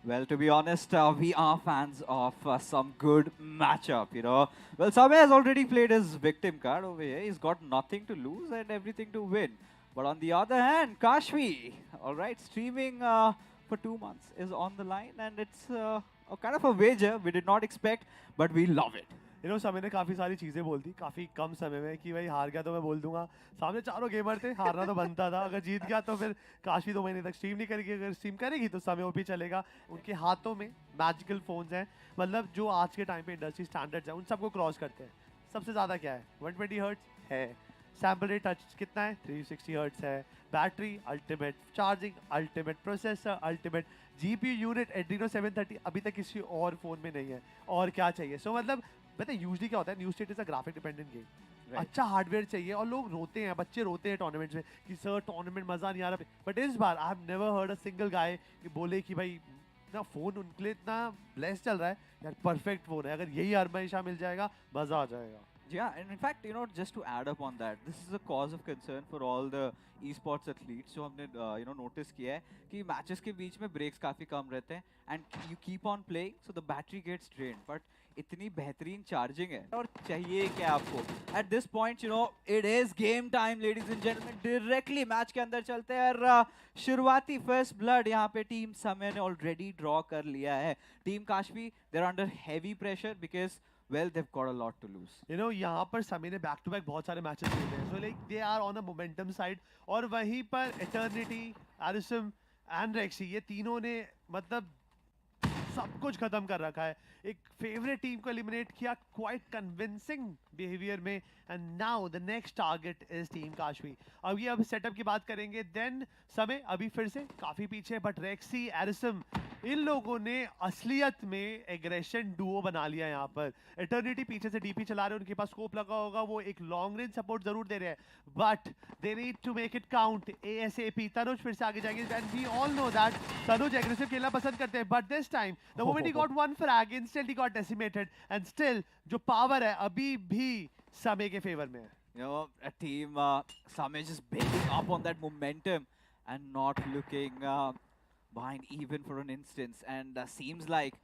Well, to be honest, we are fans of some good matchup, you know. Well, Samay has already played his victim card over here. He's got nothing to lose and everything to win. But on the other hand, Kashvi, all right, streaming for 2 months is on the line, and it's a kind of a wager we did not expect, but we love it.
You know, समय ने काफ़ी सारी चीज़ें बोल दी काफ़ी कम समय में कि भाई हार गया तो मैं बोल दूंगा. सामने चारों गेमर थे, हारना तो बनता था. अगर जीत गया तो फिर काशवी 2 महीने तक स्ट्रीम नहीं करेगी. अगर स्ट्रीम करेगी तो समय वो भी चलेगा. उनके हाथों में मैजिकल फोन्स हैं, मतलब जो आज के टाइम पे इंडस्ट्री स्टैंडर्ड्स हैं उन सबको क्रॉस करते हैं. सबसे ज़्यादा क्या है, 120 हर्ट्ज है. सैम्पल रेट टच कितना है, 360 हर्ट्ज है. Battery ultimate, charging ultimate, processor ultimate, GPU unit Adreno 730 अभी तक किसी और फोन में नहीं है. और क्या चाहिए. सो मतलब पता है यूजली क्या होता है, new state is a graphic dependent game. अच्छा हार्डवेयर चाहिए और लोग रोते हैं, बच्चे रोते हैं टूर्नामेंट्स में कि सर टूर्नामेंट मजा नहीं आ रहा. बट इस बार I have never heard a single guy कि बोले कि भाई इतना फोन उनके लिए इतना ब्लेस चल रहा है यार, परफेक्ट फोन है. अगर यही हर हमेशा मिल जाएगा मजा आ जाएगा.
Yeah, and in fact, you know, just to add up on that, this is a cause of concern for all the esports athletes. जो हमने you know notice किया है कि matches के बीच में breaks काफी कम रहते हैं, and you keep on playing, so the battery gets drained. But इतनी बेहतरीन charging है और चाहिए क्या आपको? At this point, you know, it is game time, ladies and gentlemen. Directly match के अंदर चलते हैं और शुरुआती first blood यहाँ पे team समय ने already draw कर लिया है. Team Kashvi, they're under heavy pressure because well, they've got a lot to lose.
You know, यहाँ पर समी ने बैक टू बैक बहुत सारे मैचेस खेले हैं. So like they are on a momentum side. और वहीं पर Eternity, Arism and Rexy ये तीनों ने मतलब सब कुछ खत्म कर रखा है. एक फेवरेट टीम को एलिमिनेट किया क्वाइट कन्विंसिंग बिहेवियर में. And now the next target is team Kashvi. अभी अब सेटअप की बात करेंगे. देन समय अभी फिर से काफी पीछे, बट रेक्सी, एरिसम इन लोगों ने असलियत में एग्रेशन डुओ बना लिया यहाँ पर. एटर्निटी पीछे से डीपी चला रहे हैं, उनके पास स्कोप लगा होगा, वो एक लॉन्ग रेंज सपोर्ट जरूर दे रहे हैं, but they need to make it count. ASAP Tanuj फिर से आगे जाएंगे. And we all know that Tanuj aggressive खेलना पसंद करते हैं, but this time the moment he got one frag instantly got decimated. And still जो पावर है अभी भी समय के फेवर में है.
You know, a team Samay just building up on that momentum and not looking behind even for an instance. And seems like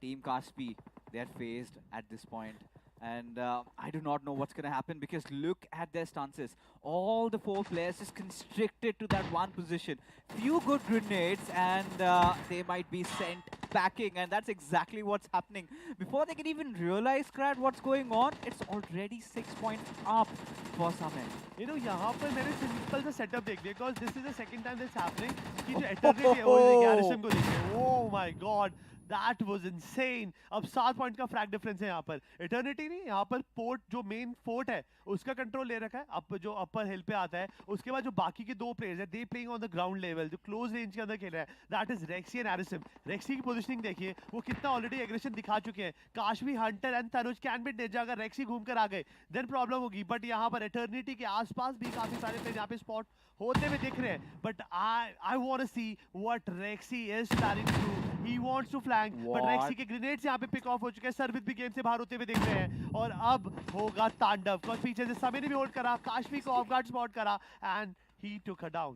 Team Kashvi, they are phased at this point. And I do not know what's going to happen because look at their stances. All the 4 players just constricted to that one position. Few good grenades and they might be sent packing, and that's exactly what's happening. Before they can even realize, Scrat, what's going on, it's already 6 points up for Samay.
You know, यहाँ पर मैंने simple सा setup देख लिया because this is the second time this happening कि जो Eternity है वो गैरिसन को देखे. Oh my God, that was insane. अब 7 पॉइंट का फ्रैग डिफरेंस है यहाँ पर. Eternity नहीं, यहाँ पर पोर्ट जो मेन फोर्ट है उसका कंट्रोल ले रखा है. अब जो अपर हिल पे आता है उसके बाद जो बाकी के 2 प्लेयर्स हैं they playing on the ground level, जो क्लोज रेंज के अंदर खेल रहा है, that is Rexy and Arisam. Rexy की पोजीशनिंग देखिए, वो कितना ऑलरेडी एग्रेशन दिखा चुके हैं. Kashvi, Hunter and Tanuj can be danger. अगर रेक्सी घूम कर आ गए देन प्रॉब्लम होगी. बट यहाँ पर एटर्निटी के आसपास भी काफी सारे प्लेयर यहाँ पे स्पॉट होते हुए दिख रहे हैं. But I want to see what Rexy is planning to He wants to flank, but Rexy के grenades यहाँ पे pick off हो चुके हैं. सर्विस भी गेम से बाहर होते हुए दिख रहे हैं. और अब होगा तांडव. कुछ पीछे से समय ने भी होल्ड करा, काशवी को ऑफ गार्ड स्पॉट करा, and he took her down.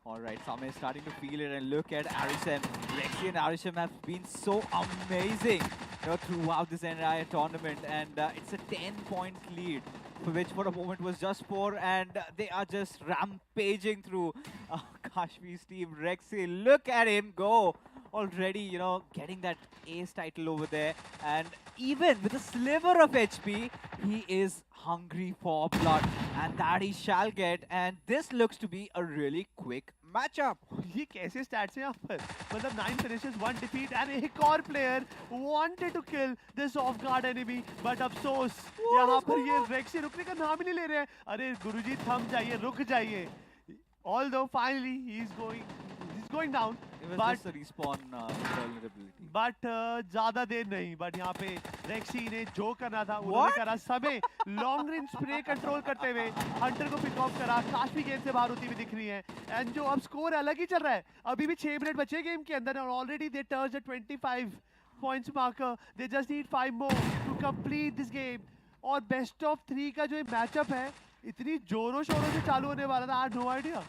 All right, Same is starting to feel it, and look at Arishem. Rexy and Arishem have been so amazing, throughout this entire tournament, and it's a 10-point lead, for which for a moment was just 4, and they are just rampaging through Kashmir's team. Rexy, look at him go! Already, getting that ace title over there, and even with a sliver of HP, he is hungry for blood, and that he shall get, and this looks to be a really quick matchup.
ये कैसे stats हैं यहाँ पर? मतलब 9 finishes, 1 defeat, and एक और player wanted to kill this off-guard enemy, but अफसोस यहाँ पर ये Rexy रुकने का नाम ही नहीं ले रहे हैं. अरे गुरुजी थम जाइए, रुक जाइए. Although finally he's going down.
It was
but
just a respawn vulnerability.
But ज़्यादा देर नहीं. But यहाँ पे Rexy ने जो करना था उन्होंने करा. समय लॉन्ग रेंज स्प्रे कंट्रोल करते हुए हंटर को पिक ऑफ करा. काशवी गेम से बाहर होती हुई दिख रही है. एंड जो अब स्कोर अलग ही चल रहा है. अभी भी 6 मिनट बचे गेम के अंदर और already they touch the 25 points marker. They just need 5 more to complete this game. और बेस्ट ऑफ 3 का जो मैचअप है इतनी जोरों शोरों से चालू होने वाला था. I had no idea.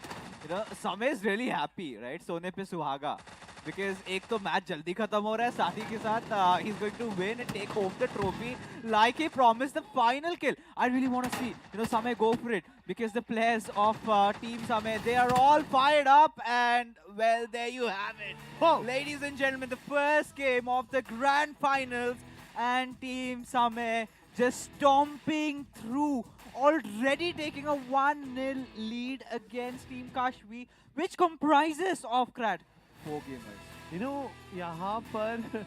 Samay is really happy, right? सोने पे सुहागा. Because एक तो मैच जल्दी खत्म हो रहा है, साथ ही के साथ he's going to win and take home the trophy like he promised. The final kill. I really want to see, Samay go for it, because the players of Team Samay, they are all fired up, and well, there you have it.
Oh.
Ladies and gentlemen, the first game of the grand finals, and Team Samay just stomping through, already taking a 1-0 lead against Team Kashvi, which comprises of 4 gamers.
यहाँ पर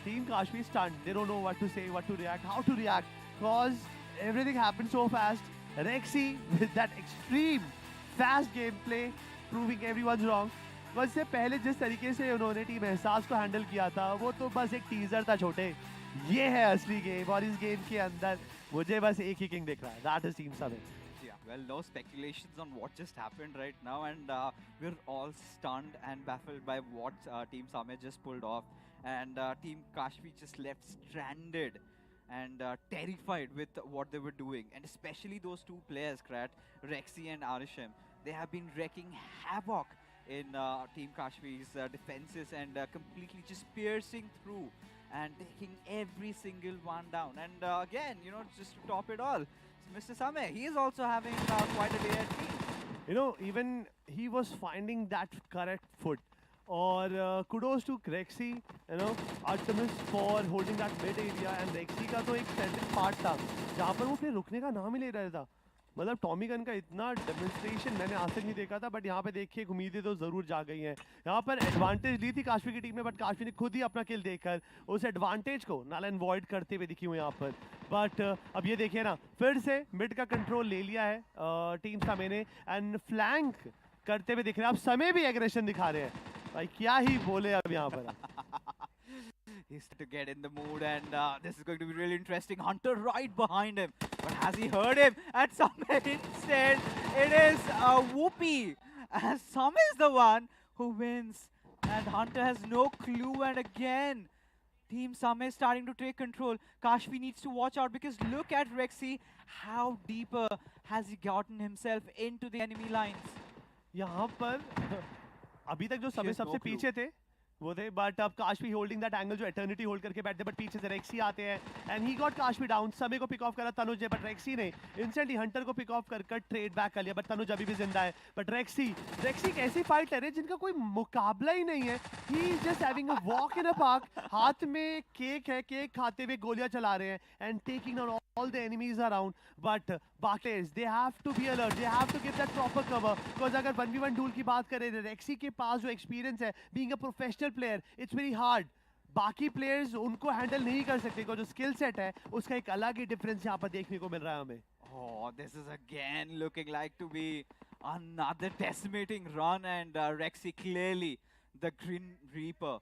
Team Kashvi stunned. They don't know what to say, what to react, how to react, because everything happened so fast. Rexy with that extreme fast gameplay, proving everyone's wrong. बस इससे पहले जिस तरीके से उन्होंने team एहसास को हैंडल किया था, वो तो बस एक टीजर था छोटे. ये है असली गेम, और इस गेम के अंदर मुझे बस एक ही किंग दिख रहा है. That is Team Samay.
Well, no speculations on what just happened right now, and we're all stunned and baffled by what Team Samay just pulled off, and Team Kashvi just left stranded and terrified with what they were doing, and especially those two players, Rexy and Arishem. They have been wrecking havoc in Team Kashvi's defenses, and completely just piercing through and taking every single one down. And again, just to top it all, Mr. Samay, he is also having quite a day at team.
Even he was finding that correct foot. Or kudos to Rexy, Artemis for holding that mid area, and Rexy का तो एक central part था जहाँ पर वो अपने रुकने का नाम ही ले रहा था. मतलब टॉमी गन का इतना डेमोन्स्ट्रेशन मैंने आज तक नहीं देखा था, बट यहाँ पे देखिए उम्मीदें तो ज़रूर जा गई हैं. यहाँ पर एडवांटेज ली थी काशवी की टीम ने, बट काशवी ने खुद ही अपना किल देकर उस एडवांटेज को नाल एंड वॉइड करते हुए दिखी हुई यहाँ पर. बट अब ये देखिए ना, फिर से मिड का कंट्रोल ले लिया है टीम समय ने, एंड फ्लैंक करते हुए दिख रहे हैं. अब समय भी एग्रेशन दिखा रहे हैं. भाई क्या ही बोले अब यहाँ पर.
He's to get in the mood, and this is going to be really interesting. Hunter right behind him, but has he heard him? And Samay instead, it is Whoopi. And Samay is the one who wins, and Hunter has no clue. And again, Team Samay is starting to take control. Kashvi needs to watch out, because look at Rexy. How deeper has he gotten himself into the enemy lines?
यहाँ पर अभी तक जो समय सबसे पीछे थे वो थे, बट अब काशवी होल्डिंग दैट एंगल जो एटर्निटी होल्ड करके बैठते, बट पीछे से रेक्सी आते हैं, and he got Kashvi down. समय को पिक ऑफ करा तनुज ने, बट रेक्सी ने इंस्टेंटली हंटर को पिक ऑफ कर ट्रेड बैक कर लिया, बट तनुज अभी भी जिंदा है. बट रेक्सी एक ऐसी फाइटर है जिनका कोई मुकाबला ही नहीं है. He is just having a walk in a park. हाथ में केक है, केक खाते हुए गोलियां चला रहे हैं, and taking down all the enemies around. But Barclays, they have to be alert, they have to give that proper cover, because अगर 1v1 duel की बात करें, रेक्सी के पास जो experience है being a professional player, it's very hard. बाकी players उनको handle नहीं कर सकते, because जो skill set है उसका एक अलग ही difference यहाँ पर देखने को मिल रहा है हमें.
Oh, this is again looking like to be another decimating run, and Rexy clearly the Grim Reaper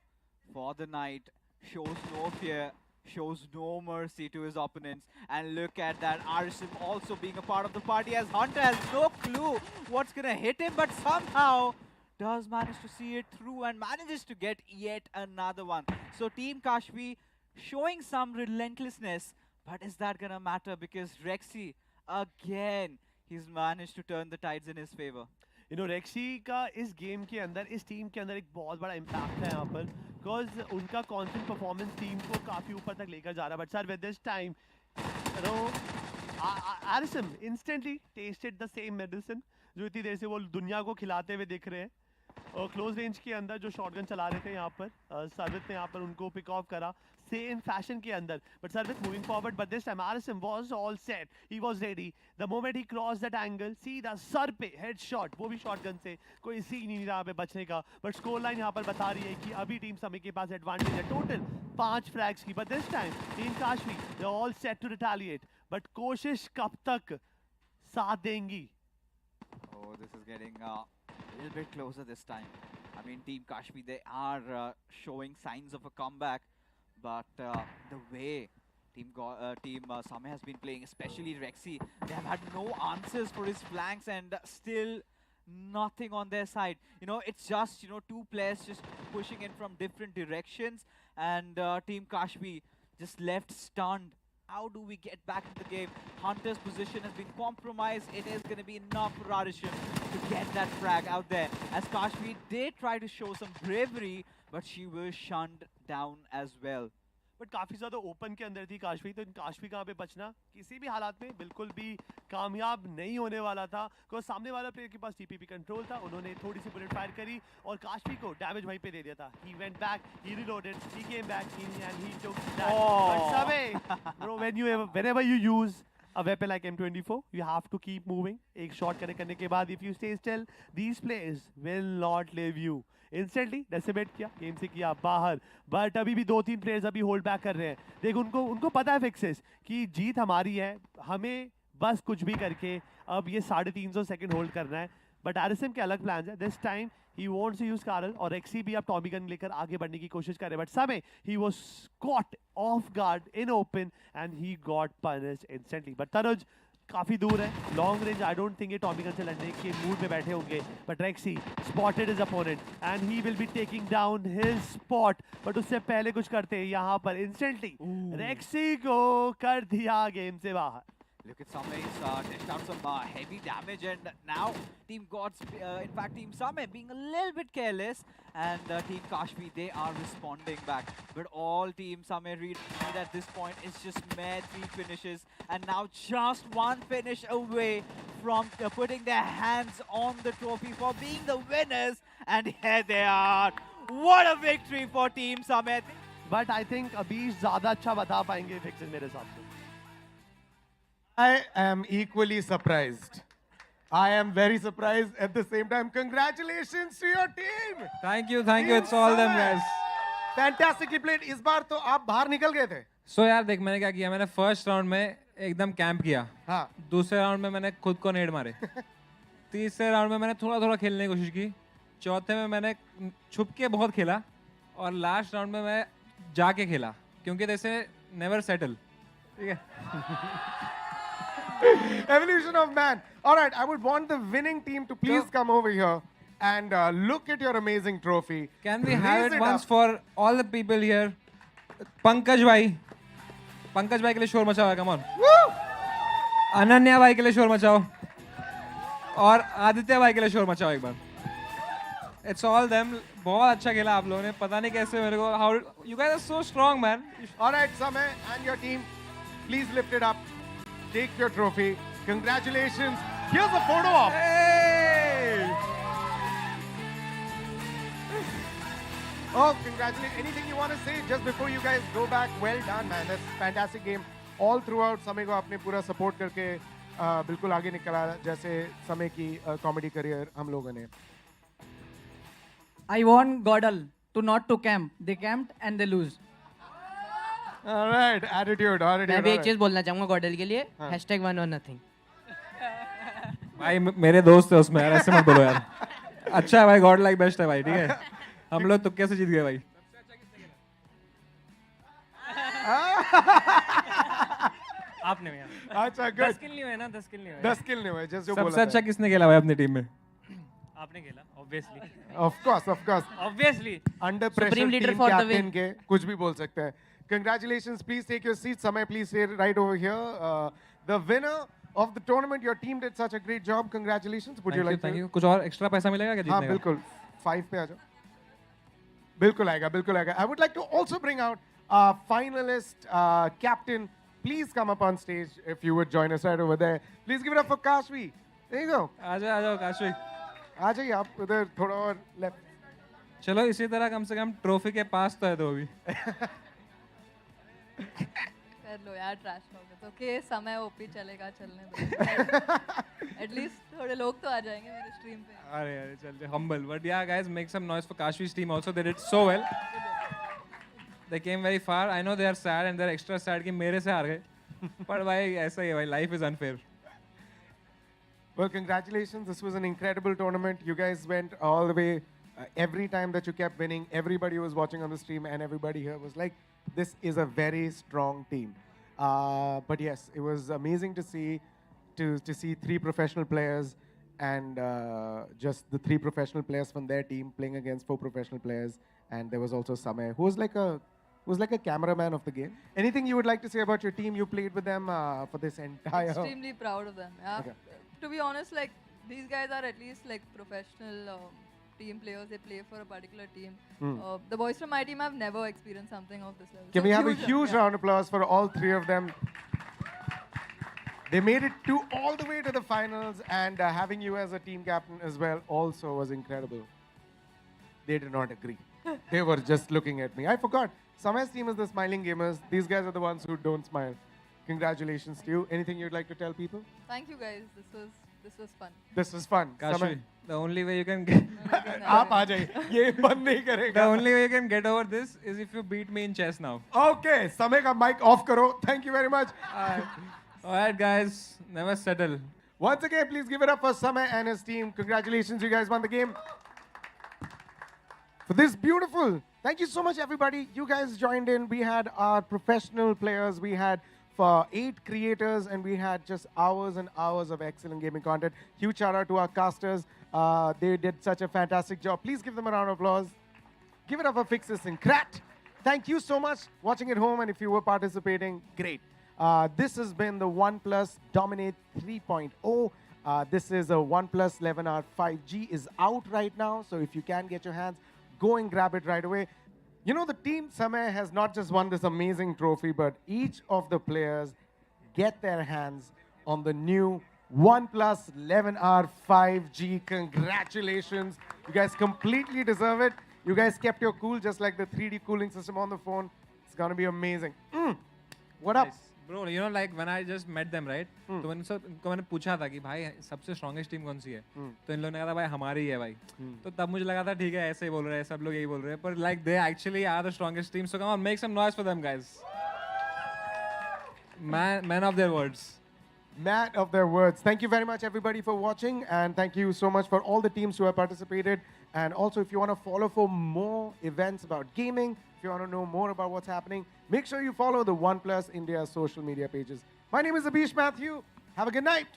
for the night, shows no fear, shows no mercy to his opponents. And look at that, Arishim also being a part of the party, as Hunter has no clue what's gonna hit him, but somehow does manage to see it through and manages to get yet another one. So Team Kashvi showing some relentlessness, but is that gonna matter? Because Rexy, again, he's managed to turn the tides in his favor.
You know, Rexy का इस game के अंदर, इस team के अंदर एक बहुत बड़ा इम्पैक्ट है यहाँ पर, बिकॉज उनका कॉन्स्टेंट परफॉर्मेंस टीम को काफ़ी ऊपर तक लेकर जा रहा है. But sir, with this time, you know, Arisem instantly tasted the same medicine जो इतनी देर से वो दुनिया को खिलाते हुए दिख रहे हैं. और क्लोज रेंज के अंदर जो शॉटगन चला रहे थे यहाँ पर, सर्वित ने यहाँ पर उनको पिक ऑफ करा सेम फैशन के अंदर. But Sarvit moving forward, but this time Arisam was all set, he was ready. The moment he cross that angle, सीधा सर पे हेड शॉट, वो भी शॉटगन से. कोई सीन नहीं रहा पे बचने का. बट स्कोर लाइन यहाँ पर बता रही है कि अभी टीम समय के पास एडवांटेज है टोटल 5 फ्रैग्स की. But this time team Kashvi they all set to retaliate. But कोशिश कब तक साथ देंगी?
Oh, this is getting a little bit closer this time. I mean, Team Kashmir, they are showing signs of a comeback, but the way Team Same has been playing, especially Rexy, they have had no answers for his flanks and still nothing on their side. You know, it's just, you know, two players just pushing in from different directions, and Team Kashmir just left stunned. How do we get back into the game? Hunter's position has been compromised. It is going to be enough for Arishem to get that frag out there. As Kashmir did try to show some bravery, but she was shunned down as well.
But काफ़ी ज़्यादा open के अंदर थी काशवी, तो काशवी कहाँ पे बचना किसी भी हालात में बिल्कुल भी कामयाब नहीं होने वाला था. क्योंकि सामने वाला प्लेयर के पास टीपीपी कंट्रोल था, उन्होंने थोड़ी सी बुलेट फायर करी और काशवी को डैमेज वहीं पे दे दिया था. ही went back, he reloaded, he came back and he took that. But सबे, bro, whenever you use a weapon like M24, you have to keep moving. एक शॉट कनेक्ट करने के बाद if you stay still, these players will not leave you. Instantly decimate किया, game से किया बाहर. But अभी भी 2-3 प्लेयर्स अभी होल्ड बैक कर रहे हैं. देखो, उनको पता है फिक्सेस कि जीत हमारी है, हमें बस कुछ भी करके अब ये 350 सेकंड होल्ड करना है. बट आरएसएम के अलग प्लान्स है. This time he wants to use Karl और एक्सी भी अब टॉमी गन लेकर आगे बढ़ने की कोशिश कर रहे हैं. बट समय he was cot of guard in open and he got punished instantly. But Tanuj काफी दूर है, long range. I don't think ये टॉमी गन से लड़ने के मूड में बैठे होंगे. But रेक्सी spotted his opponent and he will be taking down his spot. But उससे पहले कुछ करते हैं यहाँ पर इंस्टेंटली रेक्सी को कर दिया गेम से बाहर.
Look at Same, he's dished out some heavy damage, and now Team Gods, in fact Team Same being a little bit careless, and Team Kashmir, they are responding back. But all Team Same read at this point is just mere 3 finishes, and now just one finish away from putting their hands on the trophy for being the winners, and here they are. What a victory for Team Same.
But I think अभी ज़्यादा अच्छा बता पाएंगे fixes मेरे हिसाब से.
I am equally surprised. I am very surprised at the same time. Congratulations to your team.
Thank you. It's all them guys.
Fantastically played. इस बार तो आप बाहर निकल गए थे.
So यार देख, मैंने क्या किया, मैंने फर्स्ट राउंड में एकदम कैंप किया.
हाँ.
दूसरे राउंड में मैंने खुद को नेड मारे. तीसरे राउंड में मैंने थोड़ा खेलने की कोशिश की. चौथे में मैंने छुप के बहुत खेला और लास्ट राउंड में मैं जाके खेला, क्योंकि जैसे नेवर सेटल. ठीक है.
Evolution of man. All right, I would want the winning team to please come over here and look at your amazing trophy.
Can we have it once for all the people here? Pankaj भाई के लिए शोर मचाओ. Come on. Ananya भाई के लिए शोर मचाओ और आदित्य भाई के लिए शोर मचाओ एक बार. It's all them. बहुत अच्छा खेला आप लोगों ने. पता नहीं कैसे मेरे को. How you guys are so strong, man.
All right, Samay and your team, please lift it up. Take your trophy. Congratulations. Here's a photo op. Hey! Oh, congratulations. Anything you want to say just before you guys go back? Well done, man. That's fantastic game. All throughout, समय को आपने पूरा support करके बिल्कुल आगे निकला, जैसे समय की comedy career हम लोगों ने.
I want Godal to not to camp. They camped and they lose.
All right, attitude.
मैं भी एक चीज बोलना चाहूंगा गॉडल के लिए. #1
भाई मेरे दोस्त है उसमें यार, ऐसे मत बोलो यार. अच्छा है भाई, गॉड लाइक बेस्ट है भाई. ठीक है, हम लोग तुक्के से जीत गए भाई. आपने
अच्छा,
10 किल नहीं हुए ना. 10 किल नहीं हुए.
10 किल नहीं हुए. जैसे बोला.
सबसे अच्छा किसने खेला भाई अपनी टीम में?
आपने खेला obviously.
Of course.
Obviously.
Under pressure,
Supreme leader
team
for the
captain
win.
के कुछ भी बोल सकते हैं. Congratulations. Please take your seats. Samay, please stay right over here. The winner of the tournament, your team did such a great job. Congratulations. Would you like
Thank
to?
you. कुछ और extra पैसा मिलेगा क्या
हाँ
जीतने का?
बिल्कुल. 5 पे आ जाओ. बिल्कुल आएगा. I would like to also bring out our finalist captain. Please come up on stage if you would join us right over there. Please give it up for Kashvi. There you go.
आ जाओ काशवी.
आ जाइए आप उधर थोड़ा और left.
चलो इसी तरह कम से कम ट्रॉफी के पास तो है तो अभी.
कर लो यार ट्रैश टॉक. ओके समय ओपी चलेगा चलने दो. एटलीस्ट थोड़े लोग तो आ जाएंगे मेरे स्ट्रीम पे.
अरे चलते humble. But yeah, guys, make some noise for Kashvi's team also. They did so well. They came very far. I know they are sad and they're extra sad कि मेरे से हार गए. But भाई ऐसा ही है भाई. Life is unfair.
Well, congratulations. This was an incredible tournament. You guys went all the way. Every time that you kept winning, everybody was watching on the stream and everybody here was like, this is a very strong team. But yes, it was amazing to see see 3 professional players and just the 3 professional players from their team playing against 4 professional players. And there was also Samay, who was like a cameraman of the game. Anything you would like to say about your team? You played with them for this entire...
Extremely proud of them. Yeah.
Okay.
To be honest, like these guys are at least like professional team players. They play for a particular team. The boys from my team have never experienced something of this level.
Can
So
we have a
huge
huge round of applause for all 3 of them? They made it all the way to the finals, and having you as a team captain as well also was incredible. They did not agree. They were just looking at me. I forgot. Samay's team is the smiling gamers. These guys are the ones who don't smile. Congratulations to you. Anything you'd like to tell people?
Thank you guys. This was fun.
This was fun.
Kashvi, the only way you can get
आप आ जाइए. ये बंद नहीं करेगा.
the only way you can get over this is if you beat me in chess now.
Okay, Samay का mic off करो. Thank you very much.
All right, guys, never settle.
Once again, please give it up for Samay and his team. Congratulations, you guys won the game. For this beautiful, thank you so much, everybody. You guys joined in. We had our professional players. We had for 8 creators, and we had just hours and hours of excellent gaming content. Huge shout out to our casters. They did such a fantastic job. Please give them a round of applause. Give it up for Fixes and Krat. Thank you so much watching at home, and if you were participating, great. This has been the OnePlus Dominate 3.0. This is a OnePlus 11R 5G is out right now, so if you can get your hands, go and grab it right away. You know, the team Samay has not just won this amazing trophy, but each of the players get their hands on the new OnePlus 11R 5G. Congratulations. You guys completely deserve it. You guys kept your cool, just like the 3D cooling system on the phone. It's going to be amazing. What up?
Bro, you know, like when I just met them, right? तो इनको मैंने पूछा था कि भाई सबसे strongest team कौन सी है? तो इन लोगों ने कहा था भाई हमारी ही है भाई. तो तब मुझे लगा था ठीक है ऐसे ही बोल रहे हैं सब लोग यही बोल रहे हैं पर like they actually are the strongest team. So come on, make some noise for them, guys. Man of their words.
Man of their words. Thank you very much, everybody, for watching, and thank you so much for all the teams who have participated. And also, if you want to follow for more events about gaming, if you want to know more about what's happening, make sure you follow the OnePlus India social media pages. My name is Abish Matthew. Have a good night.